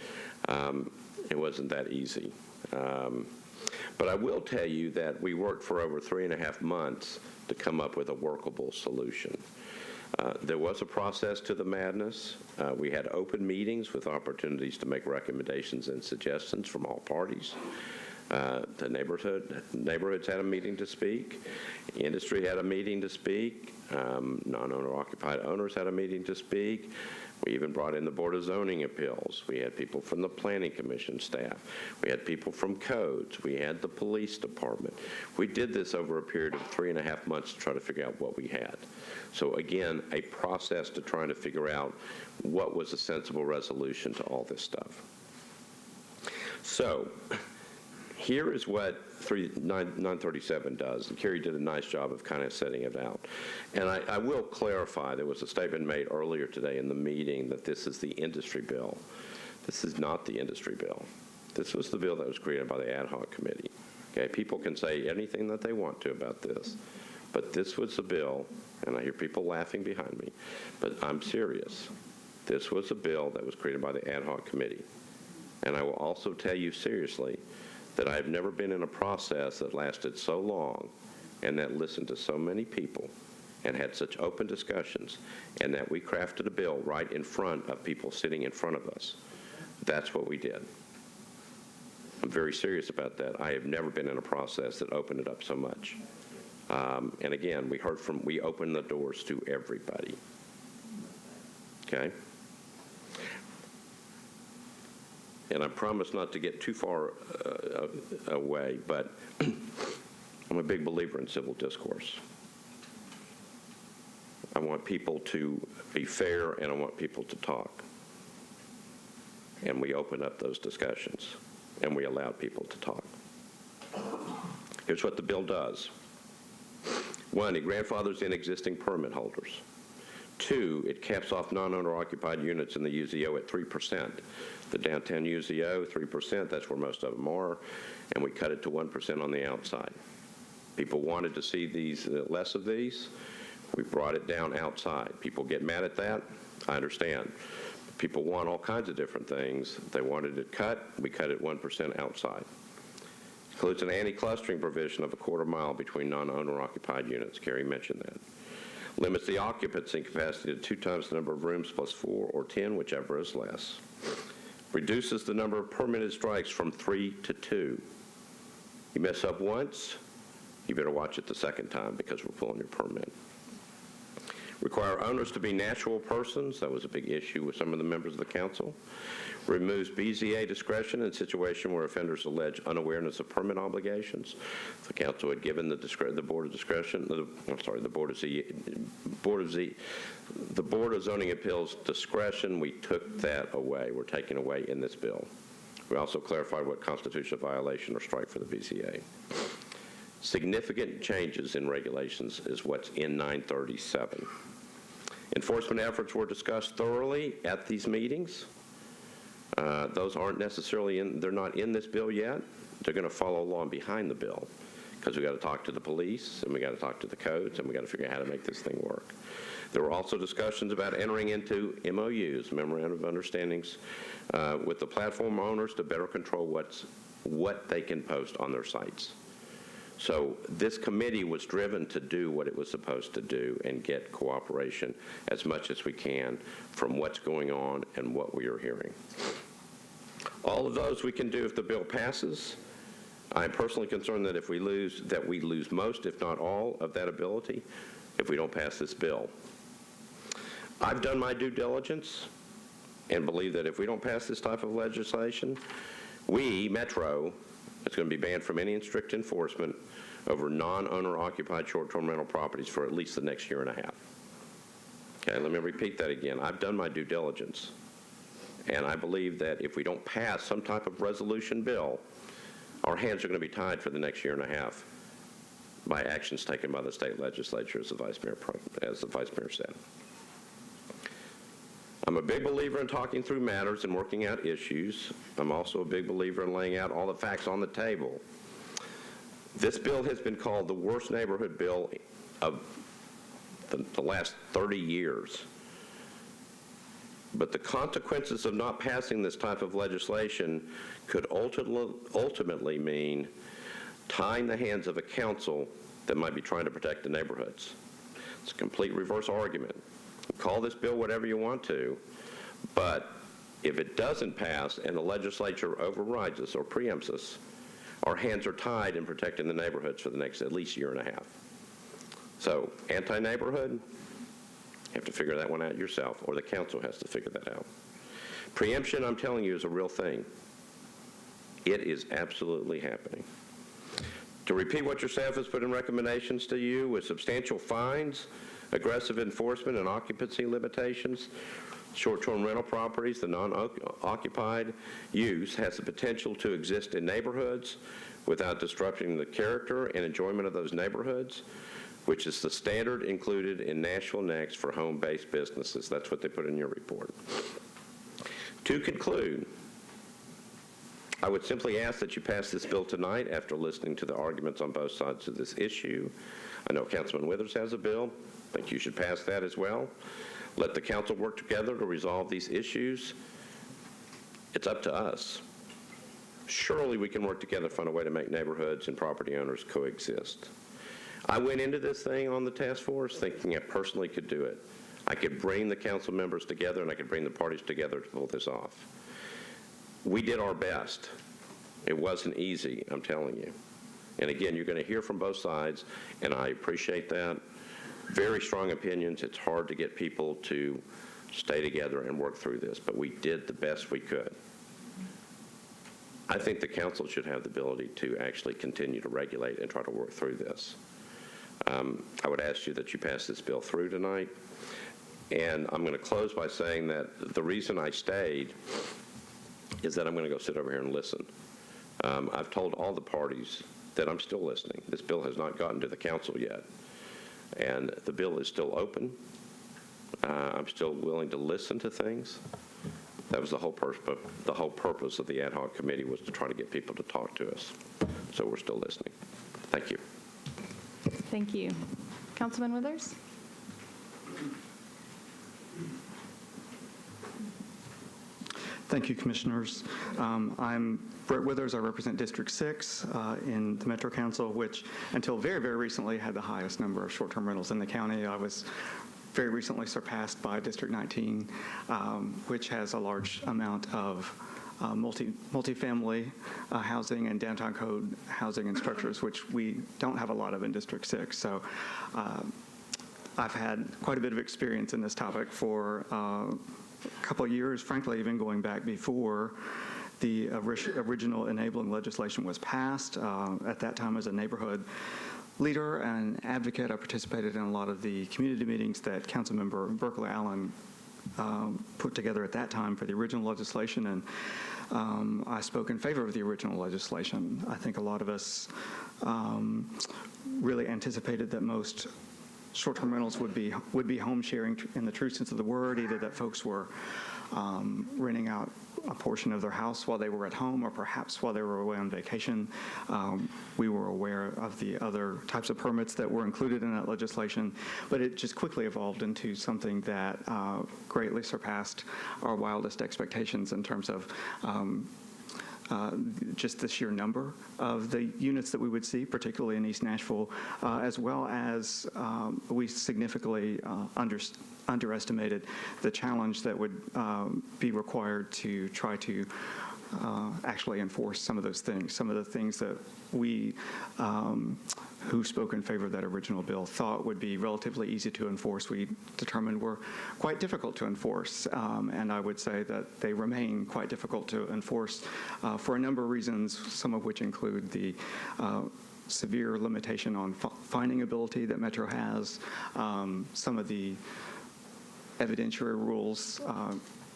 It wasn't that easy. But I will tell you that we worked for over 3.5 months to come up with a workable solution. There was a process to the madness. We had open meetings with opportunities to make recommendations and suggestions from all parties. The neighborhoods had a meeting to speak. Industry had a meeting to speak. Non-owner occupied owners had a meeting to speak. We even brought in the Board of Zoning Appeals. We had people from the Planning Commission staff. We had people from codes. We had the police department. We did this over a period of 3.5 months to try to figure out what we had. So again, a process to trying to figure out what was a sensible resolution to all this stuff. So here is what 937 does, and Kerry did a nice job of kind of setting it out. And I will clarify, there was a statement made earlier today in the meeting that this is the industry bill. This is not the industry bill. This was the bill that was created by the ad hoc committee. Okay, people can say anything that they want to about this, but this was the bill, and I hear people laughing behind me, but I'm serious. This was a bill that was created by the ad hoc committee. And I will also tell you seriously that I have never been in a process that lasted so long and that listened to so many people and had such open discussions, and that we crafted a bill right in front of people sitting in front of us. That's what we did. I'm very serious about that. I have never been in a process that opened it up so much. And again, we opened the doors to everybody. Okay? And I promise not to get too far away, but I'm a big believer in civil discourse. I want people to be fair, and I want people to talk. And we opened up those discussions, and we allowed people to talk. Here's what the bill does. 1, it grandfathers in existing permit holders. 2, it caps off non-owner occupied units in the UZO at 3%. The downtown UZO, 3%, that's where most of them are, and we cut it to 1% on the outside. People wanted to see these less of these. We brought it down outside. People get mad at that. I understand. People want all kinds of different things. They wanted it cut. We cut it 1% outside. Includes an anti-clustering provision of a quarter mile between non-owner occupied units. Kerry mentioned that. Limits the occupancy capacity to 2 times the number of rooms plus 4 or 10, whichever is less. Reduces the number of permitted strikes from 3 to 2. You mess up once, you better watch it the second time because we're pulling your permit. Require owners to be natural persons. That was a big issue with some of the members of the council. Removes BZA discretion in situation where offenders allege unawareness of permit obligations. The council had given the Board of Discretion, the Board of Zoning Appeals discretion. We took that away. We're taking away in this bill. We also clarified what constitutes a violation or strike for the BZA. Significant changes in regulations is what's in 937. Enforcement efforts were discussed thoroughly at these meetings. Those aren't necessarily they're not in this bill yet. They're going to follow along behind the bill because we got to talk to the police and we got to talk to the codes and we got to figure out how to make this thing work. There were also discussions about entering into MOUs, Memorandum of Understandings, with the platform owners to better control what they can post on their sites. So this committee was driven to do what it was supposed to do and get cooperation as much as we can from what's going on and what we are hearing. All of those we can do if the bill passes. I'm personally concerned that if we lose most, if not all, of that ability if we don't pass this bill. I've done my due diligence and believe that if we don't pass this type of legislation, we, Metro, it's going to be banned from any strict enforcement over non-owner occupied short-term rental properties for at least the next year and a half. Okay, let me repeat that again. I've done my due diligence, and I believe that if we don't pass some type of resolution bill, our hands are going to be tied for the next year and a half by actions taken by the state legislature, as the Vice Mayor said. I'm a big believer in talking through matters and working out issues. I'm also a big believer in laying out all the facts on the table. This bill has been called the worst neighborhood bill of the last 30 years. But the consequences of not passing this type of legislation could ultimately mean tying the hands of a council that might be trying to protect the neighborhoods. It's a complete reverse argument. Call this bill whatever you want to, but if it doesn't pass and the legislature overrides us or preempts us, our hands are tied in protecting the neighborhoods for the next at least year and a half. So, anti-neighborhood, You have to figure that one out yourself, or the council has to figure that out. Preemption, I'm telling you, is a real thing. It is absolutely happening. To repeat what your staff has put in recommendations to you, with substantial fines, aggressive enforcement, and occupancy limitations, short-term rental properties, the non-occupied use has the potential to exist in neighborhoods without disrupting the character and enjoyment of those neighborhoods, which is the standard included in Nashville Next for home-based businesses. That's what they put in your report. To conclude, I would simply ask that you pass this bill tonight after listening to the arguments on both sides of this issue. I know Councilman Withers has a bill. I think you should pass that as well. Let the council work together to resolve these issues. It's up to us. Surely we can work together to find a way to make neighborhoods and property owners coexist. I went into this thing on the task force thinking I personally could do it. I could bring the council members together and I could bring the parties together to pull this off. We did our best. It wasn't easy, I'm telling you. And again, you're going to hear from both sides, and I appreciate that. Very strong opinions. It's hard to get people to stay together and work through this, but we did the best we could. I think the council should have the ability to actually continue to regulate and try to work through this. I would ask you that you pass this bill through tonight. And I'm going to close by saying that the reason I stayed is that I'm going to go sit over here and listen. I've told all the parties that I'm still listening. This bill has not gotten to the council yet. And the bill is still open. I'm still willing to listen to things. That was the whole purpose of the ad hoc committee, was to try to get people to talk to us. So we're still listening. Thank you. Thank you. Councilman Withers? Thank you, Commissioners. I'm Brett Withers. I represent District 6 in the Metro Council, which until very, very recently had the highest number of short-term rentals in the county. I was very recently surpassed by District 19, which has a large amount of multifamily housing and downtown code housing and structures, which we don't have a lot of in District 6. So I've had quite a bit of experience in this topic for a couple of years, frankly, even going back before the original enabling legislation was passed. At that time, as a neighborhood leader and advocate, I participated in a lot of the community meetings that Councilmember Berkeley Allen put together at that time for the original legislation, and I spoke in favor of the original legislation. I think a lot of us really anticipated that most short-term rentals would be home sharing in the true sense of the word, either that folks were renting out a portion of their house while they were at home, or perhaps while they were away on vacation. We were aware of the other types of permits that were included in that legislation, but it just quickly evolved into something that greatly surpassed our wildest expectations in terms of just the sheer number of the units that we would see, particularly in East Nashville, as well as we significantly underestimated the challenge that would be required to try to actually enforce some of those things. Some of the things that we who spoke in favor of that original bill thought would be relatively easy to enforce, we determined were quite difficult to enforce. And I would say that they remain quite difficult to enforce for a number of reasons, some of which include the severe limitation on finding ability that Metro has, some of the evidentiary rules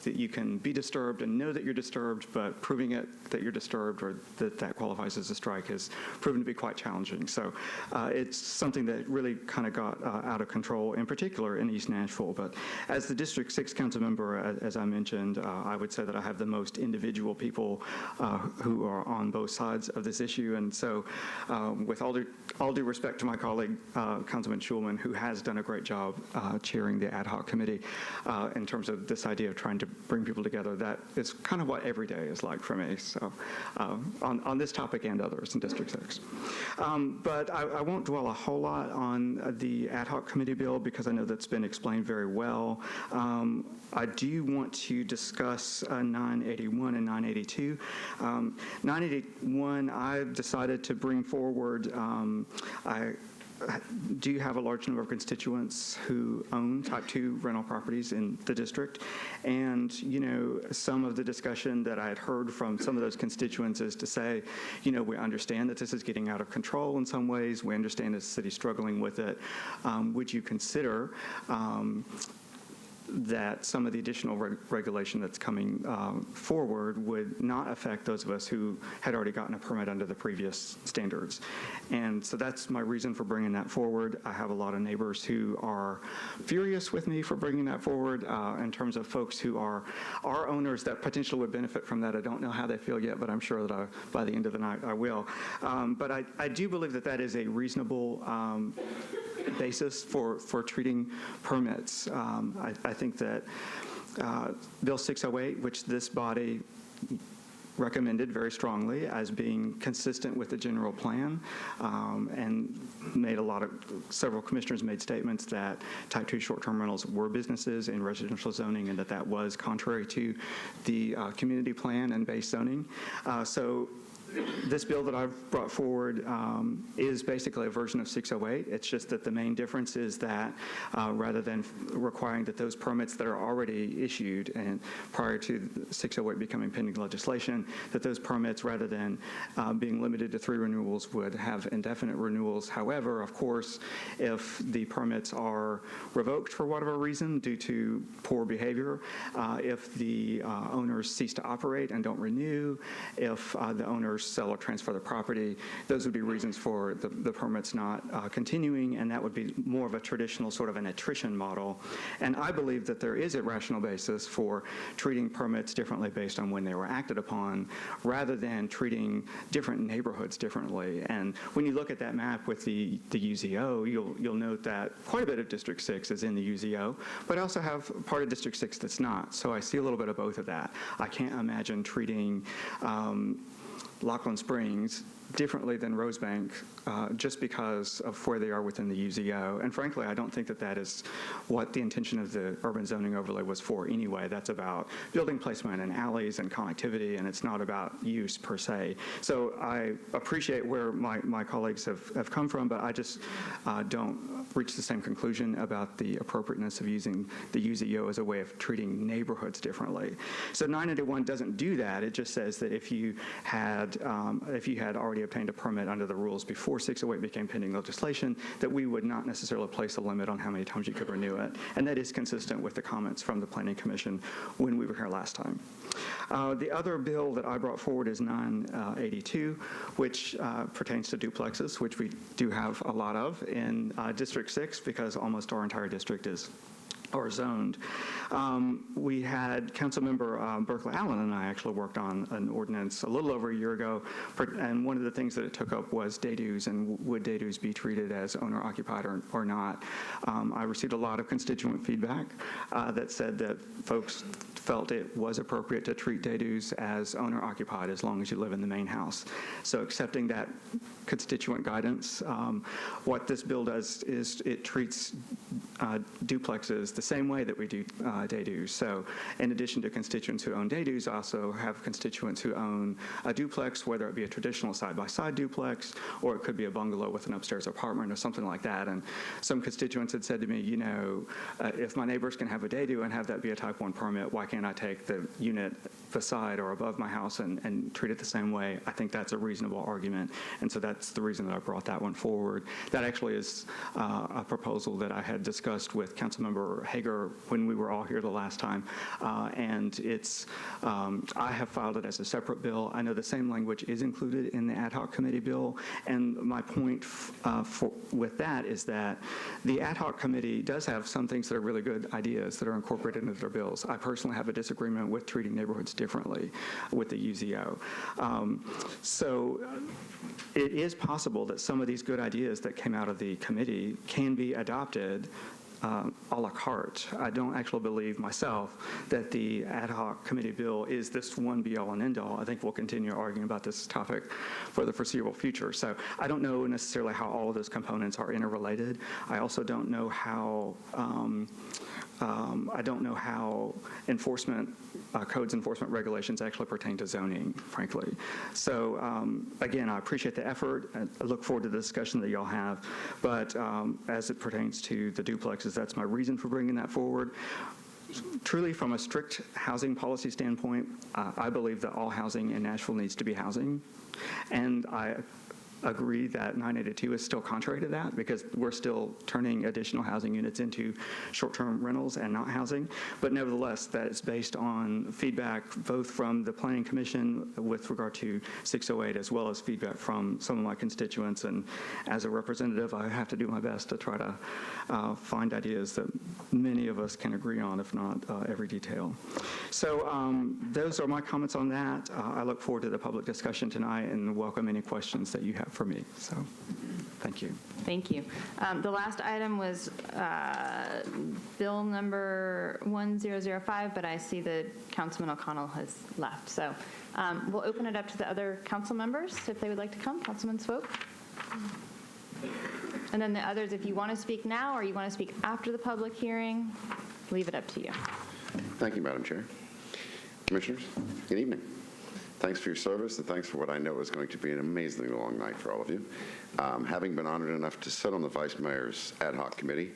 that you can be disturbed and know that you're disturbed, but proving it that you're disturbed or that qualifies as a strike has proven to be quite challenging. So it's something that really kind of got out of control, in particular in East Nashville. But as the District 6 council member, as I mentioned, I would say that I have the most individual people who are on both sides of this issue. And so with all due respect to my colleague, Councilman Schulman, who has done a great job chairing the ad hoc committee in terms of this idea of trying to bring people together, that is kind of what every day is like for me. So on this topic and others in District 6. But I won't dwell a whole lot on the ad hoc committee bill because I know that's been explained very well. I do want to discuss 981 and 982. 981, I've decided to bring forward do have a large number of constituents who own type 2 rental properties in the district. And, some of the discussion that I had heard from some of those constituents is to say, we understand that this is getting out of control in some ways. We understand that the city's struggling with it. Would you consider that some of the additional regulation that's coming forward would not affect those of us who had already gotten a permit under the previous standards? And so that's my reason for bringing that forward. I have a lot of neighbors who are furious with me for bringing that forward in terms of folks who are owners that potentially would benefit from that. I don't know how they feel yet, but I'm sure that by the end of the night I will. But I do believe that that is a reasonable basis for treating permits. I think that Bill 608, which this body recommended very strongly as being consistent with the general plan, and several commissioners made statements that type 2 short-term rentals were businesses in residential zoning and that was contrary to the community plan and base zoning. So this bill that I've brought forward is basically a version of 608. It's just that the main difference is that rather than requiring that those permits that are already issued and prior to 608 becoming pending legislation, that those permits, rather than being limited to 3 renewals, would have indefinite renewals. However, of course, if the permits are revoked for whatever reason due to poor behavior, if the owners cease to operate and don't renew, if the owners sell or transfer the property, those would be reasons for the permits not continuing, and that would be more of a traditional sort of an attrition model. And I believe that there is a rational basis for treating permits differently based on when they were acted upon, rather than treating different neighborhoods differently. And when you look at that map with the UZO, you'll note that quite a bit of District 6 is in the UZO, but I also have part of District 6 that's not. So I see a little bit of both of that. I can't imagine treating Lachlan Springs differently than Rosebank just because of where they are within the UZO. And frankly, I don't think that that is what the intention of the urban zoning overlay was for anyway. That's about building placement and alleys and connectivity, and it's not about use per se. So I appreciate where my colleagues have come from, but I just don't reach the same conclusion about the appropriateness of using the UZO as a way of treating neighborhoods differently. So 991 doesn't do that. It just says that if you had already obtained a permit under the rules before 608 became pending legislation, that we would not necessarily place a limit on how many times you could renew it. And that is consistent with the comments from the Planning Commission when we were here last time. The other bill that I brought forward is 982, which pertains to duplexes, which we do have a lot of in District 6 because almost our entire district is zoned. We had Councilmember Berkeley Allen and I actually worked on an ordinance a little over a year ago, and one of the things that it took up was day dues and would day dues be treated as owner-occupied or not. I received a lot of constituent feedback that said that folks felt it was appropriate to treat day dues as owner-occupied as long as you live in the main house. So accepting that constituent guidance, what this bill does is it treats duplexes the same way that we do day dues. So in addition to constituents who own day dues, also have constituents who own a duplex, whether it be a traditional side-by-side duplex, or it could be a bungalow with an upstairs apartment or something like that. And some constituents had said to me, if my neighbors can have a day due and have that be a type 1 permit, why can't I take the unit beside or above my house and treat it the same way? I think that's a reasonable argument. And so that's the reason that I brought that one forward. That actually is a proposal that I had discussed with Councilmember Hager when we were all here the last time. And I have filed it as a separate bill. I know the same language is included in the ad hoc committee bill. And my point with that is that the ad hoc committee does have some things that are really good ideas that are incorporated into their bills. I personally have a disagreement with treating neighborhoods differently with the UZO. So it is possible that some of these good ideas that came out of the committee can be adopted a la carte. I don't actually believe myself that the ad hoc committee bill is this one be-all and end-all. I think we'll continue arguing about this topic for the foreseeable future. So I don't know necessarily how all of those components are interrelated. I also don't know how I don't know how codes enforcement regulations actually pertain to zoning, frankly. So again, I appreciate the effort. I look forward to the discussion that y'all have. But as it pertains to the duplexes, that's my reason for bringing that forward. Truly, from a strict housing policy standpoint, I believe that all housing in Nashville needs to be housing. And I agree that 982 is still contrary to that because we're still turning additional housing units into short-term rentals and not housing. But nevertheless, that is based on feedback both from the Planning Commission with regard to 608 as well as feedback from some of my constituents. And as a representative, I have to do my best to try to find ideas that many of us can agree on, if not every detail. So those are my comments on that. I look forward to the public discussion tonight and welcome any questions that you have for me. So thank you. Thank you. The last item was bill number 1005, but I see that Councilman O'Connell has left. So we'll open it up to the other council members if they would like to come. Councilman Swope. And then the others, if you want to speak now or you want to speak after the public hearing, leave it up to you. Thank you, Madam Chair. Commissioners, good evening. Thanks for your service, and thanks for what I know is going to be an amazingly long night for all of you. Having been honored enough to sit on the Vice Mayor's ad hoc committee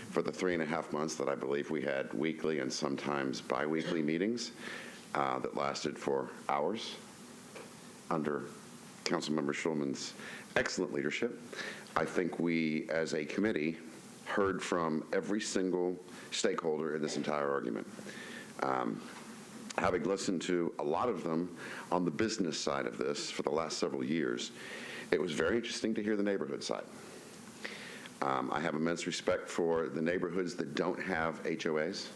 for the 3.5 months that I believe we had weekly and sometimes bi-weekly meetings that lasted for hours under Councilmember Schulman's excellent leadership, I think we, as a committee, heard from every single stakeholder in this entire argument. Having listened to a lot of them on the business side of this for the last several years, it was very interesting to hear the neighborhood side. I have immense respect for the neighborhoods that don't have HOAs.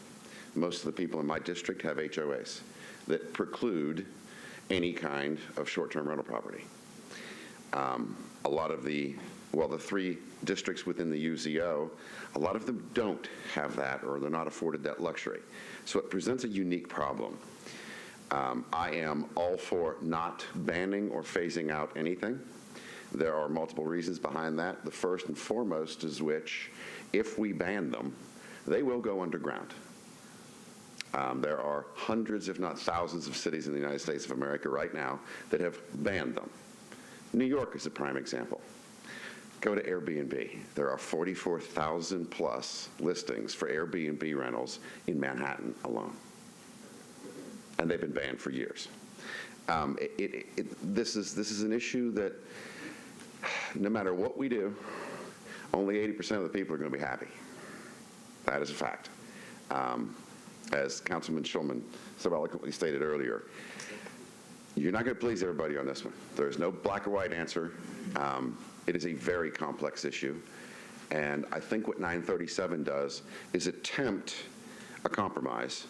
Most of the people in my district have HOAs that preclude any kind of short-term rental property. A lot of the 3 districts within the UZO, a lot of them don't have that or they're not afforded that luxury. So it presents a unique problem. I am all for not banning or phasing out anything. There are multiple reasons behind that. The first and foremost is which, if we ban them, they will go underground. There are hundreds, if not thousands, of cities in the United States of America right now that have banned them. New York is a prime example. Go to Airbnb. There are 44,000 plus listings for Airbnb rentals in Manhattan alone. And they've been banned for years. This is an issue that no matter what we do, only 80% of the people are going to be happy. That is a fact. As Councilman Schulman so eloquently stated earlier, you're not going to please everybody on this one. There's no black or white answer. It is a very complex issue. And I think what 937 does is attempt a compromise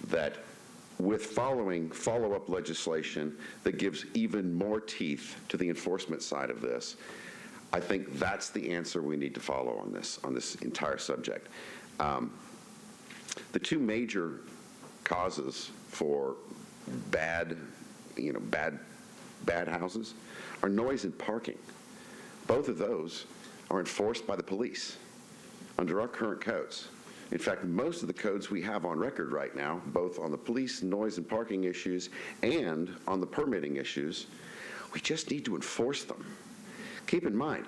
that with following follow-up legislation that gives even more teeth to the enforcement side of this, I think that's the answer we need to follow on this entire subject. The 2 major causes for bad houses are noise and parking. Both of those are enforced by the police under our current codes. In fact, most of the codes we have on record right now, both on the police noise and parking issues and on the permitting issues, we just need to enforce them. Keep in mind,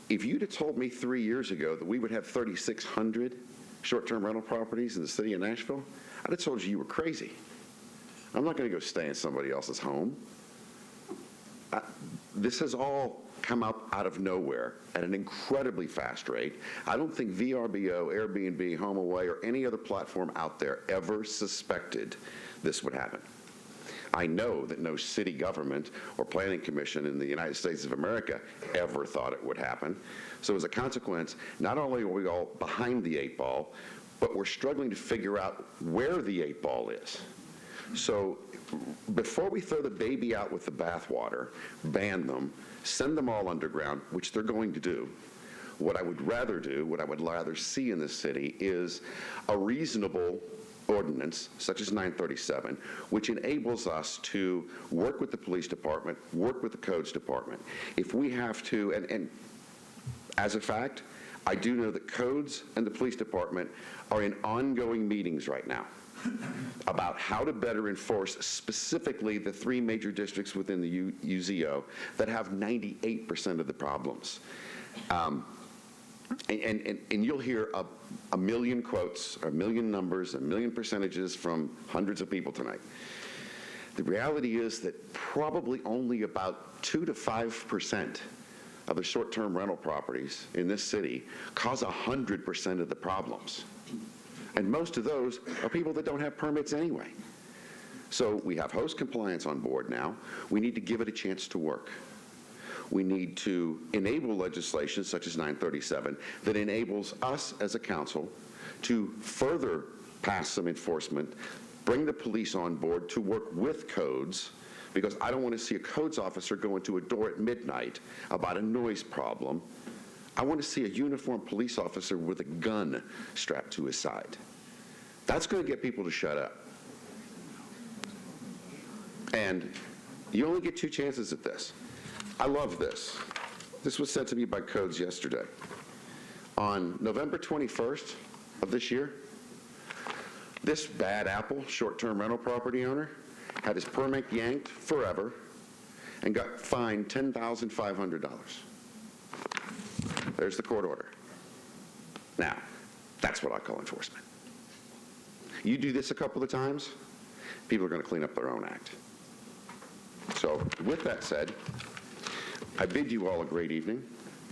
if you'd have told me 3 years ago that we would have 3,600 short-term rental properties in the city of Nashville, I'd have told you you were crazy. I'm not going to go stay in somebody else's home. This has all come up out of nowhere at an incredibly fast rate. I don't think VRBO, Airbnb, HomeAway, or any other platform out there ever suspected this would happen. I know that no city government or planning commission in the United States of America ever thought it would happen. So as a consequence, not only are we all behind the 8 ball, but we're struggling to figure out where the 8 ball is. So before we throw the baby out with the bathwater, ban them, send them all underground, which they're going to do, what I would rather do, what I would rather see in this city is a reasonable ordinance, such as 937, which enables us to work with the police department, work with the codes department. If we have to, and as a fact, I do know that codes and the police department are in ongoing meetings right now about how to better enforce specifically the 3 major districts within the UZO that have 98% of the problems. And you'll hear a million quotes, a million numbers, a million percentages from hundreds of people tonight. The reality is that probably only about 2 to 5% of the short-term rental properties in this city cause 100% of the problems. And most of those are people that don't have permits anyway. So we have host compliance on board now. We need to give it a chance to work. We need to enable legislation such as 937 that enables us as a council to further pass some enforcement, bring the police on board to work with codes, because I don't want to see a codes officer go into a door at midnight about a noise problem. I want to see a uniformed police officer with a gun strapped to his side. That's going to get people to shut up. And you only get 2 chances at this. I love this. This was said to me by codes yesterday. On November 21st of this year, this bad apple short-term rental property owner had his permit yanked forever and got fined $10,500. There's the court order. Now, that's what I call enforcement. You do this a couple of times, people are going to clean up their own act. So with that said, I bid you all a great evening,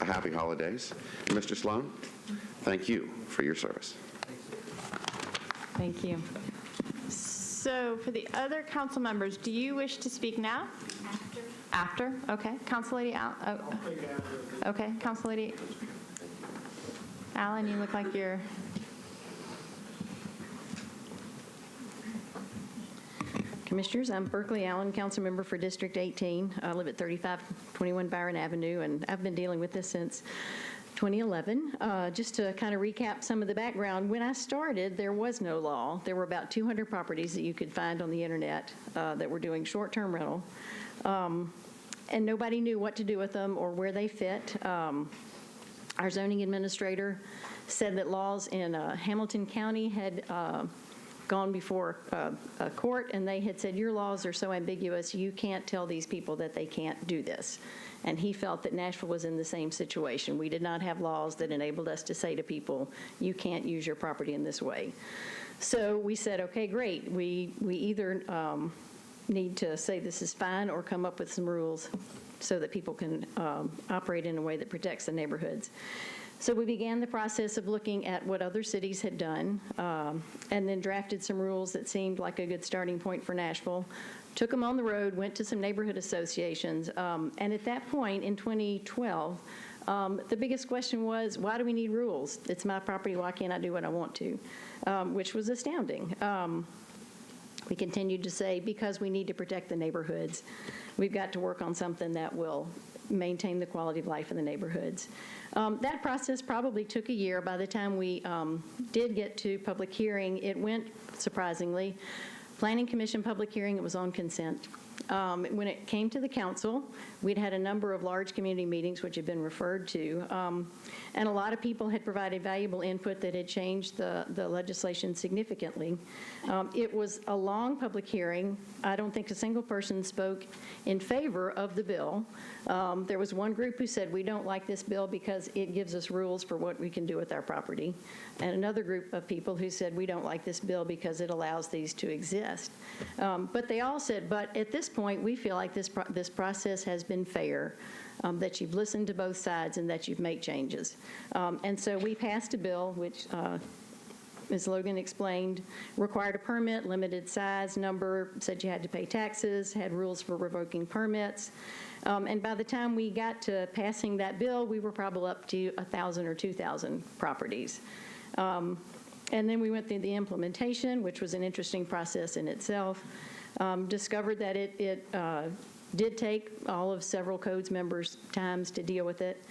a happy holidays. And Mr. Sloan, thank you for your service. Thank you. So for the other council members, do you wish to speak now? After? Okay. Council Lady Allen. Okay. Council Lady Allen, you look like you're... Commissioners, I'm Berkeley Allen, council member for District 18. I live at 3521 Byron Avenue, and I've been dealing with this since 2011. Just to kind of recap some of the background, when I started, there was no law. There were about 200 properties that you could find on the internet that were doing short-term rental, and nobody knew what to do with them or where they fit. Our zoning administrator said that laws in Hamilton County had gone before a court, and they had said, your laws are so ambiguous, you can't tell these people that they can't do this. And he felt that Nashville was in the same situation. We did not have laws that enabled us to say to people, you can't use your property in this way. So we said, okay, great. We either need to say this is fine or come up with some rules so that people can operate in a way that protects the neighborhoods. So we began the process of looking at what other cities had done, and then drafted some rules that seemed like a good starting point for Nashville. Took them on the road, went to some neighborhood associations, and at that point in 2012, the biggest question was, why do we need rules? It's my property, why can't I do what I want to? Which was astounding. We continued to say, because we need to protect the neighborhoods, we've got to work on something that will maintain the quality of life in the neighborhoods. That process probably took a year. By the time we did get to public hearing, it went, surprisingly, Planning Commission public hearing, it was on consent. When it came to the council, we'd had a number of large community meetings which had been referred to, and a lot of people had provided valuable input that had changed the legislation significantly. It was a long public hearing. I don't think a single person spoke in favor of the bill. There was one group who said, we don't like this bill because it gives us rules for what we can do with our property, and another group of people who said, we don't like this bill because it allows these to exist. But they all said, but at this point, we feel like this process has been fair, that you've listened to both sides and that you've made changes. And so we passed a bill which, as Logan explained, required a permit, limited size, number, said you had to pay taxes, had rules for revoking permits. And by the time we got to passing that bill, we were probably up to 1,000 or 2,000 properties. And then we went through the implementation, which was an interesting process in itself. Discovered that it did take all of several codes members' times to deal with it.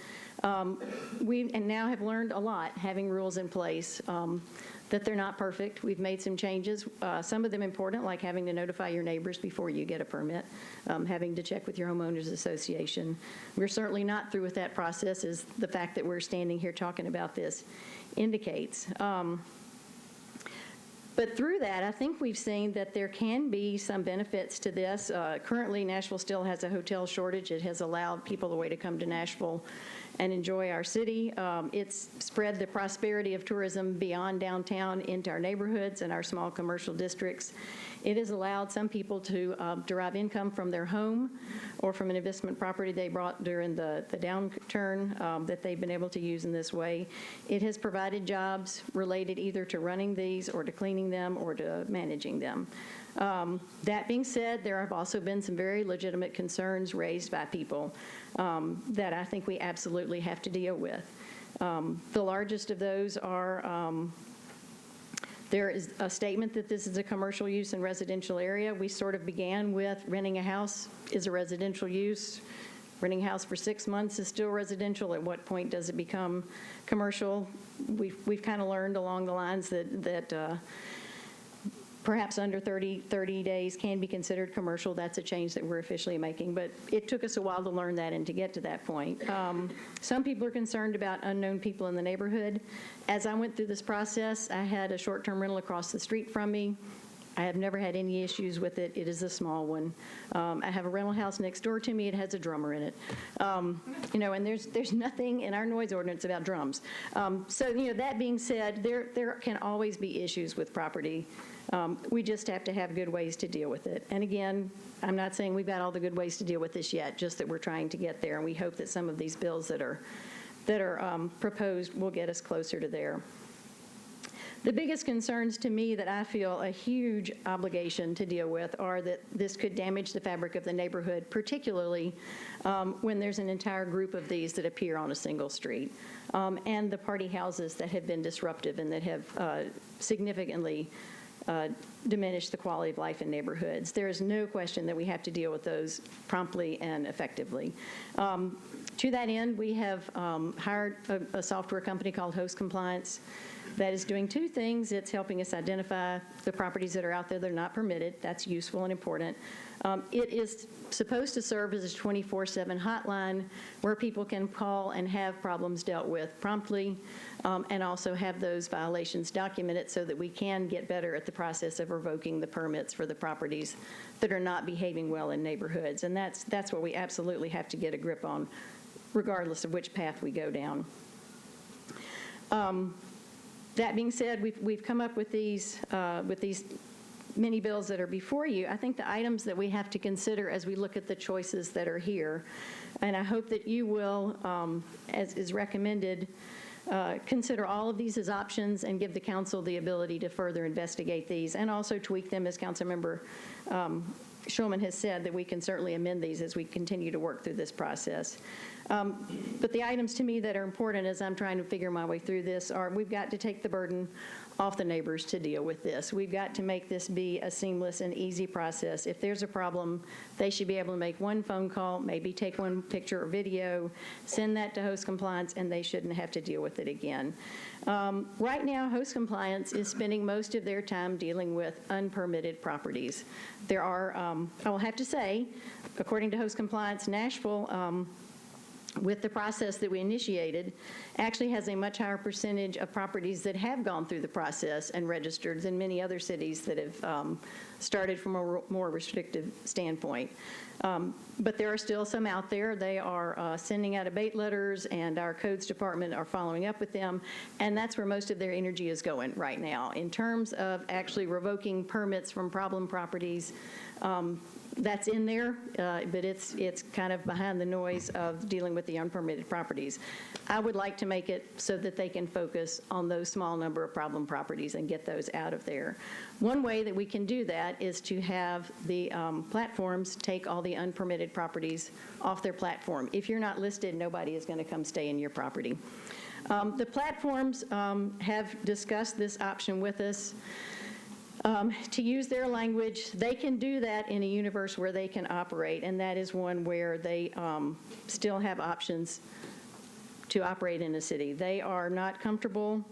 We and now have learned a lot, having rules in place, that they're not perfect. We've made some changes, some of them important, like having to notify your neighbors before you get a permit, having to check with your homeowners association. We're certainly not through with that process, as the fact that we're standing here talking about this indicates. But through that, I think we've seen that there can be some benefits to this. Currently, Nashville still has a hotel shortage. It has allowed people a way to come to Nashville and enjoy our city. It's spread the prosperity of tourism beyond downtown into our neighborhoods and our small commercial districts. It has allowed some people to derive income from their home or from an investment property they bought during the downturn that they've been able to use in this way. It has provided jobs related either to running these or to cleaning them or to managing them. That being said, there have also been some very legitimate concerns raised by people that I think we absolutely have to deal with. The largest of those are there is a statement that this is a commercial use in residential area. We sort of began with renting a house is a residential use. Renting a house for 6 months is still residential. At what point does it become commercial? We've kind of learned along the lines that perhaps under 30 days can be considered commercial. That's a change that we're officially making, but it took us a while to learn that and to get to that point. Some people are concerned about unknown people in the neighborhood. As I went through this process, I had a short-term rental across the street from me. I have never had any issues with it. It is a small one. I have a rental house next door to me. It has a drummer in it. And there's nothing in our noise ordinance about drums. So that being said, there can always be issues with property. We just have to have good ways to deal with it. And again, I'm not saying we've got all the good ways to deal with this yet, just that we're trying to get there. And we hope that some of these bills that are proposed will get us closer to there. The biggest concerns to me that I feel a huge obligation to deal with are that this could damage the fabric of the neighborhood, particularly when there's an entire group of these that appear on a single street, and the party houses that have been disruptive and that have significantly diminish the quality of life in neighborhoods. There is no question that we have to deal with those promptly and effectively. To that end, we have hired a software company called Host Compliance that is doing two things. It's helping us identify the properties that are out there that are not permitted. That's useful and important. It is supposed to serve as a 24/7 hotline where people can call and have problems dealt with promptly, and also have those violations documented so that we can get better at the process of revoking the permits for the properties that are not behaving well in neighborhoods. And that's what we absolutely have to get a grip on, regardless of which path we go down. That being said, we've come up with these many bills that are before you. I think the items that we have to consider as we look at the choices that are here, and I hope that you will, as is recommended, consider all of these as options and give the council the ability to further investigate these and also tweak them, as Councilmember Schulman has said, that we can certainly amend these as we continue to work through this process. But the items to me that are important as I'm trying to figure my way through this are we've got to take the burden off the neighbors to deal with this. We've got to make this be a seamless and easy process. If there's a problem, they should be able to make one phone call, maybe take one picture or video, send that to Host Compliance, and they shouldn't have to deal with it again. Right now, Host Compliance is spending most of their time dealing with unpermitted properties. There are, I will have to say, according to Host Compliance, Nashville, with the process that we initiated, actually has a much higher percentage of properties that have gone through the process and registered than many other cities that have started from a more restrictive standpoint. But there are still some out there. They are sending out abate letters, and our codes department are following up with them, and that's where most of their energy is going right now. In terms of actually revoking permits from problem properties, that's in there, but it's kind of behind the noise of dealing with the unpermitted properties. I would like to make it so that they can focus on those small number of problem properties and get those out of there. One way that we can do that is to have the platforms take all the unpermitted properties off their platform. If you're not listed, nobody is going to come stay in your property. The platforms have discussed this option with us. To use their language, they can do that in a universe where they can operate, and that is one where they still have options to operate in a city. They are not comfortable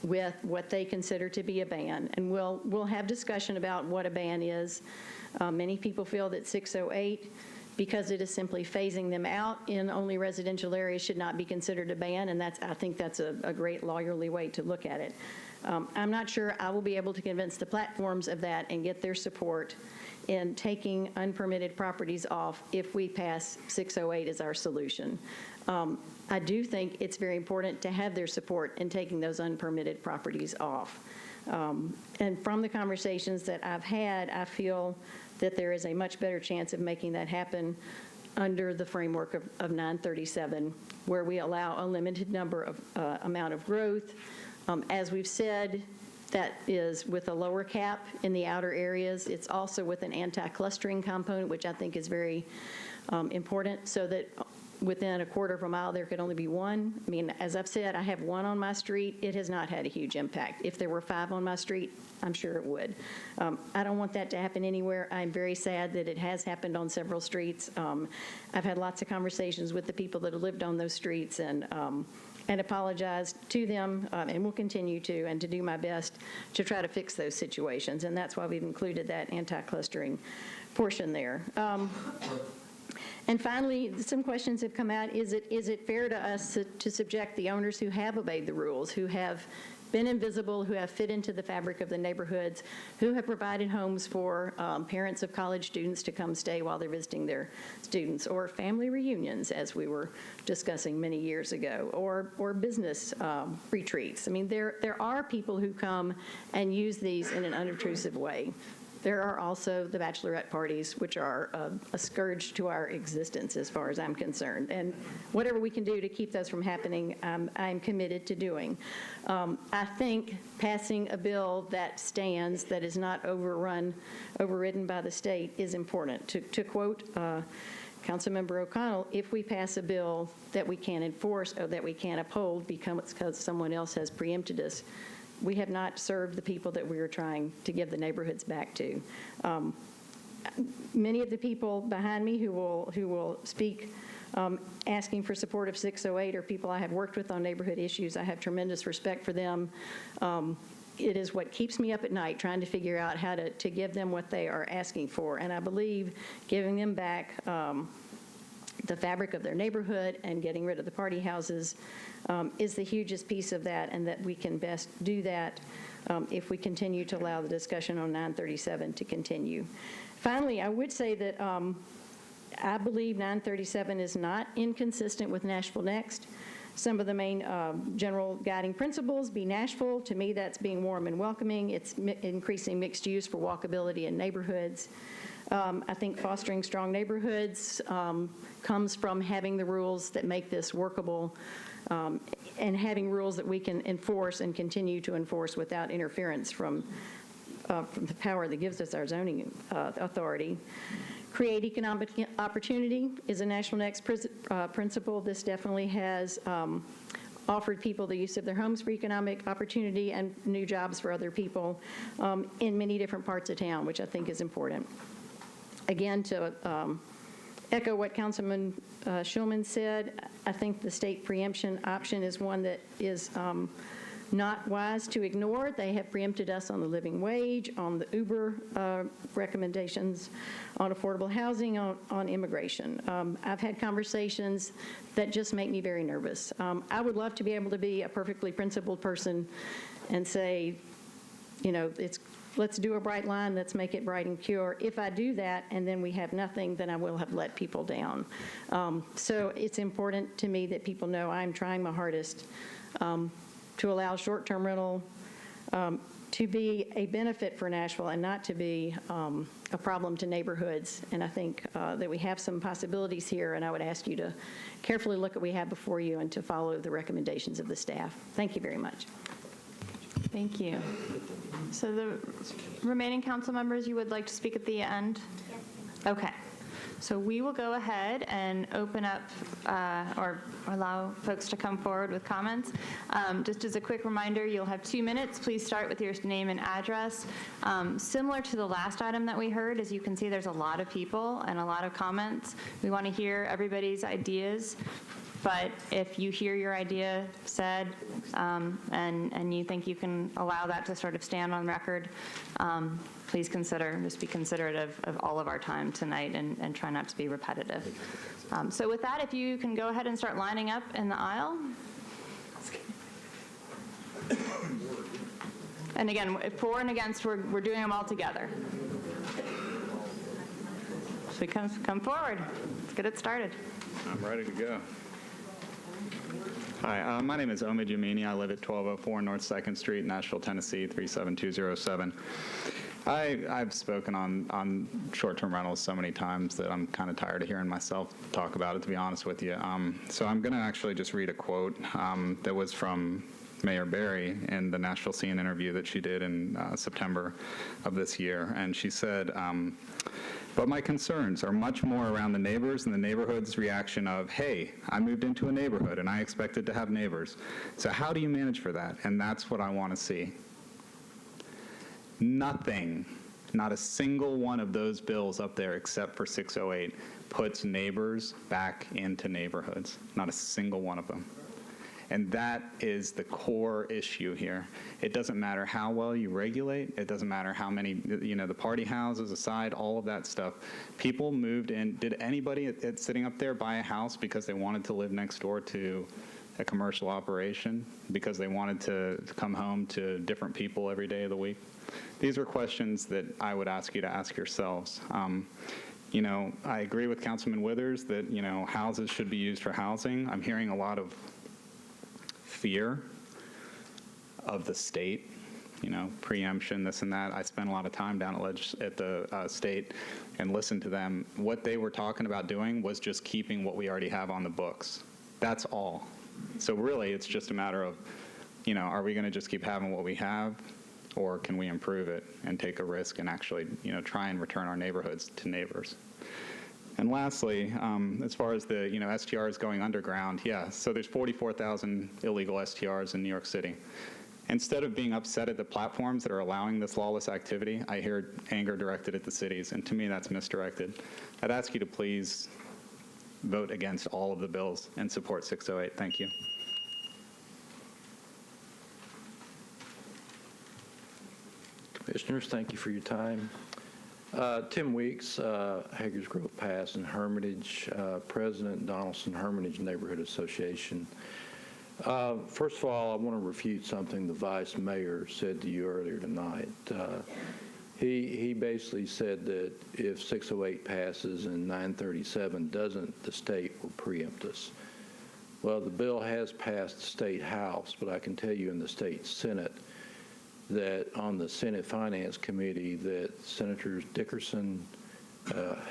with what they consider to be a ban, and we'll have discussion about what a ban is. Many people feel that 608, because it is simply phasing them out in only residential areas, should not be considered a ban, and I think that's a great lawyerly way to look at it. I'm not sure I will be able to convince the platforms of that and get their support in taking unpermitted properties off if we pass 608 as our solution. I do think it's very important to have their support in taking those unpermitted properties off. And from the conversations that I've had, I feel that there is a much better chance of making that happen under the framework of 937, where we allow a limited number of amount of growth. As we've said, that is with a lower cap in the outer areas. It's also with an anti-clustering component, which I think is very important, so that within a quarter of a mile there could only be one. I mean, as I've said, I have one on my street. It has not had a huge impact. If there were 5 on my street, I'm sure it would. I don't want that to happen anywhere. I'm very sad that it has happened on several streets. I've had lots of conversations with the people that have lived on those streets, and apologize to them, and will continue to, and to do my best to try to fix those situations. And that's why we've included that anti-clustering portion there. And finally, some questions have come out. Is it fair to us to subject the owners who have obeyed the rules, who have been invisible, who have fit into the fabric of the neighborhoods, who have provided homes for parents of college students to come stay while they're visiting their students, or family reunions, as we were discussing many years ago, or business retreats? I mean, there are people who come and use these in an unobtrusive way. There are also the bachelorette parties, which are a scourge to our existence as far as I'm concerned. And whatever we can do to keep those from happening, I'm committed to doing. I think passing a bill that stands, that is not overridden by the state, is important. To quote Councilmember O'Connell, if we pass a bill that we can't enforce or that we can't uphold because someone else has preempted us, we have not served the people that we are trying to give the neighborhoods back to. Many of the people behind me who will speak asking for support of 608 are people I have worked with on neighborhood issues. I have tremendous respect for them. It is what keeps me up at night, trying to figure out how to give them what they are asking for. And I believe giving them back the fabric of their neighborhood and getting rid of the party houses is the hugest piece of that, and that we can best do that if we continue to allow the discussion on 937 to continue. Finally, I would say that I believe 937 is not inconsistent with Nashville Next. Some of the main general guiding principles: be Nashville. To me, that's being warm and welcoming. It's increasing mixed use for walkability in neighborhoods. I think fostering strong neighborhoods comes from having the rules that make this workable, and having rules that we can enforce and continue to enforce without interference from the power that gives us our zoning authority. Create economic opportunity is a National Next principle. This definitely has offered people the use of their homes for economic opportunity and new jobs for other people in many different parts of town, which I think is important. Again, to echo what Councilman Schulman said, I think the state preemption option is one that is not wise to ignore. They have preempted us on the living wage, on the Uber recommendations, on affordable housing, on immigration. I've had conversations that just make me very nervous. I would love to be able to be a perfectly principled person and say, you know, let's do a bright line, let's make it bright and pure. If I do that and then we have nothing, then I will have let people down. So it's important to me that people know I'm trying my hardest to allow short-term rental to be a benefit for Nashville and not to be a problem to neighborhoods. And I think that we have some possibilities here, and I would ask you to carefully look at what we have before you and to follow the recommendations of the staff. Thank you very much. Thank you. So the remaining council members, you would like to speak at the end? Yes. Okay. So we will go ahead and open up or allow folks to come forward with comments. Just as a quick reminder, you'll have 2 minutes. Please start with your name and address. Similar to the last item that we heard, as you can see, there's a lot of people and a lot of comments. We want to hear everybody's ideas But if you hear your idea said and you think you can allow that to sort of stand on record, please just be considerate of all of our time tonight and try not to be repetitive. So with that, if you can go ahead and start lining up in the aisle. And again, for and against, we're doing them all together. So come forward. Let's get it started. I'm ready to go. Hi, my name is Omid Yamini. I live at 1204 North 2nd Street, Nashville, Tennessee, 37207. I've spoken on short-term rentals so many times that I'm kind of tired of hearing myself talk about it, to be honest with you. So I'm going to actually just read a quote that was from Mayor Berry in the Nashville Scene interview that she did in September of this year. And she said, but my concerns are much more around the neighbors and the neighborhood's reaction of, hey, I moved into a neighborhood and I expected to have neighbors. So how do you manage for that? And that's what I want to see. Nothing, not a single one of those bills up there except for 608 puts neighbors back into neighborhoods. Not a single one of them. And that is the core issue here. It doesn't matter how well you regulate. It doesn't matter how many, the party houses aside, all of that stuff. People moved in. Did anybody sitting up there buy a house because they wanted to live next door to a commercial operation, because they wanted to come home to different people every day of the week? These are questions that I would ask you to ask yourselves. I agree with Councilman Withers that, houses should be used for housing. I'm hearing a lot of fear of the state, preemption, this and that. I spent a lot of time down at the state and listened to them. What they were talking about doing was just keeping what we already have on the books. That's all. So really, it's just a matter of, are we going to just keep having what we have, or can we improve it and take a risk and actually, try and return our neighborhoods to neighbors? And lastly, as far as the STRs going underground, so there's 44,000 illegal STRs in New York City. Instead of being upset at the platforms that are allowing this lawless activity, I hear anger directed at the cities, and to me that's misdirected. I'd ask you to please vote against all of the bills and support 608. Thank you. Commissioners, thank you for your time. Tim Weeks, Hager's Grove Pass and Hermitage, President, Donaldson Hermitage Neighborhood Association. First of all, I want to refute something the Vice Mayor said to you earlier tonight. He basically said that if 608 passes and 937 doesn't, the state will preempt us. Well, the bill has passed the State House, but I can tell you in the State Senate that on the Senate Finance Committee that Senators Dickerson,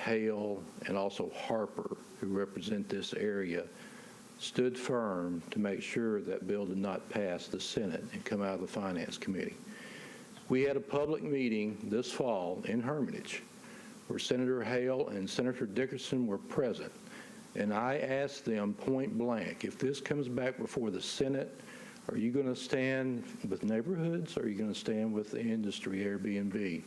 Hale, and also Harper, who represent this area, stood firm to make sure that bill did not pass the Senate and come out of the Finance Committee. We had a public meeting this fall in Hermitage where Senator Hale and Senator Dickerson were present, and I asked them point blank, if this comes back before the Senate, are you going to stand with neighborhoods, or are you going to stand with the industry, Airbnb?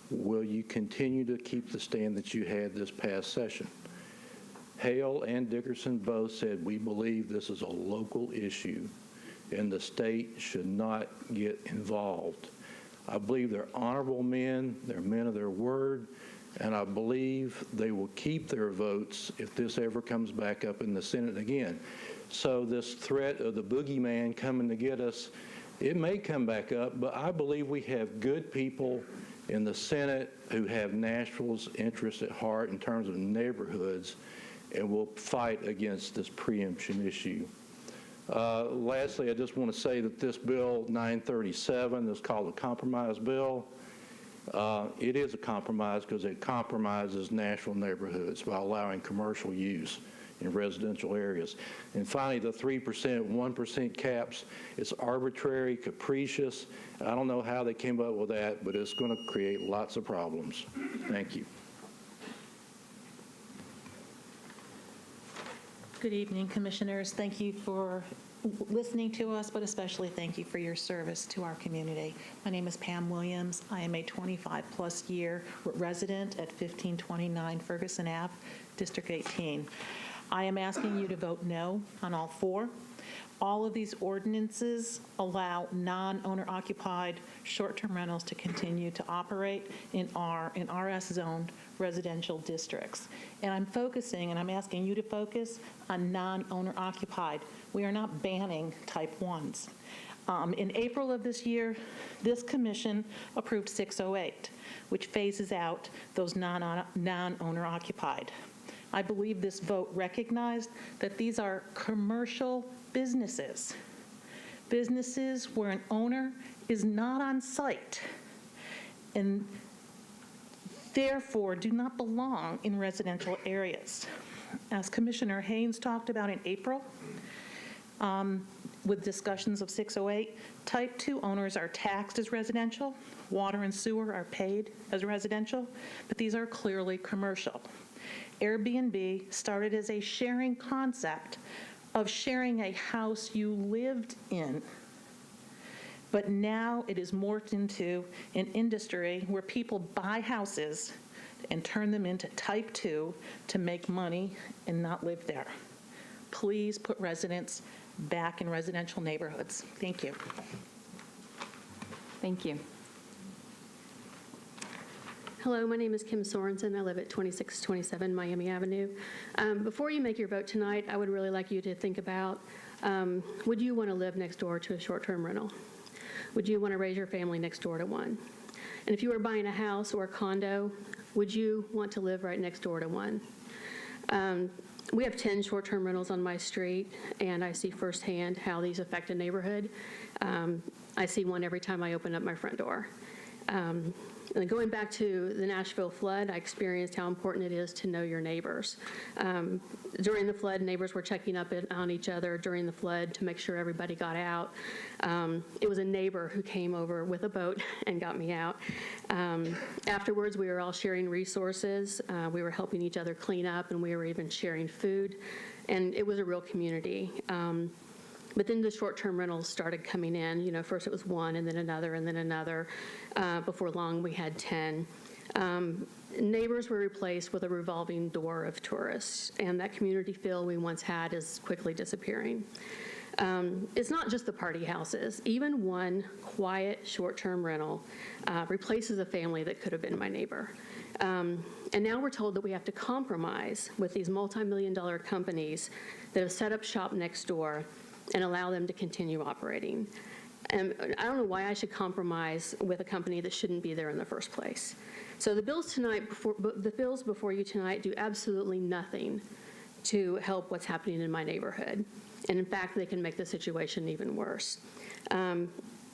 Will you continue to keep the stand that you had this past session? Hale and Dickerson both said, we believe this is a local issue and the state should not get involved. I believe they're honorable men, they're men of their word, and I believe they will keep their votes if this ever comes back up in the Senate again. So this threat of the boogeyman coming to get us, it may come back up, but I believe we have good people in the Senate who have Nashville's interests at heart in terms of neighborhoods and will fight against this preemption issue. Lastly, I just want to say that this bill 937 is called a compromise bill. It is a compromise because it compromises Nashville neighborhoods by allowing commercial use in residential areas. And finally, the 3%, 1% caps, it's arbitrary, capricious. I don't know how they came up with that, but it's going to create lots of problems. Thank you. Good evening, Commissioners. Thank you for listening to us, but especially thank you for your service to our community. My name is Pam Williams. I am a 25-plus year resident at 1529 Ferguson Ave, District 18. I am asking you to vote no on all four. All of these ordinances allow non-owner occupied short-term rentals to continue to operate in RS-zoned residential districts. And I'm focusing, and I'm asking you to focus on non-owner occupied. We are not banning type 1s. In April of this year, this commission approved 608, which phases out those non-owner occupied. I believe this vote recognized that these are commercial businesses, businesses where an owner is not on site and therefore do not belong in residential areas. As Commissioner Haynes talked about in April, with discussions of 608, type 2 owners are taxed as residential, water and sewer are paid as residential, but these are clearly commercial. Airbnb started as a sharing concept of sharing a house you lived in, but now it is morphed into an industry where people buy houses and turn them into type 2 to make money and not live there. Please put residents back in residential neighborhoods. Thank you. Thank you. Hello, my name is Kim Sorensen. I live at 2627 Miami Avenue. Before you make your vote tonight, I would really like you to think about, would you want to live next door to a short-term rental? Would you want to raise your family next door to one? And if you were buying a house or a condo, would you want to live right next door to one? We have 10 short-term rentals on my street, and I see firsthand how these affect a neighborhood. I see one every time I open up my front door. And going back to the Nashville flood, I experienced how important it is to know your neighbors. During the flood, neighbors were checking up on each other during the flood to make sure everybody got out. It was a neighbor who came over with a boat and got me out. Afterwards, we were all sharing resources. We were helping each other clean up, and we were even sharing food. And it was a real community. But then the short-term rentals started coming in. You know, first it was one, and then another, and then another. Before long, we had 10. Neighbors were replaced with a revolving door of tourists, and that community feel we once had is quickly disappearing. It's not just the party houses. Even one quiet short-term rental replaces a family that could have been my neighbor. And now we're told that we have to compromise with these multi-million-dollar companies that have set up shop next door and allow them to continue operating. And I don't know why I should compromise with a company that shouldn't be there in the first place. So the bills before you tonight do absolutely nothing to help what's happening in my neighborhood. And in fact, they can make the situation even worse.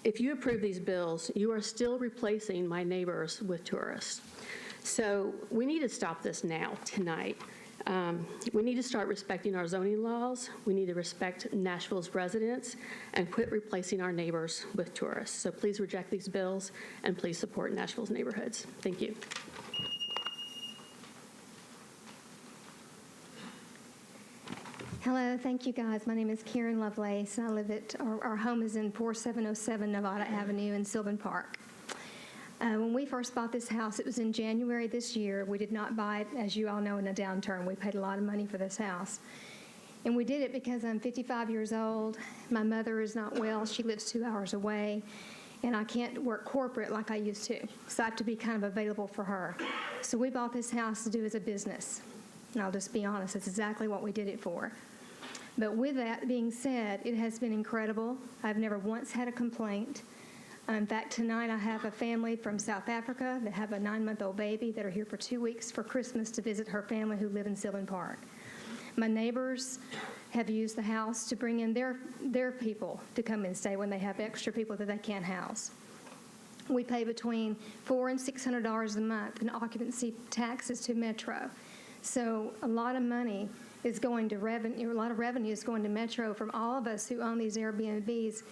If you approve these bills, you are still replacing my neighbors with tourists. So we need to stop this now, tonight. We need to start respecting our zoning laws. We need to respect Nashville's residents and quit replacing our neighbors with tourists. So please reject these bills and please support Nashville's neighborhoods. Thank you. Hello, thank you guys. My name is Karen Lovelace, and I live at, our home is in 4707 Nevada Avenue in Sylvan Park. When we first bought this house, it was in January this year. We did not buy it, as you all know, in a downturn. We paid a lot of money for this house. And we did it because I'm 55 years old. My mother is not well. She lives 2 hours away. And I can't work corporate like I used to. So I have to be kind of available for her. So we bought this house to do as a business. And I'll just be honest, that's exactly what we did it for. But with that being said, it has been incredible. I've never once had a complaint. In fact, tonight I have a family from South Africa that have a 9-month-old baby that are here for 2 weeks for Christmas to visit her family who live in Sylvan Park. My neighbors have used the house to bring in their people to come and stay when they have extra people that they can't house. We pay between $400 and $600 a month in occupancy taxes to Metro. So a lot of money is going to revenue, a lot of revenue is going to Metro from all of us who own these Airbnbs.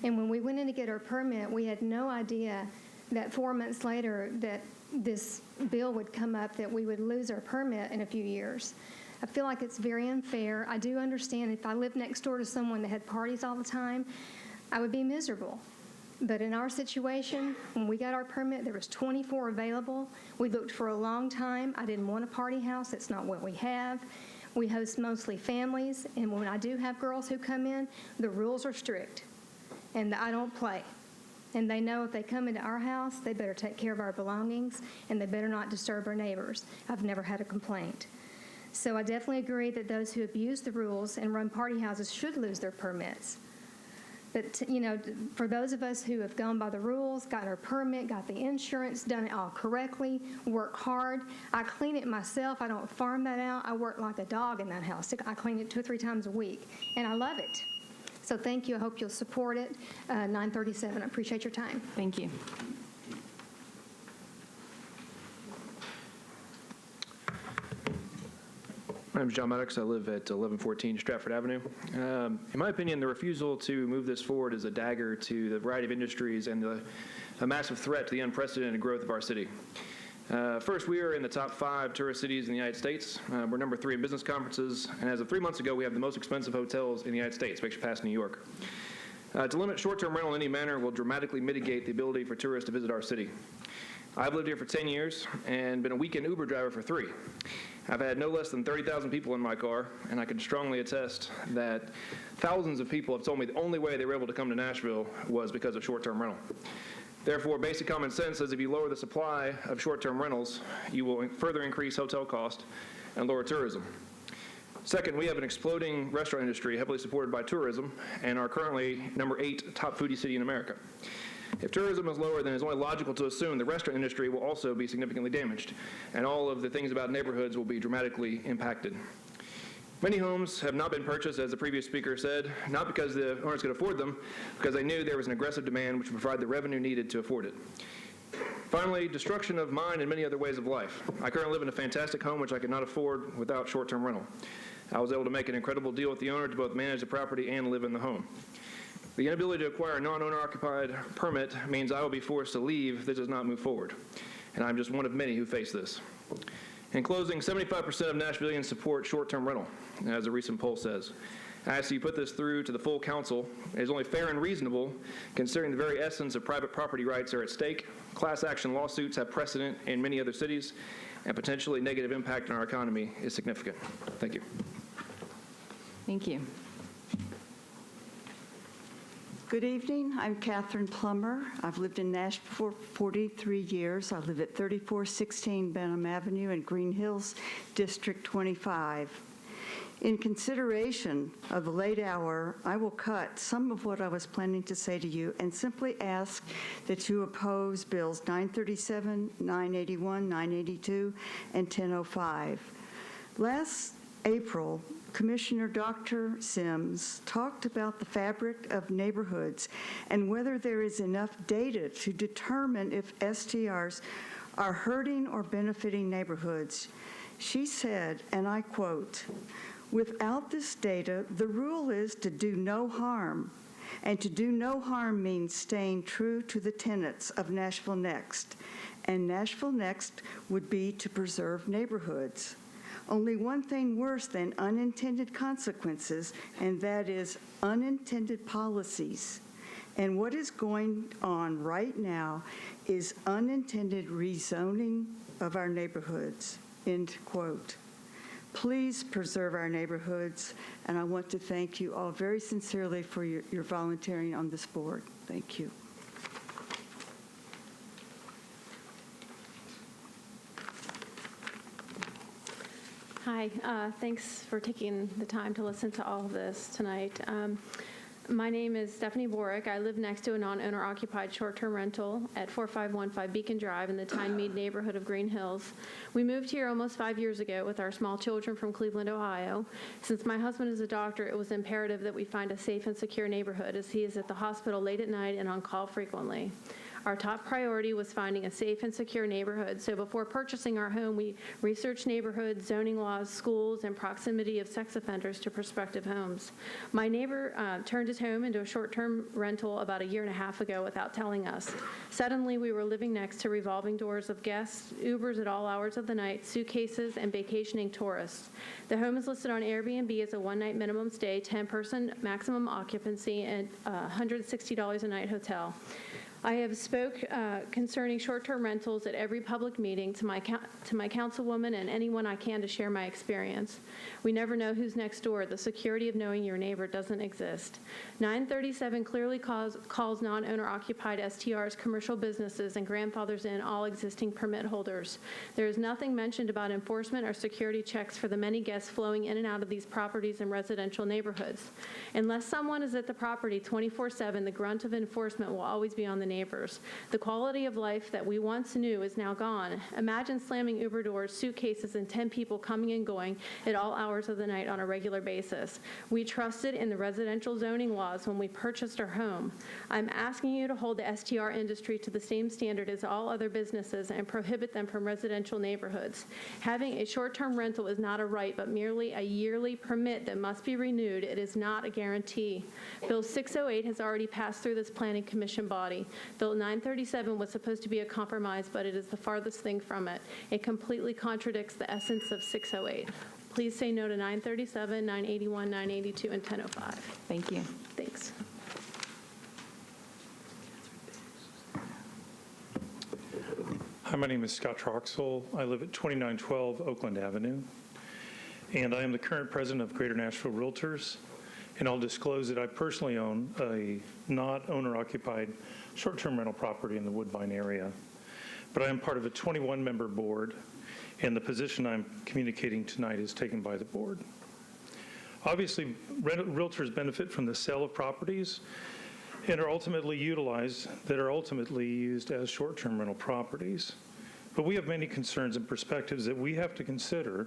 And when we went in to get our permit, we had no idea that 4 months later that this bill would come up that we would lose our permit in a few years. I feel like it's very unfair. I do understand if I lived next door to someone that had parties all the time, I would be miserable. But in our situation, when we got our permit, there was 24 available. We looked for a long time. I didn't want a party house. That's not what we have. We host mostly families, and when I do have girls who come in, the rules are strict, and I don't play. And they know if they come into our house, they better take care of our belongings, and they better not disturb our neighbors. I've never had a complaint. So I definitely agree that those who abuse the rules and run party houses should lose their permits. But, you know, for those of us who have gone by the rules, got our permit, got the insurance, done it all correctly, work hard, I clean it myself. I don't farm that out. I work like a dog in that house. I clean it 2 or 3 times a week, and I love it. So thank you. I hope you'll support it. 937. I appreciate your time. Thank you. My name is John Maddox. I live at 1114 Stratford Avenue. In my opinion, the refusal to move this forward is a dagger to the variety of industries and a massive threat to the unprecedented growth of our city. First, we are in the top 5 tourist cities in the United States. We're number 3 in business conferences, and as of 3 months ago, we have the most expensive hotels in the United States, we actually passed New York. To limit short-term rental in any manner will dramatically mitigate the ability for tourists to visit our city. I've lived here for 10 years and been a weekend Uber driver for 3. I've had no less than 30,000 people in my car, and I can strongly attest that thousands of people have told me the only way they were able to come to Nashville was because of short-term rental. Therefore, basic common sense says if you lower the supply of short-term rentals, you will further increase hotel cost and lower tourism. Second, we have an exploding restaurant industry heavily supported by tourism and are currently number 8 top foodie city in America. If tourism is lower, then it's only logical to assume the restaurant industry will also be significantly damaged, and all of the things about neighborhoods will be dramatically impacted. Many homes have not been purchased, as the previous speaker said, not because the owners could afford them, because they knew there was an aggressive demand which would provide the revenue needed to afford it. Finally, destruction of mine and many other ways of life. I currently live in a fantastic home which I could not afford without short-term rental. I was able to make an incredible deal with the owner to both manage the property and live in the home. The inability to acquire a non-owner occupied permit means I will be forced to leave if this does not move forward, and I'm just one of many who face this. In closing, 75% of Nashvillians support short-term rental, as a recent poll says. I ask you put this through to the full council. It is only fair and reasonable, considering the very essence of private property rights are at stake. Class action lawsuits have precedent in many other cities, and potentially negative impact on our economy is significant. Thank you. Thank you. Good evening. I'm Catherine Plummer. I've lived in Nashville for 43 years. I live at 3416 Benham Avenue in Green Hills, District 25. In consideration of the late hour, I will cut some of what I was planning to say to you and simply ask that you oppose Bills 937, 981, 982, and 1005. Last April, Commissioner Dr. Sims talked about the fabric of neighborhoods and whether there is enough data to determine if STRs are hurting or benefiting neighborhoods. She said, and I quote, "Without this data, the rule is to do no harm. And to do no harm means staying true to the tenets of Nashville Next. And Nashville Next would be to preserve neighborhoods. Only one thing worse than unintended consequences, and that is unintended policies. And what is going on right now is unintended rezoning of our neighborhoods." End quote. Please preserve our neighborhoods, and I want to thank you all very sincerely for your volunteering on this board. Thank you. Hi, thanks for taking the time to listen to all of this tonight. My name is Stephanie Borick. I live next to a non-owner occupied short-term rental at 4515 Beacon Drive in the Tyne-Mead neighborhood of Green Hills. We moved here almost 5 years ago with our small children from Cleveland, Ohio. Since my husband is a doctor, it was imperative that we find a safe and secure neighborhood as he is at the hospital late at night and on call frequently. Our top priority was finding a safe and secure neighborhood, so before purchasing our home, we researched neighborhoods, zoning laws, schools, and proximity of sex offenders to prospective homes. My neighbor turned his home into a short-term rental about 1.5 years ago without telling us. Suddenly, we were living next to revolving doors of guests, Ubers at all hours of the night, suitcases, and vacationing tourists. The home is listed on Airbnb as a one-night minimum stay, 10-person maximum occupancy, and $160 a night hotel. I have spoke concerning short-term rentals at every public meeting to my councilwoman and anyone I can to share my experience. We never know who's next door. The security of knowing your neighbor doesn't exist. 937 clearly calls non-owner occupied STRs commercial businesses and grandfathers in all existing permit holders. There is nothing mentioned about enforcement or security checks for the many guests flowing in and out of these properties in residential neighborhoods. Unless someone is at the property 24/7, the grunt of enforcement will always be on the neighbors. The quality of life that we once knew is now gone. Imagine slamming Uber doors, suitcases, and 10 people coming and going at all hours of the night on a regular basis. We trusted in the residential zoning laws when we purchased our home. I'm asking you to hold the STR industry to the same standard as all other businesses and prohibit them from residential neighborhoods. Having a short-term rental is not a right, but merely a yearly permit that must be renewed. It is not a guarantee. Bill 608 has already passed through this planning commission body. Bill 937 was supposed to be a compromise, but it is the farthest thing from it. It completely contradicts the essence of 608. Please say no to 937, 981, 982, and 1005. Thank you. Thanks. Hi, my name is Scott Troxel. I live at 2912 Oakland Avenue, and I am the current president of Greater Nashville Realtors. And I'll disclose that I personally own a not owner-occupied short-term rental property in the Woodbine area. But I am part of a 21-member board, and the position I'm communicating tonight is taken by the board. Obviously, realtors benefit from the sale of properties and are ultimately used as short-term rental properties. But we have many concerns and perspectives that we have to consider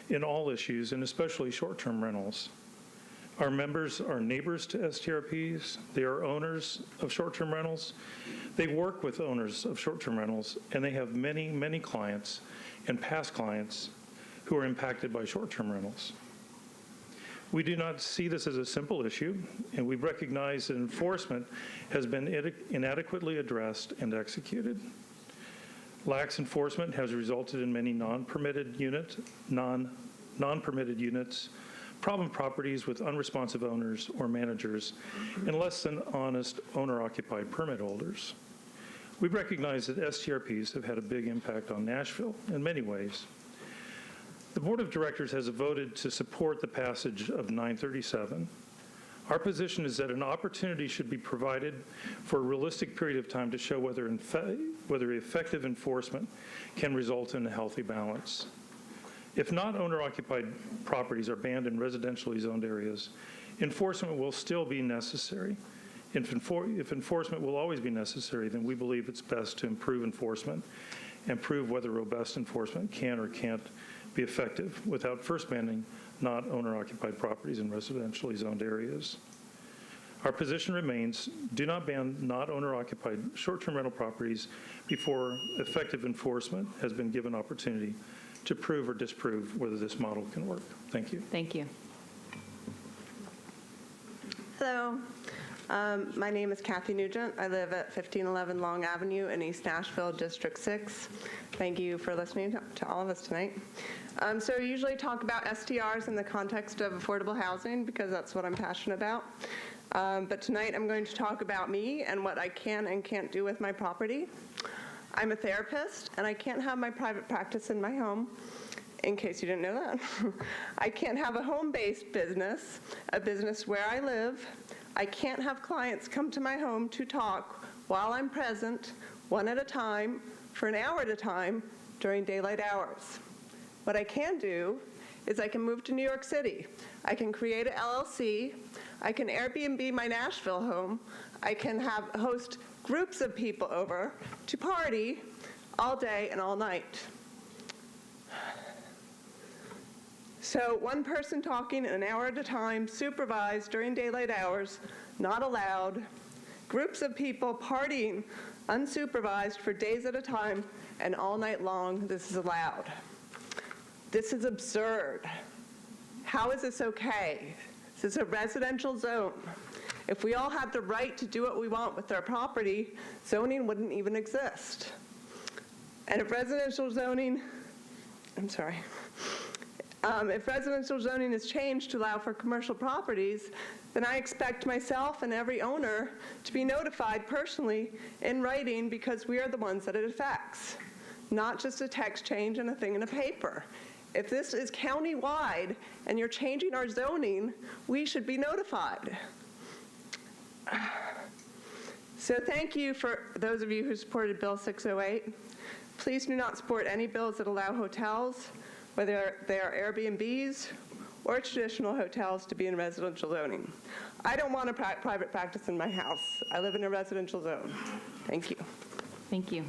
in all issues, and especially short-term rentals. Our members are neighbors to STRPs. They are owners of short-term rentals. They work with owners of short-term rentals, and they have many, many clients and past clients who are impacted by short-term rentals. We do not see this as a simple issue, and we recognize that enforcement has been inadequately addressed and executed. Lax enforcement has resulted in many non-permitted units, problem properties with unresponsive owners or managers, and less than honest owner-occupied permit holders. We recognize that STRPs have had a big impact on Nashville in many ways. The Board of Directors has voted to support the passage of 937. Our position is that an opportunity should be provided for a realistic period of time to show whether effective enforcement can result in a healthy balance. If not owner-occupied properties are banned in residentially zoned areas, enforcement will still be necessary. If enforcement will always be necessary, then we believe it's best to improve enforcement and prove whether robust enforcement can or can't be effective without first banning not owner-occupied properties in residentially zoned areas. Our position remains, do not ban not owner-occupied short-term rental properties before effective enforcement has been given opportunity to prove or disprove whether this model can work. Thank you. Thank you. Hello. My name is Kathy Nugent. I live at 1511 Long Avenue in East Nashville, District 6. Thank you for listening to all of us tonight. So I usually talk about STRs in the context of affordable housing because that's what I'm passionate about. But tonight I'm going to talk about me and what I can and can't do with my property. I'm a therapist, and I can't have my private practice in my home, in case you didn't know that. I can't have a home-based business, a business where I live. I can't have clients come to my home to talk while I'm present, one at a time, for an hour at a time, during daylight hours. What I can do is I can move to New York City. I can create an LLC. I can Airbnb my Nashville home. I can host groups of people over to party all day and all night. So one person talking an hour at a time, supervised during daylight hours, not allowed. Groups of people partying unsupervised for days at a time and all night long, this is allowed. This is absurd. How is this okay? This is a residential zone. If we all had the right to do what we want with our property, zoning wouldn't even exist. And if residential zoning, if residential zoning is changed to allow for commercial properties, then I expect myself and every owner to be notified personally in writing, because we are the ones that it affects, not just a text change and a thing in a paper. If this is county-wide and you're changing our zoning, we should be notified. So thank you for those of you who supported Bill 608. Please do not support any bills that allow hotels, whether they are Airbnbs or traditional hotels, to be in residential zoning. I don't want a private practice in my house. I live in a residential zone. Thank you. Thank you.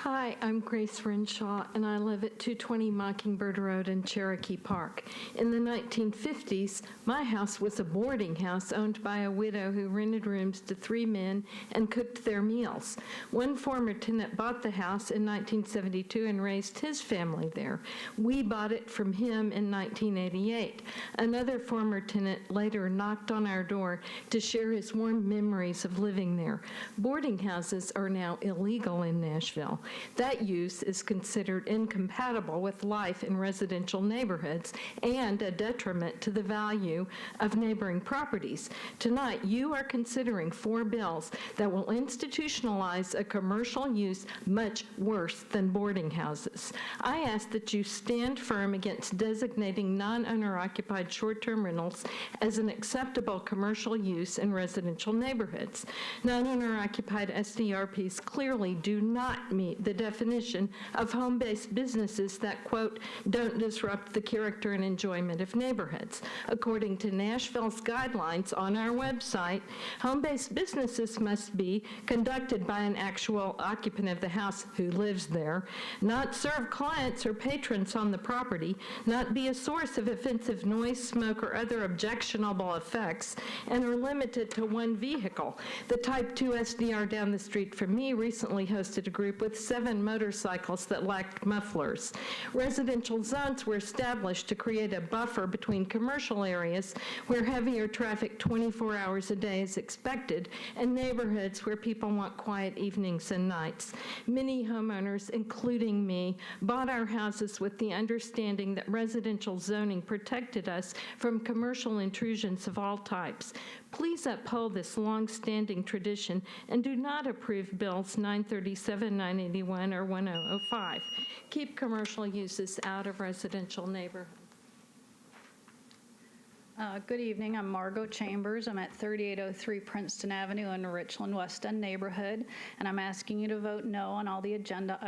Hi, I'm Grace Renshaw, and I live at 220 Mockingbird Road in Cherokee Park. In the 1950s, my house was a boarding house owned by a widow who rented rooms to 3 men and cooked their meals. One former tenant bought the house in 1972 and raised his family there. We bought it from him in 1988. Another former tenant later knocked on our door to share his warm memories of living there. Boarding houses are now illegal in Nashville. That use is considered incompatible with life in residential neighborhoods and a detriment to the value of neighboring properties. Tonight, you are considering 4 bills that will institutionalize a commercial use much worse than boarding houses. I ask that you stand firm against designating non-owner occupied short-term rentals as an acceptable commercial use in residential neighborhoods. Non-owner occupied SDRPs clearly do not meet the definition of home-based businesses that, quote, don't disrupt the character and enjoyment of neighborhoods. According to Nashville's guidelines on our website, home-based businesses must be conducted by an actual occupant of the house who lives there, not serve clients or patrons on the property, not be a source of offensive noise, smoke, or other objectionable effects, and are limited to 1 vehicle. The Type 2 SDR down the street from me recently hosted a group with 7 motorcycles that lacked mufflers. Residential zones were established to create a buffer between commercial areas where heavier traffic 24 hours a day is expected and neighborhoods where people want quiet evenings and nights. Many homeowners, including me, bought our houses with the understanding that residential zoning protected us from commercial intrusions of all types. Please uphold this long-standing tradition and do not approve Bills 937, 981, or 1005. Keep commercial uses out of residential neighborhoods. Good evening. I'm Margot Chambers. I'm at 3803 Princeton Avenue in the Richland West End neighborhood, and I'm asking you to vote no on all the agenda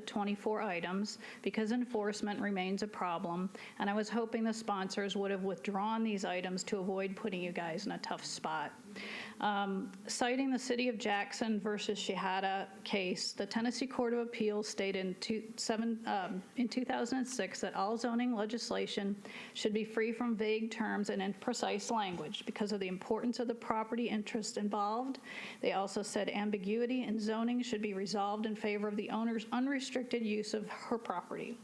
24 items because enforcement remains a problem, and I was hoping the sponsors would have withdrawn these items to avoid putting you guys in a tough spot. Citing the City of Jackson versus Shehata case, the Tennessee Court of Appeals stated in 2006 that all zoning legislation should be free from vague terms and imprecise language because of the importance of the property interest involved. They also said ambiguity in zoning should be resolved in favor of the owner's unrestricted use of her property.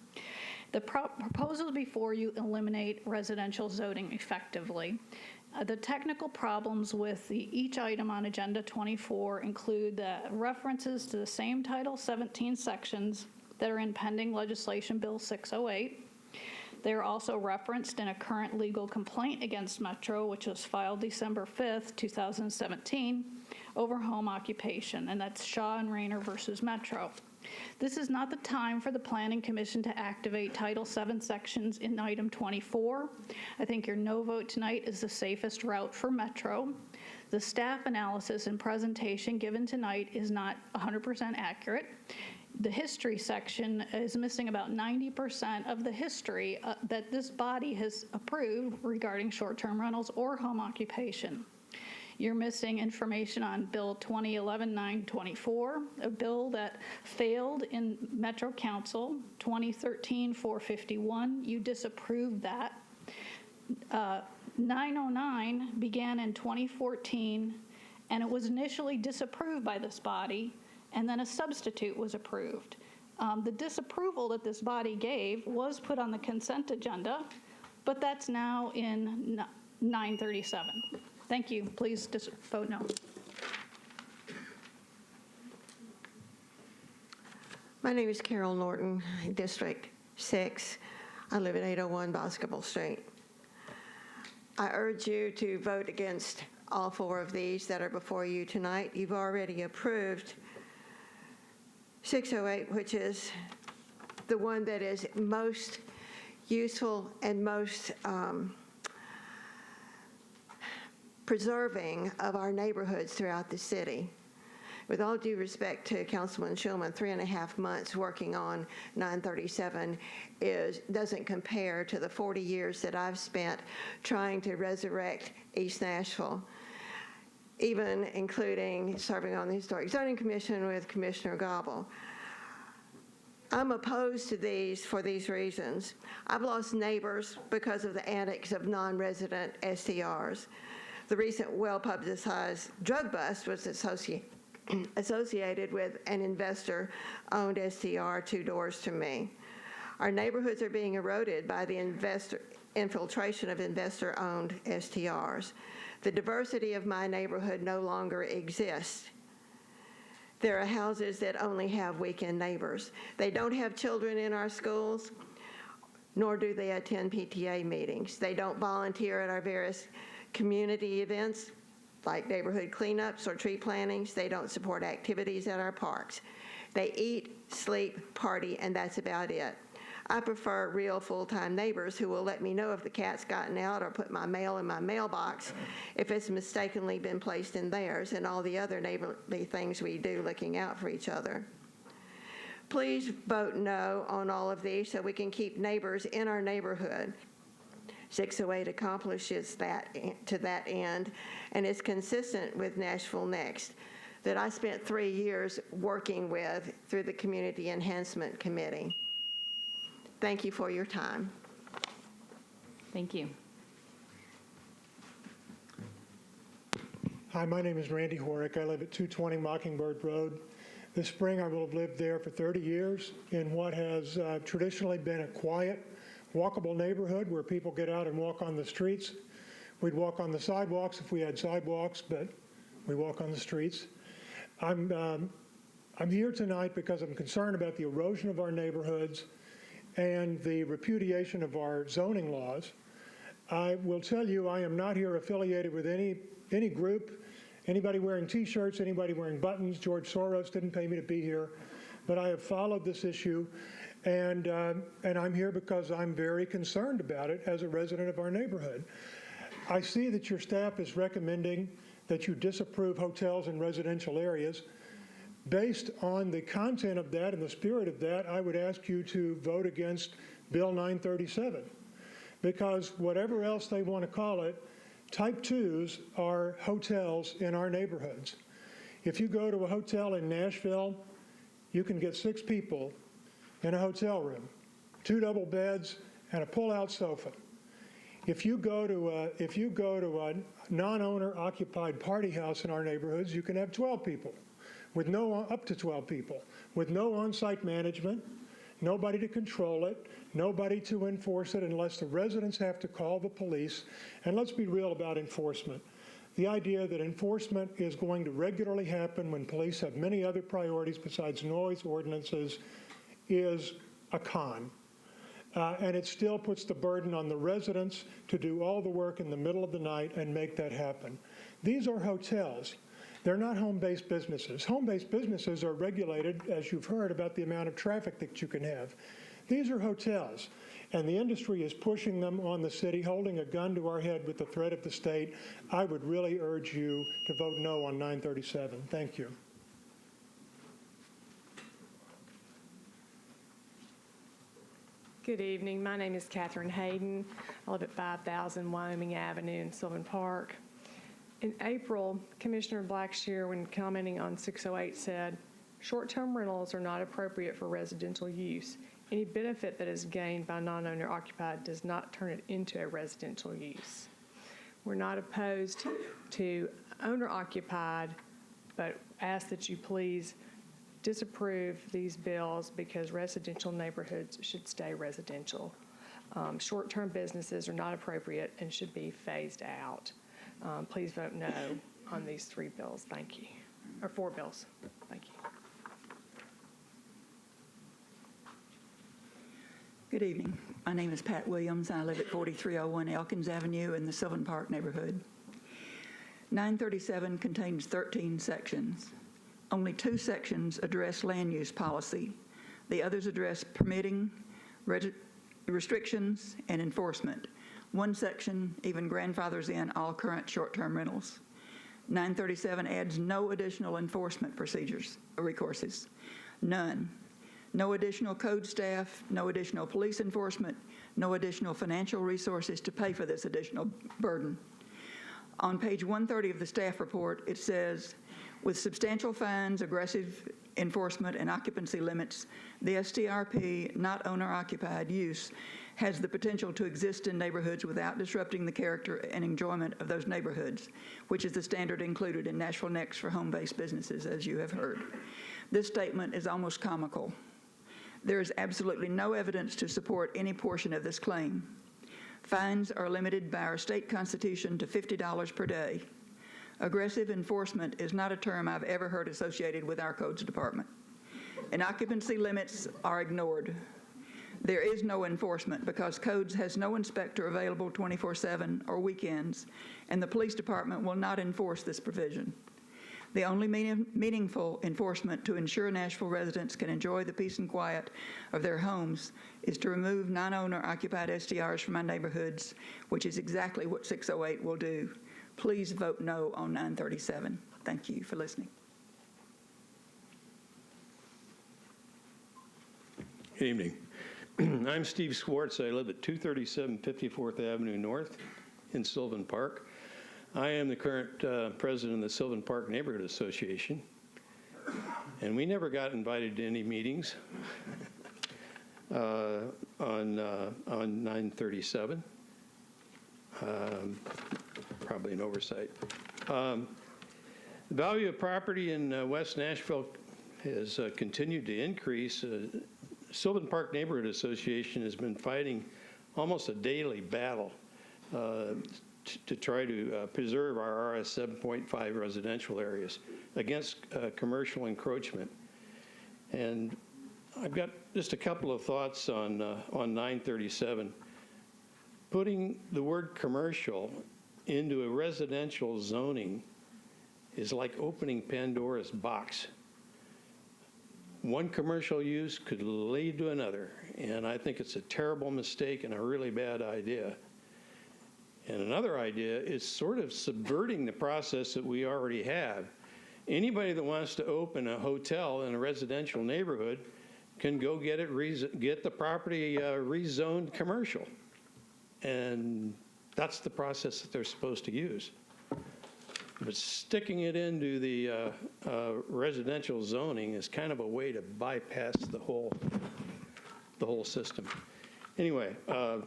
The proposals before you eliminate residential zoning effectively. The technical problems with each item on Agenda 24 include the references to the same Title 17 sections that are in pending legislation Bill 608. They are also referenced in a current legal complaint against Metro, which was filed December 5th, 2017, over home occupation, and that's Shaw and Rayner versus Metro. This is not the time for the Planning Commission to activate Title VII sections in item 24. I think your no vote tonight is the safest route for Metro. The staff analysis and presentation given tonight is not 100% accurate. The history section is missing about 90% of the history that this body has approved regarding short-term rentals or home occupation. You're missing information on Bill 2011-924, a bill that failed in Metro Council, 2013-451. You disapproved that. 909 began in 2014, and it was initially disapproved by this body, and then a substitute was approved. The disapproval that this body gave was put on the consent agenda, but that's now in 937. Thank you. Please vote no. My name is Carol Norton, District 6. I live at 801 Basketball Street. I urge you to vote against all four of these that are before you tonight. You've already approved 608, which is the one that is most useful and most preserving of our neighborhoods throughout the city. With all due respect to Councilman Shulman, 3.5 months working on 937 doesn't compare to the 40 years that I've spent trying to resurrect East Nashville, even including serving on the Historic Zoning Commission with Commissioner Gobble. I'm opposed to these for these reasons. I've lost neighbors because of the antics of non-resident STRs. The recent well-publicized drug bust was associated with an investor-owned STR 2 doors to me. Our neighborhoods are being eroded by the infiltration of investor-owned STRs. The diversity of my neighborhood no longer exists. There are houses that only have weekend neighbors. They don't have children in our schools, nor do they attend PTA meetings. They don't volunteer at our various community events like neighborhood cleanups or tree plantings. They don't support activities at our parks. They eat, sleep, party, and that's about it. I prefer real full-time neighbors who will let me know if the cat's gotten out or put my mail in my mailbox if it's mistakenly been placed in theirs, and all the other neighborly things we do looking out for each other. Please vote no on all of these so we can keep neighbors in our neighborhood. 608 accomplishes that to that end, and it's consistent with Nashville Next that I spent 3 years working with through the Community Enhancement Committee. Thank you for your time. Thank you. Hi, my name is Randy Horick. I live at 220 Mockingbird Road. This spring, I will have lived there for 30 years in what has traditionally been a quiet, walkable neighborhood where people get out and walk on the streets. We'd walk on the sidewalks if we had sidewalks, but we walk on the streets. I'm here tonight because I'm concerned about the erosion of our neighborhoods and the repudiation of our zoning laws. I will tell you, I am not here affiliated with any group, anybody wearing T-shirts, anybody wearing buttons. George Soros didn't pay me to be here, but I have followed this issue, and I'm here because I'm very concerned about it as a resident of our neighborhood. I see that your staff is recommending that you disapprove hotels in residential areas. Based on the content of that and the spirit of that, I would ask you to vote against Bill 937, because whatever else they want to call it, type 2s are hotels in our neighborhoods. If you go to a hotel in Nashville, you can get 6 people in a hotel room, 2 double beds and a pull-out sofa. If you go to a non-owner occupied party house in our neighborhoods, you can have 12 people. Up to 12 people, with no on-site management, nobody to control it, nobody to enforce it unless the residents have to call the police. And let's be real about enforcement. The idea that enforcement is going to regularly happen when police have many other priorities besides noise ordinances is a con. And it still puts the burden on the residents to do all the work in the middle of the night and make that happen. These are hotels. They're not home-based businesses. Home-based businesses are regulated, as you've heard, about the amount of traffic that you can have. These are hotels, and the industry is pushing them on the city, holding a gun to our head with the threat of the state. I would really urge you to vote no on 937. Thank you. Good evening. My name is Catherine Hayden. I live at 5000 Wyoming Avenue in Sylvan Park. In April, Commissioner Blackshear, when commenting on 608, said, short-term rentals are not appropriate for residential use. Any benefit that is gained by non-owner occupied does not turn it into a residential use. We're not opposed to owner occupied, but ask that you please disapprove these bills because residential neighborhoods should stay residential. Short-term businesses are not appropriate and should be phased out. Please vote no on these 3 bills. Thank you. Or 4 bills. Thank you. Good evening. My name is Pat Williams. I live at 4301 Elkins Avenue in the Sylvan Park neighborhood. 937 contains 13 sections. Only 2 sections address land use policy. The others address permitting, restrictions, and enforcement. 1 section even grandfathers in all current short-term rentals. 937 adds no additional enforcement procedures or recourses. None. No additional code staff, no additional police enforcement, no additional financial resources to pay for this additional burden. On page 130 of the staff report, it says, with substantial fines, aggressive enforcement, and occupancy limits, the STRP, not owner-occupied use, has the potential to exist in neighborhoods without disrupting the character and enjoyment of those neighborhoods, which is the standard included in Nashville Next for home-based businesses, as you have heard. This statement is almost comical. There is absolutely no evidence to support any portion of this claim. Fines are limited by our state constitution to $50 per day. Aggressive enforcement is not a term I've ever heard associated with our codes department. And occupancy limits are ignored. There is no enforcement because codes has no inspector available 24/7 or weekends, and the police department will not enforce this provision. The only meaningful enforcement to ensure Nashville residents can enjoy the peace and quiet of their homes is to remove non-owner occupied STRs from our neighborhoods, which is exactly what 608 will do. Please vote no on 937. Thank you for listening. Good evening. I'm Steve Swartz. I live at 237 54th Avenue North in Sylvan Park. I am the current president of the Sylvan Park Neighborhood Association, and we never got invited to any meetings on 937. Probably an oversight. The value of property in West Nashville has continued to increase. Sylvan Park Neighborhood Association has been fighting almost a daily battle to try to preserve our RS 7.5 residential areas against commercial encroachment. And I've got just a couple of thoughts on 937. Putting the word commercial into a residential zoning is like opening Pandora's box. One commercial use could lead to another, and I think it's a terrible mistake and a really bad idea. And another idea is sort of subverting the process that we already have. Anybody that wants to open a hotel in a residential neighborhood can go get the property rezoned commercial. And that's the process that they're supposed to use. But sticking it into the residential zoning is kind of a way to bypass the whole system. Anyway,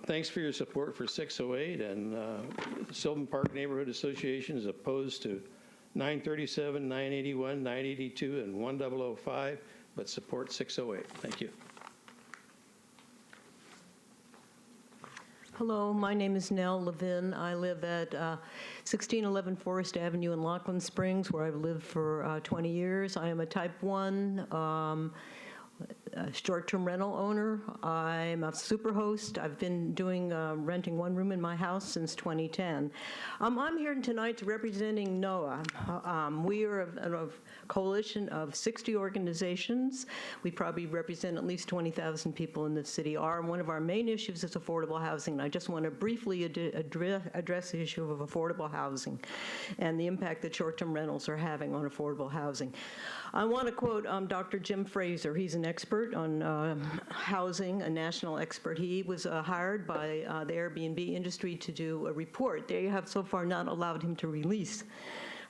thanks for your support for 608, and Sylvan Park Neighborhood Association is opposed to 937, 981, 982, and 1005, but support 608. Thank you. Hello, my name is Nell Levin. I live at 1611 Forest Avenue in Laughlin Springs, where I've lived for 20 years. I am a type 1 short-term rental owner. I'm a superhost. I've been doing renting one room in my house since 2010. I'm here tonight representing NOAA. We are a coalition of 60 organizations. We probably represent at least 20,000 people in the city. One of our main issues is affordable housing, and I just want to briefly address the issue of affordable housing and the impact that short-term rentals are having on affordable housing. I want to quote Dr. Jim Fraser. He's an expert on housing, a national expert. He was hired by the Airbnb industry to do a report. They have so far not allowed him to release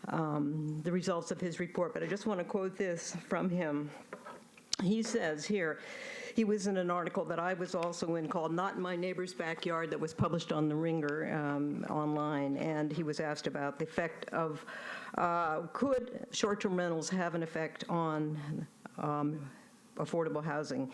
the results of his report, but I just want to quote this from him. He says here, he was in an article that I was also in called Not in My Neighbor's Backyard that was published on The Ringer online, and he was asked about the effect of, could short-term rentals have an effect on affordable housing.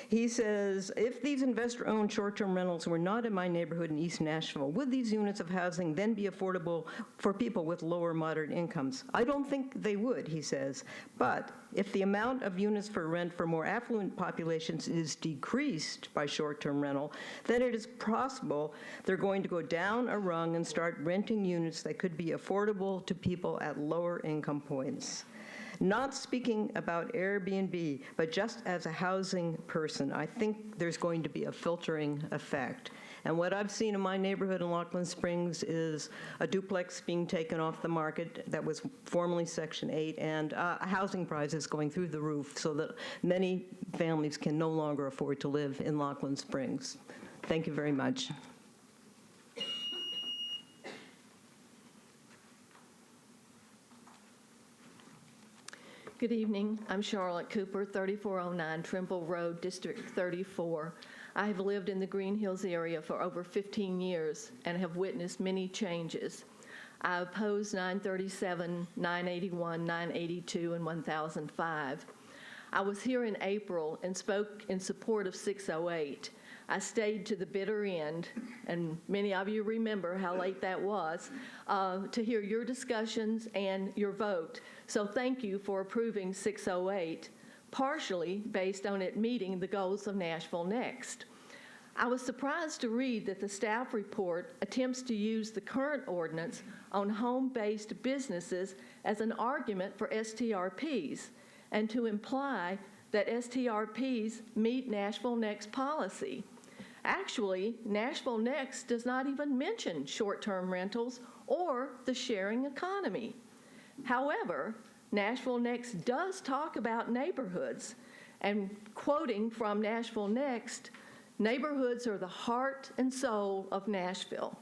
He says, if these investor-owned short-term rentals were not in my neighborhood in East Nashville, would these units of housing then be affordable for people with lower moderate incomes? I don't think they would, he says. But if the amount of units for rent for more affluent populations is decreased by short-term rental, then it is possible they're going to go down a rung and start renting units that could be affordable to people at lower income points. Not speaking about Airbnb, but just as a housing person, I think there's going to be a filtering effect. And what I've seen in my neighborhood in Laughlin Springs is a duplex being taken off the market that was formerly Section 8, and housing prices going through the roof so that many families can no longer afford to live in Laughlin Springs. Thank you very much. Good evening. I'm Charlotte Cooper, 3409 Trimble Road, District 34. I have lived in the Green Hills area for over 15 years and have witnessed many changes. I oppose 937, 981, 982, and 1005. I was here in April and spoke in support of 608. I stayed to the bitter end, and many of you remember how late that was, to hear your discussions and your vote. So thank you for approving 608, partially based on it meeting the goals of Nashville Next. I was surprised to read that the staff report attempts to use the current ordinance on home-based businesses as an argument for STRPs, and to imply that STRPs meet Nashville Next policy. Actually, Nashville Next does not even mention short-term rentals or the sharing economy. However, Nashville Next does talk about neighborhoods, and quoting from Nashville Next, neighborhoods are the heart and soul of Nashville.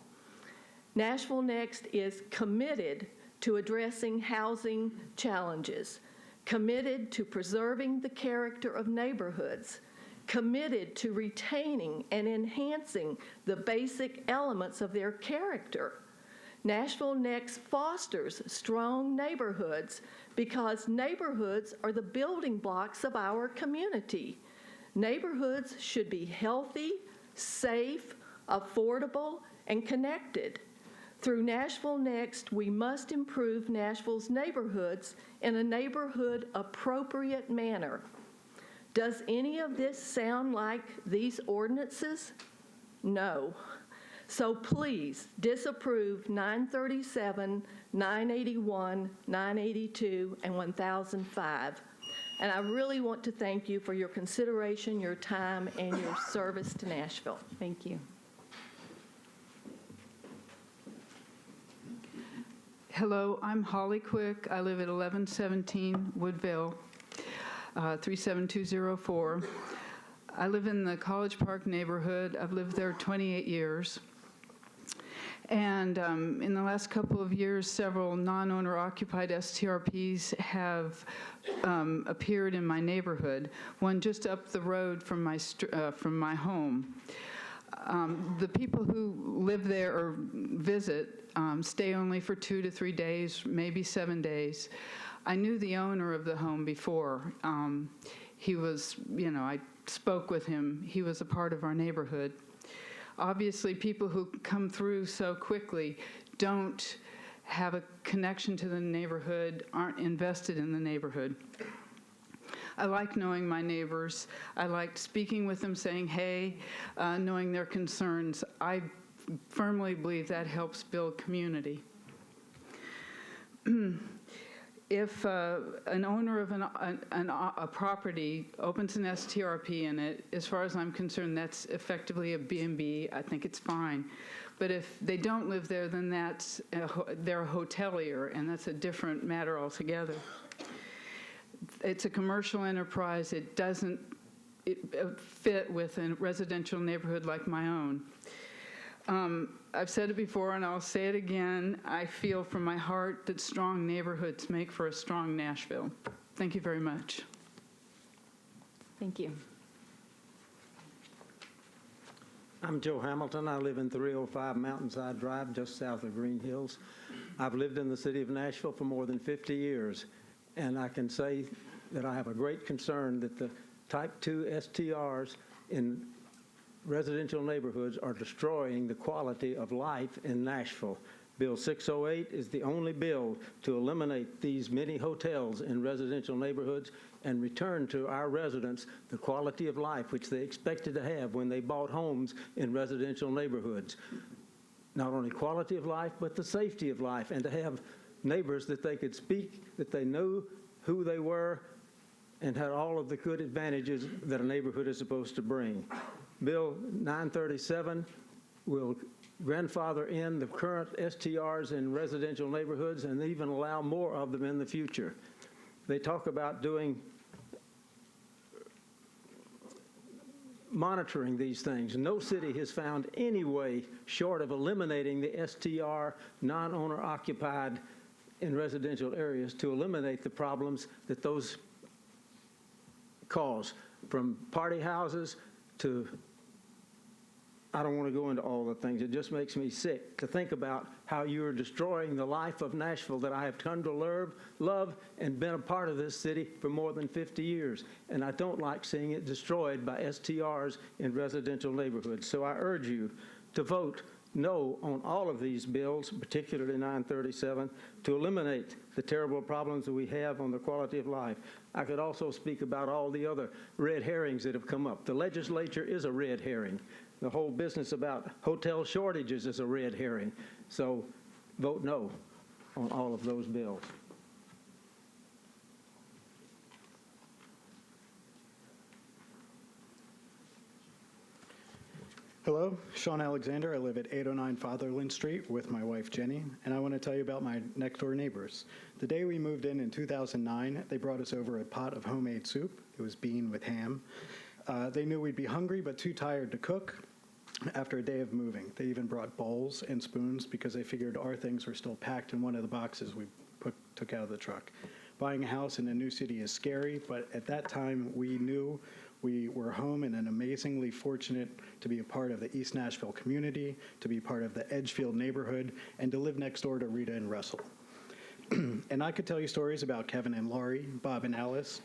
Nashville Next is committed to addressing housing challenges, committed to preserving the character of neighborhoods, committed to retaining and enhancing the basic elements of their character. Nashville Next fosters strong neighborhoods because neighborhoods are the building blocks of our community. Neighborhoods should be healthy, safe, affordable, and connected. Through Nashville Next, we must improve Nashville's neighborhoods in a neighborhood-appropriate manner. Does any of this sound like these ordinances? No. So please disapprove 937, 981, 982, and 1005. And I really want to thank you for your consideration, your time, and your service to Nashville. Thank you. Hello, I'm Holly Quick. I live at 1117 Woodville, 37204. I live in the College Park neighborhood. I've lived there 28 years. And in the last couple of years, several non-owner occupied STRPs have appeared in my neighborhood, one just up the road from my home. The people who live there or visit stay only for 2 to 3 days, maybe 7 days. I knew the owner of the home before. He was, I spoke with him. He was a part of our neighborhood. Obviously, people who come through so quickly don't have a connection to the neighborhood, aren't invested in the neighborhood. I like knowing my neighbors. I liked speaking with them, saying, hey, knowing their concerns. I firmly believe that helps build community. If an owner of a property opens an STRP in it, as far as I'm concerned, that's effectively a B&B. I think it's fine. But if they don't live there, then they're a hotelier, and that's a different matter altogether. It's a commercial enterprise. It doesn't fit with a residential neighborhood like my own. I've said it before, and I'll say it again. I feel from my heart that strong neighborhoods make for a strong Nashville. Thank you very much. Thank you. I'm Joe Hamilton. I live in 305 Mountainside Drive, just south of Green Hills. I've lived in the city of Nashville for more than 50 years, and I can say that I have a great concern that the type 2 STRs in residential neighborhoods are destroying the quality of life in Nashville. Bill 608 is the only bill to eliminate these many hotels in residential neighborhoods and return to our residents the quality of life which they expected to have when they bought homes in residential neighborhoods. Not only quality of life, but the safety of life, and to have neighbors that they could speak, that they knew who they were, and had all of the good advantages that a neighborhood is supposed to bring. Bill 937 will grandfather in the current STRs in residential neighborhoods and even allow more of them in the future. They talk about monitoring these things. No city has found any way short of eliminating the STR non-owner occupied in residential areas to eliminate the problems that those cause, from party houses to, I don't want to go into all the things. It just makes me sick to think about how you are destroying the life of Nashville that I have come to love and been a part of this city for more than 50 years. And I don't like seeing it destroyed by STRs in residential neighborhoods. So I urge you to vote no on all of these bills, particularly 937, to eliminate the terrible problems that we have on the quality of life. I could also speak about all the other red herrings that have come up. The legislature is a red herring. The whole business about hotel shortages is a red herring. So vote no on all of those bills. Hello, Sean Alexander. I live at 809 Fatherland Street with my wife Jenny, and I want to tell you about my next door neighbors. The day we moved in 2009, they brought us over a pot of homemade soup. It was bean with ham. They knew we'd be hungry but too tired to cook after a day of moving. They even brought bowls and spoons because they figured our things were still packed in one of the boxes we took out of the truck. Buying a house in a new city is scary, but at that time we knew we were home and amazingly fortunate to be a part of the East Nashville community, to be part of the Edgefield neighborhood, and to live next door to Rita and Russell. And I could tell you stories about Kevin and Laurie, Bob and Alice,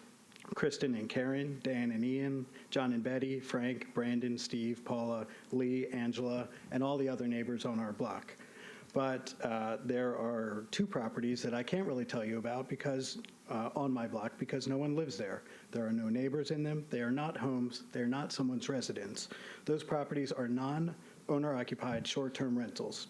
Kristen and Karen, Dan and Ian, John and Betty, Frank, Brandon, Steve, Paula, Lee, Angela, and all the other neighbors on our block. But there are two properties that I can't really tell you about because on my block because no one lives there. There are no neighbors in them. They are not homes. They're not someone's residence. Those properties are non-owner-occupied short-term rentals.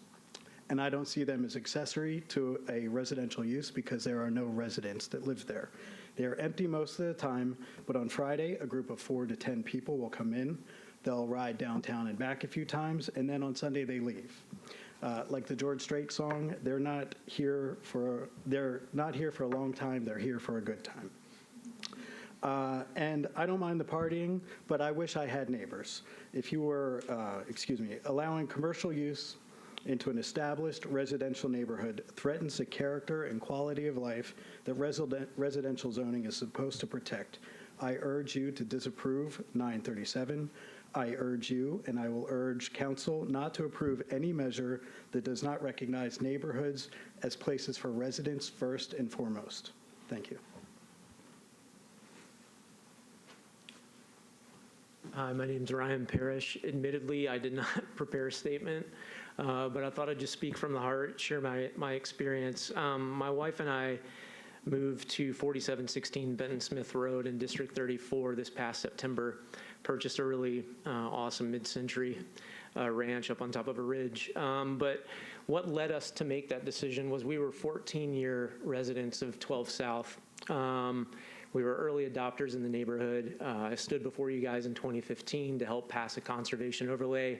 And I don't see them as accessory to a residential use because there are no residents that live there. They are empty most of the time, but on Friday, a group of 4 to 10 people will come in. They'll ride downtown and back a few times, and then on Sunday they leave. Like the George Strait song, they're not here for a long time. They're here for a good time. And I don't mind the partying, but I wish I had neighbors. If you were, allowing commercial use into an established residential neighborhood threatens the character and quality of life that residential zoning is supposed to protect. I urge you to disapprove 937. I urge you, and I will urge council, not to approve any measure that does not recognize neighborhoods as places for residents first and foremost. Thank you. Hi, my name is Ryan Parrish. Admittedly, I did not prepare a statement, but I thought I'd just speak from the heart, share my experience. My wife and I moved to 4716 Benton Smith Road in District 34 this past September. Purchased a really awesome mid-century ranch up on top of a ridge. But what led us to make that decision was we were 14-year residents of 12 South. We were early adopters in the neighborhood. I stood before you guys in 2015 to help pass a conservation overlay.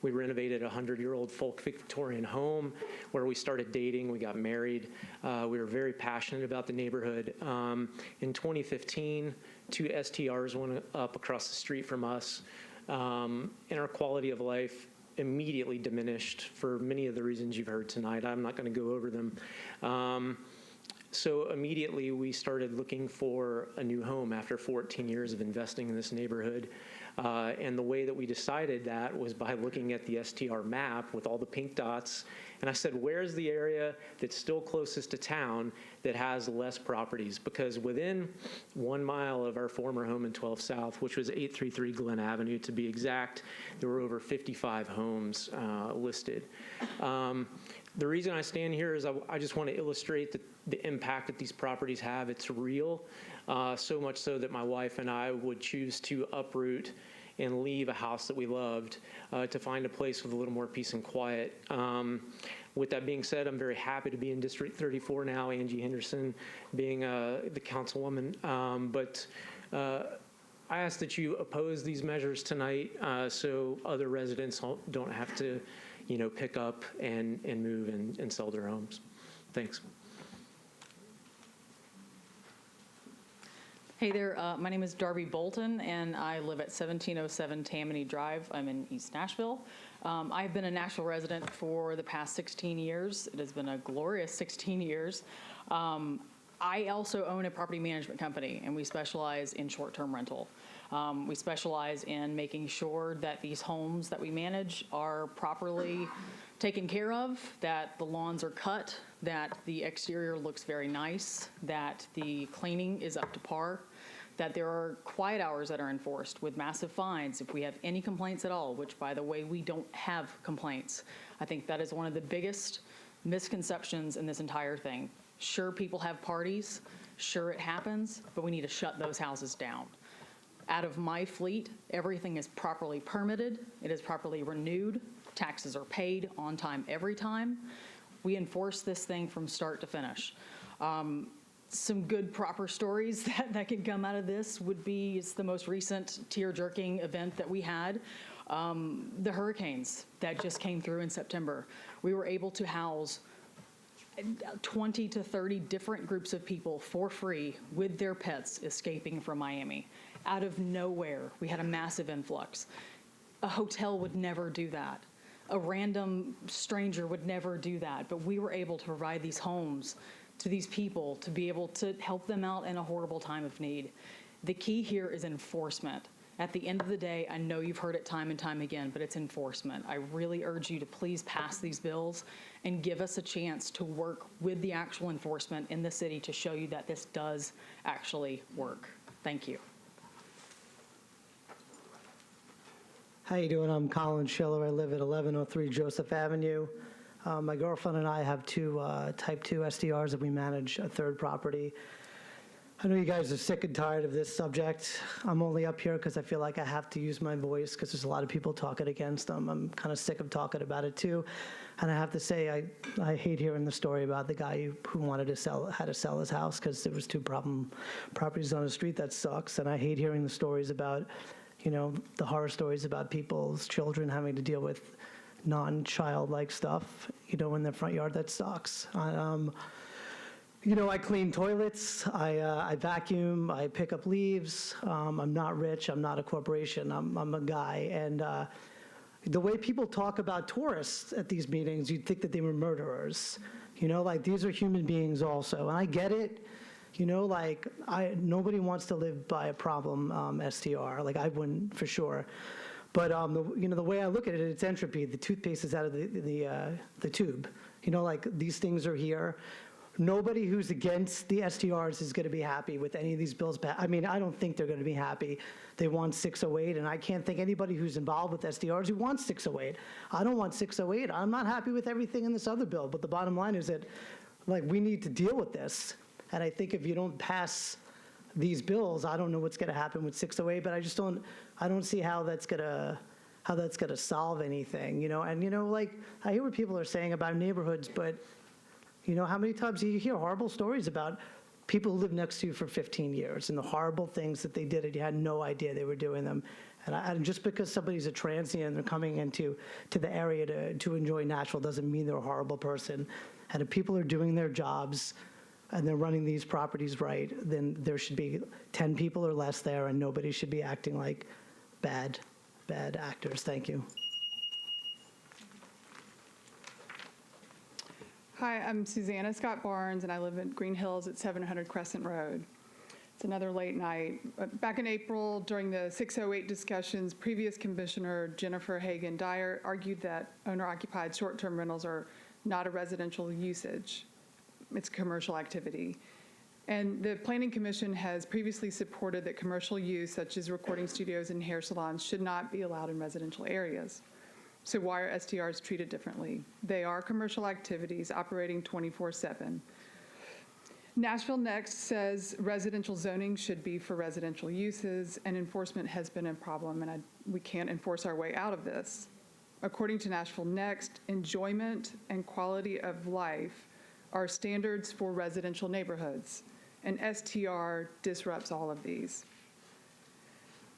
We renovated a 100-year-old folk Victorian home where we started dating. We got married. We were very passionate about the neighborhood. In 2015, 2 STRs went up across the street from us, and our quality of life immediately diminished for many of the reasons you've heard tonight. I'm not going to go over them. So immediately we started looking for a new home after 14 years of investing in this neighborhood. And the way that we decided that was by looking at the STR map with all the pink dots. And I said, where's the area that's still closest to town that has less properties? Because within 1 mile of our former home in 12 South, which was 833 Glen Avenue to be exact, there were over 55 homes listed. The reason I stand here is I just want to illustrate the impact that these properties have. It's real, so much so that my wife and I would choose to uproot and leave a house that we loved to find a place with a little more peace and quiet. With that being said, I'm very happy to be in District 34 now, Angie Henderson being the councilwoman. But I ask that you oppose these measures tonight so other residents don't have to, pick up and move and sell their homes. Thanks. Hey there, my name is Darby Bolton, and I live at 1707 Tammany Drive. I'm in East Nashville. I've been a Nashville resident for the past 16 years. It has been a glorious 16 years. I also own a property management company, and we specialize in short-term rental. We specialize in making sure that these homes that we manage are properly taken care of, that the lawns are cut, that the exterior looks very nice, that the cleaning is up to par, that there are quiet hours that are enforced with massive fines if we have any complaints at all, which, by the way, we don't have complaints. I think that is one of the biggest misconceptions in this entire thing. Sure, people have parties. Sure, it happens, but we need to shut those houses down. Out of my fleet, everything is properly permitted. It is properly renewed. Taxes are paid on time every time. We enforce this thing from start to finish. Some good proper stories that can come out of this would be, it's the most recent tear-jerking event that we had, the hurricanes that just came through in September. We were able to house 20 to 30 different groups of people for free with their pets escaping from Miami. Out of nowhere, we had a massive influx. A hotel would never do that. A random stranger would never do that, but we were able to provide these homes to these people to be able to help them out in a horrible time of need. The key here is enforcement. At the end of the day, I know you've heard it time and time again, but it's enforcement. I really urge you to please pass these bills and give us a chance to work with the actual enforcement in the city to show you that this does actually work. Thank you. How you doing? I'm Colin Schiller. I live at 1103 Joseph Avenue. My girlfriend and I have two type 2 SDRs that we manage a third property. I know you guys are sick and tired of this subject. I'm only up here because I feel like I have to use my voice because there's a lot of people talking against them. I'm kind of sick of talking about it too. And I have to say, I hate hearing the story about the guy who wanted to had to sell his house because there was two properties on the street. That sucks. And I hate hearing the stories about, the horror stories about people's children having to deal with non-childlike stuff, in their front yard. That sucks. I clean toilets, I vacuum, I pick up leaves. I'm not rich, I'm not a corporation, I'm a guy. And the way people talk about tourists at these meetings, you'd think that they were murderers. These are human beings also. And I get it. Nobody wants to live by a problem STR. I wouldn't for sure. But the way I look at it, it's entropy. The toothpaste is out of the tube. These things are here. Nobody who's against the STRs is going to be happy with any of these bills. I don't think they're going to be happy. They want 608, and I can't think anybody who's involved with STRs who wants 608. I don't want 608. I'm not happy with everything in this other bill. But the bottom line is that, we need to deal with this. And I think if you don't pass these bills, I don't know what's going to happen with 608. But I don't see how that's going to solve anything. And I hear what people are saying about neighborhoods, but. How many times do you hear horrible stories about people who lived next to you for 15 years and the horrible things that they did and you had no idea they were doing them? And just because somebody's a transient and they're coming into the area to enjoy Nashville doesn't mean they're a horrible person. And if people are doing their jobs and they're running these properties right, then there should be 10 people or less there and nobody should be acting like bad actors. Thank you. Hi, I'm Susanna Scott Barnes, and I live in Green Hills at 700 Crescent Road. It's another late night. Back in April, during the 608 discussions, previous Commissioner Jennifer Hagan Dyer argued that owner-occupied short-term rentals are not a residential usage. It's a commercial activity. And the Planning Commission has previously supported that commercial use, such as recording studios and hair salons, should not be allowed in residential areas. So why are STRs treated differently? They are commercial activities operating 24/7. Nashville Next says residential zoning should be for residential uses, and enforcement has been a problem, and we can't enforce our way out of this. According to Nashville Next, enjoyment and quality of life are standards for residential neighborhoods, and STR disrupts all of these.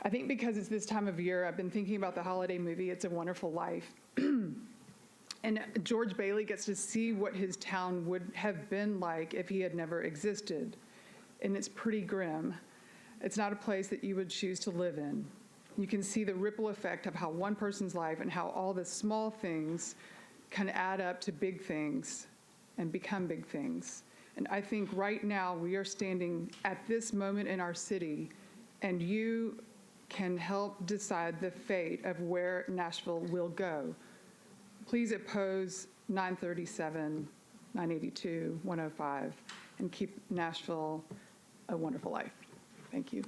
I think because it's this time of year, I've been thinking about the holiday movie, It's a Wonderful Life. And George Bailey gets to see what his town would have been like if he had never existed. And it's pretty grim. It's not a place that you would choose to live in. You can see the ripple effect of how one person's life and how all the small things can add up to big things and become big things. And I think right now we are standing at this moment in our city, and you can help decide the fate of where Nashville will go. Please oppose 937, 982, 105, and keep Nashville a wonderful life. Thank you.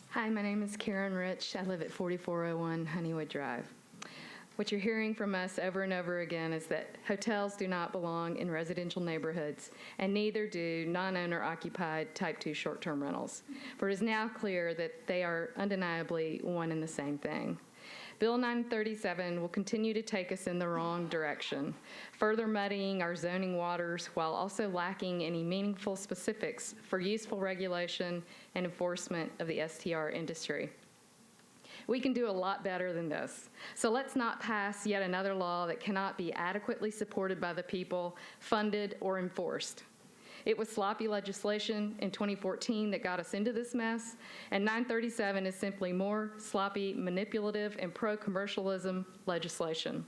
Hi, my name is Karen Rich. I live at 4401 Honeywood Drive. What you're hearing from us over and over again is that hotels do not belong in residential neighborhoods, and neither do non-owner occupied type 2 short-term rentals. For it is now clear that they are undeniably one and the same thing. Bill 937 will continue to take us in the wrong direction, further muddying our zoning waters while also lacking any meaningful specifics for useful regulation and enforcement of the STR industry. We can do a lot better than this. So let's not pass yet another law that cannot be adequately supported by the people, funded, or enforced. It was sloppy legislation in 2014 that got us into this mess, and 937 is simply more sloppy, manipulative, and pro-commercialism legislation.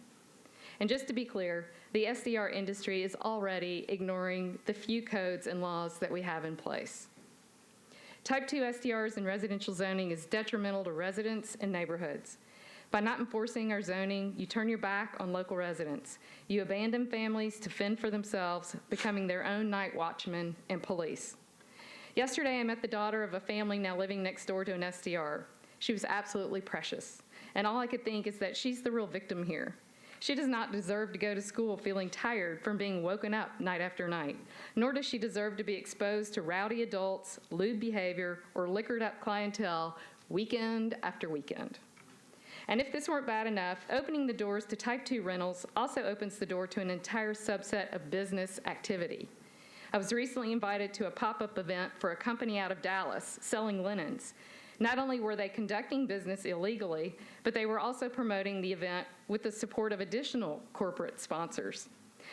And just to be clear, the SDR industry is already ignoring the few codes and laws that we have in place. Type 2 SDRs in residential zoning is detrimental to residents and neighborhoods. By not enforcing our zoning, you turn your back on local residents. You abandon families to fend for themselves, becoming their own night watchmen and police. Yesterday, I met the daughter of a family now living next door to an SDR. She was absolutely precious, and all I could think is that she's the real victim here. She does not deserve to go to school feeling tired from being woken up night after night, nor does she deserve to be exposed to rowdy adults, lewd behavior, or liquored-up clientele weekend after weekend. And if this weren't bad enough, opening the doors to type 2 rentals also opens the door to an entire subset of business activity. I was recently invited to a pop-up event for a company out of Dallas selling linens. Not only were they conducting business illegally, but they were also promoting the event with the support of additional corporate sponsors.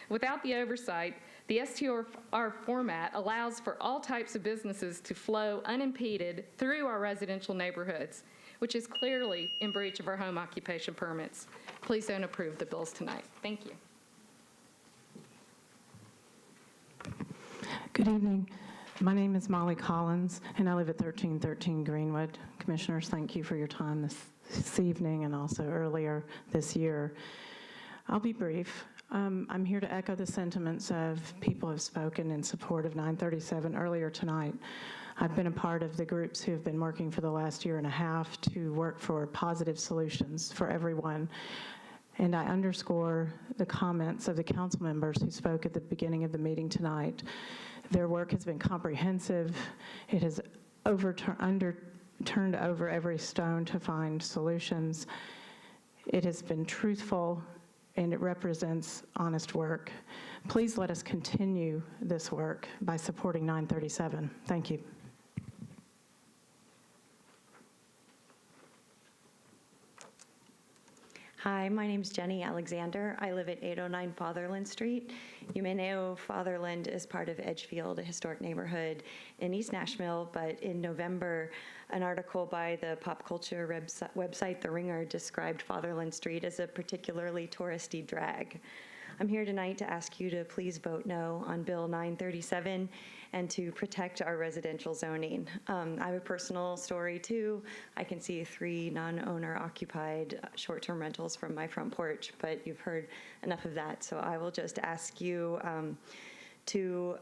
Without the oversight, the STR format allows for all types of businesses to flow unimpeded through our residential neighborhoods, which is clearly in breach of our home occupation permits. Please don't approve the bills tonight. Thank you. Good evening. My name is Molly Collins, and I live at 1313 Greenwood. Commissioners, thank you for your time this evening and also earlier this year. I'll be brief. I'm here to echo the sentiments of people who have spoken in support of 937 earlier tonight. I've been a part of the groups who have been working for the last year and a half to work for positive solutions for everyone. And I underscore the comments of the council members who spoke at the beginning of the meeting tonight. Their work has been comprehensive. It has turned over every stone to find solutions. It has been truthful, and it represents honest work. Please let us continue this work by supporting 937. Thank you. Hi, my name's Jenny Alexander. I live at 809 Fatherland Street. You may know Fatherland is part of Edgefield, a historic neighborhood in East Nashville, but in November, an article by the pop culture website The Ringer described Fatherland Street as a particularly touristy drag. I'm here tonight to ask you to please vote no on Bill 937 and to protect our residential zoning. I have a personal story too. I can see 3 non-owner occupied short-term rentals from my front porch, but you've heard enough of that. So I will just ask you to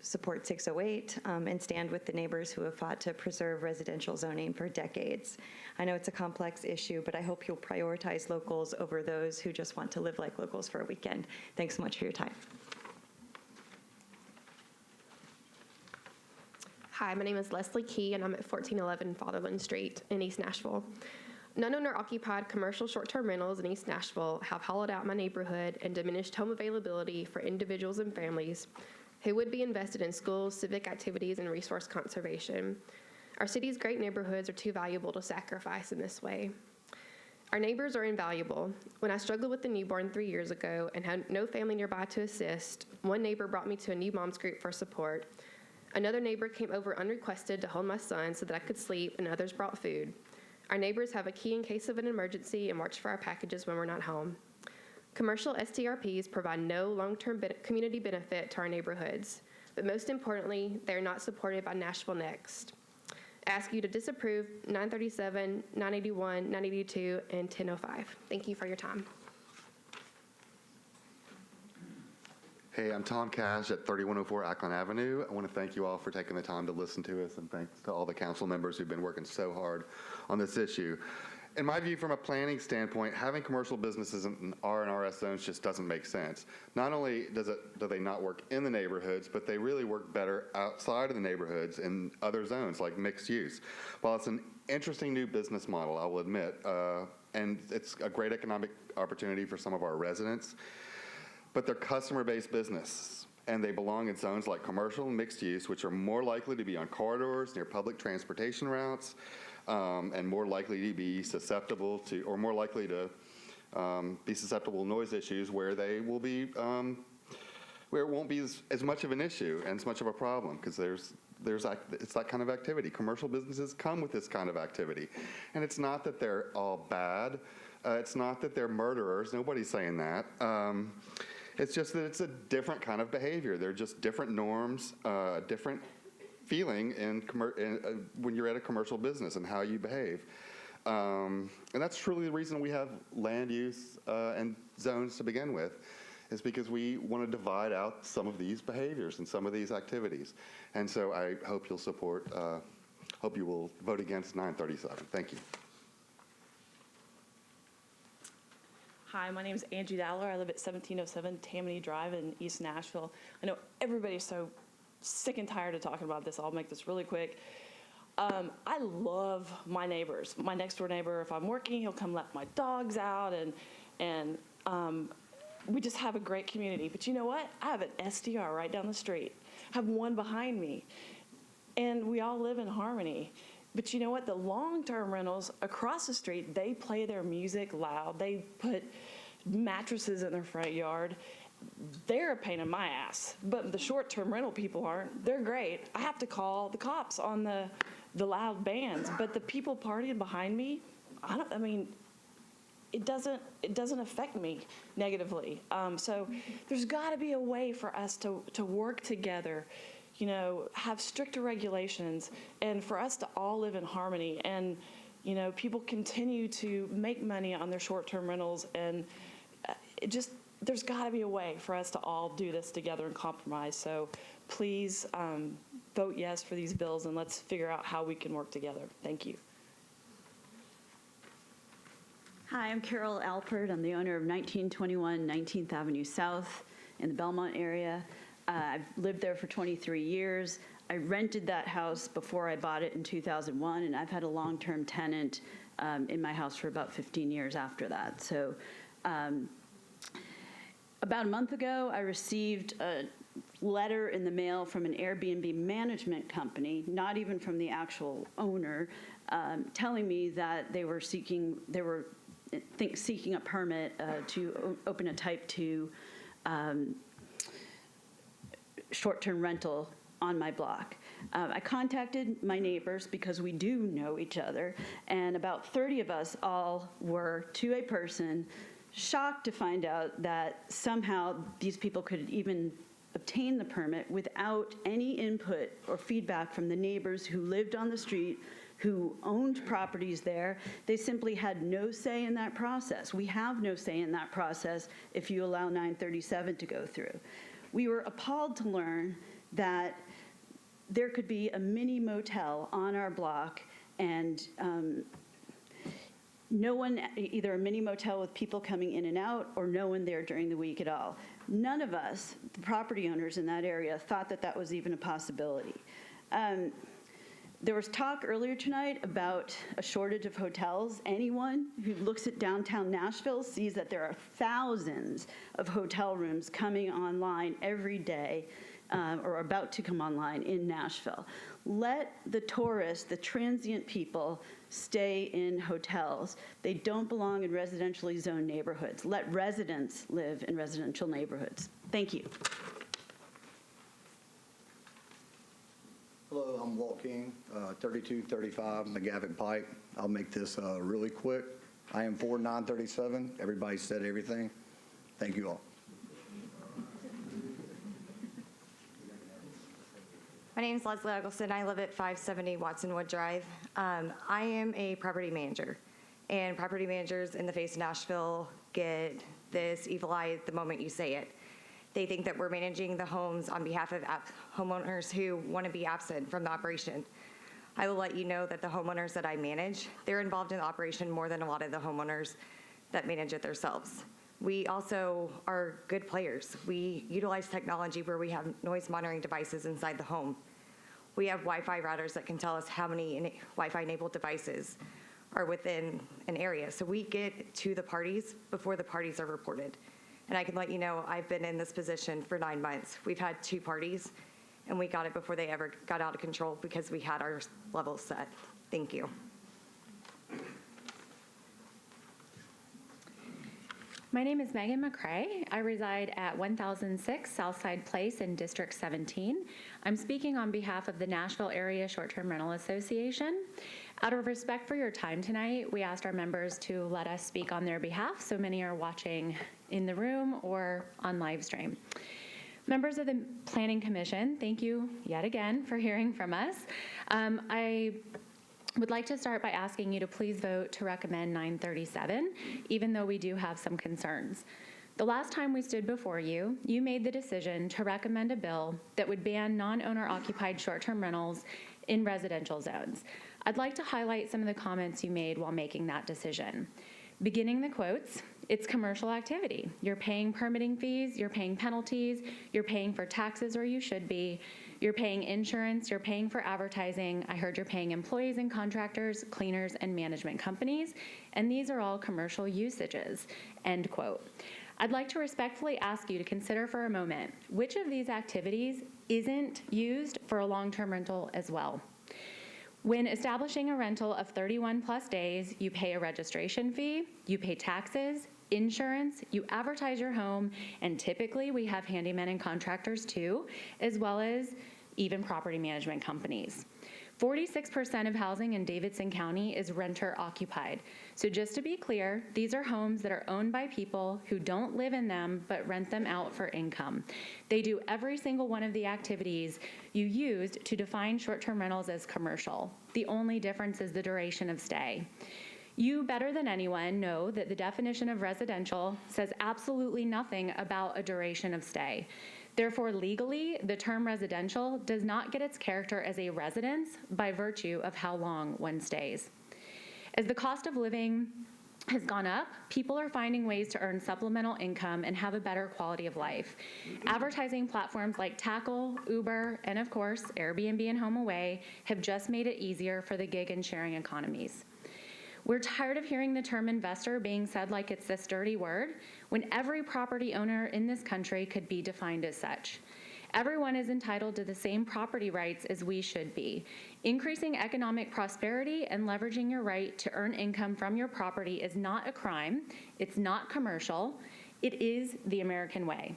support 608 and stand with the neighbors who have fought to preserve residential zoning for decades. I know it's a complex issue, but I hope you'll prioritize locals over those who just want to live like locals for a weekend. Thanks so much for your time. Hi, my name is Leslie Key, and I'm at 1411 Fatherland Street in East Nashville. Non-owner occupied commercial short-term rentals in East Nashville have hollowed out my neighborhood and diminished home availability for individuals and families who would be invested in schools, civic activities, and resource conservation. Our city's great neighborhoods are too valuable to sacrifice in this way. Our neighbors are invaluable. When I struggled with the newborn 3 years ago and had no family nearby to assist, one neighbor brought me to a new mom's group for support. Another neighbor came over unrequested to hold my son so that I could sleep, and others brought food. Our neighbors have a key in case of an emergency and watch for our packages when we're not home. Commercial STRPs provide no long-term community benefit to our neighborhoods, but most importantly, they are not supported by Nashville Next. I ask you to disapprove 937, 981, 982, and 1005. Thank you for your time. Hey, I'm Tom Cash at 3104 Ackland Avenue. I want to thank you all for taking the time to listen to us, and thanks to all the council members who've been working so hard on this issue. In my view, from a planning standpoint, having commercial businesses in R and RS zones just doesn't make sense. Not only do they not work in the neighborhoods, but they really work better outside of the neighborhoods in other zones like mixed use. While it's an interesting new business model, I will admit, and it's a great economic opportunity for some of our residents, but they're customer-based business, and they belong in zones like commercial and mixed use, which are more likely to be on corridors near public transportation routes, and more likely to be susceptible to, or more likely to be susceptible to noise issues where they will be, where it won't be as much of an issue and as much of a problem, because it's that kind of activity. Commercial businesses come with this kind of activity, and it's not that they're all bad. It's not that they're murderers. Nobody's saying that. It's just that it's a different kind of behavior. They're just different norms, different feeling when you're at a commercial business and how you behave. And that's truly the reason we have land use and zones to begin with, is because we want to divide out some of these behaviors and some of these activities. And so I hope you'll hope you will vote against 937. Thank you. Hi, my name is Angie Dowler. I live at 1707 Tammany Drive in East Nashville. I know everybody's so sick and tired of talking about this. I'll make this really quick. I love my neighbors. My next door neighbor, if I'm working, he'll come let my dogs out, and we just have a great community. But you know what? I have an STR right down the street. I have one behind me, and we all live in harmony. But you know what? The long-term rentals across the street, they play their music loud. They put mattresses in their front yard. They're a pain in my ass. But the short-term rental people aren't. They're great. I have to call the cops on the loud bands. But the people partying behind me, it doesn't affect me negatively. So there's got to be a way for us to work together, have stricter regulations, and for us to all live in harmony. And, people continue to make money on their short-term rentals, and there's got to be a way for us to all do this together and compromise. So please vote yes for these bills, and let's figure out how we can work together. Thank you. Hi, I'm Carol Alpert. I'm the owner of 1921 19th Avenue South in the Belmont area. I've lived there for 23 years. I rented that house before I bought it in 2001, and I've had a long-term tenant in my house for about 15 years after that. So about a month ago, I received a letter in the mail from an Airbnb management company, not even from the actual owner, telling me that they were seeking a permit to open a type 2 short-term rental on my block. I contacted my neighbors because we do know each other, and about 30 of us all were, to a person, shocked to find out that somehow these people could even obtain the permit without any input or feedback from the neighbors who lived on the street, who owned properties there. They simply had no say in that process. We have no say in that process if you allow 937 to go through. We were appalled to learn that there could be a mini motel on our block, and no one, either a mini motel with people coming in and out, or no one there during the week at all. None of us, the property owners in that area, thought that that was even a possibility. There was talk earlier tonight about a shortage of hotels. Anyone who looks at downtown Nashville sees that there are thousands of hotel rooms coming online every day, or about to come online in Nashville. Let the tourists, the transient people, stay in hotels. They don't belong in residentially zoned neighborhoods. Let residents live in residential neighborhoods. Thank you. Hello, I'm Walt King, 3235 McGavitt Pike. I'll make this really quick. I am for 937. Everybody said everything. Thank you all. My name is Leslie Eggleston. I live at 570 Watsonwood Drive. I am a property manager, and property managers in the face of Nashville get this evil eye the moment you say it. They think that we're managing the homes on behalf of homeowners who want to be absent from the operation. I will let you know that the homeowners that I manage, they're involved in the operation more than a lot of the homeowners that manage it themselves. We also are good players. We utilize technology where we have noise monitoring devices inside the home. We have Wi-Fi routers that can tell us how many Wi-Fi enabled devices are within an area. So we get to the parties before the parties are reported. And I can let you know, I've been in this position for 9 months. We've had 2 parties, and we got it before they ever got out of control because we had our levels set. Thank you. My name is Megan McCrae. I reside at 1006 Southside Place in District 17. I'm speaking on behalf of the Nashville Area Short-Term Rental Association. Out of respect for your time tonight, we asked our members to let us speak on their behalf, so many are watching in the room or on live stream. Members of the Planning Commission, thank you yet again for hearing from us. I would like to start by asking you to please vote to recommend 937, even though we do have some concerns. The last time we stood before you, you made the decision to recommend a bill that would ban non-owner occupied short-term rentals in residential zones. I'd like to highlight some of the comments you made while making that decision. Beginning the quotes, it's commercial activity. You're paying permitting fees, you're paying penalties, you're paying for taxes, or you should be. You're paying insurance, you're paying for advertising. I heard you're paying employees and contractors, cleaners, and management companies, and these are all commercial usages, end quote. I'd like to respectfully ask you to consider for a moment, which of these activities isn't used for a long-term rental as well? When establishing a rental of 31 plus days, you pay a registration fee, you pay taxes, insurance, you advertise your home, and typically we have handymen and contractors too, as well as even property management companies. 46% of housing in Davidson County is renter occupied. So just to be clear, these are homes that are owned by people who don't live in them but rent them out for income. They do every single one of the activities you used to define short-term rentals as commercial. The only difference is the duration of stay. You, better than anyone, know that the definition of residential says absolutely nothing about a duration of stay. Therefore, legally, the term residential does not get its character as a residence by virtue of how long one stays. As the cost of living has gone up, people are finding ways to earn supplemental income and have a better quality of life. Advertising platforms like Tackle, Uber, and of course, Airbnb and HomeAway have just made it easier for the gig and sharing economies. We're tired of hearing the term investor being said like it's this dirty word, when every property owner in this country could be defined as such. Everyone is entitled to the same property rights as we should be. Increasing economic prosperity and leveraging your right to earn income from your property is not a crime. It's not commercial. It is the American way.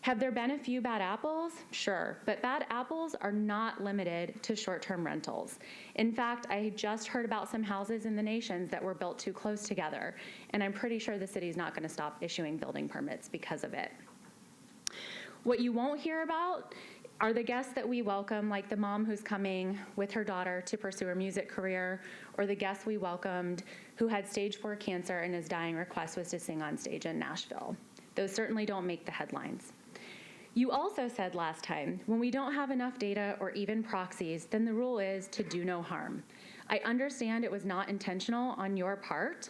Have there been a few bad apples? Sure, but bad apples are not limited to short-term rentals. In fact, I just heard about some houses in the Nations that were built too close together, and I'm pretty sure the city's not going to stop issuing building permits because of it. What you won't hear about are the guests that we welcome, like the mom who's coming with her daughter to pursue her music career, or the guests we welcomed who had stage 4 cancer and his dying request was to sing on stage in Nashville. Those certainly don't make the headlines. You also said last time, when we don't have enough data or even proxies, then the rule is to do no harm. I understand it was not intentional on your part,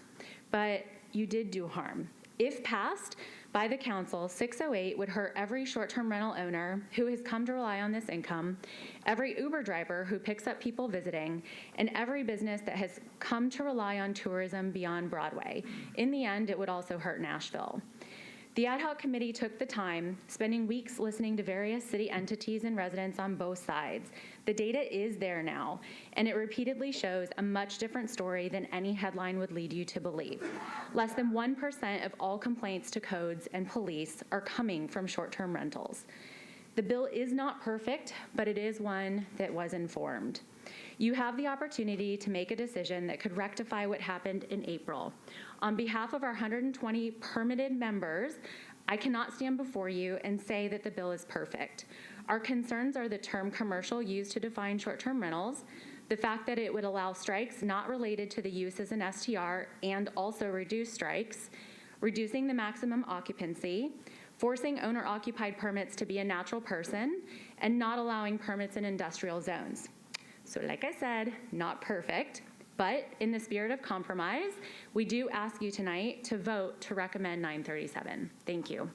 but you did do harm. If passed by the council, 608 would hurt every short-term rental owner who has come to rely on this income, every Uber driver who picks up people visiting, and every business that has come to rely on tourism beyond Broadway. In the end, it would also hurt Nashville. The ad hoc committee took the time, spending weeks listening to various city entities and residents on both sides. The data is there now, and it repeatedly shows a much different story than any headline would lead you to believe. Less than 1% of all complaints to codes and police are coming from short-term rentals. The bill is not perfect, but it is one that was informed. You have the opportunity to make a decision that could rectify what happened in April. On behalf of our 120 permitted members, I cannot stand before you and say that the bill is perfect. Our concerns are the term commercial used to define short-term rentals, the fact that it would allow strikes not related to the use as an STR and also reduce strikes, reducing the maximum occupancy, forcing owner-occupied permits to be a natural person, and not allowing permits in industrial zones. So like I said, not perfect, but in the spirit of compromise, we do ask you tonight to vote to recommend 937. Thank you.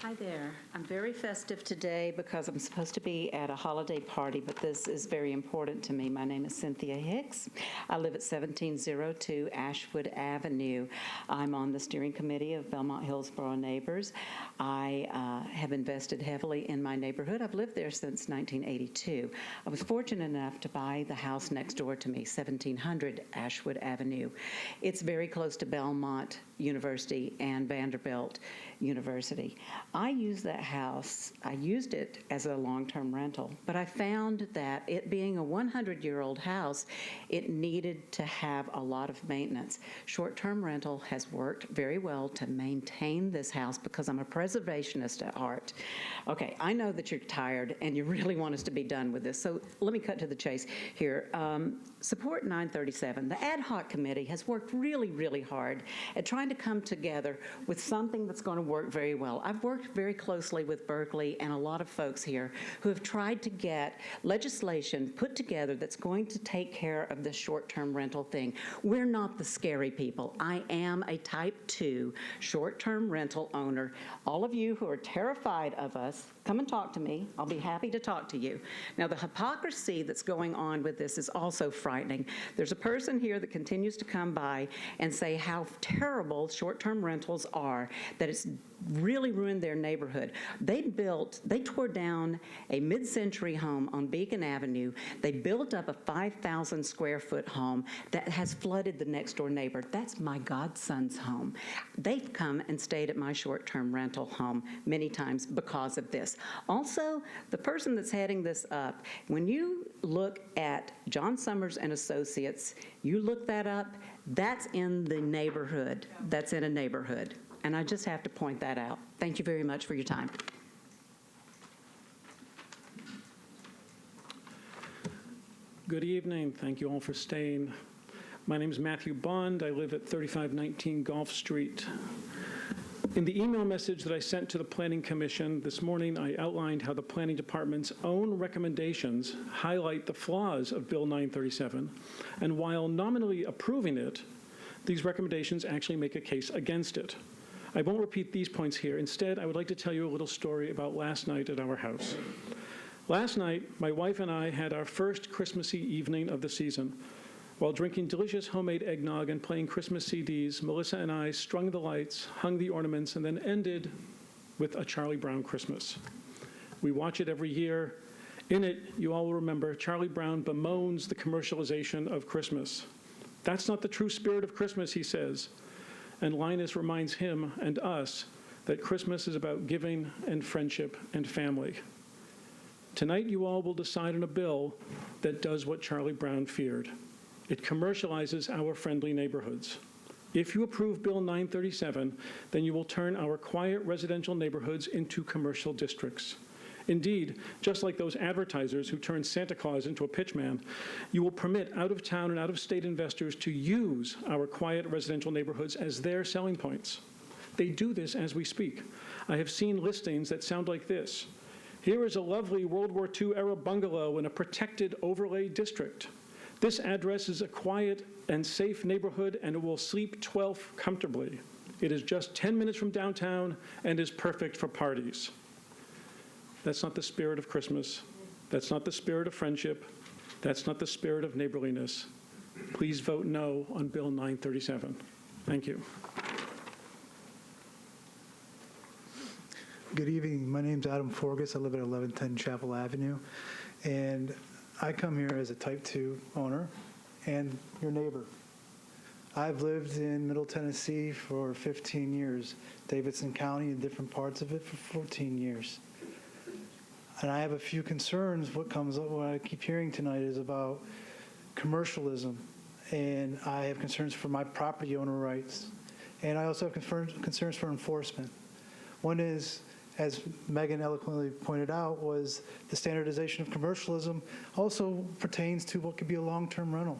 Hi there. I'm very festive today because I'm supposed to be at a holiday party, but this is very important to me. My name is Cynthia Hicks. I live at 1702 Ashwood Avenue. I'm on the steering committee of Belmont Hillsborough Neighbors. I have invested heavily in my neighborhood. I've lived there since 1982. I was fortunate enough to buy the house next door to me, 1700 Ashwood Avenue. It's very close to Belmont University and Vanderbilt University. I used that house, I used it as a long-term rental, but I found that it being a 100-year-old house, it needed to have a lot of maintenance. Short-term rental has worked very well to maintain this house because I'm a preservationist at heart. Okay, I know that you're tired and you really want us to be done with this, so let me cut to the chase here. Support 937. The ad hoc committee has worked really, really hard at trying to come together with something that's going to work very well. I've worked very closely with Berkeley and a lot of folks here who have tried to get legislation put together that's going to take care of this short-term rental thing. We're not the scary people. I am a type 2 short-term rental owner. All of you who are terrified of us, come and talk to me. I'll be happy to talk to you. Now, the hypocrisy that's going on with this is also frightening. There's a person here that continues to come by and say how terrible short-term rentals are, that it's really ruined their neighborhood. They tore down a mid-century home on Beacon Avenue. They built up a 5,000 square foot home that has flooded the next door neighbor. That's my godson's home. They've come and stayed at my short-term rental home many times because of this. Also, the person that's heading this up, when you look at John Summers and Associates, you look that up, that's in the neighborhood. That's in a neighborhood. And I just have to point that out. Thank you very much for your time. Good evening. Thank you all for staying. My name is Matthew Bond. I live at 3519 Gulf Street. In the email message that I sent to the Planning Commission this morning, I outlined how the Planning Department's own recommendations highlight the flaws of Bill 937, and while nominally approving it, these recommendations actually make a case against it. I won't repeat these points here. Instead, I would like to tell you a little story about last night at our house. Last night, my wife and I had our first Christmassy evening of the season. While drinking delicious homemade eggnog and playing Christmas CDs, Melissa and I strung the lights, hung the ornaments, and then ended with A Charlie Brown Christmas. We watch it every year. In it, you all will remember, Charlie Brown bemoans the commercialization of Christmas. That's not the true spirit of Christmas, he says. And Linus reminds him and us that Christmas is about giving and friendship and family. Tonight, you all will decide on a bill that does what Charlie Brown feared. It commercializes our friendly neighborhoods. If you approve Bill 937, then you will turn our quiet residential neighborhoods into commercial districts. Indeed, just like those advertisers who turned Santa Claus into a pitchman, you will permit out-of-town and out-of-state investors to use our quiet residential neighborhoods as their selling points. They do this as we speak. I have seen listings that sound like this. Here is a lovely World War II-era bungalow in a protected overlay district. This address is a quiet and safe neighborhood, and it will sleep 12 comfortably. It is just 10 minutes from downtown and is perfect for parties. That's not the spirit of Christmas. That's not the spirit of friendship. That's not the spirit of neighborliness. Please vote no on Bill 937. Thank you. Good evening. My name's Adam Forgas. I live at 1110 Chapel Avenue, and I come here as a Type 2 owner and your neighbor. I've lived in Middle Tennessee for 15 years, Davidson County and different parts of it for 14 years. And I have a few concerns. What comes up, what I keep hearing tonight is about commercialism, and I have concerns for my property owner rights. And I also have concerns for enforcement. One is, as Megan eloquently pointed out, was the standardization of commercialism also pertains to what could be a long-term rental.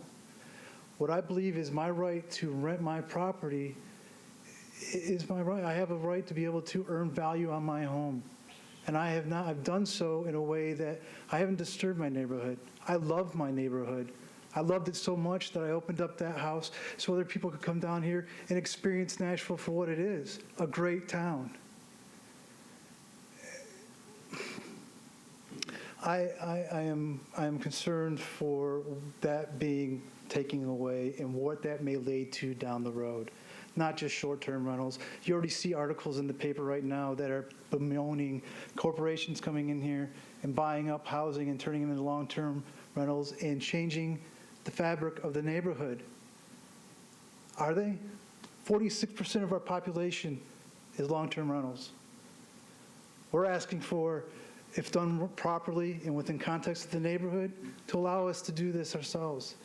What I believe is my right to rent my property is my right. I have a right to be able to earn value on my home. And I've done so in a way that I haven't disturbed my neighborhood. I love my neighborhood. I loved it so much that I opened up that house so other people could come down here and experience Nashville for what it is, a great town. I am concerned for that being taken away and what that may lead to down the road, not just short-term rentals. You already see articles in the paper right now that are bemoaning corporations coming in here and buying up housing and turning them into long-term rentals and changing the fabric of the neighborhood. Are they? 46% of our population is long-term rentals. We're asking for, if done properly and within context of the neighborhood, to allow us to do this ourselves.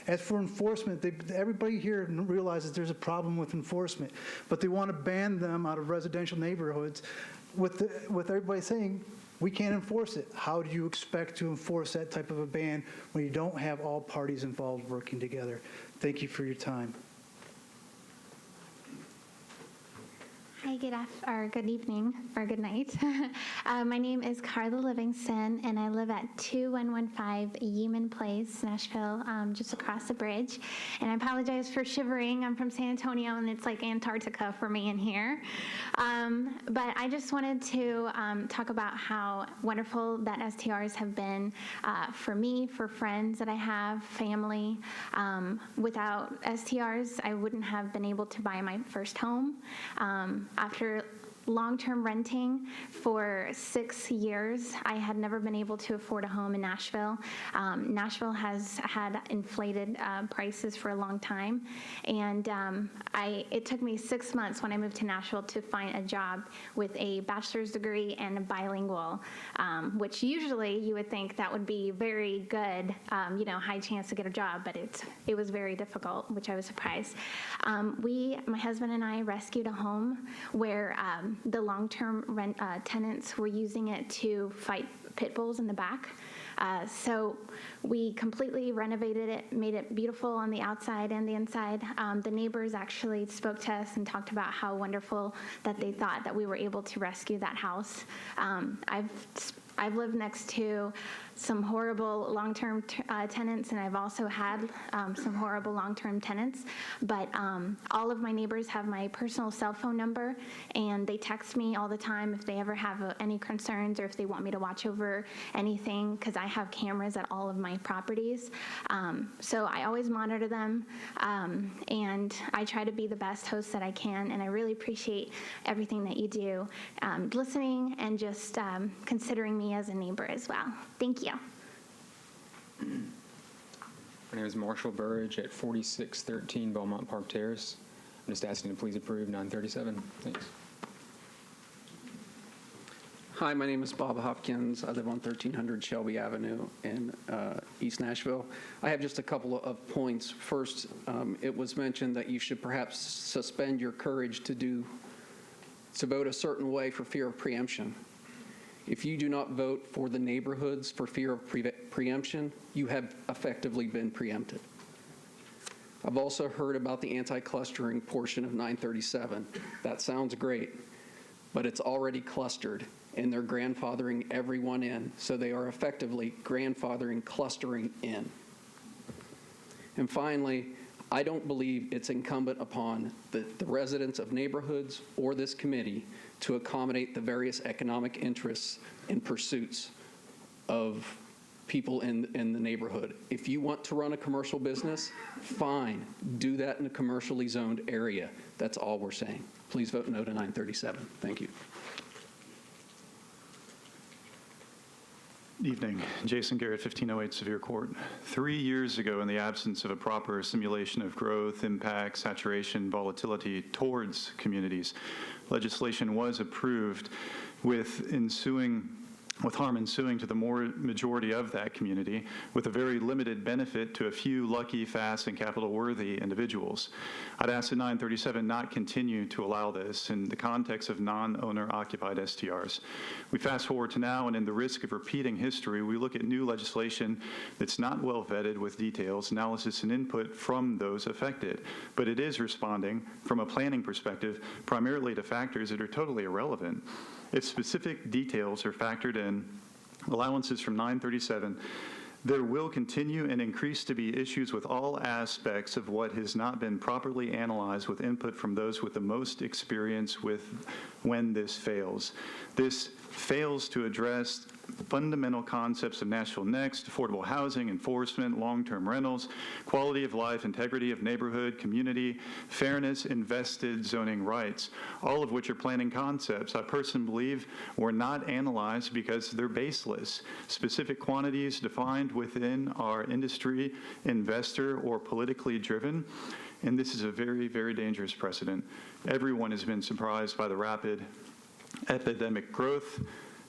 As for enforcement, everybody here realizes there's a problem with enforcement, but they want to ban them out of residential neighborhoods with everybody saying, we can't enforce it. How do you expect to enforce that type of a ban when you don't have all parties involved working together? Thank you for your time. Hi, good evening, or good night. My name is Carla Livingston, and I live at 2115 Yeaman Place, Nashville, just across the bridge. And I apologize for shivering. I'm from San Antonio, and it's like Antarctica for me in here. But I just wanted to talk about how wonderful that STRs have been for me, for friends that I have, family. Without STRs, I wouldn't have been able to buy my first home. After long-term renting for 6 years, I had never been able to afford a home in Nashville. Nashville has had inflated prices for a long time, and it took me 6 months when I moved to Nashville to find a job with a bachelor's degree and a bilingual, which usually you would think that would be very good, high chance to get a job, but it was very difficult, which I was surprised. My husband and I rescued a home where the long-term tenants were using it to fight pit bulls in the back. So we completely renovated it, made it beautiful on the outside and the inside. The neighbors actually spoke to us and talked about how wonderful that they thought that we were able to rescue that house. I've I've lived next to some horrible long-term tenants, and I've also had some horrible long-term tenants. But all of my neighbors have my personal cell phone number, and they text me all the time if they ever have any concerns or if they want me to watch over anything, because I have cameras at all of my properties. So I always monitor them, and I try to be the best host that I can, and I really appreciate everything that you do, listening and just considering me as a neighbor as well. Thank you. My name is Marshall Burridge at 4613 Belmont Park Terrace. I'm just asking to please approve 937. Thanks. Hi, my name is Bob Hopkins. I live on 1300 Shelby Avenue in East Nashville. I have just a couple of points. First, it was mentioned that you should perhaps suspend your courage to vote a certain way for fear of preemption. If you do not vote for the neighborhoods for fear of preemption, you have effectively been preempted. I've also heard about the anti-clustering portion of 937. That sounds great, but it's already clustered, and they're grandfathering everyone in, so they are effectively grandfathering clustering in. And finally, I don't believe it's incumbent upon the residents of neighborhoods or this committee to accommodate the various economic interests and pursuits of people in the neighborhood. If you want to run a commercial business, fine, do that in a commercially zoned area. That's all we're saying. Please vote no to 937. Thank you. Evening. Jason Garrett, 1508 Sevier Court. 3 years ago, in the absence of a proper simulation of growth, impact, saturation, volatility towards communities, legislation was approved with harm ensuing to the majority of that community, with a very limited benefit to a few lucky, fast, and capital-worthy individuals. I'd ask that 937 not continue to allow this in the context of non-owner-occupied STRs. We fast forward to now, and in the risk of repeating history, we look at new legislation that's not well vetted with details, analysis, and input from those affected. But it is responding, from a planning perspective, primarily to factors that are totally irrelevant. If specific details are factored in, allowances from 937, there will continue and increase to be issues with all aspects of what has not been properly analyzed with input from those with the most experience with when this fails. This fails to address fundamental concepts of Nashville Next, affordable housing, enforcement, long-term rentals, quality of life, integrity of neighborhood, community, fairness, invested zoning rights, all of which are planning concepts I personally believe were not analyzed because they're baseless. Specific quantities defined within our industry, investor, or politically driven, and this is a very, very dangerous precedent. Everyone has been surprised by the rapid epidemic growth,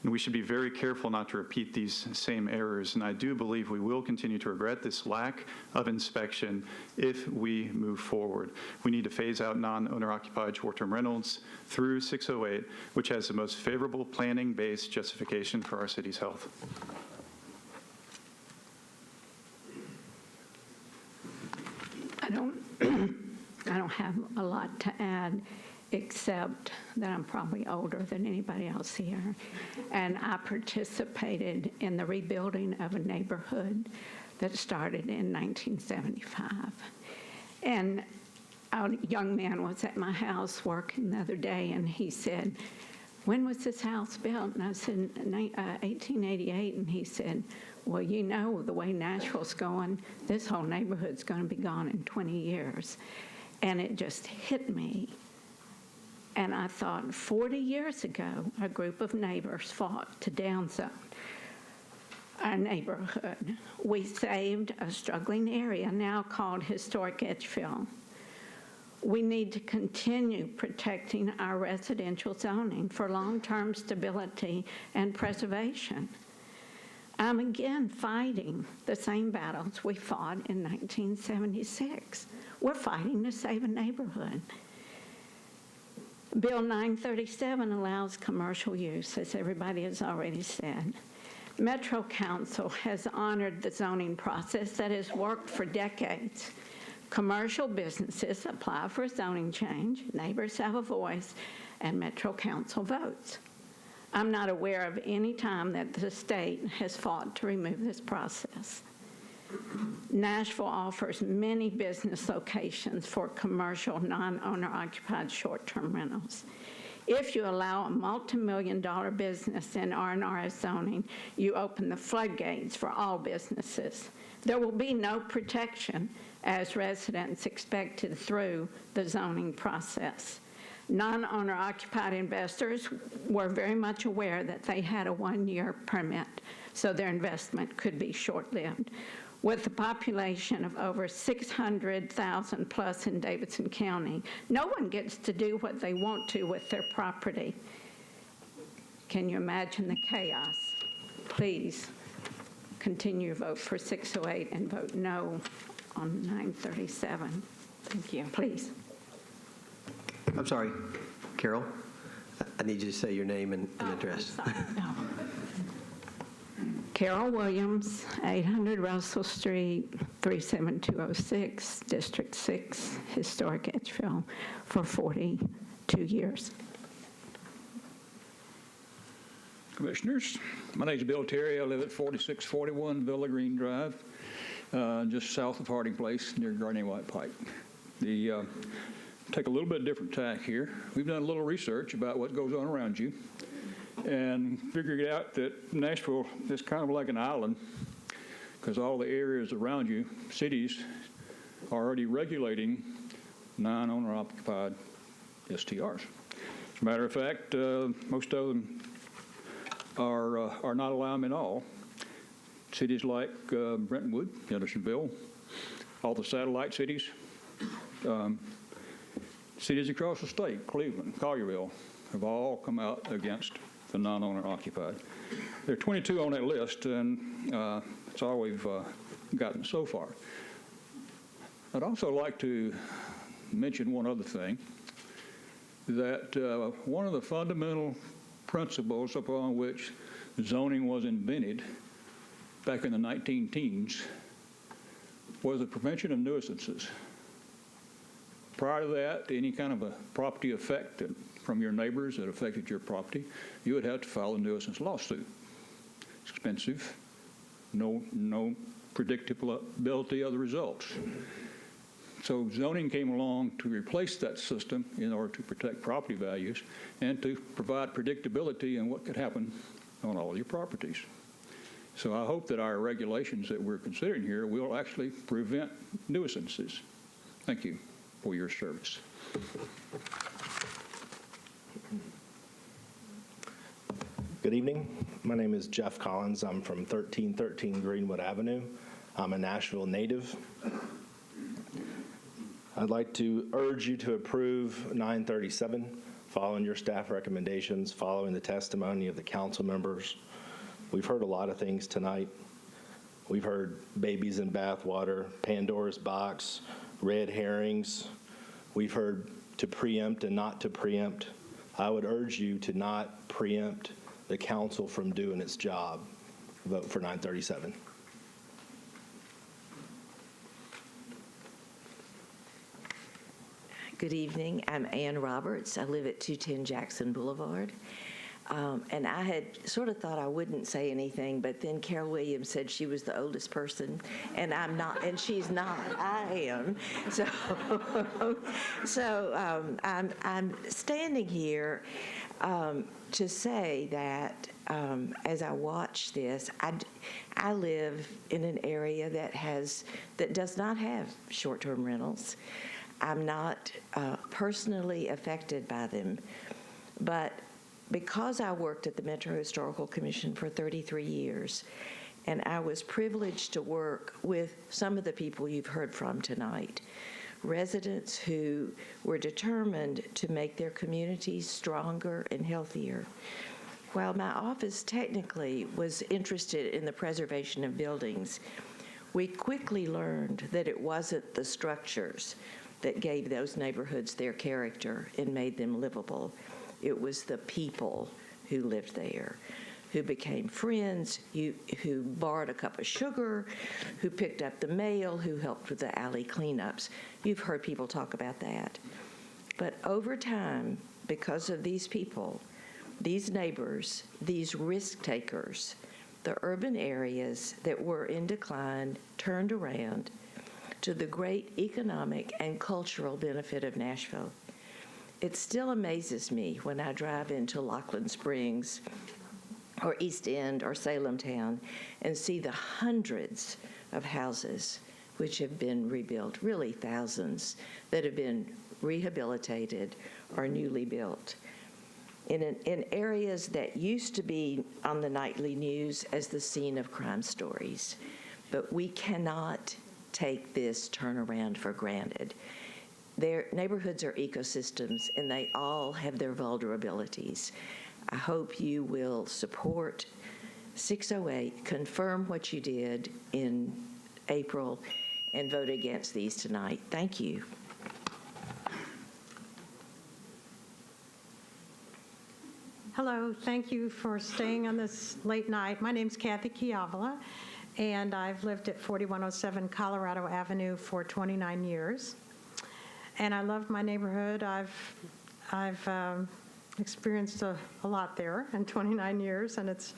and we should be very careful not to repeat these same errors. And I do believe we will continue to regret this lack of inspection if we move forward. We need to phase out non-owner-occupied short-term rentals through 608, which has the most favorable planning-based justification for our city's health. I don't have a lot to add, except that I'm probably older than anybody else here. And I participated in the rebuilding of a neighborhood that started in 1975. And a young man was at my house working the other day, and he said, "When was this house built?" And I said, 1888. And he said, "Well, you know, the way Nashville's going, this whole neighborhood's going to be gone in 20 years. And it just hit me. And I thought, 40 years ago, a group of neighbors fought to downzone our neighborhood. We saved a struggling area now called Historic Edgefield. We need to continue protecting our residential zoning for long-term stability and preservation. I'm again fighting the same battles we fought in 1976. We're fighting to save a neighborhood. Bill 937 allows commercial use, as everybody has already said. Metro Council has honored the zoning process that has worked for decades. Commercial businesses apply for a zoning change, neighbors have a voice, and Metro Council votes. I'm not aware of any time that the state has fought to remove this process. Nashville offers many business locations for commercial, non-owner occupied short-term rentals. If you allow a multi-million-dollar business in R&RS zoning, you open the floodgates for all businesses. There will be no protection as residents expected through the zoning process. Non-owner occupied investors were very much aware that they had a one-year permit, so their investment could be short-lived. With a population of over 600,000 plus in Davidson County, no one gets to do what they want to with their property. Can you imagine the chaos? Please continue to vote for 608 and vote no on 937. Thank you. Please. I'm sorry, Carol, I need you to say your name and address. Carol Williams, 800 Russell Street, 37206, District 6, Historic Edgeville, for 42 years. Commissioners, my name is Bill Terry. I live at 4641 Villa Green Drive, just south of Harding Place near Garnier White Pike. Take a little bit different tack here. We've done a little research about what goes on around you and figured out that Nashville is kind of like an island because all the areas around you, cities, are already regulating non-owner occupied STRs. As a matter of fact, most of them are not allowing them at all. Cities like Brentwood, Hendersonville, all the satellite cities, cities across the state, Cleveland, Collierville, have all come out against the non-owner occupied. There are 22 on that list, and that's all we've gotten so far. I'd also like to mention one other thing, that one of the fundamental principles upon which zoning was invented back in the 19-teens was the prevention of nuisances. Prior to that, any kind of a property effect from your neighbors that affected your property, you would have to file a nuisance lawsuit. It's expensive, no predictability of the results. So zoning came along to replace that system in order to protect property values and to provide predictability in what could happen on all your properties. So I hope that our regulations that we're considering here will actually prevent nuisances. Thank you for your service. Good evening. My name is Jeff Collins. I'm from 1313 Greenwood Avenue. I'm a Nashville native. I'd like to urge you to approve 937, following your staff recommendations, following the testimony of the council members. We've heard a lot of things tonight. We've heard babies in bathwater, Pandora's box, red herrings. We've heard to preempt and not to preempt. I would urge you to not preempt the council from doing its job. Vote for 937. Good evening. I'm Ann Roberts. I live at 210 Jackson Boulevard. And I had sort of thought I wouldn't say anything, but then Carol Williams said she was the oldest person, and I'm not, and she's not. I am. So, I'm standing here to say that as I watch this, I live in an area that does not have short-term rentals. I'm not personally affected by them, but because I worked at the Metro Historical Commission for 33 years, and I was privileged to work with some of the people you've heard from tonight, residents who were determined to make their communities stronger and healthier. While my office technically was interested in the preservation of buildings, we quickly learned that it wasn't the structures that gave those neighborhoods their character and made them livable. It was the people who lived there, who became friends, who borrowed a cup of sugar, who picked up the mail, who helped with the alley cleanups. You've heard people talk about that. But over time, because of these people, these neighbors, these risk takers, the urban areas that were in decline turned around to the great economic and cultural benefit of Nashville. It still amazes me when I drive into Laughlin Springs or East End or Salem Town and see the hundreds of houses which have been rebuilt, really thousands, that have been rehabilitated or newly built. In areas that used to be on the nightly news as the scene of crime stories. But we cannot take this turnaround for granted. Their neighborhoods are ecosystems, and they all have their vulnerabilities. I hope you will support 608, confirm what you did in April, and vote against these tonight. Thank you. Hello, thank you for staying on this late night. My name's Kathy Chiavala, and I've lived at 4107 Colorado Avenue for 29 years. And I love my neighborhood. I've experienced a lot there in 29 years, and it's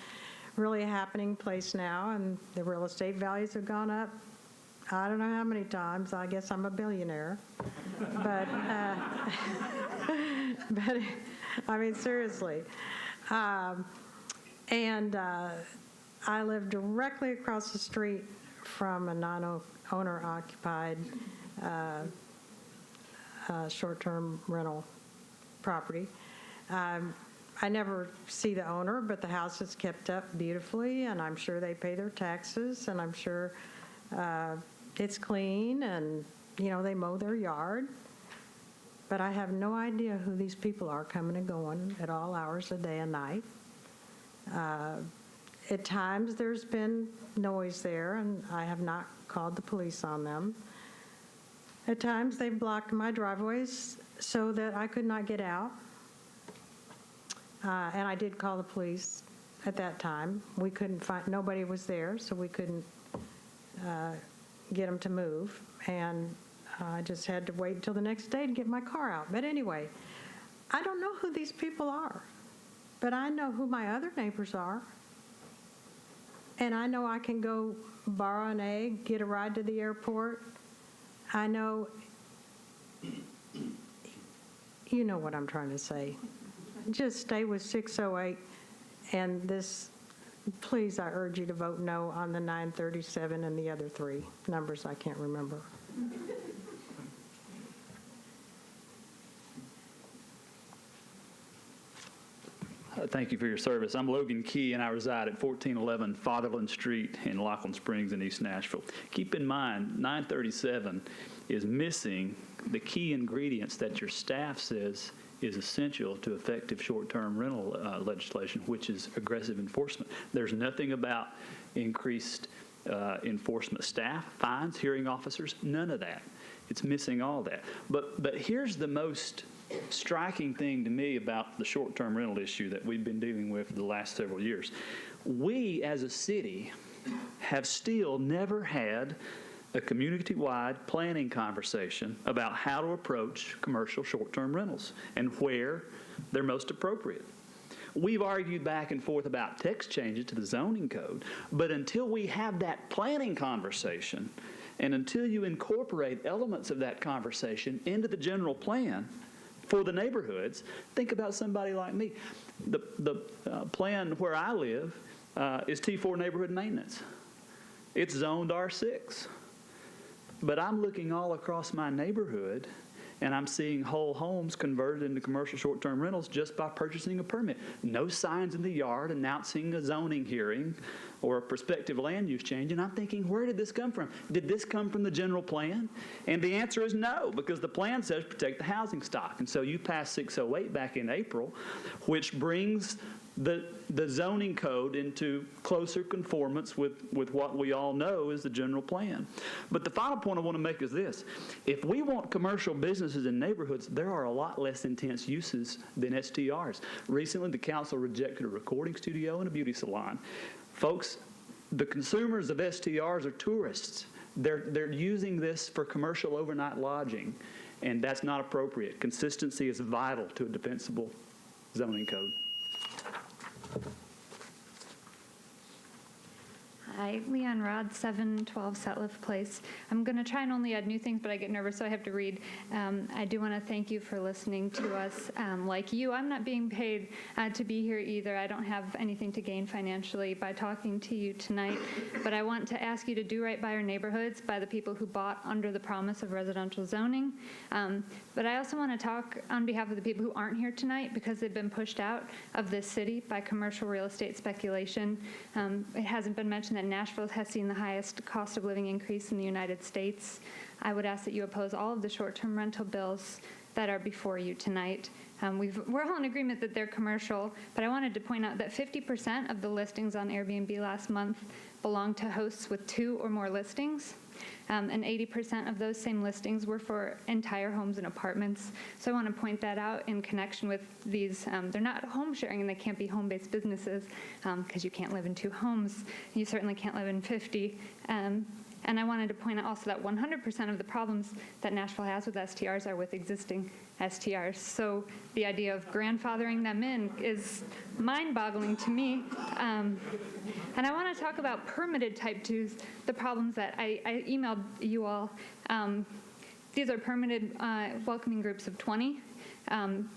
really a happening place now, and the real estate values have gone up. I don't know how many times. I guess I'm a billionaire. But, but I mean, seriously. And I live directly across the street from a non-owner occupied short-term rental property. I never see the owner, but the house is kept up beautifully, and I'm sure they pay their taxes, and I'm sure it's clean, and, you know, they mow their yard. But I have no idea who these people are coming and going at all hours of the day and night. At times there's been noise there, and I have not called the police on them. At times they've blocked my driveways so that I could not get out. And I did call the police at that time. We couldn't find, nobody was there, so we couldn't get them to move. And I just had to wait until the next day to get my car out. But anyway, I don't know who these people are, but I know who my other neighbors are. And I know I can go borrow an egg, get a ride to the airport. I know, you know what I'm trying to say. Just stay with 608 and this, please, I urge you to vote no on the 937 and the other three numbers I can't remember. Thank you for your service. I'm Logan Key, and I reside at 1411 Fatherland Street in Laughlin Springs in East Nashville. Keep in mind, 937 is missing the key ingredients that your staff says is essential to effective short-term rental legislation, which is aggressive enforcement. There's nothing about increased enforcement staff, fines, hearing officers, none of that. It's missing all that. But here's the most striking thing to me about the short-term rental issue that we've been dealing with for the last several years. We, as a city, have still never had a community-wide planning conversation about how to approach commercial short-term rentals and where they're most appropriate. We've argued back and forth about text changes to the zoning code, but until we have that planning conversation and until you incorporate elements of that conversation into the general plan for the neighborhoods, think about somebody like me. The plan where I live is T4 neighborhood maintenance. It's zoned R6. But I'm looking all across my neighborhood, and I'm seeing whole homes converted into commercial short-term rentals just by purchasing a permit. No signs in the yard announcing a zoning hearing or a prospective land use change. And I'm thinking, where did this come from? Did this come from the general plan? And the answer is no, because the plan says protect the housing stock. And so you passed 608 back in April, which brings the zoning code into closer conformance with what we all know is the general plan. But the final point I want to make is this. If we want commercial businesses in neighborhoods, there are a lot less intense uses than STRs. Recently, the council rejected a recording studio and a beauty salon. Folks, the consumers of STRs are tourists. They're using this for commercial overnight lodging, and that's not appropriate. Consistency is vital to a defensible zoning code. Hi, Leanne Rod, 712 Sutliff Place. I'm going to try and only add new things, but I get nervous, so I have to read. I do want to thank you for listening to us. Like you, I'm not being paid to be here either. I don't have anything to gain financially by talking to you tonight, but I want to ask you to do right by our neighborhoods, by the people who bought under the promise of residential zoning. But I also want to talk on behalf of the people who aren't here tonight because they've been pushed out of this city by commercial real estate speculation. It hasn't been mentioned that Nashville has seen the highest cost of living increase in the United States. I would ask that you oppose all of the short-term rental bills that are before you tonight. We're all in agreement that they're commercial, but I wanted to point out that 50% of the listings on Airbnb last month belong to hosts with 2 or more listings. And 80% of those same listings were for entire homes and apartments. So I want to point that out in connection with these. They're not home sharing and they can't be home-based businesses because you can't live in 2 homes. You certainly can't live in 50. And I wanted to point out also that 100% of the problems that Nashville has with STRs are with existing STRs. So the idea of grandfathering them in is mind-boggling to me. And I want to talk about permitted type 2s, the problems that I emailed you all. These are permitted welcoming groups of 20,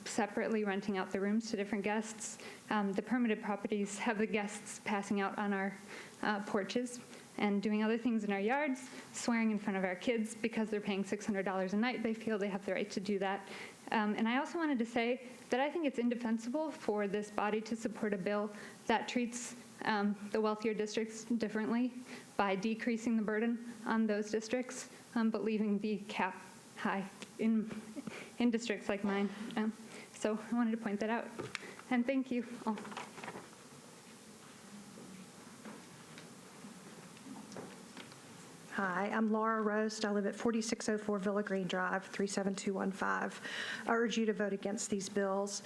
separately renting out the rooms to different guests. The permitted properties have the guests passing out on our porches and doing other things in our yards, swearing in front of our kids because they're paying $600 a night. They feel they have the right to do that. And I also wanted to say that I think it's indefensible for this body to support a bill that treats the wealthier districts differently by decreasing the burden on those districts, but leaving the cap high in districts like mine. So I wanted to point that out. And thank you all. Hi, I'm Laura Roast. I live at 4604 Villa Green Drive, 37215. I urge you to vote against these bills.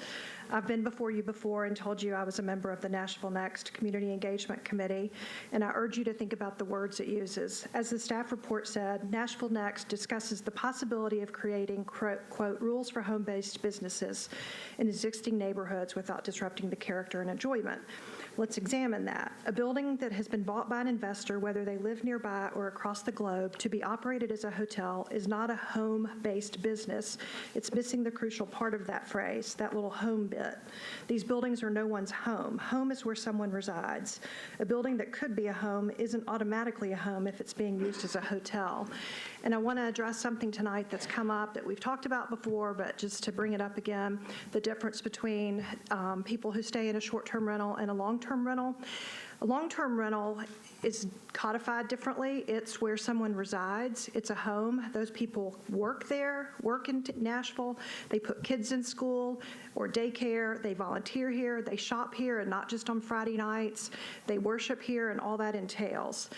I've been before you before and told you I was a member of the Nashville Next Community Engagement Committee, and I urge you to think about the words it uses. As the staff report said, Nashville Next discusses the possibility of creating, quote, rules for home-based businesses in existing neighborhoods without disrupting the character and enjoyment. Let's examine that. A building that has been bought by an investor, whether they live nearby or across the globe, to be operated as a hotel is not a home-based business. It's missing the crucial part of that phrase, that little home bit. These buildings are no one's home. Home is where someone resides. A building that could be a home isn't automatically a home if it's being used as a hotel. And I want to address something tonight that's come up that we've talked about before, but just to bring it up again, the difference between people who stay in a short-term rental and a long-term rental. A long-term rental is codified differently. It's where someone resides. It's a home. Those people work there, work in Nashville. They put kids in school or daycare. They volunteer here. They shop here, and not just on Friday nights. They worship here, and all that entails.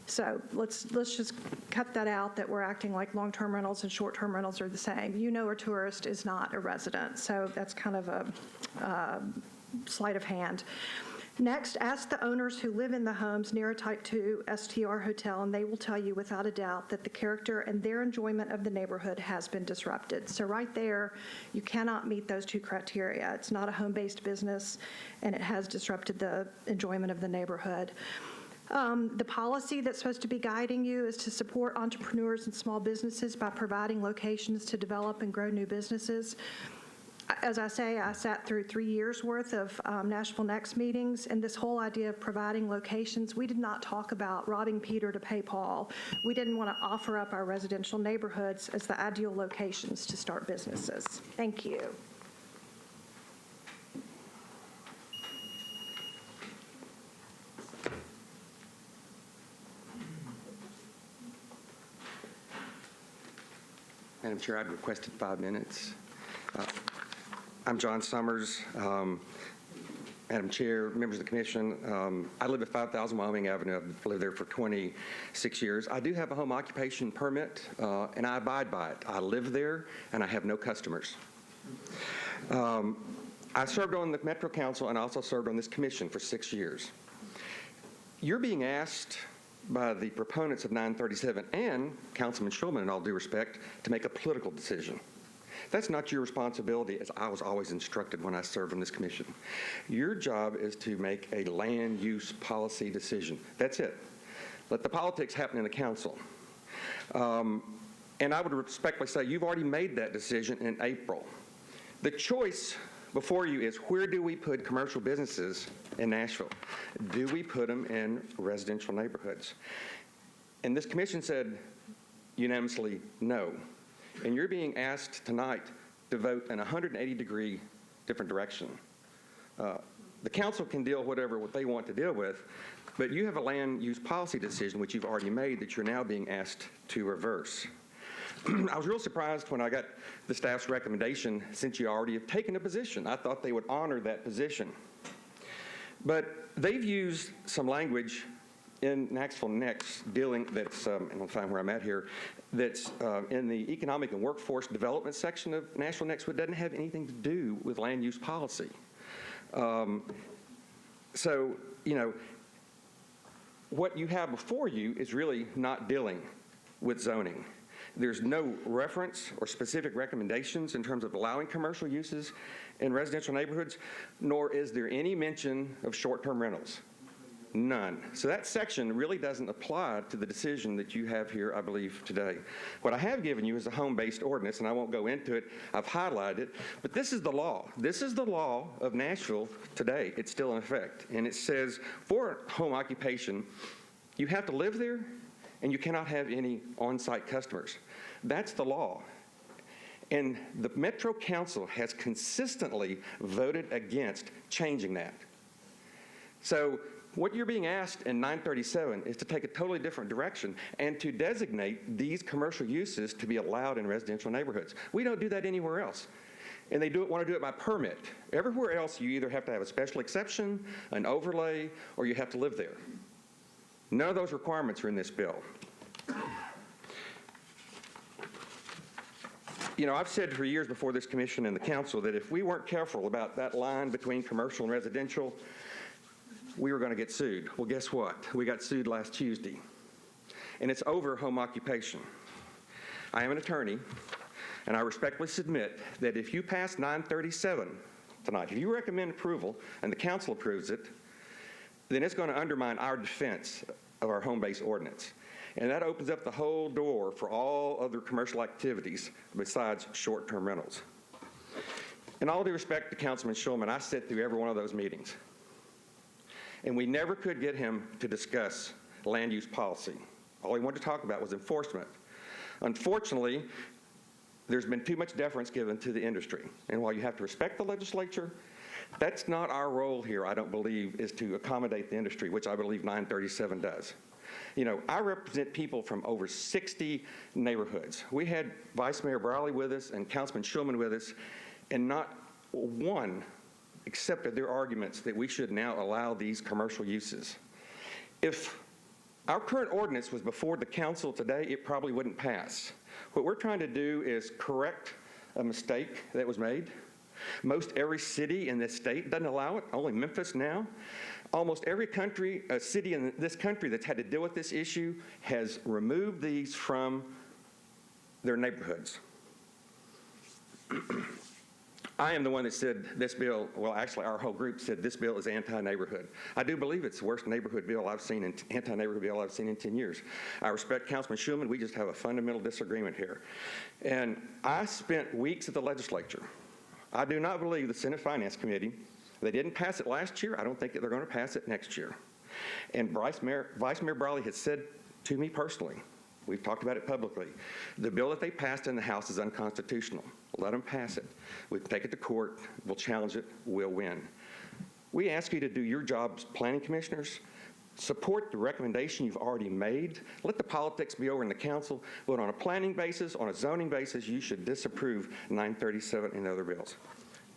So let's just cut that out, that we're acting like long-term rentals and short-term rentals are the same. You know, a tourist is not a resident, so that's kind of a sleight of hand. Next, ask the owners who live in the homes near a Type 2 STR hotel, and they will tell you without a doubt that the character and their enjoyment of the neighborhood has been disrupted. So right there, you cannot meet those 2 criteria. It's not a home-based business, and it has disrupted the enjoyment of the neighborhood. The policy that's supposed to be guiding you is to support entrepreneurs and small businesses by providing locations to develop and grow new businesses. As I say, I sat through 3 years worth of Nashville Next meetings, and this whole idea of providing locations, we did not talk about robbing Peter to pay Paul. We didn't want to offer up our residential neighborhoods as the ideal locations to start businesses. Thank you. Madam Chair, I'd requested 5 minutes. I'm John Summers. Madam Chair, members of the commission, I live at 5000 Wyoming Avenue. I've lived there for 26 years. I do have a home occupation permit, and I abide by it. I live there, and I have no customers. I served on the Metro Council, and I also served on this commission for 6 years. You're being asked by the proponents of 937 and Councilman Shulman, in all due respect, to make a political decision. That's not your responsibility, as I was always instructed when I served on this commission. Your job is to make a land use policy decision. That's it. Let the politics happen in the council. And I would respectfully say you've already made that decision in April. The choice before you is, where do we put commercial businesses in Nashville? Do we put them in residential neighborhoods? And this commission said unanimously no. And you're being asked tonight to vote in a 180-degree different direction. The council can deal whatever what they want to deal with, but you have a land use policy decision which you've already made that you're now being asked to reverse. I was real surprised when I got the staff's recommendation, since you already have taken a position. I thought they would honor that position. But they've used some language in Nashville Next dealing, that's, and I'll find where I'm at here, that's in the economic and workforce development section of Nashville Next, which doesn't have anything to do with land use policy. So, you know, what you have before you is really not dealing with zoning. There's no reference or specific recommendations in terms of allowing commercial uses in residential neighborhoods, nor is there any mention of short-term rentals. None. So that section really doesn't apply to the decision that you have here, I believe, today. What I have given you is a home-based ordinance, and I won't go into it. I've highlighted it. But this is the law. This is the law of Nashville today. It's still in effect. And it says for home occupation, you have to live there, and you cannot have any on-site customers. That's the law. And the Metro Council has consistently voted against changing that. So what you're being asked in 937 is to take a totally different direction and to designate these commercial uses to be allowed in residential neighborhoods. We don't do that anywhere else. And they want to do it by permit. Everywhere else, you either have to have a special exception, an overlay, or you have to live there. None of those requirements are in this bill. You know, I've said for years before this commission and the council that if we weren't careful about that line between commercial and residential, we were going to get sued. Well, guess what? We got sued last Tuesday. And it's over home occupation. I am an attorney, and I respectfully submit that if you pass 937 tonight, if you recommend approval and the council approves it, then it's going to undermine our defense of our home-based ordinance. And that opens up the whole door for all other commercial activities besides short-term rentals. In all due respect to Councilman Shulman, I sat through every one of those meetings. And we never could get him to discuss land use policy. All he wanted to talk about was enforcement. Unfortunately, there's been too much deference given to the industry. And while you have to respect the legislature, that's not our role here, I don't believe, is to accommodate the industry, which I believe 937 does. You know, I represent people from over 60 neighborhoods. We had Vice Mayor Briley with us and Councilman Shulman with us, and not one accepted their arguments that we should now allow these commercial uses. If our current ordinance was before the council today, it probably wouldn't pass. What we're trying to do is correct a mistake that was made. Most every city in this state doesn't allow it, only Memphis now. Almost every city in this country that's had to deal with this issue has removed these from their neighborhoods. I am the one that said this bill, well, actually our whole group said this bill is anti-neighborhood. I do believe it's the worst neighborhood bill I've seen, anti-neighborhood bill I've seen in 10 years. I respect Councilman Shulman. We just have a fundamental disagreement here. And I spent weeks at the legislature. I do not believe the Senate Finance Committee, they didn't pass it last year. I don't think that they're going to pass it next year. And Vice Mayor Briley has said to me personally, we've talked about it publicly, the bill that they passed in the House is unconstitutional. Let them pass it. We can take it to court. We'll challenge it. We'll win. We ask you to do your jobs, planning commissioners. Support the recommendation you've already made. Let the politics be over in the council. But on a planning basis, on a zoning basis, you should disapprove 937 and other bills.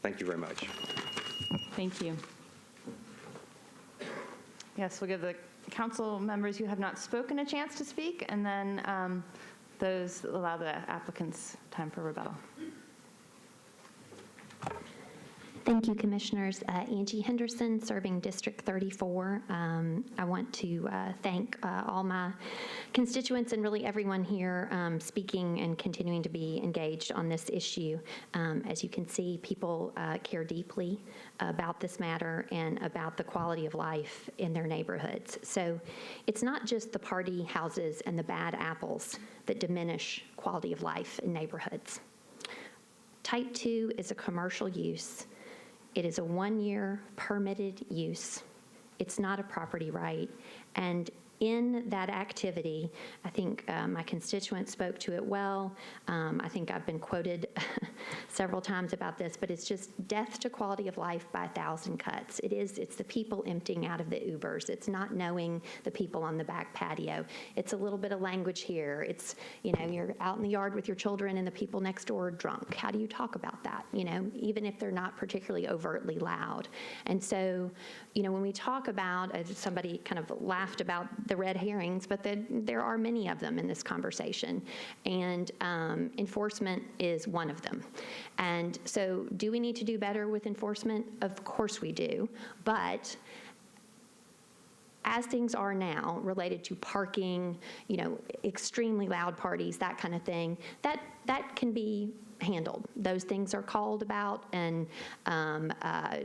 Thank you very much. Thank you. Yes, we'll give the council members who have not spoken a chance to speak, and then those allow the applicants time for rebuttal. Thank you, Commissioners. Angie Henderson, serving District 34. I want to thank all my constituents and really everyone here speaking and continuing to be engaged on this issue. As you can see, people care deeply about this matter and about the quality of life in their neighborhoods. So it's not just the party houses and the bad apples that diminish quality of life in neighborhoods. Type 2 is a commercial use. It is a one-year permitted use. It's not a property right. And in that activity, I think my constituents spoke to it well. I think I've been quoted several times about this, but it's just death to quality of life by 1,000 cuts. It's the people emptying out of the Ubers. It's not knowing the people on the back patio. It's a little bit of language here. It's, you're out in the yard with your children and the people next door are drunk. How do you talk about that? Even if they're not particularly overtly loud. And so, when we talk about, somebody kind of laughed about the red herrings, but there are many of them in this conversation. And enforcement is one of them. And so do we need to do better with enforcement? Of course we do. But as things are now related to parking, extremely loud parties, that kind of thing, that can be handled. Those things are called about, and that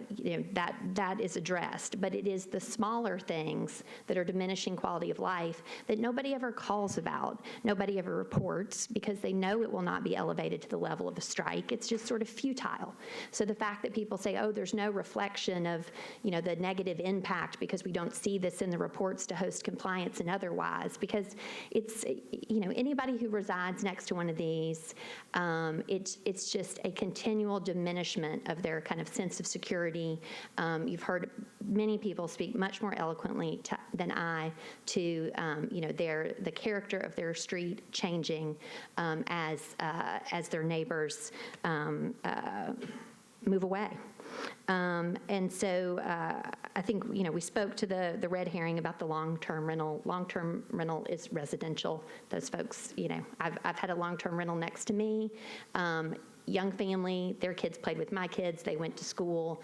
is addressed. But it is the smaller things that are diminishing quality of life that nobody ever calls about, nobody ever reports, because they know it will not be elevated to the level of a strike. It's just sort of futile. So the fact that people say, oh, there's no reflection of the negative impact because we don't see this in the reports to host compliance and otherwise, because it's anybody who resides next to one of these, it's just a continual diminishment of their kind of sense of security. You've heard many people speak much more eloquently than I to the character of their street changing as their neighbors move away. And so I think, we spoke to the red herring about the long-term rental. Long-term rental is residential. Those folks, I've had a long-term rental next to me. Young family, their kids played with my kids, they went to school,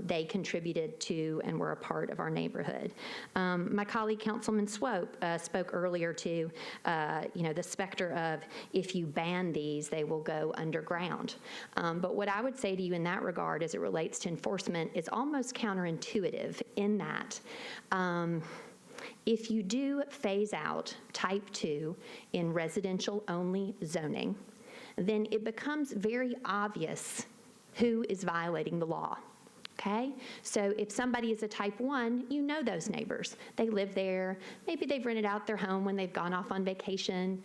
they contributed to and were a part of our neighborhood. My colleague Councilman Swope spoke earlier to, the specter of if you ban these, they will go underground. But what I would say to you in that regard as it relates to enforcement is almost counterintuitive in that if you do phase out type 2 in residential only zoning, then it becomes very obvious who is violating the law. Okay? So if somebody is a type 1, you know those neighbors. They live there. Maybe they've rented out their home when they've gone off on vacation.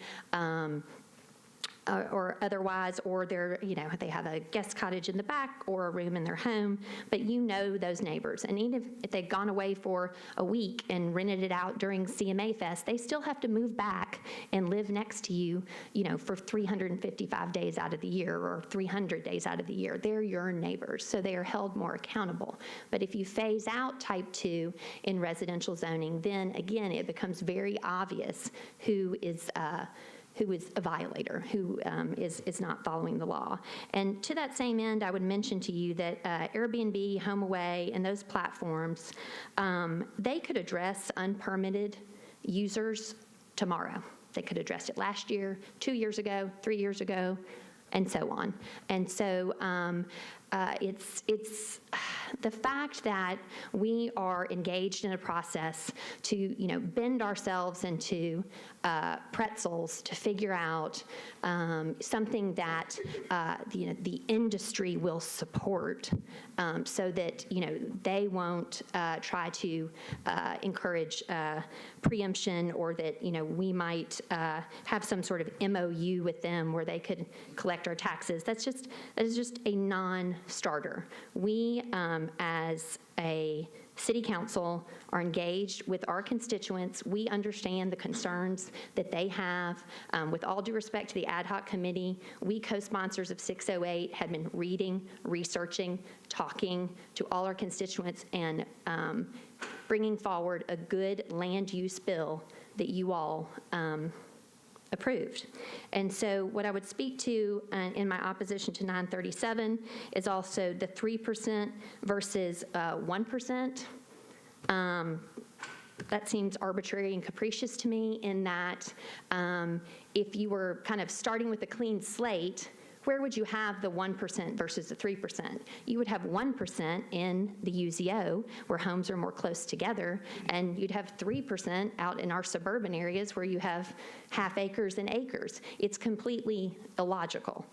Or otherwise, or they have a guest cottage in the back or a room in their home, but those neighbors. And even if they've gone away for a week and rented it out during CMA Fest, they still have to move back and live next to you, for 355 days out of the year or 300 days out of the year. They're your neighbors, so they are held more accountable. But if you phase out type 2 in residential zoning, then again, it becomes very obvious who is a violator, who is not following the law. And to that same end, I would mention to you that Airbnb, HomeAway, and those platforms, they could address unpermitted users tomorrow. They could address it last year, 2 years ago, 3 years ago, and so on. And so it's the fact that we are engaged in a process to bend ourselves into pretzels to figure out something that the industry will support, so that they won't try to encourage preemption, or that we might have some sort of MOU with them where they could collect our taxes. That is just a non-starter. We, as a city council, are engaged with our constituents. We understand the concerns that they have. With all due respect to the ad hoc committee, we co-sponsors of 608 had been reading, researching, talking to all our constituents, and bringing forward a good land use bill that you all approved. And so what I would speak to in my opposition to 937 is also the 3% versus 1%. That seems arbitrary and capricious to me in that if you were kind of starting with a clean slate, where would you have the 1% versus the 3%? You would have 1% in the UZO, where homes are more close together, and you'd have 3% out in our suburban areas where you have half acres and acres. It's completely illogical.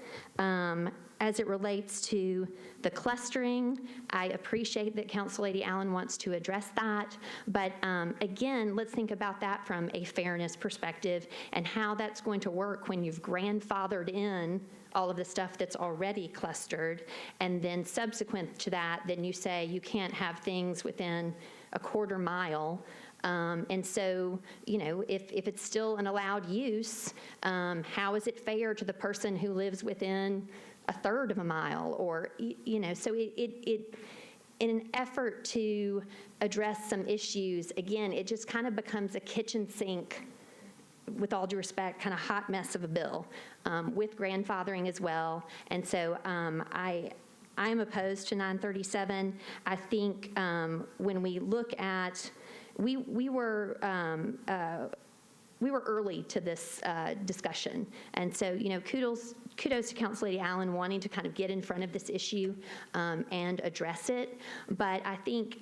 As it relates to the clustering, I appreciate that Council Lady Allen wants to address that, but again, let's think about that from a fairness perspective and how that's going to work when you've grandfathered in all of the stuff that's already clustered, and then subsequent to that, then you say you can't have things within a quarter mile. And so, you know, if it's still an allowed use, how is it fair to the person who lives within a third of a mile? Or, you know, so it in an effort to address some issues, again, it just kind of becomes a kitchen sink, with all due respect, kind of hot mess of a bill with grandfathering as well. And so I am opposed to 937. I think when we look at, we were early to this discussion. And so, you know, kudos to Council Lady Allen wanting to kind of get in front of this issue and address it. But I think,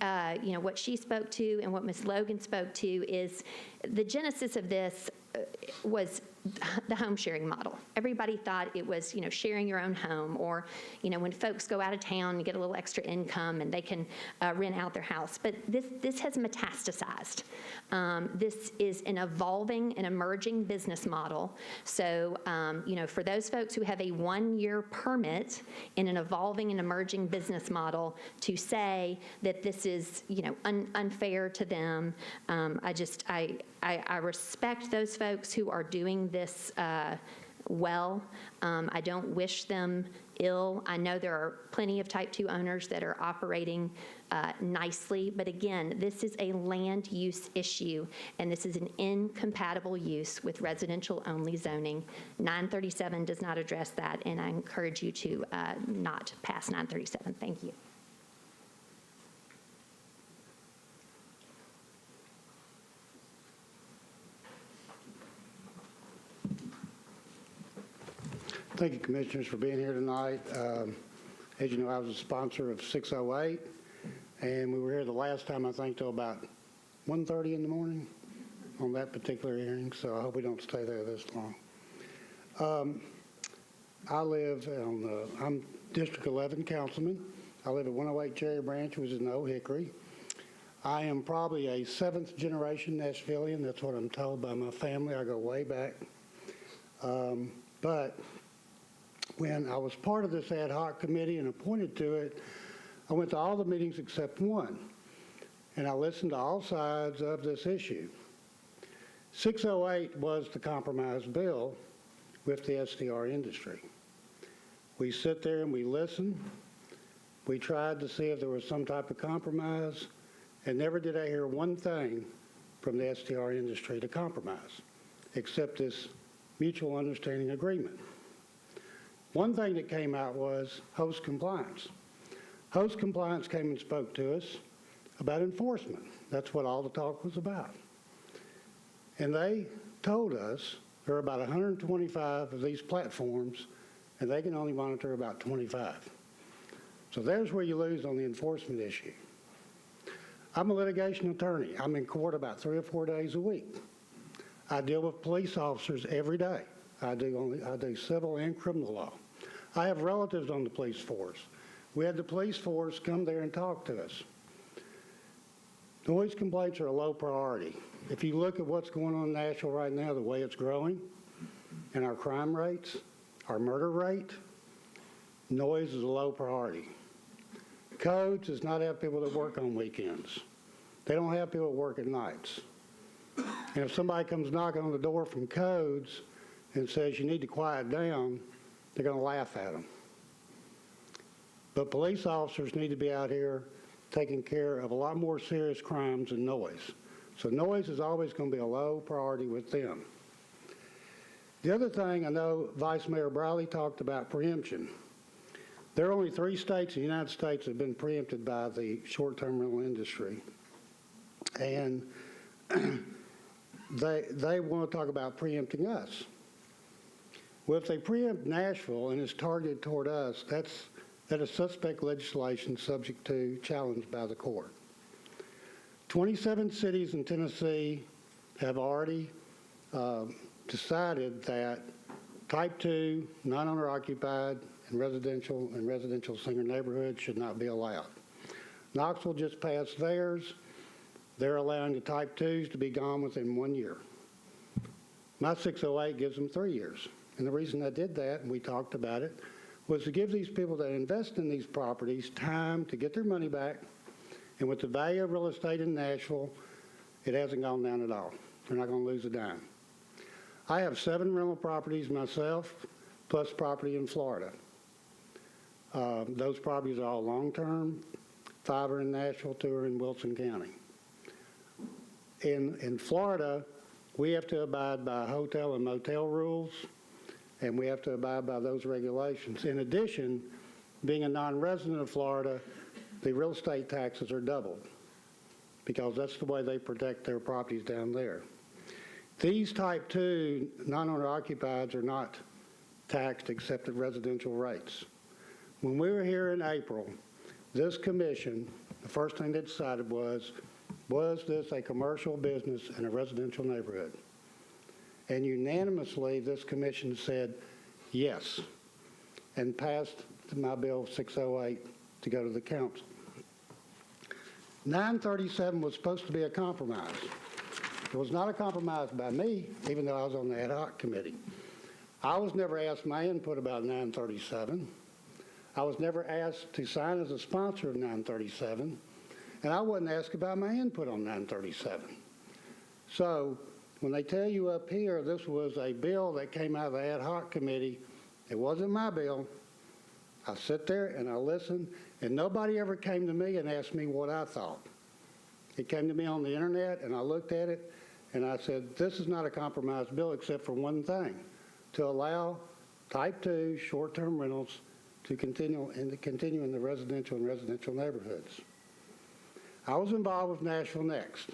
you know, what she spoke to and what Ms. Logan spoke to is the genesis of this was the home sharing model. Everybody thought it was, you know, sharing your own home, or, you know, when folks go out of town and get a little extra income and they can rent out their house. But this has metastasized. This is an evolving and emerging business model. So, you know, for those folks who have a one-year permit in an evolving and emerging business model, to say that this is, you know, unfair to them, I respect those folks who are doing this well. I don't wish them ill. I know there are plenty of Type 2 owners that are operating nicely, but again, this is a land use issue, and this is an incompatible use with residential-only zoning. 937 does not address that, and I encourage you to not pass 937. Thank you. Thank you, Commissioners, for being here tonight. As you know, I was a sponsor of 608, and we were here the last time, I think, till about 1:30 in the morning on that particular hearing, so I hope we don't stay there this long. I live on, I'm District 11 Councilman. I live at 108 Cherry Branch, which is in Old Hickory. I am probably a 7th generation Nashvilleian. That's what I'm told by my family. I go way back. But when I was part of this ad hoc committee and appointed to it, I went to all the meetings except one, and I listened to all sides of this issue. 608 was the compromise bill with the STR industry. We sit there and we listen. We tried to see if there was some type of compromise, and never did I hear one thing from the STR industry to compromise, except this mutual understanding agreement. One thing that came out was host compliance. Host compliance came and spoke to us about enforcement. That's what all the talk was about. And they told us there are about 125 of these platforms, and they can only monitor about 25. So there's where you lose on the enforcement issue. I'm a litigation attorney. I'm in court about 3 or 4 days a week. I deal with police officers every day. I do civil and criminal law. I have relatives on the police force. We had the police force come there and talk to us. Noise complaints are a low priority. If you look at what's going on in Nashville right now, the way it's growing, and our crime rates, our murder rate, noise is a low priority. Codes does not have people that work on weekends. They don't have people that work at nights. And if somebody comes knocking on the door from Codes and says you need to quiet down, they're going to laugh at them. But police officers need to be out here taking care of a lot more serious crimes than noise. So noise is always going to be a low priority with them. The other thing, I know Vice Mayor Briley talked about preemption. There are only 3 states in the United States that have been preempted by the short-term rental industry. And they want to talk about preempting us. Well, if they preempt Nashville and it's targeted toward us, that is suspect legislation subject to challenge by the court. 27 cities in Tennessee have already decided that Type 2, non-owner occupied, and residential single neighborhoods should not be allowed. Knoxville just passed theirs. They're allowing the Type 2s to be gone within 1 year. My 608 gives them 3 years. And the reason I did that, and we talked about it, was to give these people that invest in these properties time to get their money back. And with the value of real estate in Nashville, it hasn't gone down at all. They're not going to lose a dime. I have 7 rental properties myself, plus property in Florida. Those properties are all long-term. 5 are in Nashville, 2 are in Wilson County. In Florida, we have to abide by hotel and motel rules, and we have to abide by those regulations. In addition, being a non-resident of Florida, the real estate taxes are doubled because that's the way they protect their properties down there. These Type 2 non-owner occupieds are not taxed except at residential rates. When we were here in April, this commission, the first thing they decided was this a commercial business in a residential neighborhood? And unanimously, this commission said yes, and passed my bill 608 to go to the council. 937 was supposed to be a compromise. It was not a compromise by me, even though I was on the ad hoc committee. I was never asked my input about 937. I was never asked to sign as a sponsor of 937, and I wasn't asked about my input on 937. So when they tell you up here this was a bill that came out of the ad hoc committee, it wasn't my bill. I sit there and I listen, and nobody ever came to me and asked me what I thought. It came to me on the internet, and I looked at it, and I said, this is not a compromise bill except for one thing, to allow Type 2 short-term rentals to continue in the residential and residential neighborhoods. I was involved with Nashville Next.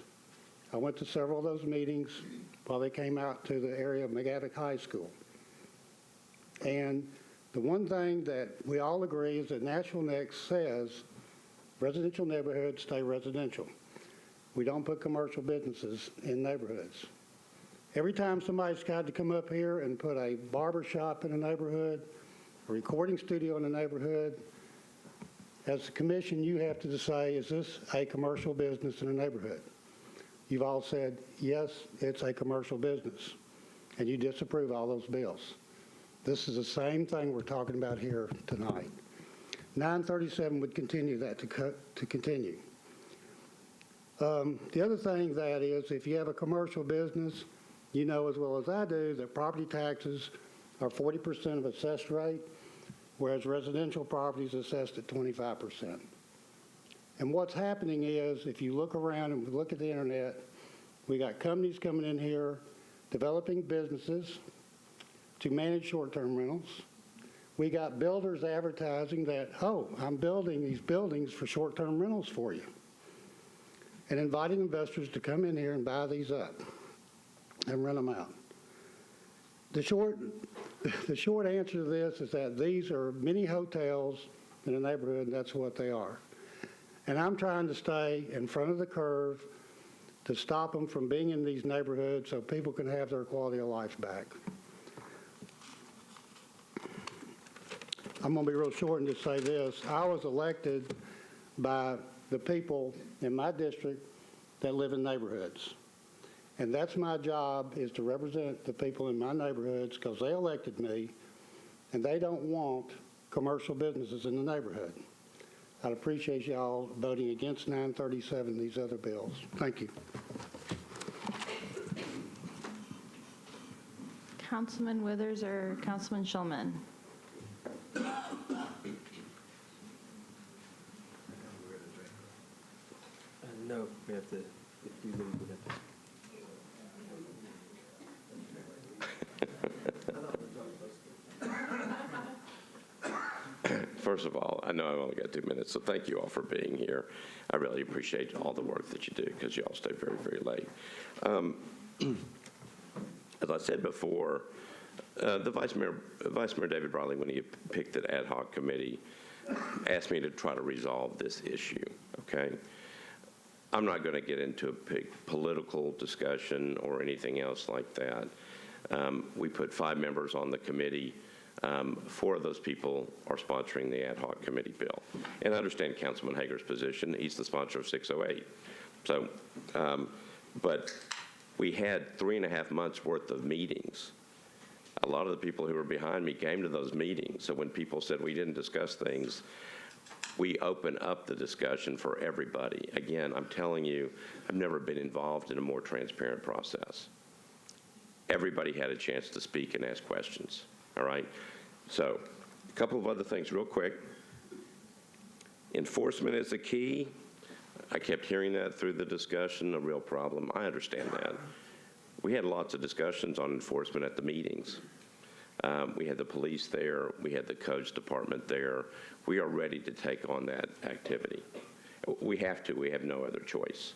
I went to several of those meetings while they came out to the area of McGavock High School. And the one thing that we all agree is that Nashville Next says residential neighborhoods stay residential. We don't put commercial businesses in neighborhoods. Every time somebody's tried to come up here and put a barber shop in a neighborhood, a recording studio in a neighborhood, as the commission, you have to say, is this a commercial business in a neighborhood? You've all said, yes, it's a commercial business, and you disapprove all those bills. This is the same thing we're talking about here tonight. 937 would continue that to continue. The other thing that is, if you have a commercial business, you know as well as I do that property taxes are 40% of assessed rate, whereas residential properties assessed at 25%. And what's happening is, if you look around and look at the internet, we got companies coming in here developing businesses to manage short-term rentals. We got builders advertising that, oh, I'm building these buildings for short-term rentals for you, and inviting investors to come in here and buy these up and rent them out. The short answer to this is that these are mini hotels in a neighborhood, and that's what they are. And I'm trying to stay in front of the curve to stop them from being in these neighborhoods so people can have their quality of life back. I'm going to be real short and just say this. I was elected by the people in my district that live in neighborhoods. And that's my job, is to represent the people in my neighborhoods because they elected me, and they don't want commercial businesses in the neighborhood. I'd appreciate y'all voting against 937 and these other bills. Thank you. Councilman Withers or Councilman Shulman? No, we have to, if you leave, we have to. first of all, I know I've only got 2 minutes, so thank you all for being here. I really appreciate all the work that you do because you all stay very, very late. As I said before, the Vice Mayor David Briley, when he picked the ad hoc committee, asked me to try to resolve this issue, okay? I'm not going to get into a big political discussion or anything else like that. We put 5 members on the committee. 4 of those people are sponsoring the ad hoc committee bill. And I understand Councilman Hager's position. He's the sponsor of 608. So, but we had 3.5 months worth of meetings. A lot of the people who were behind me came to those meetings. So when people said we didn't discuss things, we open up the discussion for everybody. Again, I'm telling you, I've never been involved in a more transparent process. Everybody had a chance to speak and ask questions, all right? So a couple of other things real quick. Enforcement is the key. I kept hearing that through the discussion, a real problem. I understand that. We had lots of discussions on enforcement at the meetings. We had the police there. We had the codes department there. We are ready to take on that activity. We have to. We have no other choice.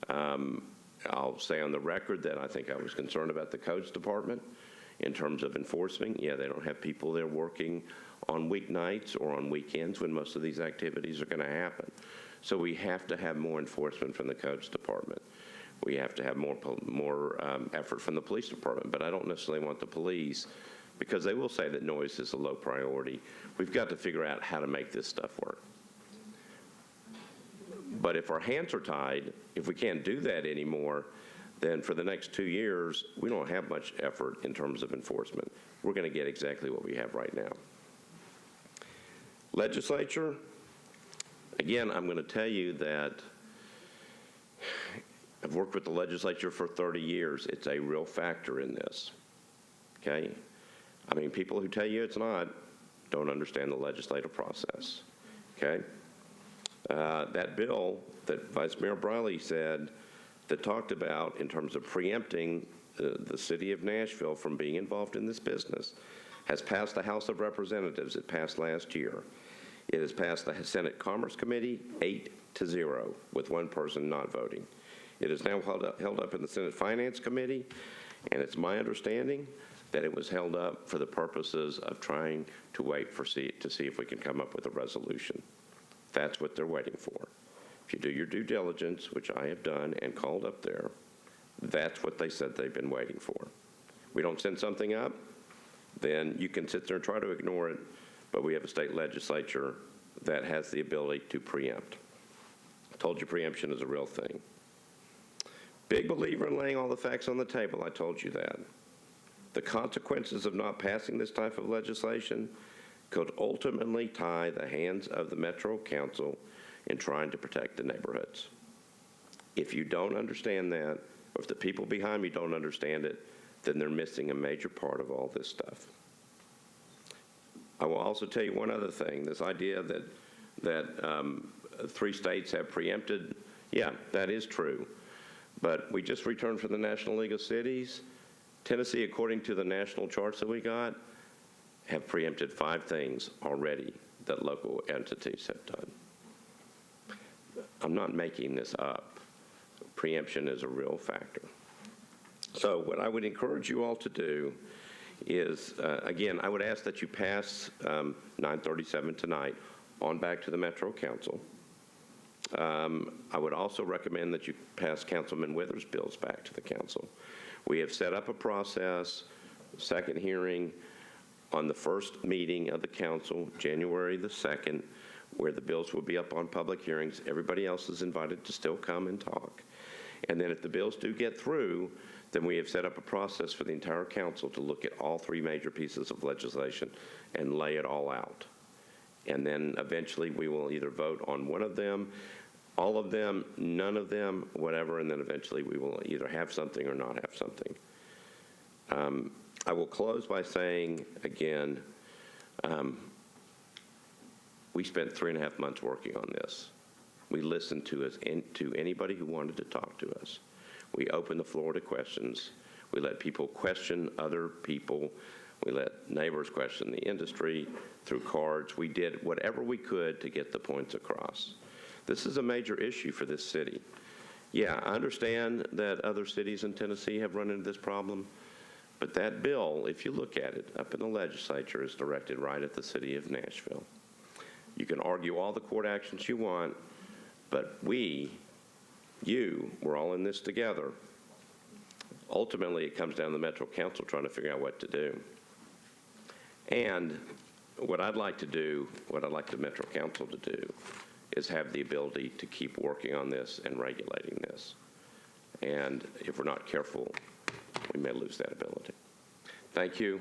I'll say on the record that I think I was concerned about the codes department in terms of enforcement. Yeah, they don't have people there working on weeknights or on weekends when most of these activities are going to happen. So we have to have more enforcement from the codes department. We have to have more effort from the police department. But I don't necessarily want the police, because they will say that noise is a low priority. We've got to figure out how to make this stuff work. But if our hands are tied, if we can't do that anymore, then for the next 2 years, we don't have much effort in terms of enforcement. We're going to get exactly what we have right now. Legislature, again, I'm going to tell you that I've worked with the legislature for 30 years. It's a real factor in this, okay? I mean, people who tell you it's not don't understand the legislative process, okay? That bill that Vice Mayor Briley said that talked about in terms of preempting the city of Nashville from being involved in this business has passed the House of Representatives. It passed last year. It has passed the Senate Commerce Committee 8-0 with 1 person not voting. It is now held up in the Senate Finance Committee, and it's my understanding that it was held up for the purposes of trying to wait to see if we can come up with a resolution. That's what they're waiting for. If you do your due diligence, which I have done and called up there, that's what they said they've been waiting for. We don't send something up, then you can sit there and try to ignore it, but we have a state legislature that has the ability to preempt. I told you preemption is a real thing. Big believer in laying all the facts on the table. I told you that. The consequences of not passing this type of legislation could ultimately tie the hands of the Metro Council in trying to protect the neighborhoods. If you don't understand that, or if the people behind me don't understand it, then they're missing a major part of all this stuff. I will also tell you one other thing. This idea that 3 states have preempted, yeah, that is true. But we just returned from the National League of Cities. Tennessee, according to the national charts that we got, have preempted 5 things already that local entities have done. I'm not making this up. Preemption is a real factor. So what I would encourage you all to do is, again, I would ask that you pass 937 tonight on back to the Metro Council. I would also recommend that you pass Councilman Withers' bills back to the council. We have set up a process, second hearing on the first meeting of the council, January the 2nd, where the bills will be up on public hearings. Everybody else is invited to still come and talk. And then if the bills do get through, then we have set up a process for the entire council to look at all 3 major pieces of legislation and lay it all out. And then eventually we will either vote on one of them, all of them, none of them, whatever, and then eventually we will either have something or not have something. I will close by saying, again, we spent 3.5 months working on this. We listened to anybody who wanted to talk to us. We opened the floor to questions. We let people question other people We let neighbors question the industry through cards. We did whatever we could to get the points across. This is a major issue for this city. Yeah, I understand that other cities in Tennessee have run into this problem, but that bill, if you look at it up in the legislature, is directed right at the city of Nashville. You can argue all the court actions you want, but we're all in this together. Ultimately, it comes down to the Metro Council trying to figure out what to do. And what I'd like the Metro Council to do is have the ability to keep working on this and regulating this. And if we're not careful, we may lose that ability. Thank you.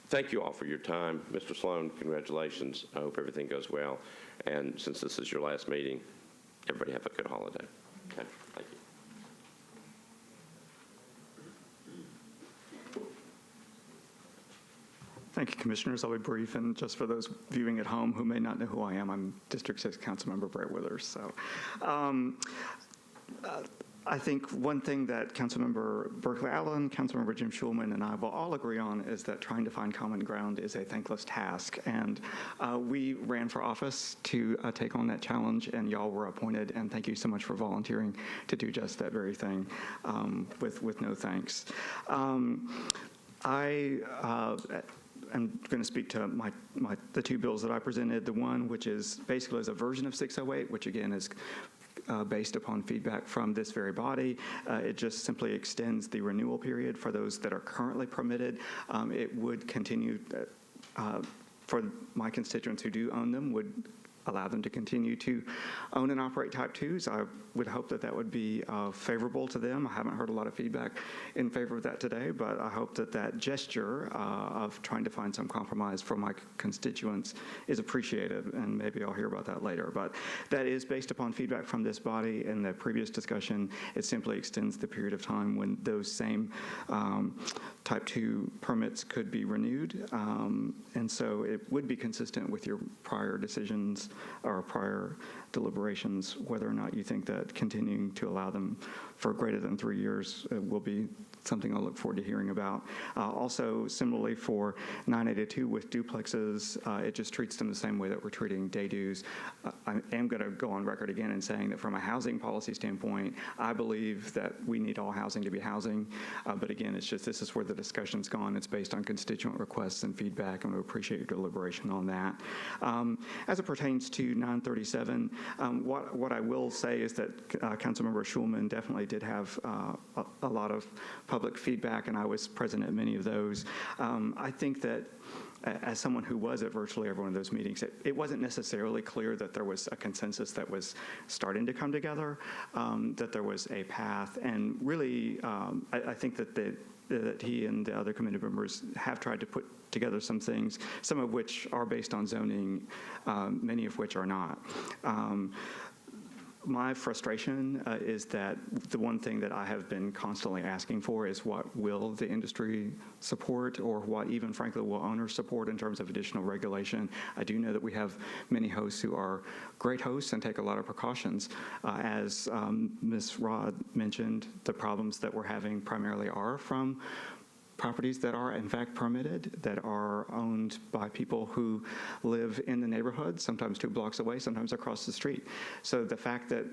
Thank you all for your time. Mr. Sloan, congratulations. I hope everything goes well. And since this is your last meeting, everybody have a good holiday. Okay, thank you. Thank you, Commissioners. I'll be brief, and just for those viewing at home who may not know who I am, I'm District 6 Councilmember Brett Withers. So, I think one thing that Councilmember Berkeley Allen, Councilmember Jim Schulman, and I will all agree on is that trying to find common ground is a thankless task. And we ran for office to take on that challenge, and y'all were appointed. And thank you so much for volunteering to do just that very thing with no thanks. I'm going to speak to the two bills that I presented. The one, which is basically is a version of 608, which again is based upon feedback from this very body. It just simply extends the renewal period for those that are currently permitted. It would continue for my constituents who do own them, would allow them to continue to own and operate Type 2s. I would hope that that would be favorable to them. I haven't heard a lot of feedback in favor of that today, but I hope that that gesture of trying to find some compromise for my constituents is appreciated, and maybe I'll hear about that later. But that is based upon feedback from this body. In the previous discussion, it simply extends the period of time when those same Type 2 permits could be renewed, and so it would be consistent with your prior decisions or prior deliberations, whether or not you think that continuing to allow them for greater than 3 years will be something I'll look forward to hearing about. Also, similarly for 982 with duplexes, it just treats them the same way that we're treating day dues. I am going to go on record again in saying that from a housing policy standpoint, I believe that we need all housing to be housing. But again, it's just this is where the discussion's gone. It's based on constituent requests and feedback, and we appreciate your deliberation on that. As it pertains to 937, what I will say is that Councilmember Schulman definitely did have a lot of public feedback, and I was present at many of those. I think that as someone who was at virtually every one of those meetings, it wasn't necessarily clear that there was a consensus that was starting to come together, that there was a path, and really I think that he and the other committee members have tried to put together some things, some of which are based on zoning, many of which are not. My frustration is that the one thing that I have been constantly asking for is what will the industry support, or what even frankly will owners support in terms of additional regulation. I do know that we have many hosts who are great hosts and take a lot of precautions. As Ms. Rod mentioned, the problems that we're having primarily are from properties that are in fact permitted, that are owned by people who live in the neighborhood, sometimes 2 blocks away, sometimes across the street. So the fact that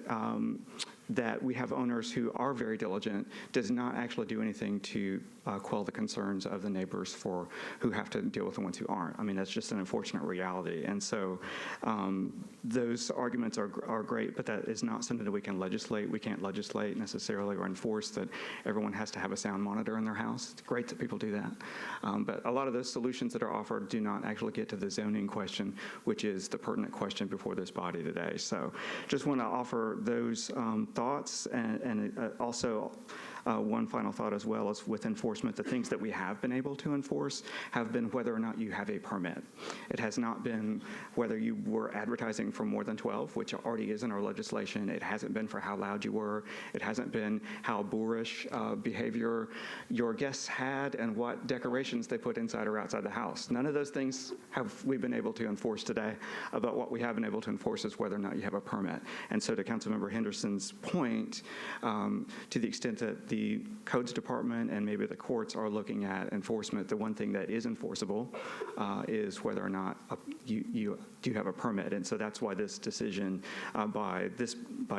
that we have owners who are very diligent does not actually do anything to quell the concerns of the neighbors who have to deal with the ones who aren't. I mean, that's just an unfortunate reality. And so those arguments are great, but that is not something that we can legislate. We can't legislate necessarily or enforce that everyone has to have a sound monitor in their house. It's great that people do that. But a lot of those solutions that are offered do not actually get to the zoning question, which is the pertinent question before this body today. So just want to offer those thoughts, and also one final thought as well is with enforcement, the things that we have been able to enforce have been whether or not you have a permit. It has not been whether you were advertising for more than 12, which already is in our legislation. It hasn't been for how loud you were. It hasn't been how boorish behavior your guests had and what decorations they put inside or outside the house. None of those things have we been able to enforce today. But what we have been able to enforce is whether or not you have a permit. And so to Councilmember Henderson's point, to the extent that the the codes department and maybe the courts are looking at enforcement, the one thing that is enforceable is whether or not you do have a permit. And so that's why this decision by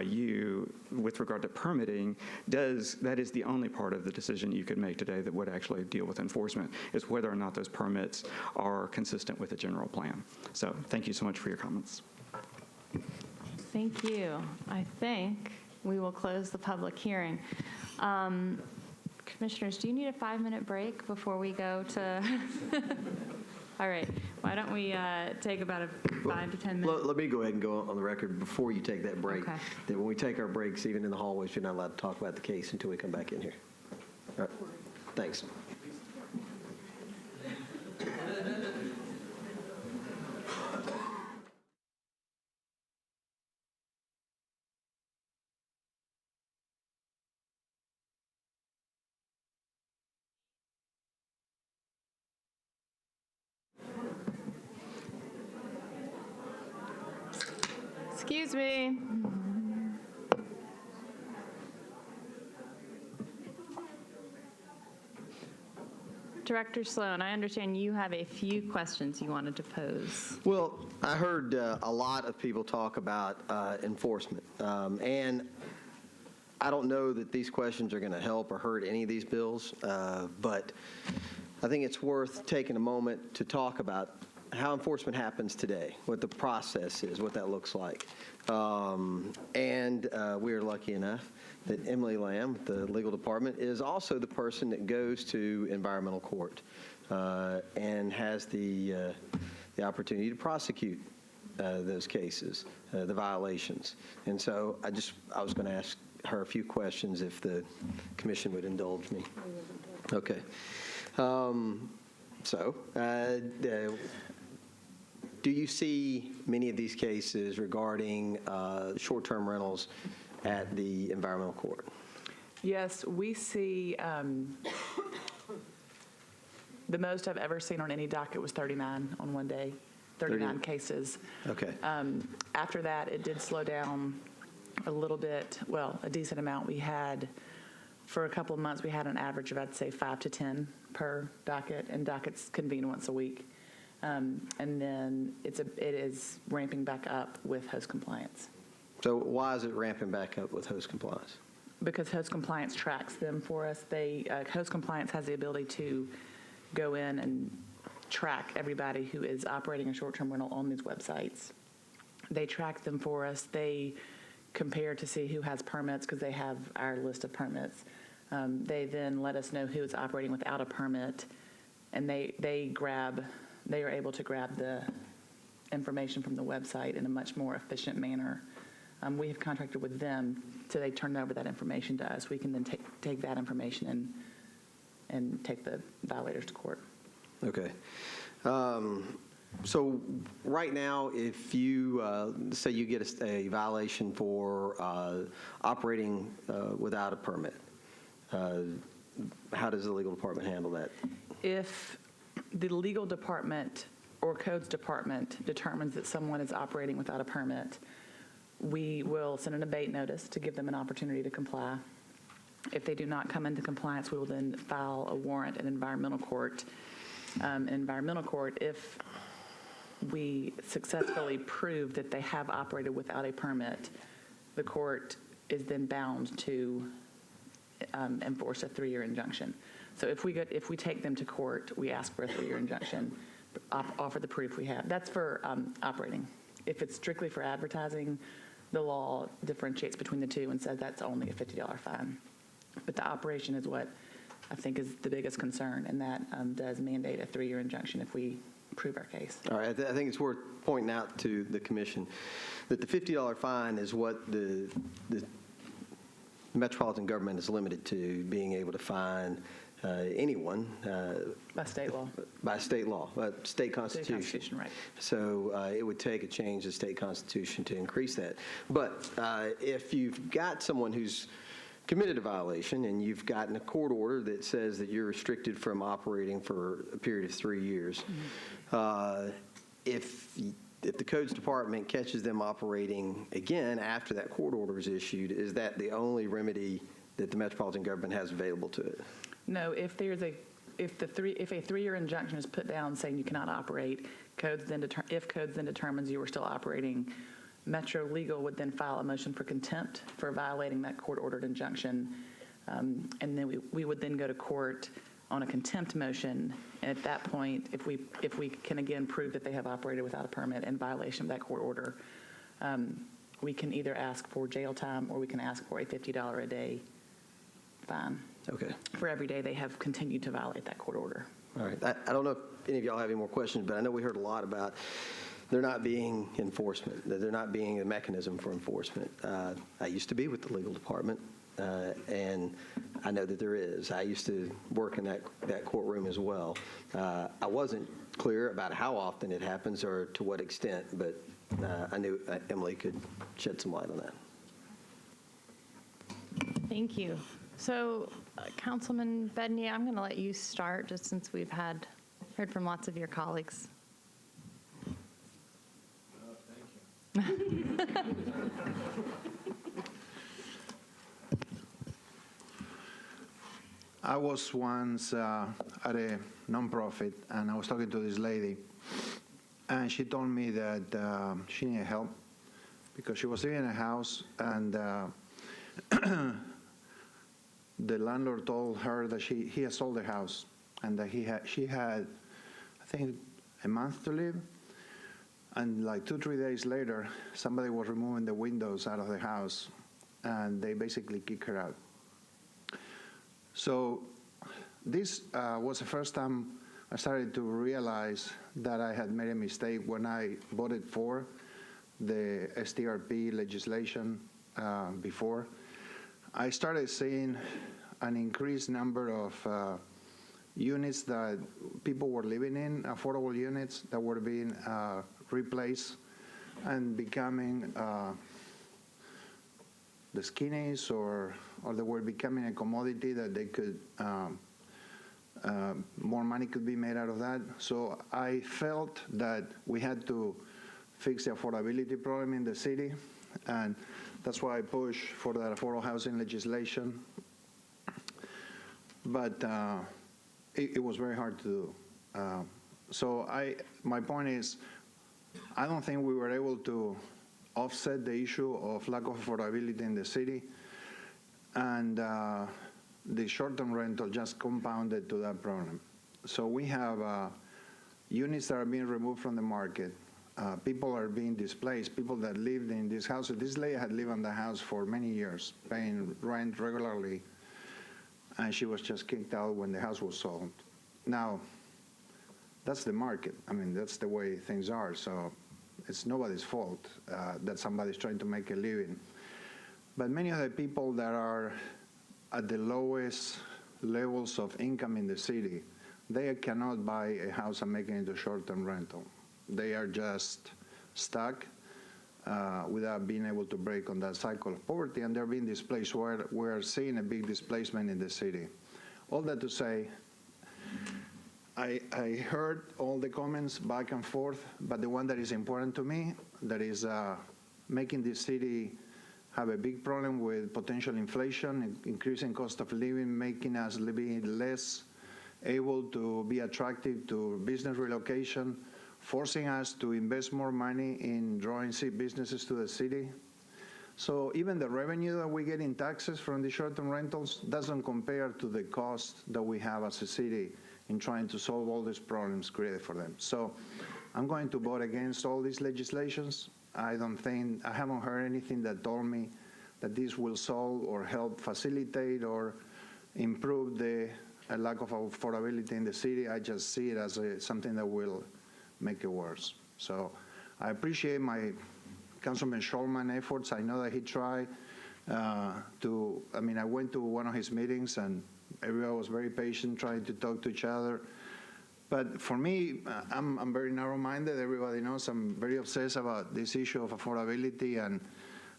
you with regard to permitting that is the only part of the decision you could make today that would actually deal with enforcement, is whether or not those permits are consistent with the general plan. So thank you so much for your comments. Thank you. I think we will close the public hearing. Commissioners, do you need a 5-minute break before we go to? All right. Why don't we take about a 5 to 10 minutes? Let me go ahead and go on the record before you take that break, that when we take our breaks, even in the hallways, you're not allowed to talk about the case until we come back in here. All right. Thanks. Excuse me. Director Sloan, I understand you have a few questions you wanted to pose. Well, I heard a lot of people talk about enforcement, and I don't know that these questions are going to help or hurt any of these bills, but I think it's worth taking a moment to talk about how enforcement happens today, what the process is, what that looks like. And we are lucky enough that Emily Lamb, the legal department, is also the person that goes to environmental court and has the opportunity to prosecute those cases, the violations. And so I was going to ask her a few questions if the commission would indulge me. Okay. Do you see many of these cases regarding short-term rentals at the environmental court? Yes, we see the most I've ever seen on any docket was 39 on one day, 39 cases. Okay. After that, it did slow down a little bit, well, a decent amount. We had, for a couple of months, we had an average of, I'd say, 5 to 10 per docket, and dockets convene once a week. And then it is ramping back up with host compliance. So why is it ramping back up with host compliance? Because host compliance tracks them for us. Host compliance has the ability to go in and track everybody who is operating a short-term rental on these websites. They track them for us. They compare to see who has permits because they have our list of permits. They then let us know who is operating without a permit, and they are able to grab the information from the website in a much more efficient manner. We have contracted with them, so they turn over that information to us. We can then take that information and take the violators to court. Okay. So right now, if you say you get a violation for operating without a permit, how does the legal department handle that? If the legal department or codes department determines that someone is operating without a permit, we will send an abate notice to give them an opportunity to comply. If they do not come into compliance, we will then file a warrant in environmental court. If we successfully prove that they have operated without a permit, the court is then bound to enforce a 3-year injunction. So if we take them to court, we ask for a 3-year injunction, offer the proof we have. That's for operating. If it's strictly for advertising, the law differentiates between the two and says that's only a $50 fine. But the operation is what I think is the biggest concern, and that does mandate a 3-year injunction if we prove our case. All right. I think it's worth pointing out to the commission that the $50 fine is what the metropolitan government is limited to, being able to fine anyone. By state law. By state law, state constitution. State constitution, right. So it would take a change of state constitution to increase that. But if you've got someone who's committed a violation and you've gotten a court order that says that you're restricted from operating for a period of 3 years, if the codes department catches them operating again after that court order is issued, is that the only remedy that the metropolitan government has available to it. No, if a 3-year injunction is put down saying you cannot operate, if codes then determines you are still operating, Metro Legal would then file a motion for contempt for violating that court-ordered injunction, and then we would then go to court on a contempt motion. And at that point, if we can again prove that they have operated without a permit in violation of that court order, we can either ask for jail time or we can ask for a $50 a day fine. Okay. For every day they have continued to violate that court order. All right. I don't know if any of y'all have any more questions, but I know we heard a lot about there not being enforcement, that there not being a mechanism for enforcement. I used to be with the legal department, and I know that there is. I used to work in that courtroom as well. I wasn't clear about how often it happens or to what extent, but I knew Emily could shed some light on that. Thank you. So, Councilman Bedney, I'm going to let you start, just since we've heard from lots of your colleagues. I was once at a nonprofit, and I was talking to this lady, and she told me that she needed help because she was living in a house, and the landlord told her that he had sold the house and that she had, I think, a month to live. And like 2-3 days later, somebody was removing the windows out of the house, and they basically kicked her out. So this was the first time I started to realize that I had made a mistake when I voted for the STRP legislation before. I started seeing an increased number of units that people were living in, affordable units that were being replaced and becoming the skinnies, or they were becoming a commodity that they could, more money could be made out of that. So I felt that we had to fix the affordability problem in the city, and that's why I pushed for that affordable housing legislation. But it was very hard to do. So my point is, I don't think we were able to offset the issue of lack of affordability in the city, and the short-term rental just compounded to that problem. So we have units that are being removed from the market. People are being displaced, people that lived in this house. This lady had lived in the house for many years, paying rent regularly, and she was just kicked out when the house was sold. Now, that's the market. I mean, that's the way things are. So it's nobody's fault that somebody's trying to make a living. But many of the people that are at the lowest levels of income in the city, they cannot buy a house and make it into short-term rental. They are just stuck without being able to break on that cycle of poverty, and they're being displaced. We're seeing a big displacement in the city. All that to say, I heard all the comments back and forth, but the one that is important to me, that is making this city have a big problem with potential inflation, increasing cost of living, making us be less able to be attractive to business relocation, forcing us to invest more money in drawing businesses to the city. So even the revenue that we get in taxes from the short-term rentals doesn't compare to the cost that we have as a city in trying to solve all these problems created for them. So I'm going to vote against all these legislations. I haven't heard anything that told me that this will solve or help facilitate or improve the lack of affordability in the city. I just see it as something that will make it worse. So I appreciate my Councilman Shulman efforts. I know that he tried I went to one of his meetings and everyone was very patient trying to talk to each other. But for me, I'm very narrow-minded. Everybody knows I'm very obsessed about this issue of affordability, and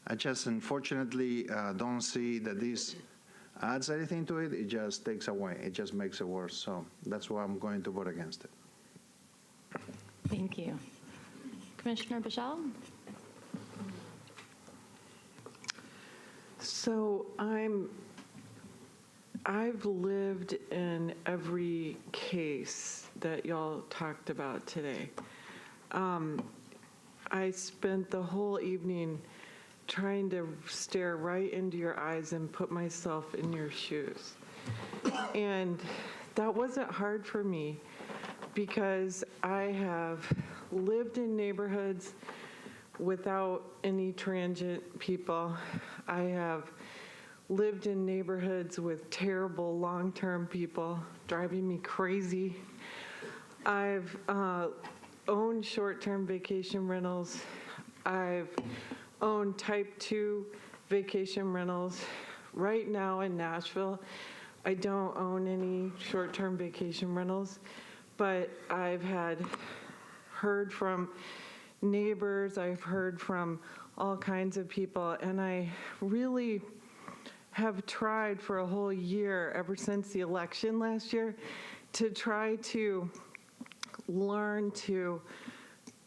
I just unfortunately don't see that this adds anything to it. It just takes away. It just makes it worse. So that's why I'm going to vote against it. Thank you. Commissioner Bichelle? So I'm I've lived in every case that y'all talked about today. I spent the whole evening trying to stare right into your eyes and put myself in your shoes. And that wasn't hard for me because I have lived in neighborhoods without any transient people. I have lived in neighborhoods with terrible long-term people driving me crazy. I've owned short-term vacation rentals. I've owned type 2 vacation rentals. Right now in Nashville, I don't own any short-term vacation rentals, but I've heard from neighbors, I've heard from all kinds of people, and I really have tried for a whole year, ever since the election last year, to try to learn to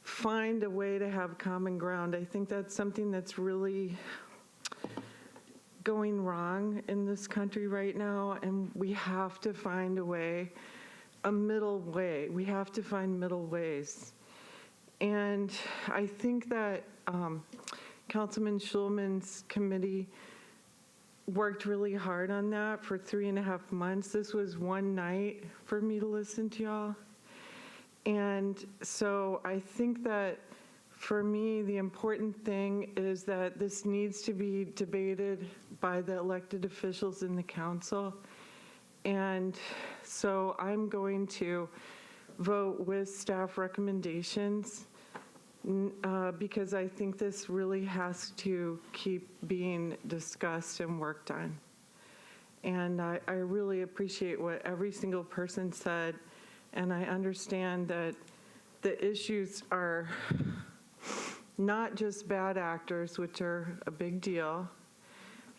find a way to have common ground. I think that's something that's really going wrong in this country right now, and we have to find a way, a middle way. We have to find middle ways. And I think that Councilman Schulman's committee worked really hard on that for 3.5 months. This was one night for me to listen to y'all. And so I think that for me, the important thing is that this needs to be debated by the elected officials in the council. And so I'm going to vote with staff recommendations because I think this really has to keep being discussed and worked on. And I really appreciate what every single person said, and I understand that the issues are not just bad actors, which are a big deal,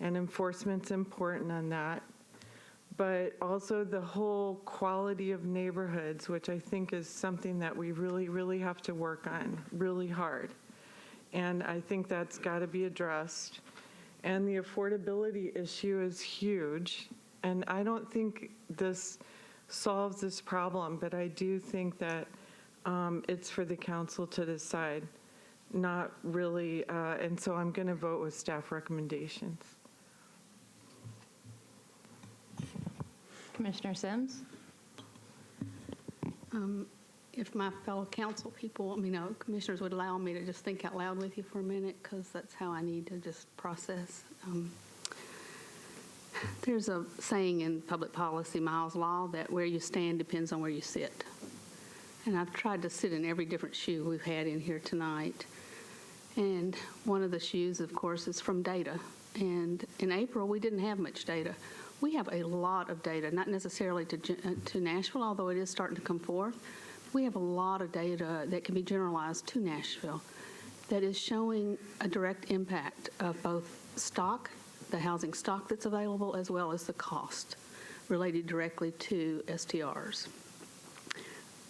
and enforcement's important on that, but also the whole quality of neighborhoods, which I think is something that we really, really have to work on really hard. And I think that's got to be addressed. And the affordability issue is huge. And I don't think this solves this problem, but I do think that it's for the council to decide, not really. And so I'm going to vote with staff recommendations. Commissioner Sims? If my fellow council people, commissioners would allow me to just think out loud with you for a minute, because that's how I need to just process. There's a saying in public policy, Miles' Law, that where you stand depends on where you sit. And I've tried to sit in every different shoe we've had in here tonight. And one of the shoes, of course, is from data. And in April, we didn't have much data. We have a lot of data, not necessarily to Nashville, although it is starting to come forth. We have a lot of data that can be generalized to Nashville that is showing a direct impact of both stock, the housing stock that's available, as well as the cost related directly to STRs.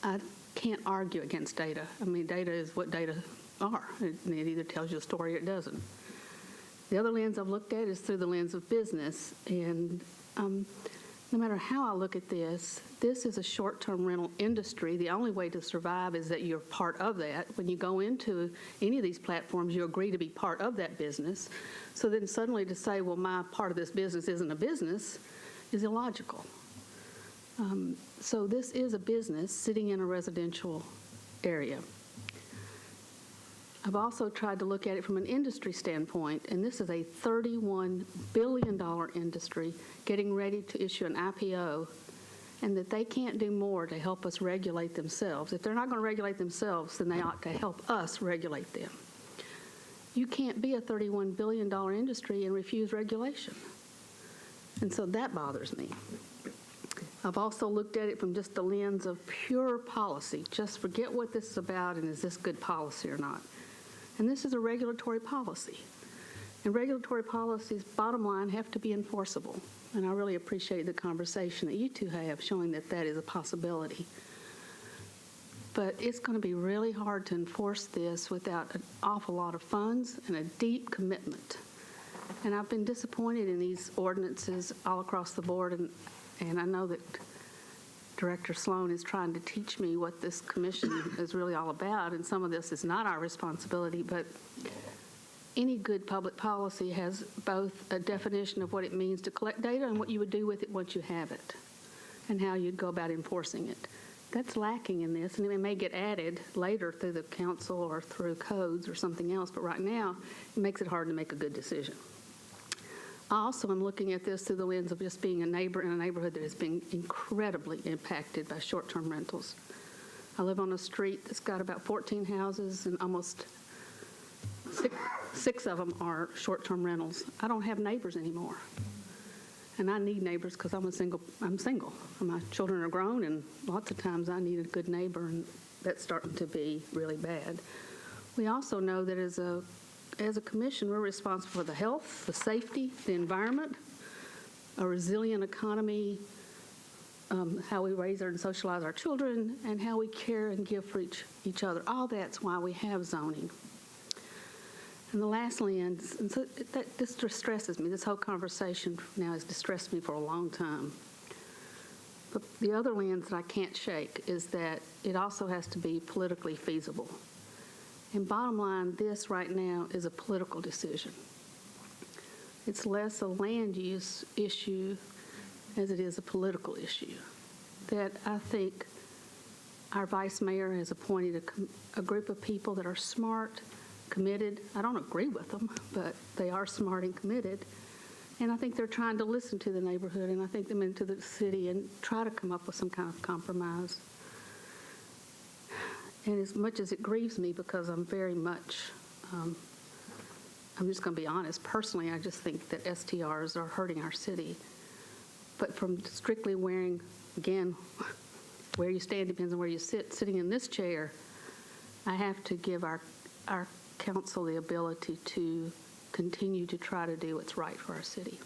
I can't argue against data. Data is what data are. It either tells you a story or it doesn't. The other lens I've looked at is through the lens of business, and no matter how I look at this is a short-term rental industry. The only way to survive is that you're part of that. When you go into any of these platforms, you agree to be part of that business. So then suddenly to say, well, my part of this business isn't a business is illogical. So this is a business sitting in a residential area. I've also tried to look at it from an industry standpoint, and this is a $31 billion industry getting ready to issue an IPO, and that they can't do more to help us regulate themselves. If they're not going to regulate themselves, then they ought to help us regulate them. You can't be a $31 billion industry and refuse regulation. And so that bothers me. I've also looked at it from just the lens of pure policy. Just forget what this is about and is this good policy or not. And this is a regulatory policy. And regulatory policies, bottom line, have to be enforceable. And I really appreciate the conversation that you two have showing that that is a possibility. But it's going to be really hard to enforce this without an awful lot of funds and a deep commitment. And I've been disappointed in these ordinances all across the board, and I know that Director Sloan is trying to teach me what this commission is really all about, and some of this is not our responsibility, but any good public policy has both a definition of what it means to collect data and what you would do with it once you have it, and how you'd go about enforcing it. That's lacking in this, and it may get added later through the council or through codes or something else, but right now it makes it hard to make a good decision. I also am looking at this through the lens of just being a neighbor in a neighborhood that has been incredibly impacted by short-term rentals. I live on a street that's got about 14 houses, and almost six of them are short-term rentals. I don't have neighbors anymore. And I need neighbors because I'm single. My children are grown, and lots of times I need a good neighbor, and that's starting to be really bad. We also know that as a commission, we're responsible for the health, the safety, the environment, a resilient economy, how we raise and socialize our children, and how we care and give for each other. All that's why we have zoning. And the last lens, and so this distresses me. This whole conversation now has distressed me for a long time. But the other lens that I can't shake is that it also has to be politically feasible. And bottom line, this right now is a political decision. It's less a land use issue as it is a political issue. That I think our vice mayor has appointed a group of people that are smart, committed. I don't agree with them, but they are smart and committed. And I think they're trying to listen to the neighborhood, and I think them into the city and try to come up with some kind of compromise. And as much as it grieves me, because I'm very much, I'm just going to be honest, personally, I just think that STRs are hurting our city. But from strictly wearing, again, where you stand depends on where you sit, sitting in this chair, I have to give our council the ability to continue to try to do what's right for our city.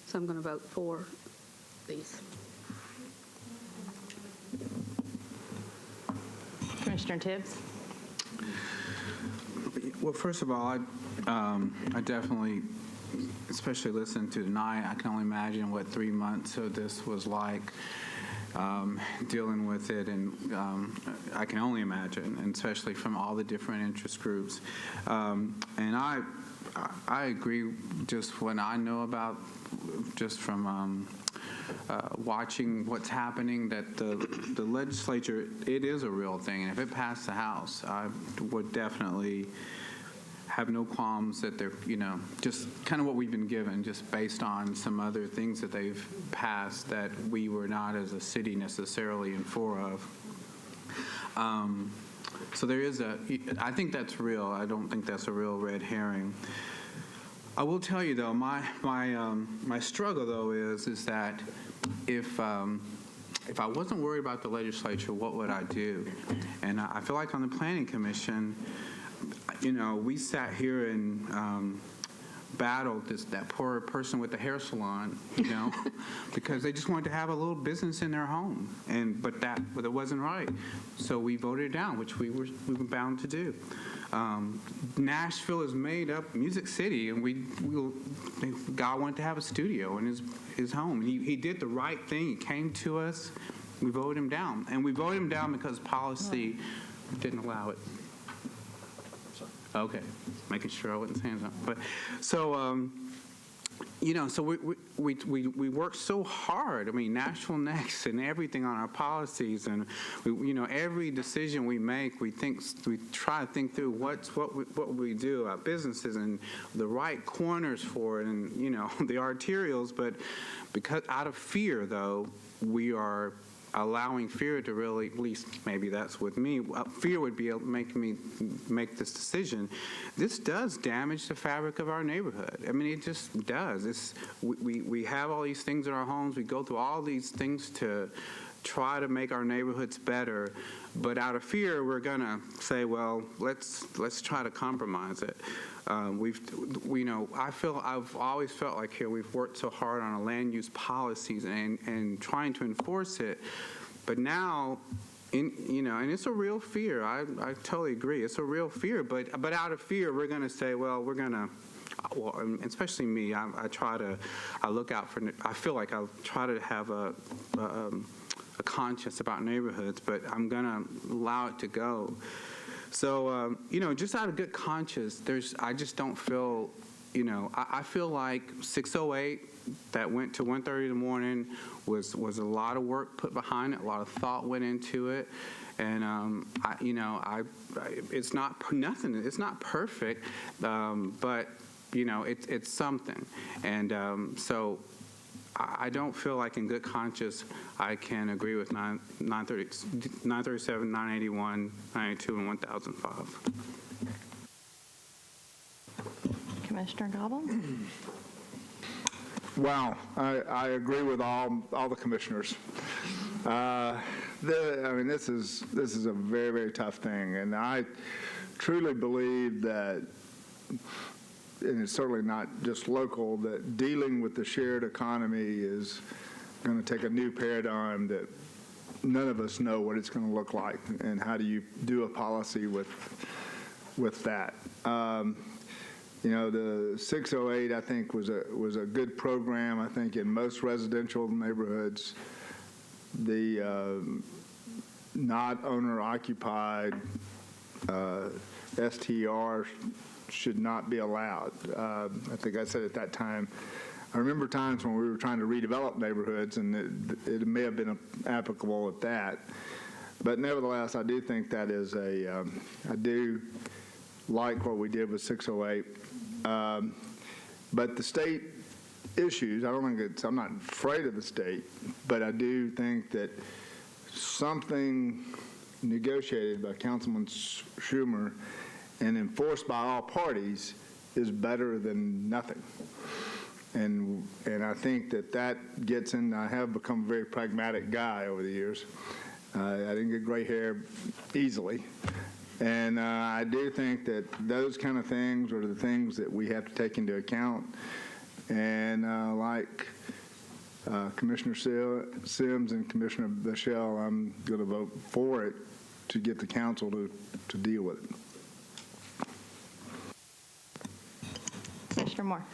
So I'm going to vote for these. Commissioner Tibbs? Well, first of all, I definitely, especially listening to tonight, I can only imagine what 3 months of this was like. Dealing with it, and I can only imagine, and especially from all the different interest groups. And I agree, just what I know about, just from watching what's happening, that the legislature, it is a real thing, and if it passed the House, I would definitely have no qualms that they're, just kind of what we've been given, just based on some other things that they've passed that we were not as a city necessarily in favor of. So there is I think that's real. I don't think that's a real red herring. I will tell you though, my struggle though is that if I wasn't worried about the legislature, what would I do? And I feel like on the Planning Commission, we sat here and battled that poor person with the hair salon, because they just wanted to have a little business in their home, but it wasn't right. So we voted it down, which we were bound to do. Nashville is made up Music City, and God wanted to have a studio in his home. He did the right thing. He came to us. We voted him down, and we voted him down because policy didn't allow it. Okay, making sure I wasn't saying something. But so, so we worked so hard. I mean, Nashville Next and everything on our policies, and every decision we make, we try to think through what we do, our businesses, and the right corners for it, and the arterials. But because out of fear, though, we are allowing fear to really, at least maybe that's with me, fear would be making me make this decision. This does damage the fabric of our neighborhood. I mean, it just does. We have all these things in our homes. We go through all these things to try to make our neighborhoods better, but out of fear, we're going to say, well, let's try to compromise it. I've always felt like here we've worked so hard on our land use policies and trying to enforce it, but now, and it's a real fear. I totally agree. It's a real fear, but out of fear, we're going to say, well, we're going to well, and especially me, I look out for, I feel like I try to have a conscience about neighborhoods, but I'm going to allow it to go. So, just out of good conscience, I just don't feel, I feel like 608 that went to 1:30 in the morning was a lot of work put behind it, a lot of thought went into it. And, it's not nothing, it's not perfect, but, it's something. And so I don't feel like in good conscience I can agree with 937, 981, 982, and 1005. Commissioner Gobble? Wow, I agree with all the commissioners. This is a very, very tough thing, and I truly believe that, and it's certainly not just local, that dealing with the shared economy is going to take a new paradigm that none of us know what it's going to look like, and how do you do a policy with that. The 608, I think, was a good program. I think in most residential neighborhoods, the not owner-occupied STR should not be allowed. I think I said at that time, I remember times when we were trying to redevelop neighborhoods, and it may have been applicable at that. But nevertheless, I do think that is I do like what we did with 608. But the state issues, I'm not afraid of the state, but I do think that something negotiated by Councilman Schumer and enforced by all parties is better than nothing. And I think that gets in. I have become a very pragmatic guy over the years. I didn't get gray hair easily. And I do think that those kind of things are the things that we have to take into account. And like Commissioner Sims and Commissioner Michelle, I'm going to vote for it to get the council to deal with it. Commissioner Moore.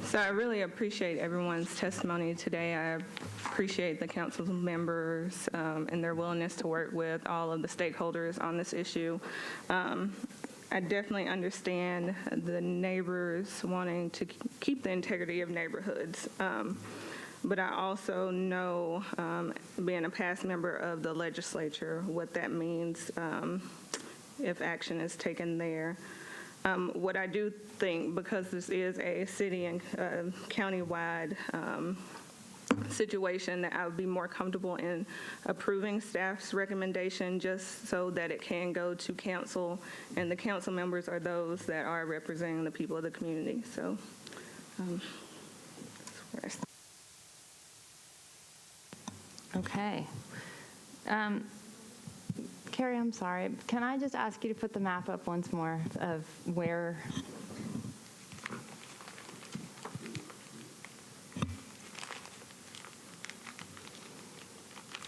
So I really appreciate everyone's testimony today. I appreciate the council members and their willingness to work with all of the stakeholders on this issue. I definitely understand the neighbors wanting to keep the integrity of neighborhoods. But I also know, being a past member of the legislature, what that means if action is taken there. What I do think, because this is a city and county-wide situation, that I would be more comfortable in approving staff's recommendation just so that it can go to council, and the council members are those that are representing the people of the community. So that's where I stand. Okay. Carrie, I'm sorry. Can I just ask you to put the map up once more of where?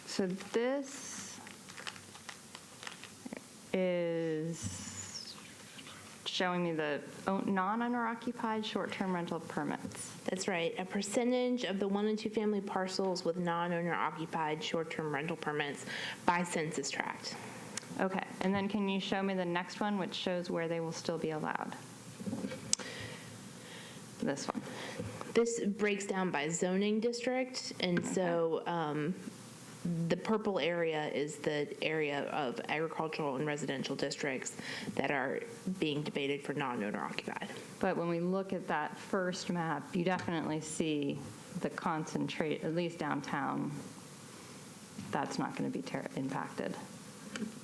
So this is showing me the non-owner occupied short-term rental permits. That's right. A percentage of the 1 and 2 family parcels with non-owner occupied short-term rental permits by census tract. Okay, and then can you show me the next one, which shows where they will still be allowed? This one. This breaks down by zoning district, and so the purple area is the area of agricultural and residential districts that are being debated for non-owner occupied. But when we look at that first map, you definitely see the concentrate, at least downtown, that's not going to be impacted.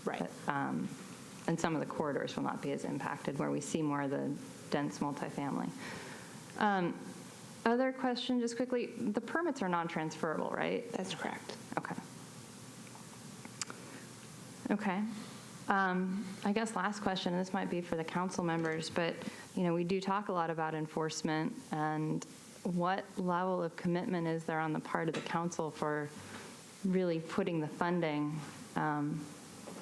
Right. But, and some of the corridors will not be as impacted, where we see more of the dense multifamily. Other question, just quickly, the permits are non-transferable, right? That's correct. Okay. Okay. I guess last question, this might be for the council members, but we do talk a lot about enforcement, and what level of commitment is there on the part of the council for really putting the funding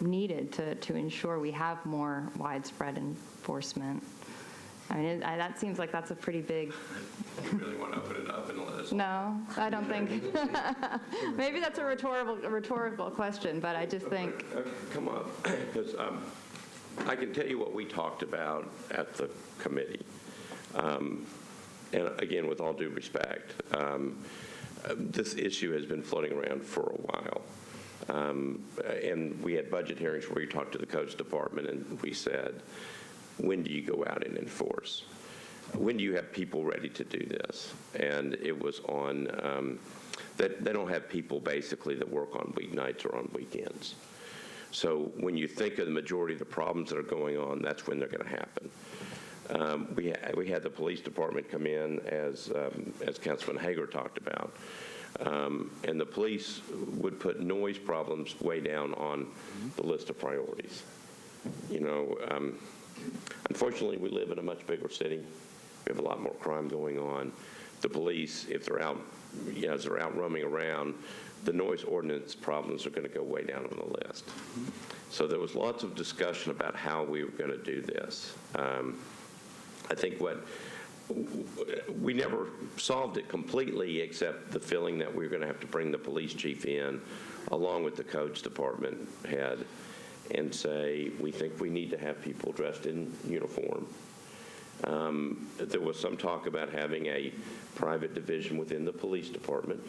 needed to ensure we have more widespread enforcement I mean, that seems like that's a pretty big. You really want to open it up and let us? No, I don't think. Maybe that's a rhetorical question, but I just think. Come on, because I can tell you what we talked about at the committee. And again, with all due respect, this issue has been floating around for a while. And we had budget hearings where we talked to the codes department, and we said, when do you go out and enforce? When do you have people ready to do this? And it was on that they don't have people basically that work on weeknights or on weekends. So when you think of the majority of the problems that are going on, that's when they're going to happen. We had the police department come in, as Councilman Hager talked about, and the police would put noise problems way down on the list of priorities. You know, unfortunately, we live in a much bigger city. We have a lot more crime going on. The police, if they're out, as they're out roaming around, the noise ordinance problems are going to go way down on the list. So there was lots of discussion about how we were going to do this. I think we never solved it completely, except the feeling that we were going to have to bring the police chief in, along with the codes department head, and say, we think we need to have people dressed in uniform. There was some talk about having a private division within the police department,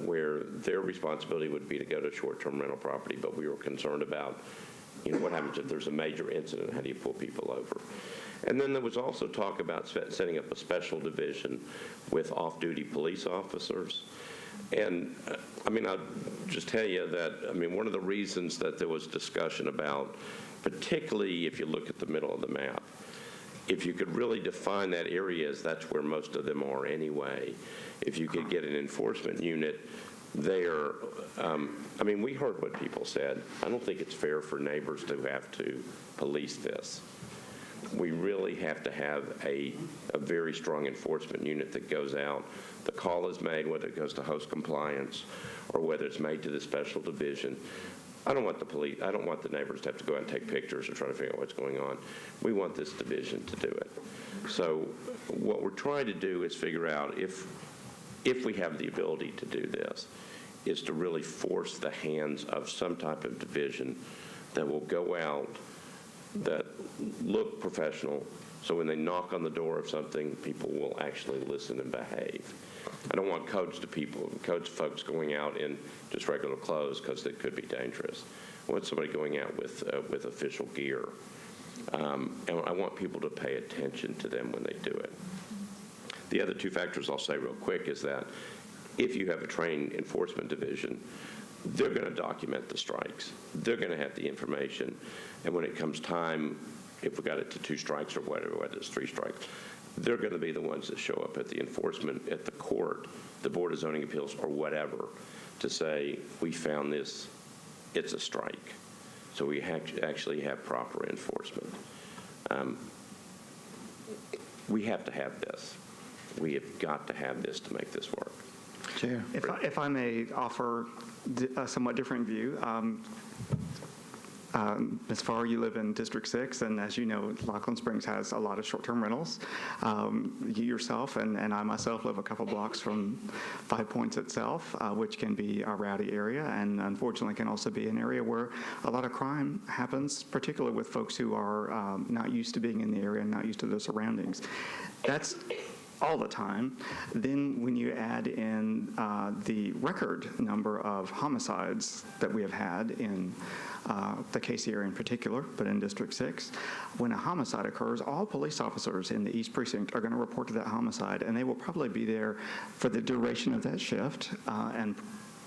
where their responsibility would be to go to short-term rental property, but we were concerned about, what happens if there's a major incident? How do you pull people over? And then there was also talk about setting up a special division with off-duty police officers. And, I'll just tell you that, one of the reasons that there was discussion about, particularly if you look at the middle of the map, if you could really define that area as that's where most of them are anyway, if you could get an enforcement unit there. We heard what people said. I don't think it's fair for neighbors to have to police this. We really have to have a very strong enforcement unit that goes out. The call is made, whether it goes to host compliance or whether it's made to the special division. I don't want the neighbors to have to go out and take pictures or try to figure out what's going on. We want this division to do it. So what we're trying to do is figure out if we have the ability to do this, is to really force the hands of some type of division that will go out, that look professional, so when they knock on the door of something, people will actually listen and behave. I don't want codes folks going out in just regular clothes because it could be dangerous. I want somebody going out with official gear. And I want people to pay attention to them when they do it. The other two factors I'll say real quick is that if you have a trained enforcement division, they're going to document the strikes. They're going to have the information. And when it comes time, if we got it to 2 strikes or whatever, whether it's 3 strikes, they're going to be the ones that show up at the enforcement, at the court, the Board of Zoning Appeals, or whatever, to say, we found this, it's a strike. So we actually have proper enforcement. We have to have this. We have got to have this to make this work. Chair. If I may offer a somewhat different view. Ms. Farr, you live in District 6, and as you know, Laughlin Springs has a lot of short-term rentals. You yourself and I myself live a couple blocks from 5 Points itself, which can be a rowdy area, and unfortunately can also be an area where a lot of crime happens, particularly with folks who are not used to being in the area and not used to the surroundings. That's all the time. Then when you add in the record number of homicides that we have had in the Casey area in particular, but in District 6, when a homicide occurs, all police officers in the East Precinct are going to report to that homicide, and they will probably be there for the duration of that shift, and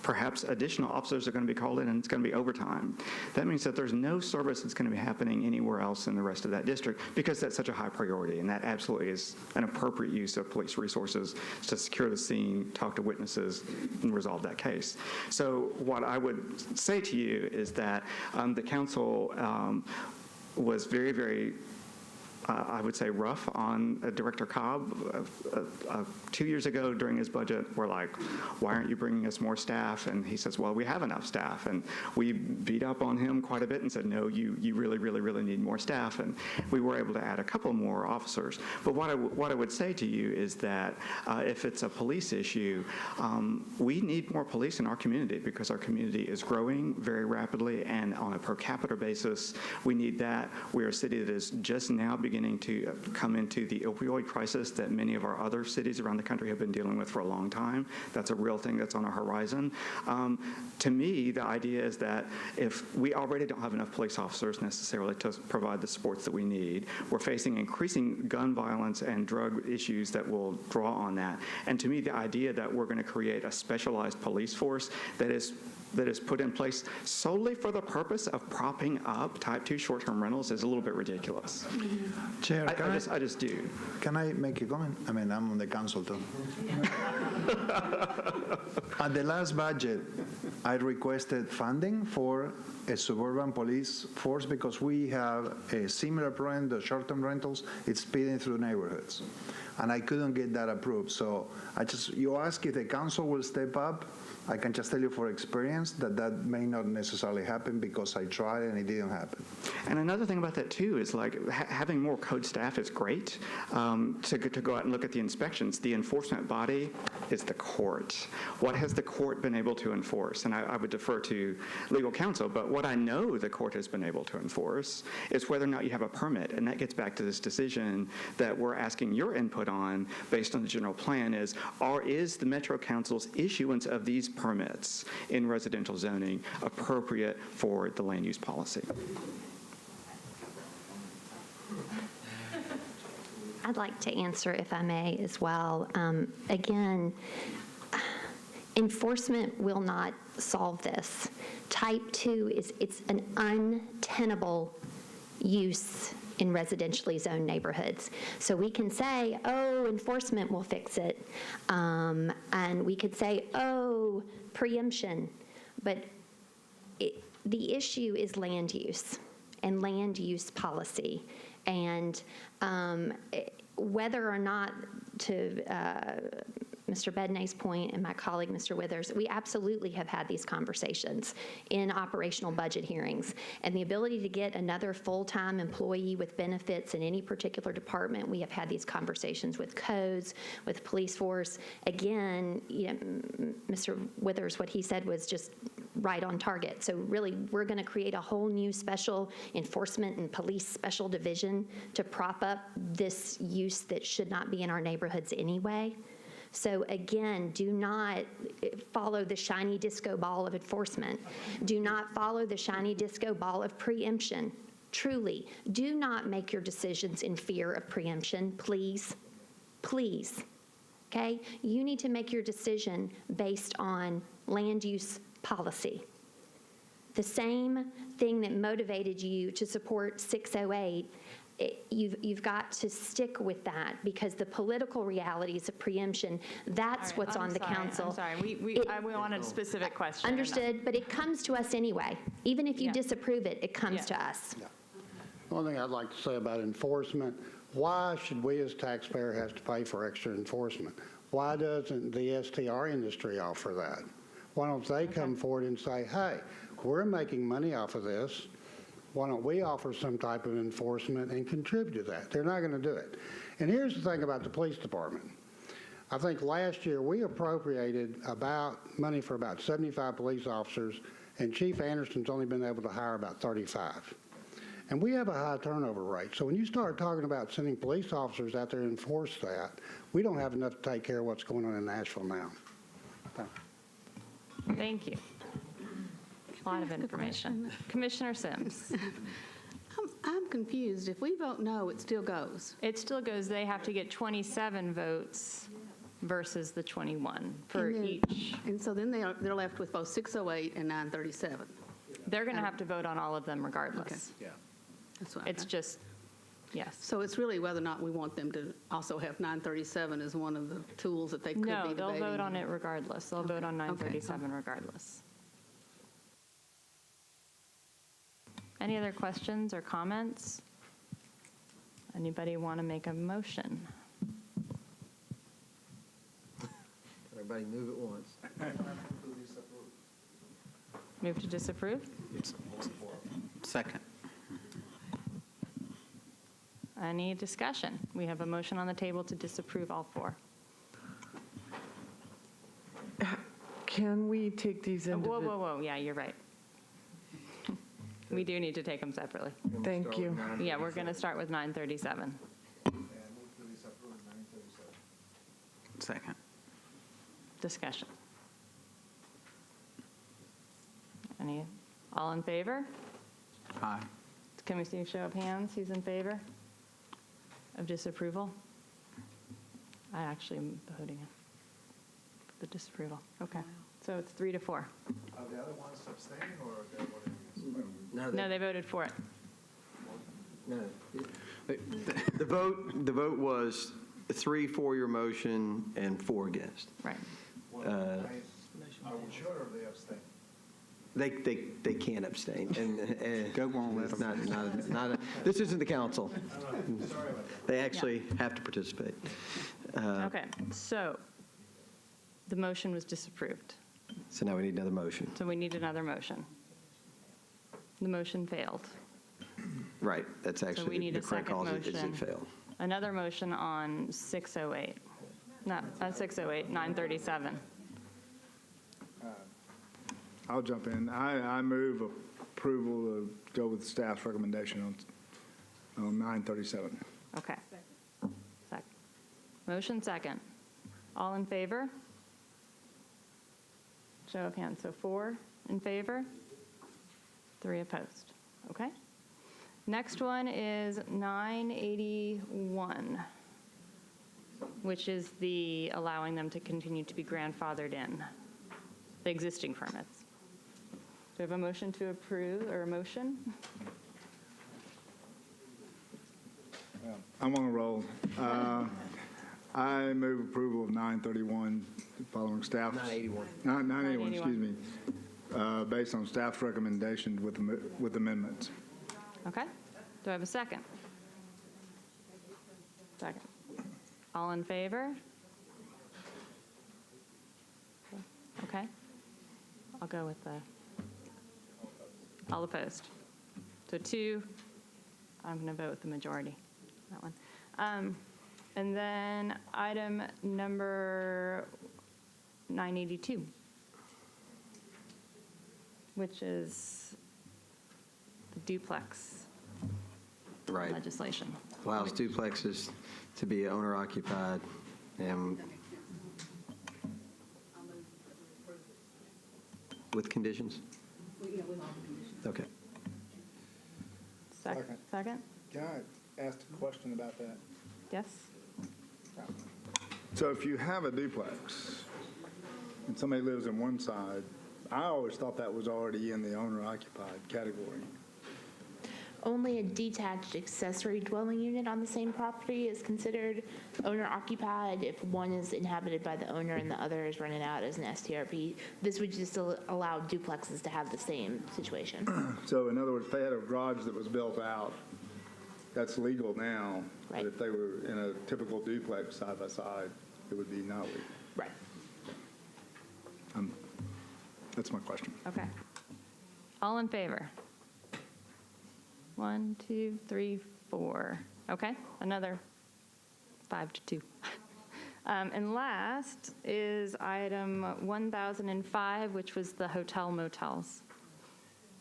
perhaps additional officers are going to be called in, and it's going to be overtime. That means that there's no service that's going to be happening anywhere else in the rest of that district because that's such a high priority, and that absolutely is an appropriate use of police resources to secure the scene, talk to witnesses, and resolve that case. So what I would say to you is that the council was very, very I would say, rough on Director Cobb. 2 years ago during his budget, we're like, why aren't you bringing us more staff? And he says, well, we have enough staff. And we beat up on him quite a bit and said, no, you really, really, really need more staff. And we were able to add a couple more officers. But what I would say to you is that if it's a police issue, we need more police in our community because our community is growing very rapidly, and on a per capita basis, we need that. We're a city that is just now beginning to come into the opioid crisis that many of our other cities around the country have been dealing with for a long time. That's a real thing that's on our horizon. To me, the idea is that if we already don't have enough police officers necessarily to provide the supports that we need, we're facing increasing gun violence and drug issues that will draw on that. And to me, the idea that we're going to create a specialized police force that is put in place solely for the purpose of propping up type 2 short-term rentals is a little bit ridiculous. Chair, I just do. Can I make a comment? I mean, I'm on the council too. At the last budget, I requested funding for a suburban police force because we have a similar problem, the short-term rentals, it's speeding through neighborhoods. And I couldn't get that approved. So you ask if the council will step up. I can just tell you for experience that may not necessarily happen because I tried and it didn't happen. And another thing about that too is like having more code staff is great to go out and look at the inspections. The enforcement body is the court. What has the court been able to enforce? And I would defer to legal counsel, but what I know the court has been able to enforce is whether or not you have a permit. And that gets back to this decision that we're asking your input on based on the general plan is the Metro Council's issuance of these permits in residential zoning appropriate for the land use policy? I'd like to answer, if I may, as well. Again, enforcement will not solve this. Type 2 it's an untenable use in residentially zoned neighborhoods. So we can say, oh, enforcement will fix it. And we could say, oh, preemption. But the issue is land use and land use policy. And whether or not, to Mr. Bednay's point and my colleague, Mr. Withers, we absolutely have had these conversations in operational budget hearings. And the ability to get another full-time employee with benefits in any particular department, we have had these conversations with codes, with police force. Again, Mr. Withers, what he said was just right on target. So really, we're going to create a whole new special enforcement and police special division to prop up this use that should not be in our neighborhoods anyway. So again, do not follow the shiny disco ball of enforcement. Do not follow the shiny disco ball of preemption. Truly, do not make your decisions in fear of preemption, please. Please. Okay? You need to make your decision based on land use policy. The same thing that motivated you to support 608, you've got to stick with that because the political realities of preemption, that's what's on the council. I'm sorry. We wanted a specific question. Understood, but it comes to us anyway. Even if you disapprove it, it comes to us. Yeah. One thing I'd like to say about enforcement, why should we as taxpayers have to pay for extra enforcement? Why doesn't the STR industry offer that? Why don't they come forward and say, hey, we're making money off of this. Why don't we offer some type of enforcement and contribute to that? They're not going to do it. And here's the thing about the police department. I think last year we appropriated money for about 75 police officers, and Chief Anderson's only been able to hire about 35. And we have a high turnover rate. So when you start talking about sending police officers out there to enforce that, we don't have enough to take care of what's going on in Nashville now. Thank you. A lot of information. Commissioner Sims. I'm confused. If we vote no, it still goes. It still goes. They have to get 27 votes versus the 21 for each. And so then they're left with both 608 and 937. They're going to have to vote on all of them regardless. Okay. Yeah. That's what It's just, yes. So it's really whether or not we want them to also have 937 as one of the tools that they could be debating. No, they'll vote on it regardless. They'll vote on 937 regardless. Any other questions or comments? Anybody want to make a motion? Everybody move at once. Move to disapprove? Second. Any discussion? We have a motion on the table to disapprove all 4. Can we take these Whoa, individually? whoa, whoa, yeah, you're right. We do need to take them separately. Thank you. Yeah, we're going to start with 937. Second. Discussion. All in favor? Aye. Can we see a show of hands? Who's in favor of disapproval? I actually am voting the disapproval. Okay. So it's 3 to 4. Are the other ones abstaining or are they voting? No, they voted for it. No. The vote was 3 for your motion and 4 against. Right. Are we sure or they abstain? They can't abstain. And Go won't let it's them. not this isn't the council. Sorry about that. They actually have to participate. Okay, so the motion was disapproved. So now we need another motion. So we need another motion. The motion failed. Right, that's So we actually, need the a correct second cause is motion. it failed. Another motion on 608. Not 608, 937. I'll jump in. I move approval to go with staff's recommendation on 937. Okay. Motion second. All in favor? Show of hands. So 4 in favor, 3 opposed. Okay? Next one is 981, which is the allowing them to continue to be grandfathered in, the existing permits. Do we have a motion to approve, or a motion? I'm on a roll. I move approval of 931 following staff's. 981. 981, excuse me, based on staff's recommendations with amendments. Okay. Do I have a second? Second. All in favor? Okay. I'll go with all opposed. So 2, I'm going to vote with the majority, that one. And then item number 982, which is the duplex Right. legislation. Allows duplexes to be owner occupied and with conditions? Okay. Second? Can I ask a question about that? Yes? So if you have a duplex and somebody lives in one side, I always thought that was already in the owner-occupied category. Only a detached accessory dwelling unit on the same property is considered owner-occupied if one is inhabited by the owner and the other is rented out as an STRP. This would just allow duplexes to have the same situation. So in other words, if they had a garage that was built out, that's legal now. Right. But if they were in a typical duplex side by side, it would be not legal. Right. That's my question. Okay. All in favor? 1, 2, 3, 4. Okay, another 5 to 2. And last is item 1005, which was the hotel motels.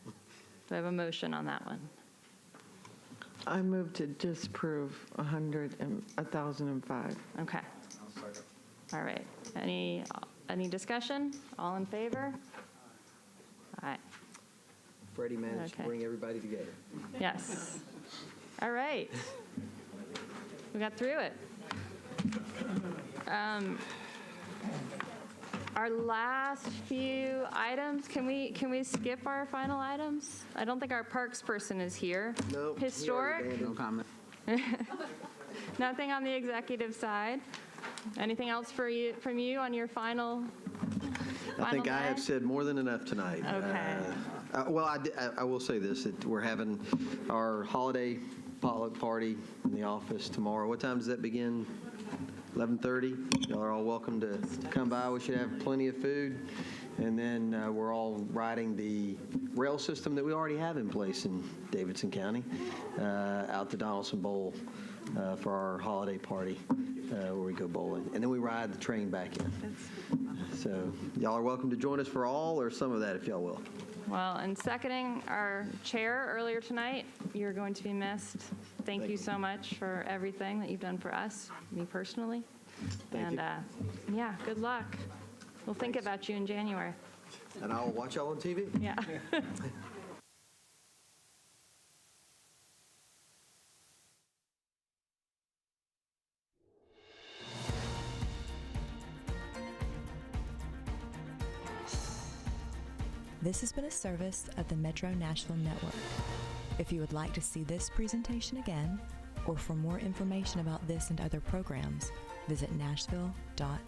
Do I have a motion on that one? I move to disprove 1005. Okay. All right. Any discussion? All in favor? All right. Freddie managed to Okay. bring everybody together. Yes. All right. We got through it. Our last few items, can we skip our final items? I don't think our parks person is here. Nope. Historic? No comment. Nothing on the executive side? Anything else from you on your final I think I have day? said more than enough tonight. Okay. Well, I will say this, that we're having our holiday potluck party in the office tomorrow. What time does that begin? 11:30? Y'all are all welcome to come by. We should have plenty of food. And then we're all riding the rail system that we already have in place in Davidson County out to Donaldson Bowl for our holiday party where we go bowling. And then we ride the train back in. So y'all are welcome to join us for all or some of that if y'all will. Well, and seconding our chair earlier tonight, you're going to be missed. Thank you so much for everything that you've done for us, me personally. Thank you. Yeah, good luck. We'll think about you in January. And I'll watch y'all on TV. Yeah. This has been a service of the Metro Nashville Network. If you would like to see this presentation again, or for more information about this and other programs, visit nashville.gov.